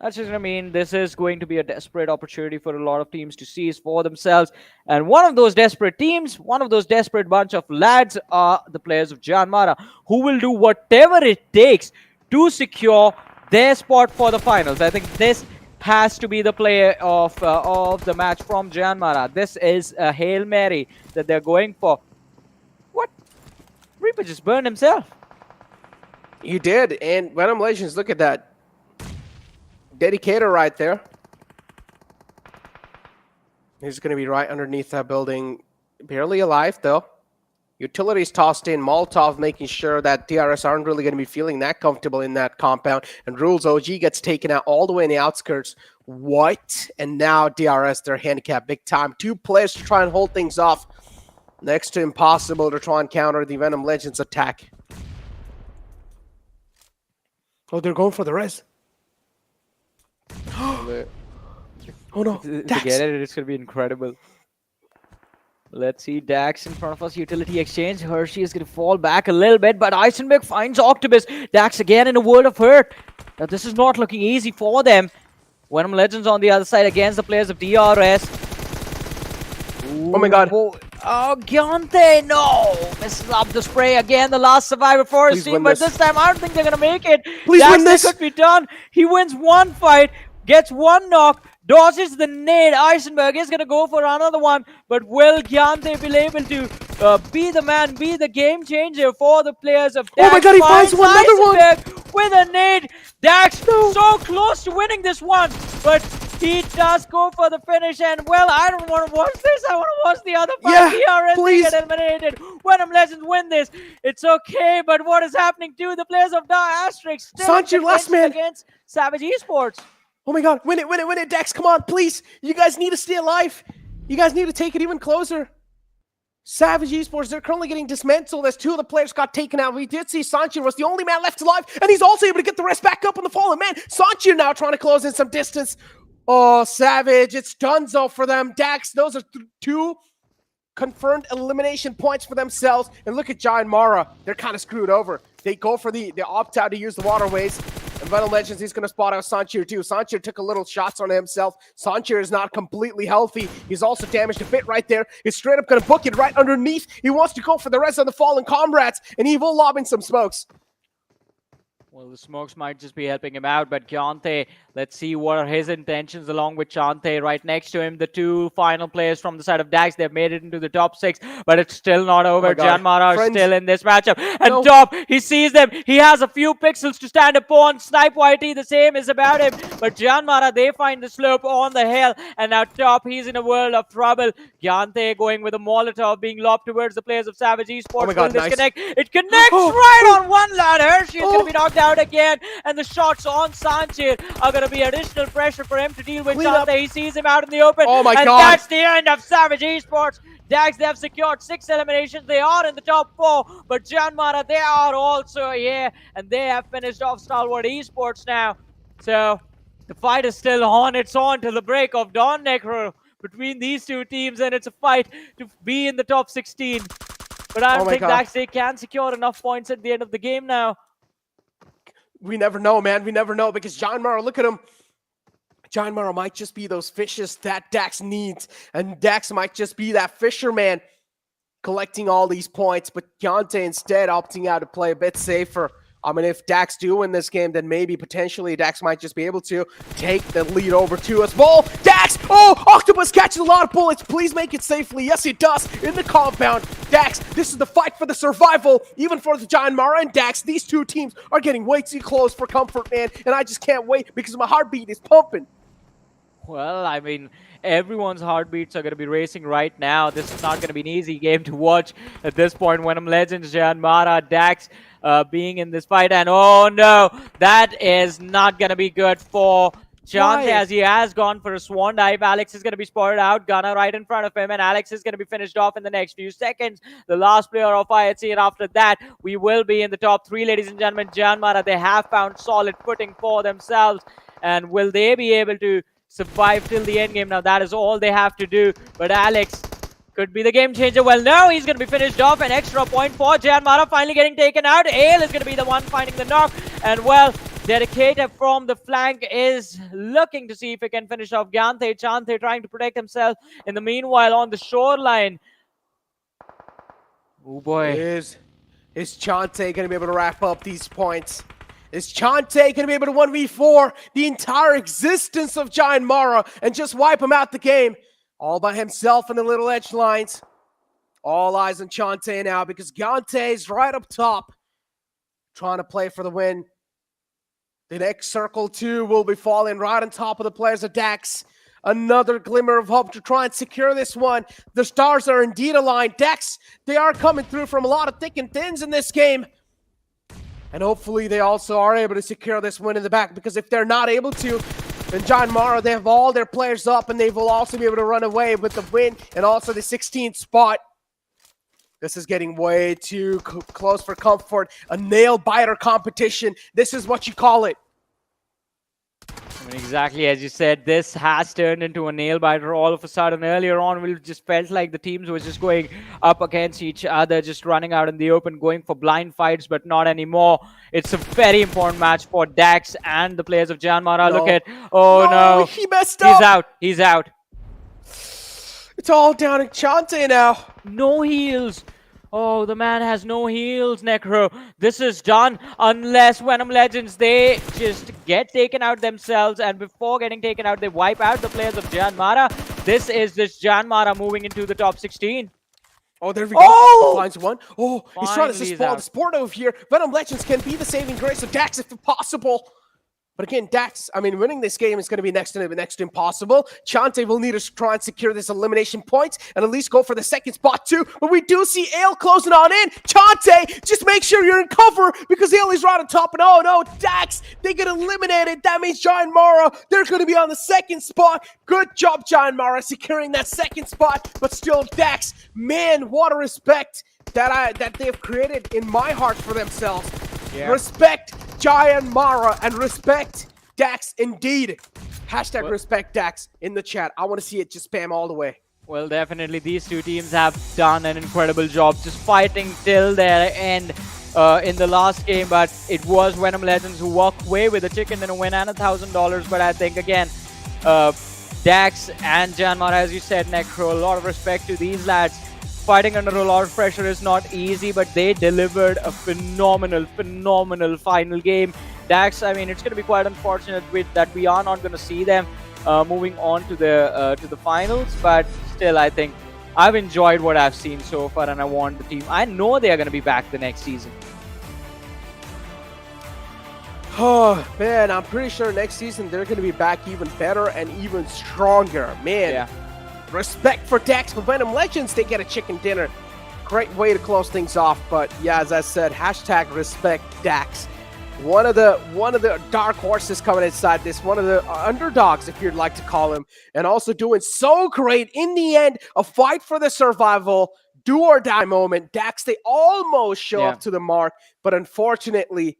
that's just gonna mean this is going to be a desperate opportunity for a lot of teams to seize for themselves. And one of those desperate teams, one of those desperate bunch of lads are the players of JyanMaara, who will do whatever it takes to secure their spot for the finals. I think this has to be the player of the match from JyanMaara. This is a Hail Mary that they're going for. What? Reaper just burned himself. You did, and Venom Legends, look at that. Dedicator right there. He's going to be right underneath that building. Barely alive, though. Utilities tossed in. Molotov making sure that DRS aren't really going to be feeling that comfortable in that compound. And Rules OG gets taken out all the way in the outskirts. What? And now DRS, they're handicapped big time. 2 players to try and hold things off. Next to impossible to try and counter the Venom Legends attack. Oh, they're going for the res. Oh no, Dax. To get it, it's going to be incredible. Let's see Dax in front of us. Utility exchange. Hershey is going to fall back a little bit, but Eisenberg finds Octopus. Dax again in a world of hurt. Now, this is not looking easy for them. Venom Legends on the other side against the players of DRS. Ooh, oh my god. Oh, Gyante, no! Misses up the spray again, the last survivor for his team, but this time I don't think they're gonna make it. Please win this! Could be done. He wins 1 fight, gets 1 knock, dodges the nade. Eisenberg is gonna go for another one, but will Gyante be able to be the man, be the game changer for the players of Dax? Oh my god, he finds another one! With a nade. Dax so close to winning this one, but he does go for the finish, and well, I don't want to watch this. I want to watch the other fight. DRS get eliminated. Venom Legends win this. It's okay, but what is happening to the players of Atrax? Sancho, last man against Savage Esports. Oh my god, win it, Dax, come on, please. You guys need to stay alive. You guys need to take it even closer. Savage Esports, they're currently getting dismantled as 2 of the players got taken out. We did see Sancho was the only man left alive, and he's also able to get the rest back up on the fallen man. Sancho now trying to close in some distance. Oh, Savage, it's donezo for them. Dax, those are 2 confirmed elimination points for themselves. And look at JyanMaara. They're kind of screwed over. They go for the opt-out to use the waterways. And Venom Legends, he's going to spot out Sancho too. Sancho took a little shots on himself. Sancho is not completely healthy. He's also damaged a bit right there. He's straight up going to book it right underneath. He wants to go for the rest of the fallen comrades. And Evil lobbing some smokes. Well, the smokes might just be helping him out, but Gyante, let's see what are his intentions along with Chante right next to him. The 2 final players from the side of Dax, they've made it into the top 6, but it's still not over. JyanMaara are still in this matchup. And Top, he sees them. He has a few pixels to stand upon. Snipe YT, the same is about him. But JyanMaara, they find the slope on the hill. And now Top, he's in a world of trouble. Gyante going with a Molotov being lobbed towards the players of Savage Esports. Will disconnect? Nice. It connects right on one lad. Hershey is going to be knocked out again, and the shots on Sanchez are going to be additional pressure for him to deal with. Chante, he sees him out in the open, and that's the end of Savage Esports. Dax, they have secured 6 eliminations. They are in the top 4, but JyanMaara, they are also here, and they have finished off Stalwart Esports now. So the fight is still on. It's on till the break of dawn, Necro, between these 2 teams, and it's a fight to be in the top 16. But I don't think Dax, they can secure enough points at the end of the game now. We never know, man. We never know, because JyanMaara, look at him. JyanMaara might just be those fishes that Dax needs, and Dax might just be that fisherman collecting all these points, but Gyante instead opting out to play a bit safer. I mean, if Dax do win this game, then maybe potentially Dax might just be able to take the lead over to us. Ball, Dax! Oh, Octopus catches a lot of bullets. Please make it safely. Yes, it does. In the compound. Dax, this is the fight for the survival. Even for the JyanMaara and Dax, these two teams are getting way too close for comfort, man. And I just can't wait because my heartbeat is pumping. Well, I mean, everyone's heartbeats are going to be racing right now. This is not going to be an easy game to watch at this point. Venom Legends, JyanMaara, Dax being in this fight. And oh no, that is not going to be good for Chante as he has gone for a swan dive. Alex is going to be spotted out. Gunner right in front of him. And Alex is going to be finished off in the next few seconds. The last player of IHC. And after that, we will be in the top 3, ladies and gentlemen. JyanMaara, they have found solid footing for themselves. And will they be able to survive till the end game? Now that is all they have to do. But Alex could be the game changer. Well, no, he's going to be finished off. An extra point for JyanMaara finally getting taken out. Ale is going to be the one finding the knock. And well, Dedicator from the flank is looking to see if he can finish off Chante. Chante trying to protect himself. In the meanwhile, on the shoreline. Oh boy. Is Chante going to be able to wrap up these points? Is Chante going to be able to 1v4 the entire existence of JyanMaara and just wipe him out the game? All by himself in the little edge lines. All eyes on Chante now because Chante is right up top. Trying to play for the win. The next circle too will be falling right on top of the players of Dax. Another glimmer of hope to try and secure this one. The stars are indeed aligned. Dax, they are coming through from a lot of thick and thins in this game. And hopefully they also are able to secure this win in the back, because if they're not able to, then JyanMaara, they have all their players up and they will also be able to run away with the win and also the 16th spot. This is getting way too close for comfort. A nail-biter competition. This is what you call it. I mean, exactly as you said, this has turned into a nail-biter all of a sudden. Earlier on, we just felt like the teams were just going up against each other, just running out in the open, going for blind fights, but not anymore. It's a very important match for Dax and the players of JyanMaara. No. Look at, oh no. He messed up. He's out. He's out. It's all down to Chante now. No heals. Oh, the man has no heals, Necro. This is done unless Venom Legends, they just get taken out themselves. And before getting taken out, they wipe out the players of JyanMaara. This is this JyanMaara moving into the top 16. Oh, there we go. Oh! Finds one. Oh, he's trying to spawn the sport over here. Venom Legends can be the saving grace of Dax if possible. But again, Dax, I mean, winning this game is going to be next to impossible. Chante will need to try and secure this elimination point and at least go for the second spot too. But we do see Ale closing on in. Chante, just make sure you're in cover because Ale is right on top. And oh no, Dax, they get eliminated. That means JyanMaara, they're going to be on the second spot. Good job, JyanMaara, securing that second spot. But still, Dax, man, what a respect that they've created in my heart for themselves. Yeah. Respect JyanMaara and respect Dax indeed. Hashtag respect Dax in the chat. I want to see it just spam all the way. Well, definitely these two teams have done an incredible job just fighting till their end in the last game. But it was Venom Legends who walked away with a chicken and a win and $1,000. But I think, again, Dax and JyanMaara, as you said, Necro, a lot of respect to these lads. Fighting under a lot of pressure is not easy, but they delivered a phenomenal final game. Dax, I mean, it's going to be quite unfortunate that we are not going to see them moving on to the finals, but still, I think I've enjoyed what I've seen so far, and I want the team. I know they are going to be back the next season. Oh, man, I'm pretty sure next season they're going to be back even better and even stronger. Man. Yeah. Respect for Dax, for Venom Legends, they get a chicken dinner. Great way to close things off, but yeah, as I said, hashtag respect Dax. One of the dark horses coming inside this, one of the underdogs, if you'd like to call him, and also doing so great in the end, a fight for the survival, do or die moment. Dax, they almost show up to the mark, but unfortunately,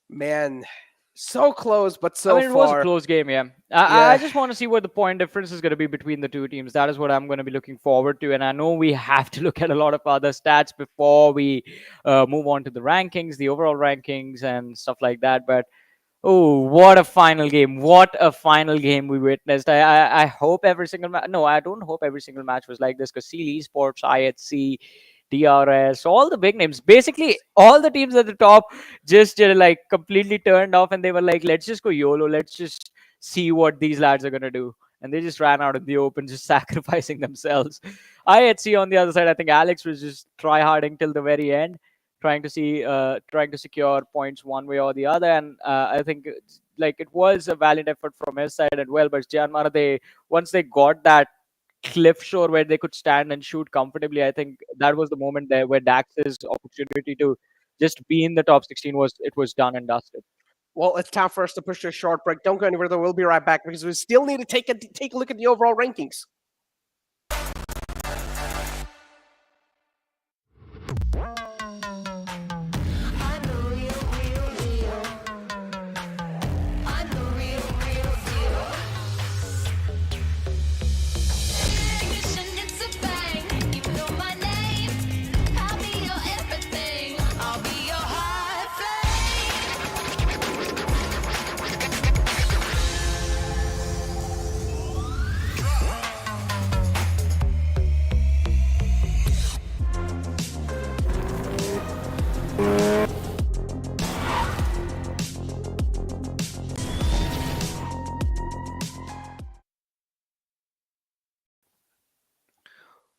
man, so close, but so far. It was a close game, yeah. I just want to see what the point difference is going to be between the two teams. That is what I'm going to be looking forward to. And I know we have to look at a lot of other stats before we move on to the rankings, the overall rankings and stuff like that. But, oh, what a final game. What a final game we witnessed. I hope every single match... No, I don't hope every single match was like this, because Esports, IHC, DRS, all the big names. Basically, all the teams at the top just like completely turned off, and they were like, let's just go YOLO. Let's just see what these lads are gonna do. And they just ran out in the open, just sacrificing themselves. I had see on the other side, I think Alex was just try harding till the very end, trying to secure points one way or the other. And I think like it was a valiant effort from his side as well. But JyanMaara, once they got that cliff shore where they could stand and shoot comfortably, I think that was the moment there where Dax's opportunity to just be in the top 16 was done and dusted. Well, it's time for us to push to a short break. Don't go anywhere, though. We'll be right back because we still need to take a look at the overall rankings.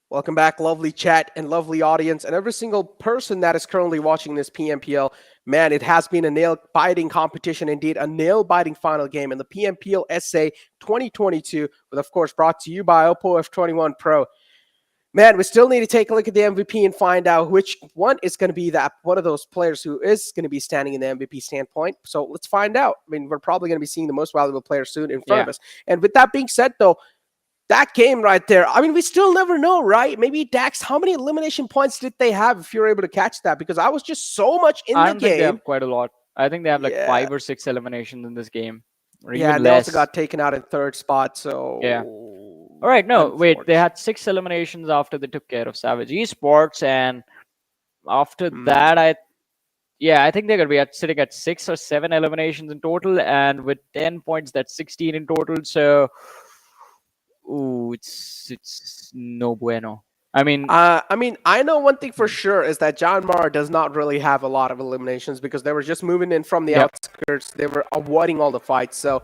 Welcome back, lovely chat and lovely audience, and every single person that is currently watching this PMPL. Man, it has been a nail-biting competition indeed, a nail-biting final game in the PMPL SA 2022, with of course brought to you by Oppo F21 Pro. Man, we still need to take a look at the MVP and find out which one is going to be one of those players who is going to be standing in the MVP standpoint. So let's find out. I mean, we're probably going to be seeing the most valuable player soon in front of us. And with that being said, though, that game right there, I mean, we still never know, right? Maybe Dax, how many elimination points did they have if you're able to catch that? Because I was just so much in the game. I think they have quite a lot. I think they have like 5 or 6 eliminations in this game. Or yeah, even they less. also got taken out in 3rd spot, so... Yeah. All right, no, wait. They had 6 eliminations after they took care of Savage Esports, and after that, I think they're going to be sitting at 6 or 7 eliminations in total, and with 10 points, that's 16 in total, so... Ooh, it's no bueno. I mean, I know one thing for sure is that JyanMaara does not really have a lot of eliminations because they were just moving in from the outskirts. They were avoiding all the fights, so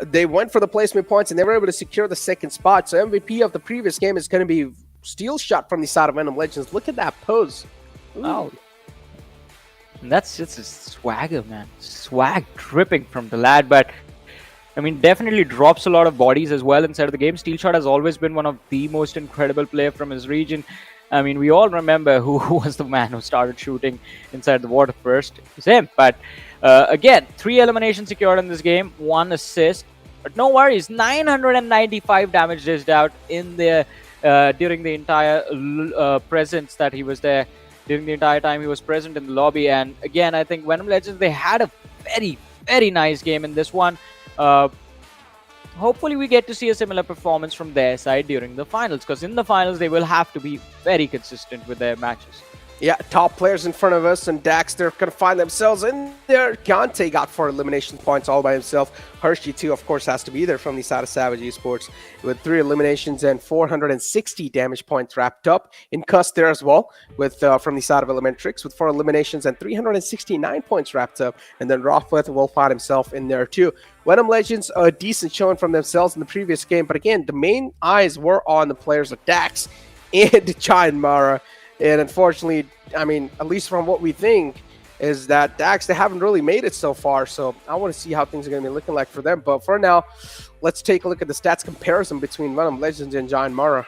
they went for the placement points and they were able to secure the 2nd spot. So MVP of the previous game is going to be Steel Shot from the side of Venom Legends. Look at that pose. Wow. And that's just a swagger, man. Swag dripping from the lad, but I mean, definitely drops a lot of bodies as well inside of the game. Steelshot has always been one of the most incredible players from his region. I mean, we all remember who was the man who started shooting inside the water first. It was him. But again, 3 eliminations secured in this game, 1 assist. But no worries, 995 damage dished out in the during the entire presence that he was there. During the entire time he was present in the lobby. And again, I think Venom Legends, they had a very, very nice game in this one. Hopefully we get to see a similar performance from their side during the finals, because in the finals they will have to be very consistent with their matches. Yeah, top players in front of us, and Dax, they're going to find themselves in there. Gante got 4 elimination points all by himself. Hershey, too, of course, has to be there from the side of Savage Esports with 3 eliminations and 460 damage points wrapped up. In Cuss there as well, with from the side of ElementriX with 4 eliminations and 369 points wrapped up. And then Rothweth will find himself in there, too. Venom Legends, a decent showing from themselves in the previous game. But again, the main eyes were on the players of Dax and JyanMaara. And unfortunately, I mean, at least from what we think, is that Dax, they haven't really made it so far. So I want to see how things are going to be looking like for them. But for now, let's take a look at the stats comparison between Venom Legends and JyanMaara.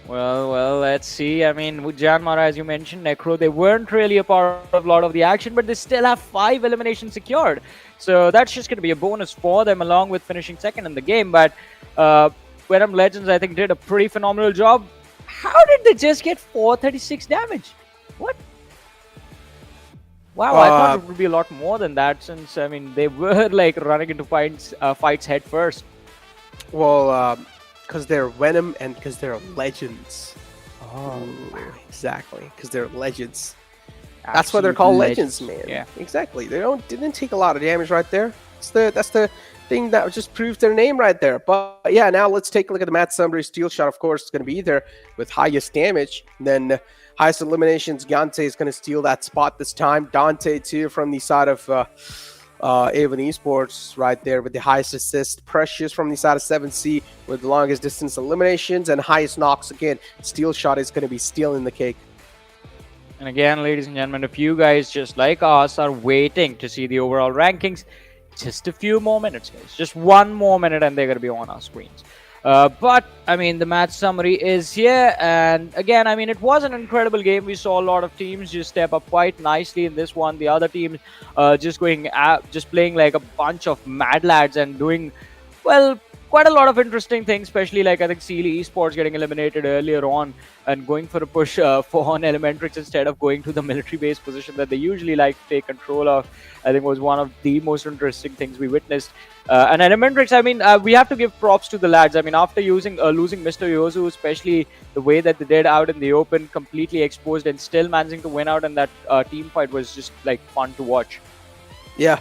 Well, let's see. I mean, with JyanMaara, as you mentioned, Necro, they weren't really a part of a lot of the action, but they still have 5 eliminations secured. So that's just going to be a bonus for them, along with finishing 2nd in the game. But Venom Legends, I think, did a pretty phenomenal job. How did they just get 436 damage? What? Wow, I thought it would be a lot more than that, since, I mean, they were like running into fights head first. Well, because they're Venom and because they're legends. Oh, wow. Exactly, because they're legends. That's why they're called legends, man. Yeah, exactly. They didn't take a lot of damage right there. That's the thing that just proves their name right there. But yeah, now let's take a look at the match summary. Steel Shot, of course, is going to be there with highest damage. Then highest eliminations, Gante is going to steal that spot this time. Dante, too, from the side of Avon Esports right there with the highest assist. Precious from the side of 7C with the longest distance eliminations. And highest knocks, again, Steel Shot is going to be stealing the cake. And again, ladies and gentlemen, if you guys just like us are waiting to see the overall rankings, just a few more minutes, guys. Just one more minute and they're going to be on our screens. But, I mean, the match summary is here. And again, I mean, it was an incredible game. We saw a lot of teams just step up quite nicely in this one. The other teams just playing like a bunch of mad lads and doing, well, quite a lot of interesting things, especially like I think Skylightz Esports getting eliminated earlier on and going for a push for on ElementriX instead of going to the military base position that they usually like to take control of. I think was one of the most interesting things we witnessed. And ElementriX, I mean, we have to give props to the lads. I mean, after losing Mr. Yozu, especially the way that they did out in the open, completely exposed and still managing to win out in that team fight was just like fun to watch. Yeah.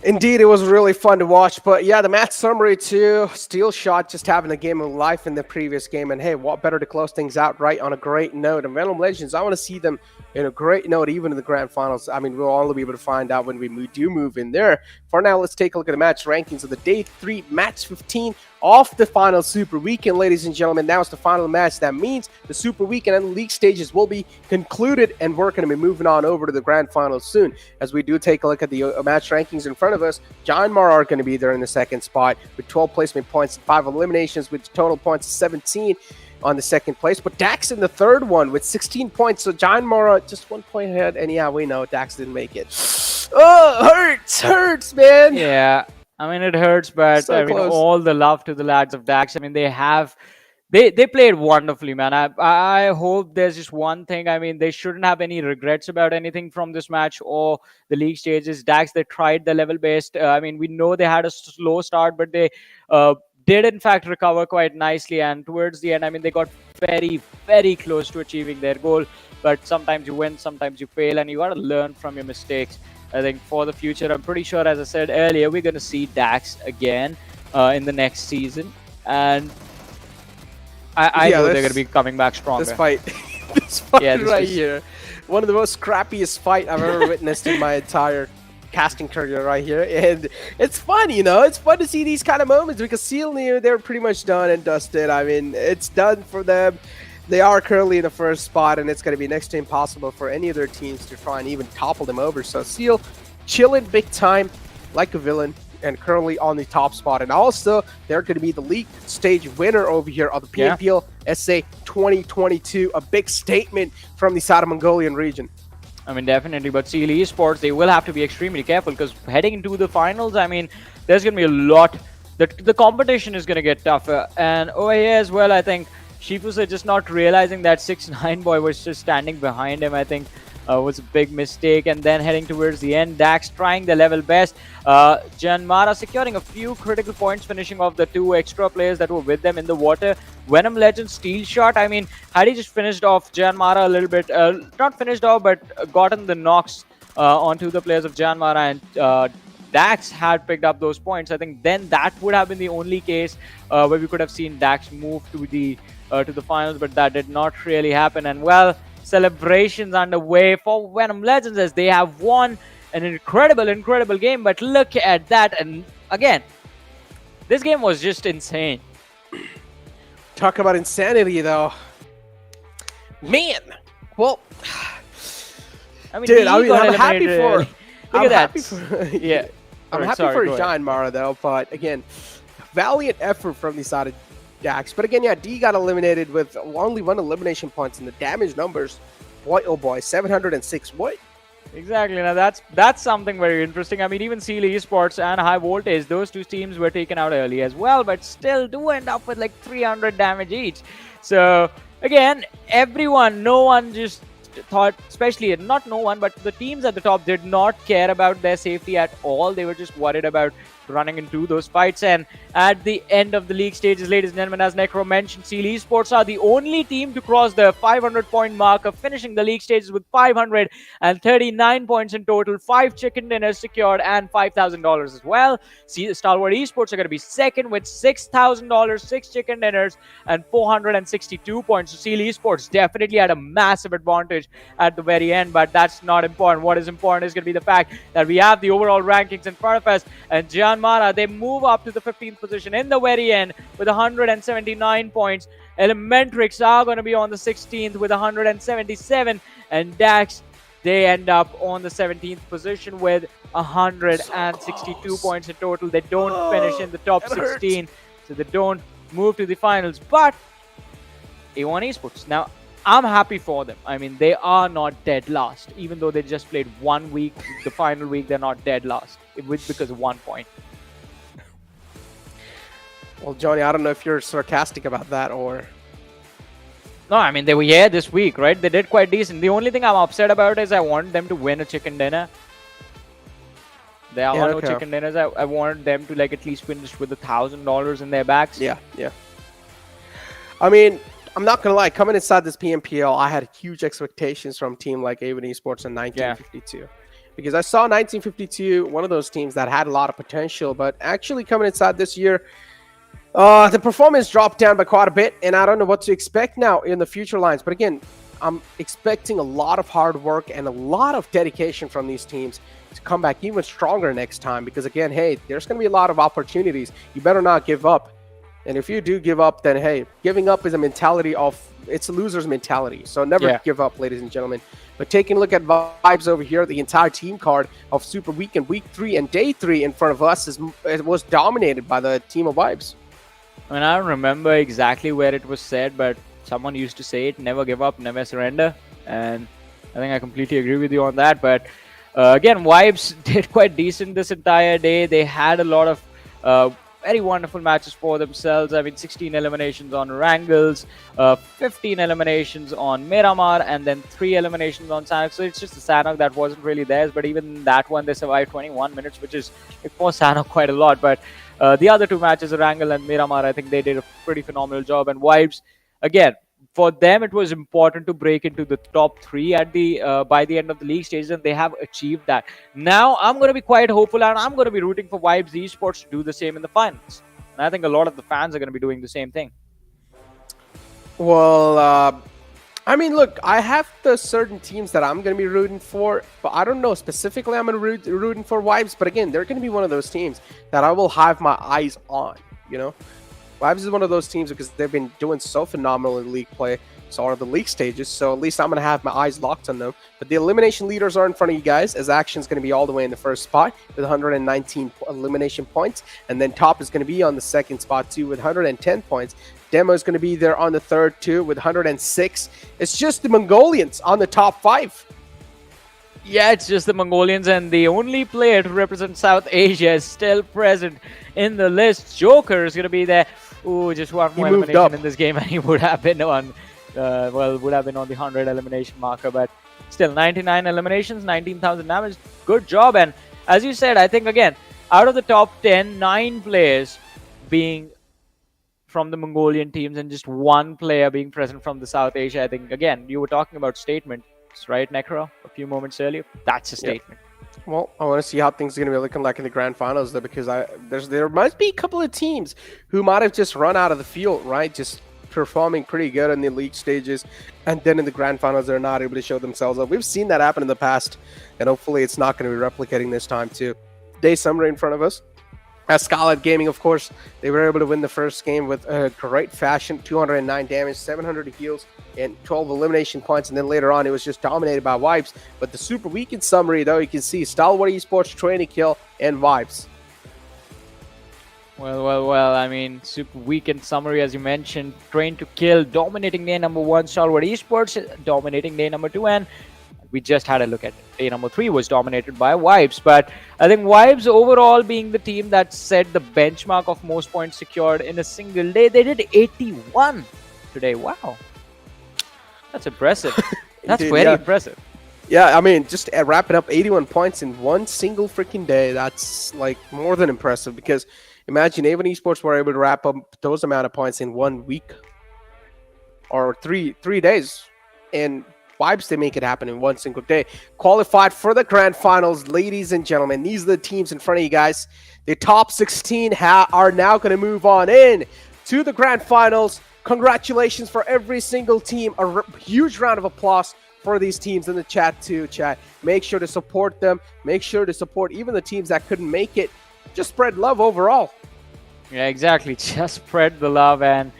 Indeed, it was really fun to watch. But yeah, the match summary too. Steel Shot just having a game of life in the previous game. And hey, what better to close things out right on a great note. And Venom Legends, I want to see them in a great note, even in the grand finals. I mean, we'll only be able to find out when we do move in there. For now, let's take a look at the match rankings of the day 3, match 15 of the final Super Weekend, ladies and gentlemen. Now it's the final match. That means the Super Weekend and the league stages will be concluded, and we're going to be moving on over to the grand finals soon. As we do take a look at the match rankings in front of us, JyanMaara are going to be there in the second spot with 12 placement points and 5 eliminations with total points of 17 on the second place. But Dax in the third one with 16 points. So JyanMaara just 1 point ahead. And yeah, we know Dax didn't make it. Oh, hurts, man. Yeah, I mean, it hurts, but So I mean, close. all the love to the lads of Dax. I mean, they played wonderfully, man. I hope there's just one thing. I mean, they shouldn't have any regrets about anything from this match or the league stages. Dax, they tried the level based. I mean, we know they had a slow start, but they did in fact recover quite nicely. And towards the end, I mean, they got very, very close to achieving their goal. But sometimes you win, sometimes you fail, and you got to learn from your mistakes. I think for the future, I'm pretty sure, as I said earlier, we're going to see Dax again in the next season. And I know they're going to be coming back stronger. This fight, this fight Yeah, this right was- here, one of the most scrappiest fight I've ever witnessed in my entire casting career right here. And it's fun, you know, it's fun to see these kind of moments because Seal knew they're pretty much done and dusted. I mean, it's done for them. They are currently in the first spot, and it's going to be next to impossible for any of their teams to try and even topple them over. So Seal chilling big time like a villain and currently on the top spot. And also, they're going to be the league stage winner over here of the PMPL SA 2022. A big statement from the South Mongolian region. I mean, definitely. But Skylightz Esports, they will have to be extremely careful because heading into the finals, I mean, there's going to be a lot. The competition is going to get tougher. And over here as well, I think Shifusa just not realizing that 6'9" boy was just standing behind him, I think was a big mistake. And then heading towards the end, Dax trying the level best. JyanMaara securing a few critical points, finishing off the 2 extra players that were with them in the water. Venom Legends Steel Shot, I mean, had he just finished off JyanMaara a little bit, not finished off, but gotten the knocks onto the players of JyanMaara, and Dax had picked up those points, I think then that would have been the only case where we could have seen Dax move to the finals, but that did not really happen. And well, celebrations underway for Venom Legends as they have won an incredible game. But look at that, and again, this game was just insane. Talk about insanity, though. Man, well, I mean, dude, he I mean, got I'm happy eliminated for. early. Look I'm at that. happy for. Yeah, I'm happy sorry, for go ahead. JyanMaara, though. But again, valiant effort from the side of Dax. But again, yeah, D got eliminated with only 1 elimination points, and the damage numbers, boy, oh boy, 706. What? Exactly. Now that's something very interesting. I mean, even Skylightz Esports and High Voltage, those 2 teams were taken out early as well, but still do end up with like 300 damage each. So again, no one just thought, especially not no one, but the teams at the top did not care about their safety at all. They were just worried about running into those fights. And at the end of the league stages, ladies and gentlemen, as Necro mentioned, Stalwart Esports are the only team to cross the 500-point mark of finishing the league stages with 539 points in total, 5 chicken dinners secured, and $5,000 as well. Stalwart Esports are going to be second with $6,000, 6 chicken dinners, and 462 points. So Stalwart Esports definitely had a massive advantage at the very end, but that's not important. What is important is going to be the fact that we have the overall rankings in front of us, and JyanMaara, they move up to the 15th position in the very end with 179 points. ElementriX are going to be on the 16th with 177, and DAX, they end up on the 17th position with 162 points in total. They don't finish in the top 16, so they don't move to the finals. But A1 Esports, now I'm happy for them. I mean, they are not dead last. Even though they just played 1 week, the final week, they're not dead last because of 1 point. Well, Johnny, I don't know if you're sarcastic about that or... No, I mean, they were here this week, right? They did quite decent. The only thing I'm upset about is I want them to win a chicken dinner. There are no chicken dinners. I want them to like at least finish with $1,000 in their backs. Yeah. I mean, I'm not going to lie. Coming inside this PMPL, I had huge expectations from a team like A1 Esports in 1952. Yeah. Because I saw 1952, one of those teams that had a lot of potential, but actually coming inside this year, the performance dropped down by quite a bit, and I don't know what to expect now in the future lines. But again, I'm expecting a lot of hard work and a lot of dedication from these teams to come back even stronger next time. Because again, hey, there's going to be a lot of opportunities. You better not give up. And if you do give up, then hey, giving up is a mentality it's a loser's mentality. So never give up, ladies and gentlemen. But taking a look at vibes over here, the entire team card of Super Weekend Week 3 and Day 3 in front of us was dominated by the team of vibes. I mean, I don't remember exactly where it was said, but someone used to say it, never give up, never surrender. And I think I completely agree with you on that. But again, Vibes did quite decent this entire day. They had a lot of very wonderful matches for themselves. I mean, 16 eliminations on Rangles, 15 eliminations on Miramar, and then 3 eliminations on Sanhok. So it's just the Sanhok that wasn't really theirs. But even that one, they survived 21 minutes, which is for Sanhok quite a lot. But the other 2 matches, Rangle and Miramar, I think they did a pretty phenomenal job. And Vibes, again, for them, it was important to break into the top 3 at the by the end of the league stages, and they have achieved that. Now, I'm going to be quite hopeful, and I'm going to be rooting for Vibes Esports to do the same in the finals. And I think a lot of the fans are going to be doing the same thing. Well, I mean, look, I have the certain teams that I'm going to be rooting for, but I don't know specifically I'm going to be rooting for Vibes. But again, they're going to be one of those teams that I will have my eyes on, you know? Vibes is one of those teams because they've been doing so phenomenal in league play, so on the league stages, so at least I'm going to have my eyes locked on them. But the elimination leaders are in front of you guys, as Action's going to be all the way in the first spot with 119 elimination points, and then Top is going to be on the second spot too with 110 points. Demo is going to be there on the third too with 106. It's just the Mongolians on the top 5. Yeah, it's just the Mongolians, and the only player to represent South Asia is still present in the list. Joker is going to be there. Ooh, just one more elimination in this game, and he would have been on, would have been on the 100 elimination marker. But still, 99 eliminations, 19,000 damage. Good job. And as you said, I think again, out of the top 10, 9 players being from the Mongolian teams, and just 1 player being present from the South Asia. I think again, you were talking about statement. Right, Necro, a few moments earlier. That's a statement. Yep. Well, I want to see how things are going to be looking like in the grand finals, though, because there might be a couple of teams who might have just run out of the field, right? Just performing pretty good in the league stages, and then in the grand finals, they're not able to show themselves up. We've seen that happen in the past, and hopefully it's not going to be replicating this time, too. Day summary in front of us. As Skylightz Gaming, of course, they were able to win the first game with great fashion, 209 damage, 700 heals, and 12 elimination points. And then later on, it was just dominated by Vibes. But the Super Weekend summary, though, you can see Stalwart Esports, Train to Kill, and Vibes. Well, I mean, Super Weekend summary, as you mentioned, Train to Kill, dominating day number 1, Stalwart Esports, dominating day number 2, and we just had a look at day number 3 was dominated by Vibes. But I think Vibes overall being the team that set the benchmark of most points secured in a single day. They did 81 today. Wow. That's impressive. That's very impressive. Yeah, I mean, just wrapping up 81 points in one single freaking day. That's like more than impressive because imagine even esports were able to wrap up those amount of points in 1 week or three days. And Vibes, they make it happen in one single day. Qualified for the grand finals, ladies and gentlemen. These are the teams in front of you guys. The top 16 are now going to move on in to the grand finals. Congratulations for every single team. A huge round of applause for these teams in the chat too, chat. Make sure to support them. Make sure to support even the teams that couldn't make it. Just spread love overall. Yeah, exactly. Just spread the love. And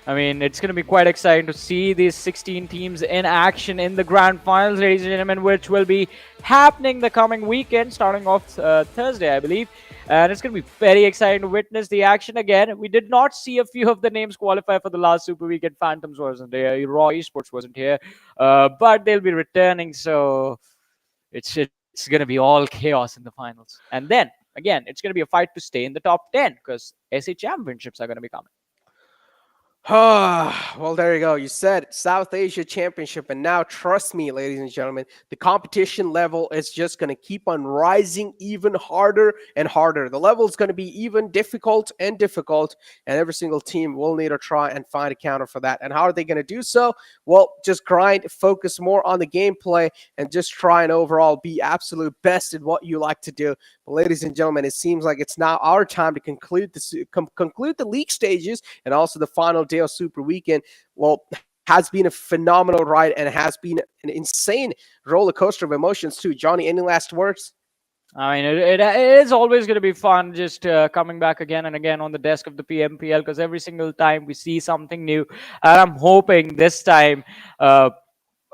I mean, it's going to be quite exciting to see these 16 teams in action in the grand finals, ladies and gentlemen, which will be happening the coming weekend, starting off Thursday, I believe. And it's going to be very exciting to witness the action again. We did not see a few of the names qualify for the last Super Weekend. Phantoms wasn't there. Raw Esports wasn't here. But they'll be returning. So it's going to be all chaos in the finals. And then, again, it's going to be a fight to stay in the top 10 because SA Championships are going to be coming. Well, there you go. You said South Asia Championship, and now trust me, ladies and gentlemen, the competition level is just going to keep on rising even harder and harder. The level is going to be even difficult and difficult, and every single team will need to try and find a counter for that. And how are they going to do so? Well, just grind, focus more on the gameplay, and just try and overall be absolute best in what you like to do. But ladies and gentlemen, it seems like it's now our time to conclude the league stages and also the final day of Super Weekend. Well, has been a phenomenal ride and has been an insane roller coaster of emotions too. Johnny, any last words? I mean, it is always going to be fun just coming back again and again on the desk of the PMPL because every single time we see something new. And I'm hoping this time,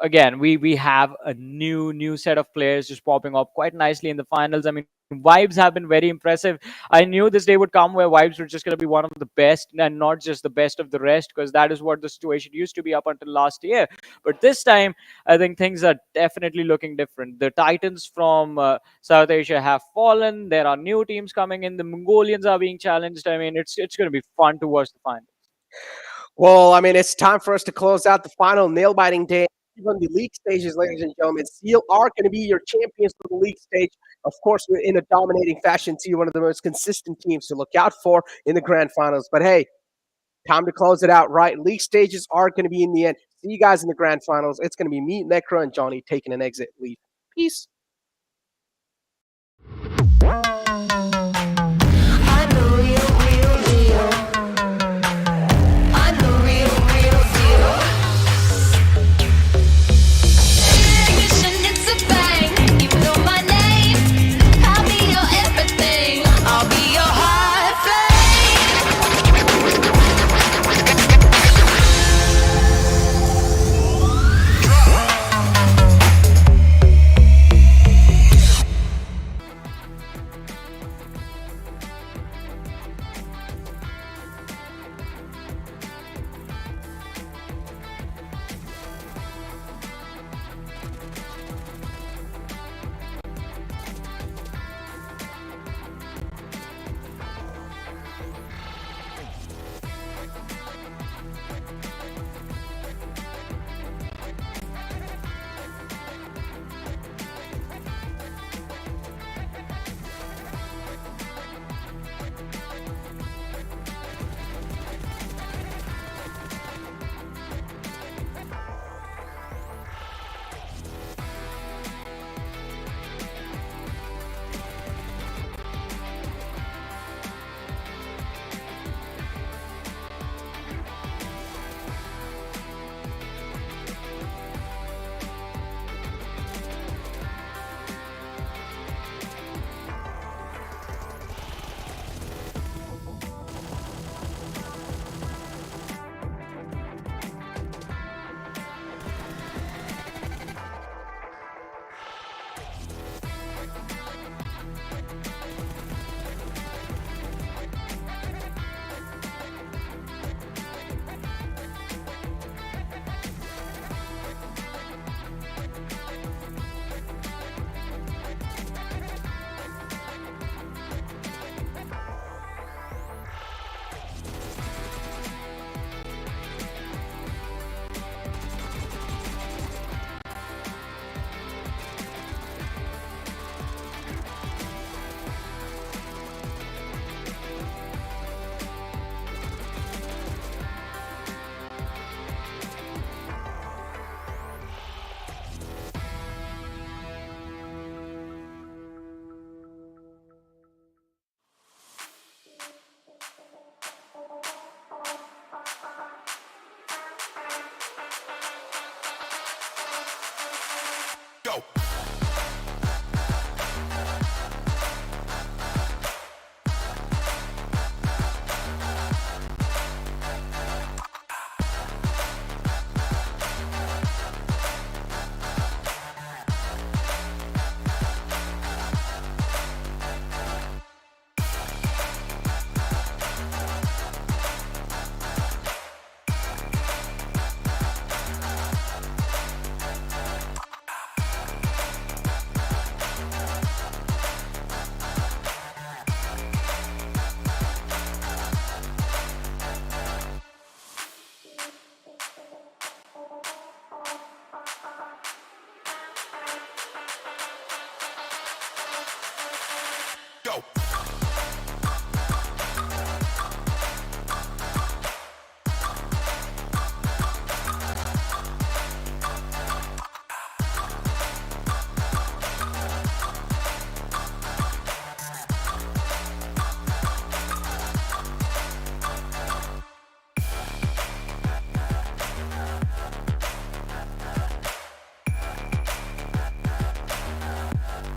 again, we have a new set of players just popping up quite nicely in the finals. I mean, Vibes have been very impressive. I knew this day would come where Vibes were just going to be one of the best and not just the best of the rest because that is what the situation used to be up until last year. But this time, I think things are definitely looking different. The Titans from South Asia have fallen. There are new teams coming in. The Mongolians are being challenged. I mean, it's going to be fun to watch the finals. Well, I mean, it's time for us to close out the final nail-biting day on the league stages, ladies and gentlemen. Seal are going to be your champions for the league stage. Of course, we're in a dominating fashion. See, one of the most consistent teams to look out for in the grand finals. But hey, time to close it out, right? League stages are going to be in the end. See you guys in the grand finals. It's going to be me, Necro, and Johnny taking an exit leave. Peace.